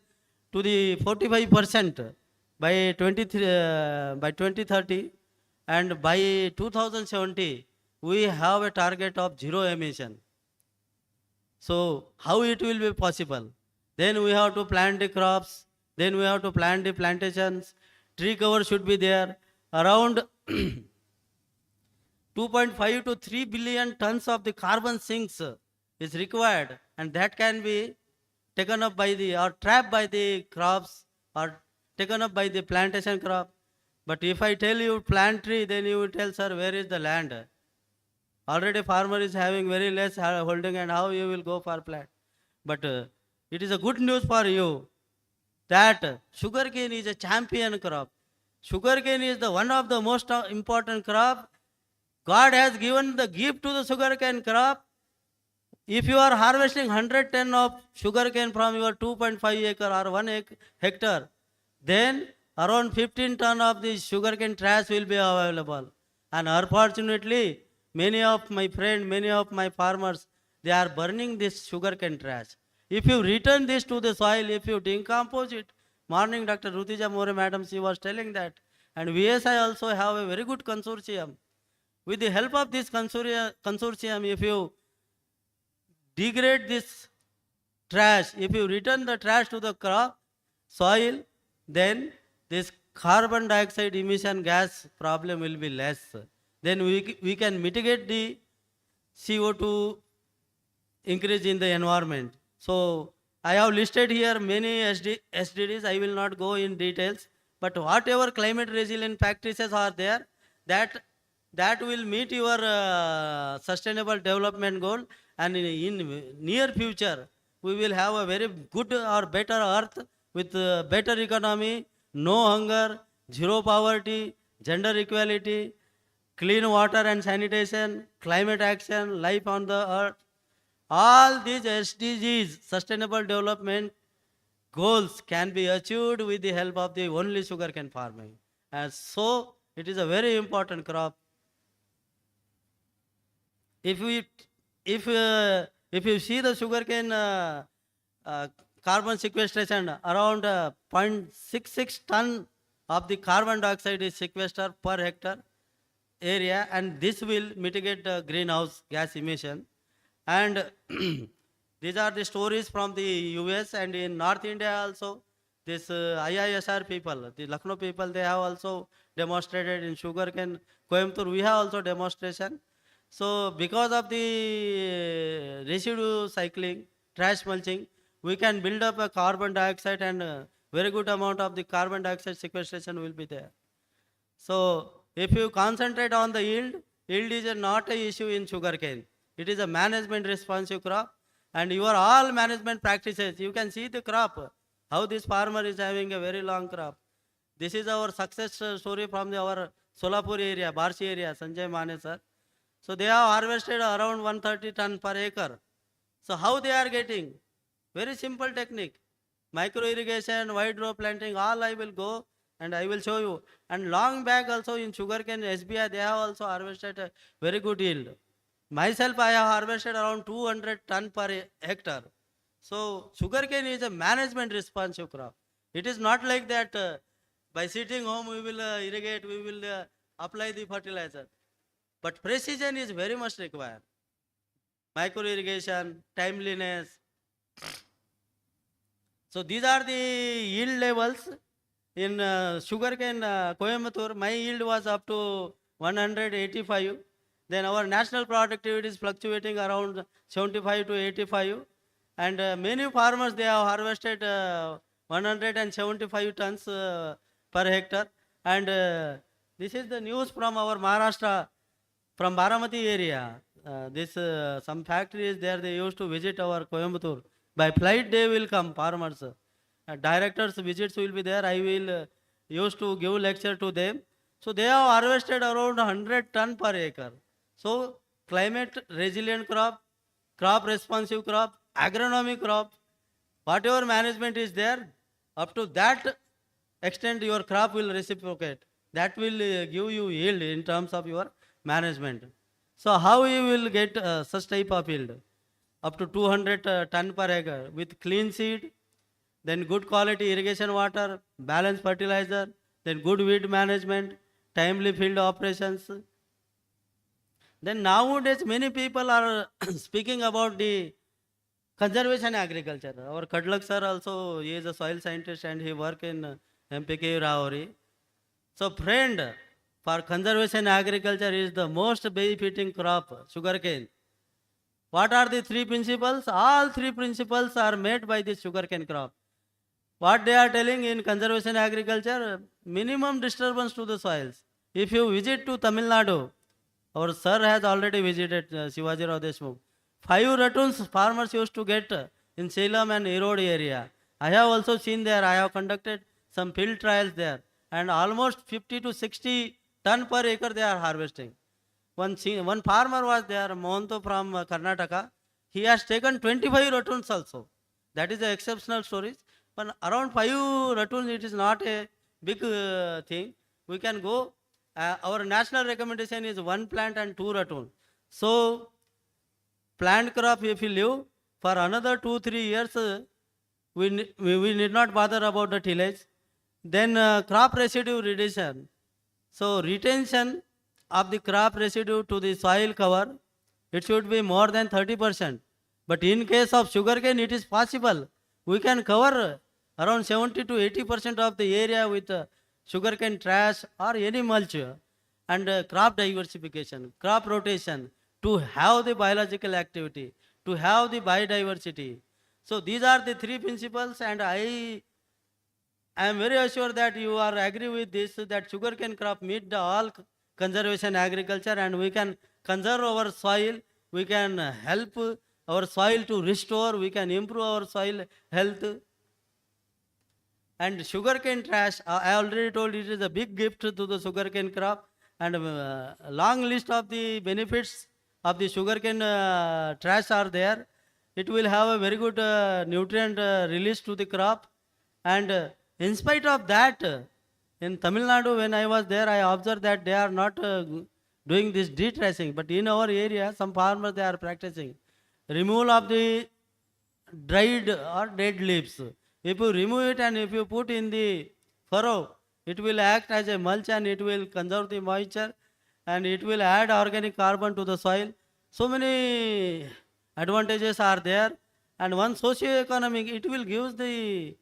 to the 45% by 2030, and by 2070 we have a target of zero emission. So how it will be possible? Then we have to plant the crops, then we have to plant the plantations, tree cover should be there. Around 2.5 to 3 billion tons of the carbon sinks is required, and that can be taken up by the, or trapped by the crops, or taken up by the plantation crop. But if I tell you plant tree, then you will tell, sir, where is the land? Already farmer is having very less holding, and how you will go for plant? But it is a good news for you that sugarcane is a champion crop. Sugarcane is the one of the most important crop. God has given the gift to the sugarcane crop. If you are harvesting 100 ton of sugarcane from your 2.5 acre or 1 hectare, then around 15 ton of the sugarcane trash will be available. And unfortunately, many of my friends, many of my farmers, they are burning this sugarcane trash. If you return this to the soil, if you decompose it, morning Dr. Rutija More madam, she was telling that, and VSI also have a very good consortium. With the help of this consortium, if you degrade this trash, if you return the trash to the crop, soil, then this carbon dioxide emission gas problem will be less. Then we can mitigate the CO2 increase in the environment. So I have listed here many SDGs. I will not go in details, but whatever climate resilient practices are there, that will meet your sustainable development goal, and in near future we will have a very good or better earth with better economy, no hunger, zero poverty, gender equality, clean water and sanitation, climate action, life on the earth. All these SDGs, sustainable development goals, can be achieved with the help of the only sugarcane farming. And so it is a very important crop. If you see the sugarcane carbon sequestration, around 0.66 ton of the carbon dioxide is sequestered per hectare area, and this will mitigate the greenhouse gas emission. And these are the stories from the US, and in North India also. This IISR people, the Lucknow people, they have also demonstrated in sugarcane. Coimbatore, we have also demonstration. So because of the residue cycling, trash mulching, we can build up a carbon dioxide, and very good amount of the carbon dioxide sequestration will be there. So if you concentrate on the yield is not an issue in sugarcane. It is a management responsive crop, and your all management practices, you can see the crop, how this farmer is having a very long crop. This is our success story from our Solapur area, Barshi area, Sanjay Mane sir. So they have harvested around 130 ton per acre. So how they are getting? Very simple technique. Micro irrigation, wide row planting, all I will go and I will show you. And long back also in sugarcane SBI, they have also harvested a very good yield. Myself, I have harvested around 200 ton per hectare. So sugarcane is a management responsive crop. It is not like that by sitting home we will irrigate, we will apply the fertilizer. But precision is very much required. micro irrigation, timeliness. So these are the yield levels. In sugarcane Coimbatore, my yield was up to 185. Then our national productivity is fluctuating around 75 to 85. And many farmers, they have harvested 175 tons per hectare. And this is the news from our Maharashtra, from Baramati area. Some factory is there, they used to visit our Coimbatore. By flight they will come, farmers. Directors visits will be there. I will used to give lecture to them. So they have harvested around 100 ton per acre. So climate resilient crop, crop responsive crop, agronomic crop, whatever management is there, up to that extent your crop will reciprocate. That will give you yield in terms of your management. So how you will get such type of yield? Up to 200 ton per acre with clean seed, then good quality irrigation water, balanced fertilizer, then good weed management, timely field operations. Then nowadays many people are speaking about the conservation agriculture. Our Kadlak sir also, he is a soil scientist and he work in MPK Raori. So friend, for conservation agriculture is the most benefiting crop, sugarcane. What are the three principles? All three principles are made by the sugarcane crop. What they are telling in conservation agriculture, minimum disturbance to the soils. If you visit to Tamil Nadu, our sir has already visited Shivaji Rao Deshmukh. 5 ratoons farmers used to get in Salem and Erode area. I have also seen there, I have conducted some field trials there, and almost 50 to 60 ton per acre they are harvesting. One farmer was there, Mohanto from Karnataka. He has taken 25 ratoons also. That is the exceptional story. But around 5 ratoons, it is not a big thing. We can go. Our national recommendation is 1 plant and 2 ratoon. So, plant crop, if you live for another 2-3 years, we need not bother about the tillage. Then crop residue reduction. So, retention of the crop residue to the soil cover, it should be more than 30%. But in case of sugarcane, it is possible. We can cover around 70 to 80% of the area with sugarcane trash or any mulch, and crop diversification, crop rotation, to have the biological activity, to have the biodiversity. So these are the 3 principles, and I am very sure that you are agree with this, that sugarcane crop meet the all conservation agriculture, and we can conserve our soil, we can help our soil to restore, we can improve our soil health. And sugarcane trash, I already told it is a big gift to the sugarcane crop, and a long list of the benefits of the sugarcane trash are there. It will have a very good nutrient release to the crop, and in spite of that, in Tamil Nadu, when I was there, I observed that they are not doing this detrashing, but in our area, some farmers, they are practicing removal of the dried or dead leaves. If you remove it and if you put in the furrow, it will act as a mulch and it will conserve the moisture and it will add organic carbon to the soil. So many advantages are there. And one socio-economic, it will give the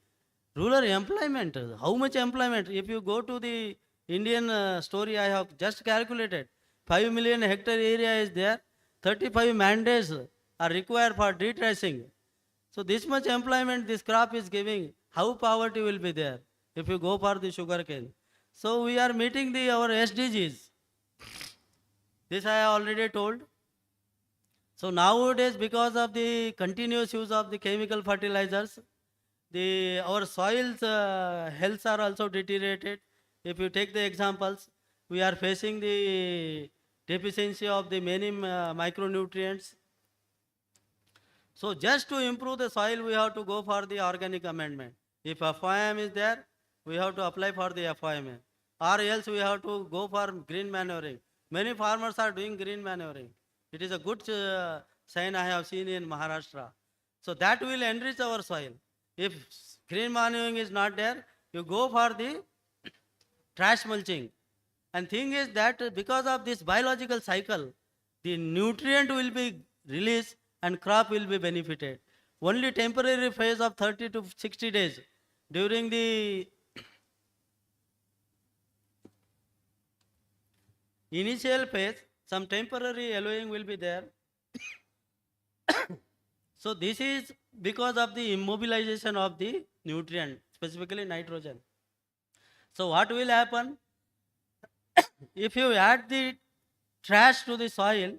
rural employment. How much employment? If you go to the Indian story, I have just calculated, 5 million hectare area is there, 35 mandates are required for detrashing. So this much employment this crop is giving, how poverty will be there if you go for the sugarcane? So we are meeting our SDGs. This I have already told. So nowadays, because of the continuous use of the chemical fertilizers, our soils health are also deteriorated. If you take the examples, we are facing the deficiency of the many micronutrients. So just to improve the soil, we have to go for the organic amendment. If FIM is there, we have to apply for the FIM. Or else we have to go for green manuring. Many farmers are doing green manuring. It is a good sign I have seen in Maharashtra. So that will enrich our soil. If green manuring is not there, you go for the trash mulching. And thing is that because of this biological cycle, the nutrient will be released and crop will be benefited. Only temporary phase of 30 to 60 days during the initial phase, some temporary yellowing will be there. So this is because of the immobilization of the nutrient, specifically nitrogen. So what will happen? If you add the trash to the soil,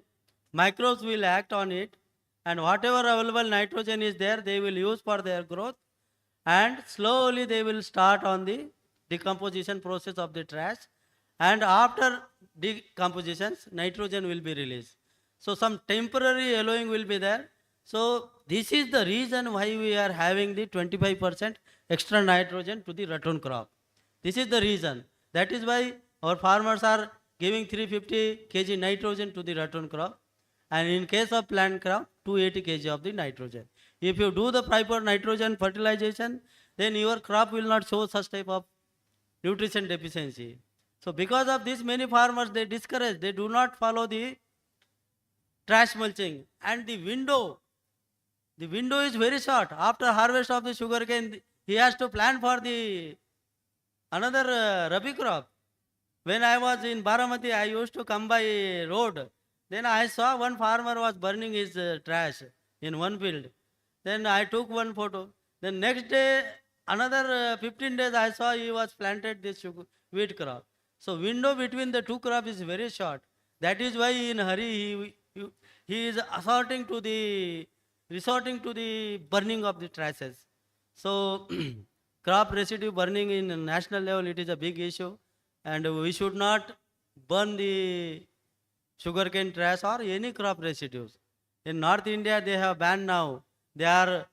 microbes will act on it, and whatever available nitrogen is there, they will use for their growth, and slowly they will start on the decomposition process of the trash, and after decompositions, nitrogen will be released. So some temporary yellowing will be there. So this is the reason why we are having the 25% extra nitrogen to the ratoon crop. This is the reason. That is why our farmers are giving 350 kg nitrogen to the ratoon crop, and in case of plant crop, 280 kg of the nitrogen. If you do the proper nitrogen fertilization, then your crop will not show such type of nutrition deficiency. So because of this, many farmers, they discourage, they do not follow the trash mulching, and the window is very short. After harvest of the sugarcane, he has to plan for the another rabi crop. When I was in Baramati, I used to come by road. Then I saw one farmer was burning his trash in one field. Then I took one photo. Then next day, another 15 days, I saw he was planted this wheat crop. So window between the two crops is very short. That is why in hurry he is resorting to the burning of the trashes. So crop residue burning in national level, it is a big issue, and we should not burn the sugarcane trash or any crop residues. In North India, they have banned now. They are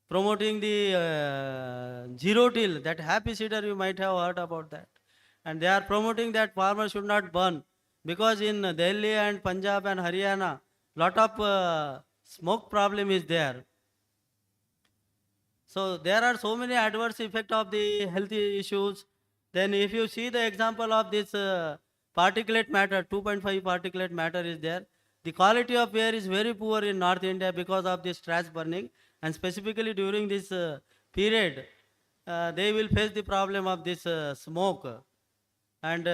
promoting the zero till, that happy seeder, you might have heard about that. And they are promoting that farmers should not burn, because in Delhi and Punjab and Haryana, lot of smoke problem is there. So there are so many adverse effects of the healthy issues. Then if you see the example of this particulate matter, 2.5 particulate matter is there. The quality of air is very poor in North India because of this trash burning, and specifically during this period, they will face the problem of this smoke, and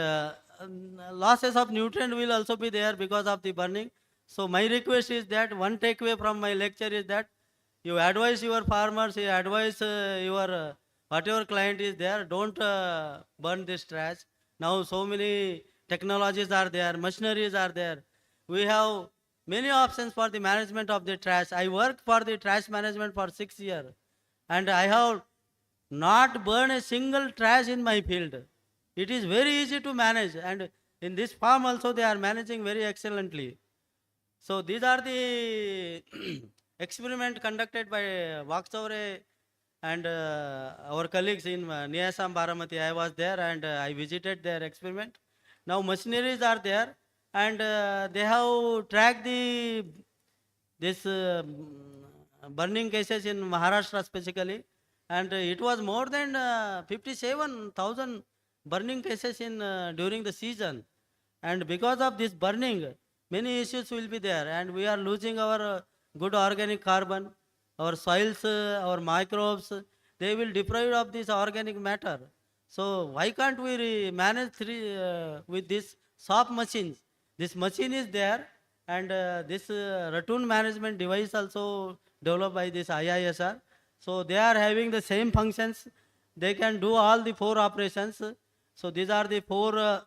losses of nutrient will also be there because of the burning. So my request is that one takeaway from my lecture is that you advise your farmers, you advise your whatever client is there, don't burn this trash. Now so many technologies are there, machineries are there. We have many options for the management of the trash. I worked for the trash management for 6 years, and I have not burned a single trash in my field. It is very easy to manage, and in this farm also they are managing very excellently. So these are the experiment conducted by Vaksaure and our colleagues in Niyasam Baramati. I was there and I visited their experiment. Now machineries are there, and they have tracked this burning cases in Maharashtra specifically, and it was more than 57,000 burning cases in during the season. And because of this burning, many issues will be there, and we are losing our good organic carbon, our soils, our microbes, they will deprive of this organic matter. So why can't we manage with this soft machines? This machine is there, and this ratoon management device also developed by this IISR. So they are having the same functions. They can do all the 4 operations. So these are the 4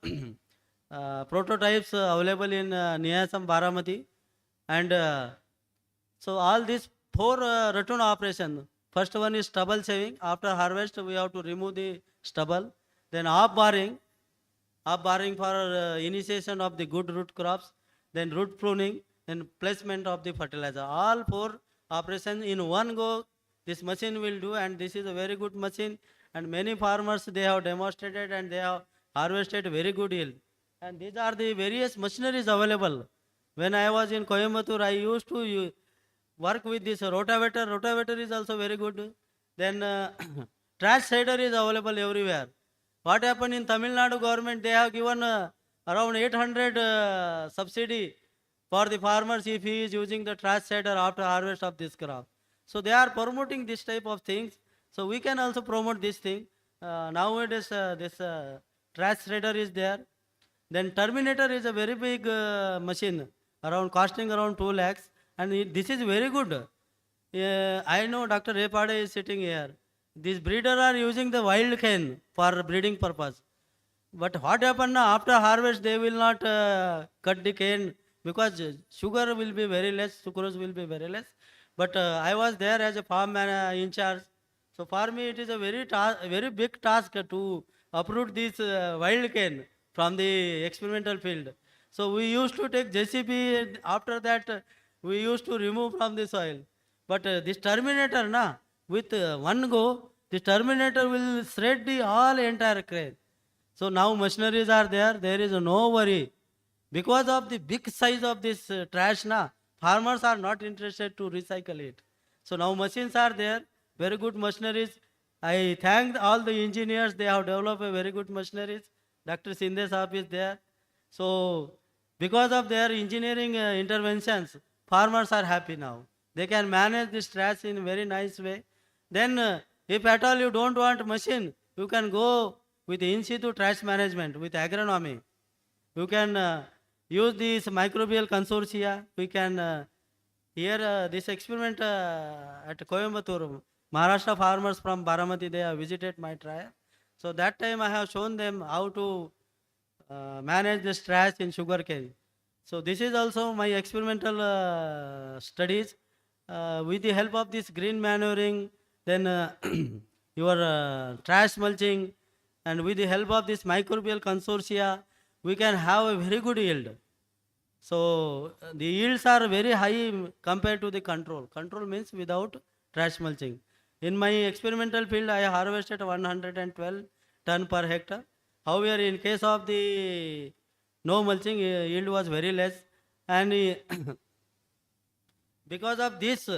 prototypes available in Niyasam Baramati, and so all these 4 ratoon operation. First one is stubble saving. After harvest, we have to remove the stubble. Then off barring for initiation of the good root crops. Then root pruning. Then placement of the fertilizer. All 4 operations in one go. This machine will do, and this is a very good machine. And many farmers, they have demonstrated and they have harvested very good yield. And these are the various machineries available. When I was in Coimbatore, I used to work with this rotavator. Rotavator is also very good. Then trash cider is available everywhere. What happened in Tamil Nadu government, they have given around 800 subsidy for the farmers if he is using the trash shredder after harvest of this crop. So they are promoting this type of things. So we can also promote this thing. Nowadays, this trash shredder is there. Then Terminator is a very big machine, around costing around 2 lakhs, and this is very good. I know Dr. Repade is sitting here. These breeders are using the wild cane for breeding purpose. But what happened now, after harvest they will not cut the cane because sugar will be very less, sucrose will be very less. But I was there as a farm in charge. So for me it is a very big task to uproot this wild cane from the experimental field. So we used to take JCB, after that we used to remove from the soil. But this Terminator, with one go, this Terminator will shred the all entire cane. So now machineries are there is no worry. Because of the big size of this trash, farmers are not interested to recycle it. So now machines are there, very good machineries. I thank all the engineers, they have developed a very good machineries. Dr. Sindhe Saab is there. So because of their engineering interventions, farmers are happy now. They can manage this trash in a very nice way. Then if at all you don't want machine, you can go with in situ trash management, with agronomy. You can use these microbial consortia. We can here this experiment at Coimbatore, Maharashtra farmers from Baramati, they have visited my trial. So that time I have shown them how to manage this trash in sugarcane. So this is also my experimental studies. With the help of this green manuring, then your trash mulching, and with the help of this microbial consortia, we can have a very good yield. So the yields are very high compared to the control. Control means without trash mulching. In my experimental field, I harvested 112 ton per hectare. However, in case of the no mulching, yield was very less. And because of this,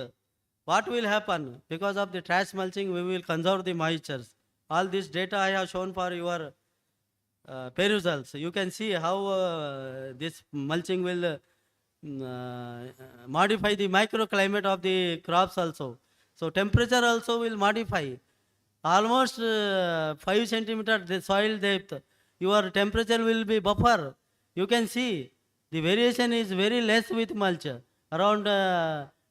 what will happen? Because of the trash mulching, we will conserve the moistures. All this data I have shown for your perusals. You can see how this mulching will modify the microclimate of the crops also. So temperature also will modify. Almost 5 centimeter the soil depth, your temperature will be buffer. You can see the variation is very less with mulch, around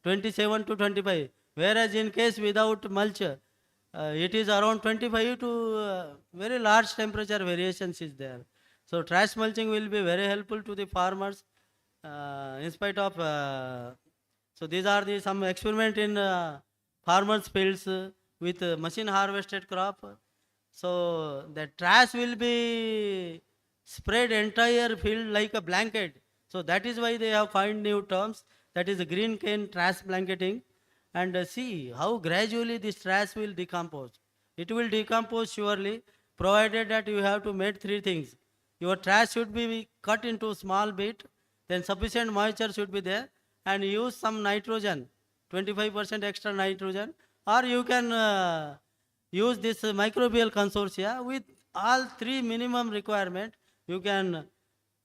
27 to 25. Whereas in case without mulch, it is around 25 to very large temperature variations is there. So trash mulching will be very helpful to the farmers in spite of. So these are the some experiment in farmers fields with machine harvested crop. So the trash will be spread entire field like a blanket. So that is why they have found new terms, that is a green cane trash blanketing. And see how gradually this trash will decompose. It will decompose surely, provided that you have to make 3 things. Your trash should be cut into small bit, then sufficient moisture should be there, and use some nitrogen, 25% extra nitrogen, or you can use this microbial consortia. With all 3 minimum requirement, you can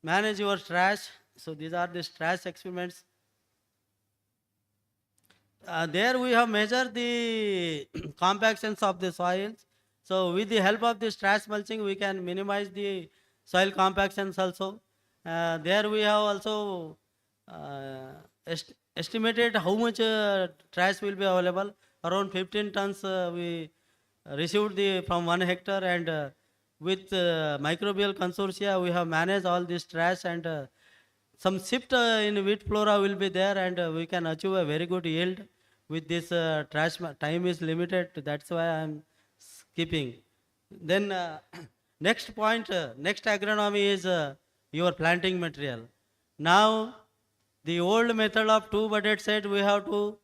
manage your trash. So these are the trash experiments. There we have measured the compactions of the soils. So with the help of this trash mulching, we can minimize the soil compactions also. There we have also estimated how much trash will be available. Around 15 tons we received from 1 hectare, and with microbial consortia we have managed all this trash, and some shift in wheat flora will be there, and we can achieve a very good yield with this trash. Time is limited, that's why I am skipping. Then next point, next agronomy is your planting material. Now the old method of 2-budded set, we have to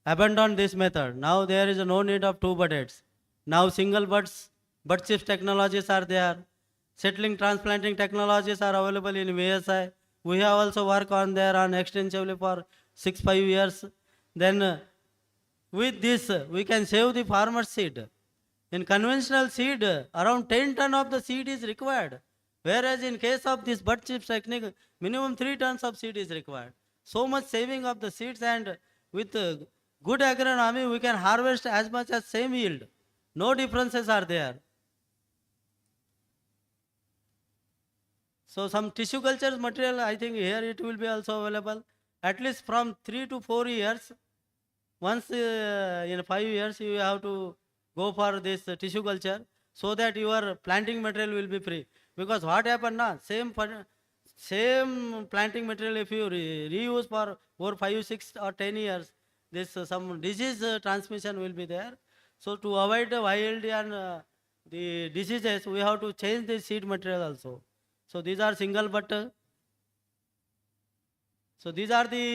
abandon this method. Now there is no need of 2 buddets. Now single buds, bud chips technologies are there. Settling transplanting technologies are available in VSI. We have also worked on there on extensively for 6-5 years. Then with this, we can save the farmer's seed. In conventional seed, around 10 ton of the seed is required. Whereas in case of this bud chips technique, minimum 3 tons of seed is required. So much saving of the seeds, and with good agronomy, we can harvest as much as same yield. No differences are there. So some tissue culture material, I think here it will be also available. At least from 3 to 4 years, once in 5 years, you have to go for this tissue culture, so that your planting material will be free. Because what happened now, same planting material, if you reuse for 4, 5, 6 or 10 years, this some disease transmission will be there. So to avoid the wild and the diseases, we have to change the seed material also. So these are single but so these are the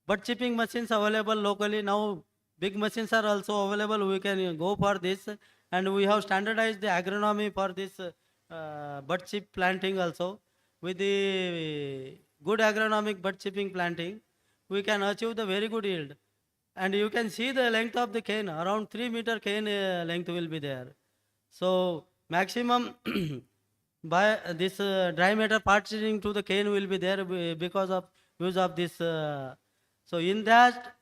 bud chipping machines available locally. Now big machines are also available. We can go for this, and we have standardized the agronomy for this bud chip planting also. With the good agronomic bud chipping planting, we can achieve the very good yield. And you can see the length of the cane, around 3-meter cane length will be there. So maximum by this dry matter partitioning to the cane will be there because of use of this. So in that,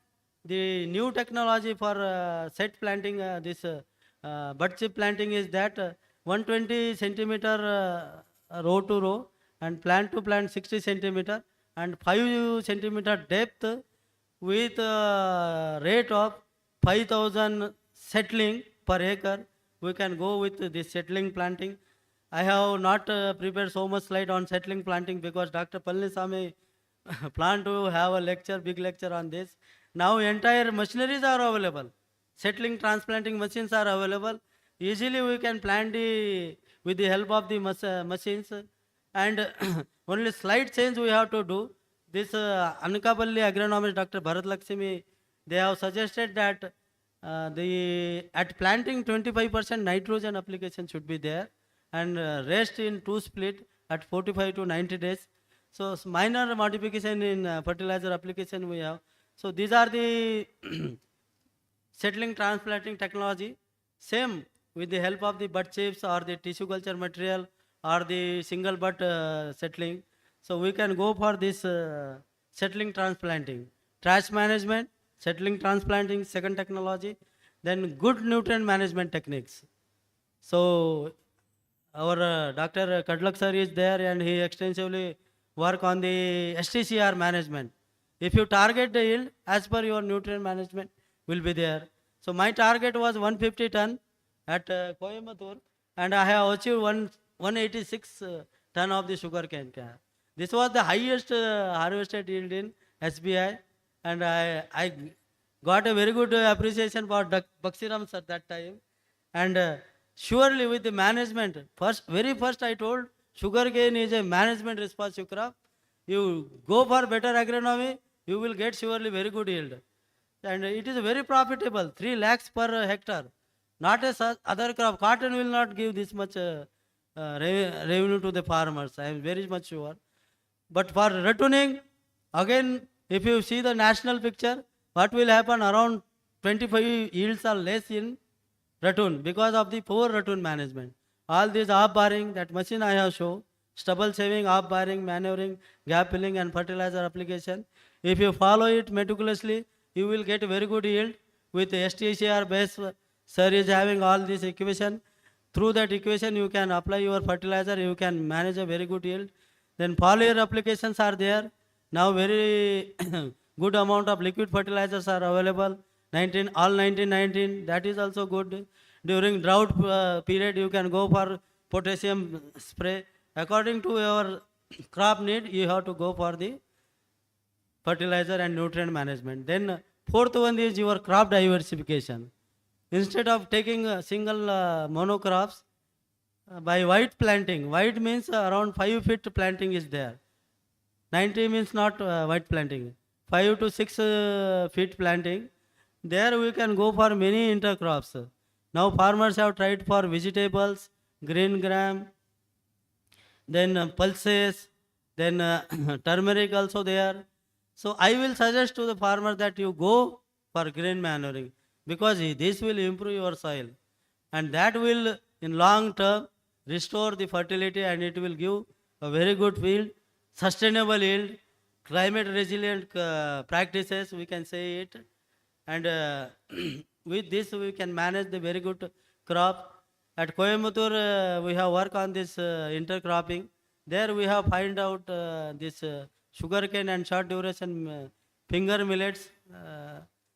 the new technology for set planting, this bud chip planting is that 120 centimeter row to row, and plant to plant 60 centimeter, and 5 centimeter depth, with rate of 5,000 settling per acre. We can go with this settling planting. I have not prepared so much slide on settling planting because Dr. Palnisamy plan to have a lecture, big lecture on this. Now entire machineries are available. Settling transplanting machines are available. Easily we can plant with the help of the machines, and only slight change we have to do. This Anakapalli agronomist Dr. Bharat Lakshmi, they have suggested that at planting 25% nitrogen application should be there, and rest in 2 split at 45 to 90 days. So minor modification in fertilizer application we have. So these are the settling transplanting technology. Same with the help of the bud chips or the tissue culture material or the single bud settling. So we can go for this settling transplanting. Trash management, settling transplanting, second technology. Then good nutrient management techniques. So our Dr. Kadlak sir is there, and he extensively work on the STCR management. If you target the yield as per your nutrient management will be there. So my target was 150 ton at Coimbatore, and I have achieved 186 ton of the sugar cane. This was the highest harvested yield in SBI, and I got a very good appreciation for Baksiram sir that time. And surely with the management, very first I told, sugarcane is a management responsive crop. You go for better agronomy, you will get surely very good yield. And it is very profitable, 3 lakhs per hectare. Not as other crop. Cotton will not give this much revenue to the farmers, I am very much sure. But for ratooning, again, if you see the national picture, what will happen, around 25 yields are less in ratoon because of the poor ratoon management. All these off-barring, that machine I have shown, stubble saving, off-barring, manuring, gap filling and fertilizer application. If you follow it meticulously, you will get very good yield. With STCR base, sir is having all this equation. Through that equation, you can apply your fertilizer, you can manage a very good yield. Then foliar applications are there. Now very good amount of liquid fertilizers are available. 1919, that is also good. During drought period, you can go for potassium spray. According to your crop need, you have to go for the fertilizer and nutrient management. Then fourth one is your crop diversification. Instead of taking a single monocrops, by white planting, white means around 5 feet planting is there. 90 means not white planting. 5 to 6 feet planting. There we can go for many intercrops. Now farmers have tried for vegetables, green gram, then pulses, then turmeric also there. So I will suggest to the farmer that you go for green manuring, because this will improve your soil, and that will in long term restore the fertility, and it will give a very good field, sustainable yield, climate resilient practices, we can say it. And with this, we can manage the very good crop. At Coimbatore, we have worked on this intercropping. There we have find out this sugarcane and short duration finger millets.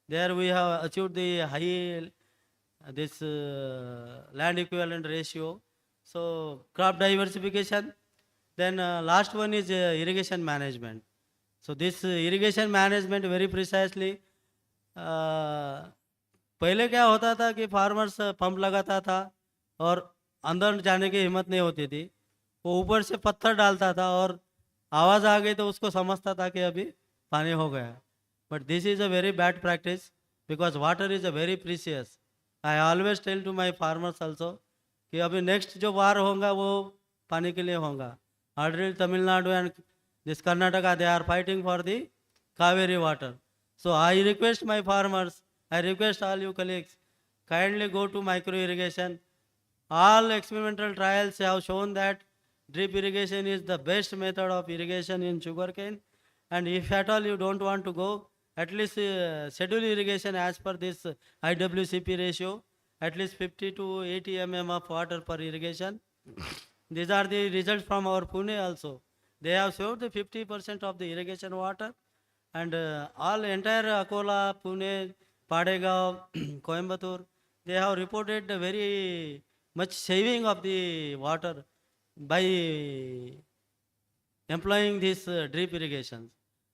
There we have achieved the high this land equivalent ratio. So crop diversification. Then last one is irrigation management. So this irrigation management very precisely. पहले क्या होता था कि farmers pump लगाता था और अंदर जाने की हिम्मत नहीं होती थी, वो ऊपर से पत्थर डालता था और आवाज़ आ गई तो उसको समझता था कि अभी पानी हो गया. But this is a very bad practice because water is a very precious. I always tell to my farmers also कि अभी नेक्स्ट जो वार होगा वो पानी के लिए होगा. Already Tamil Nadu and this Karnataka they are fighting for the Kaveri water. So I request my farmers, I request all you colleagues, kindly go to micro irrigation. All experimental trials have shown that drip irrigation is the best method of irrigation in sugarcane. And if at all you don't want to go, at least schedule irrigation as per this IWCP ratio, at least 50 to 80 mm of water per irrigation. These are the results from our Pune also. They have saved the 50% of the irrigation water. And all entire Akola, Pune, Padegaon, Coimbatore, they have reported a very much saving of the water by employing this drip irrigation.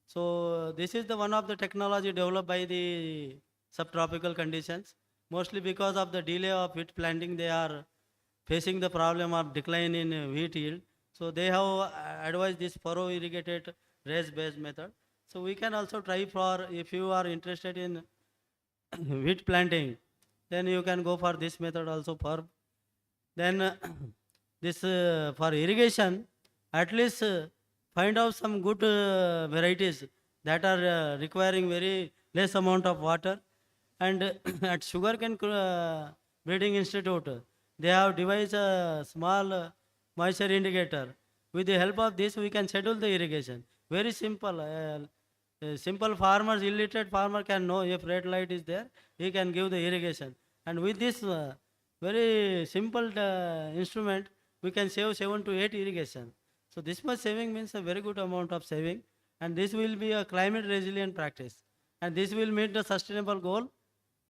So this is the one of the technology developed by the subtropical conditions. Mostly because of the delay of wheat planting, they are facing the problem of decline in wheat yield. So they have advised this furrow irrigated raised bed method. So we can also try for, if you are interested in wheat planting, then you can go for this method also for. Then this for irrigation, at least find out some good varieties that are requiring very less amount of water. And at Sugarcane Breeding Institute, they have devised a small moisture indicator. With the help of this, we can schedule the irrigation. Very simple. Simple farmers, illiterate farmer can know if red light is there, he can give the irrigation. And with this very simple instrument, we can save 7 to 8 irrigation. So this much saving means a very good amount of saving, and this will be a climate resilient practice. And this will meet the sustainable goal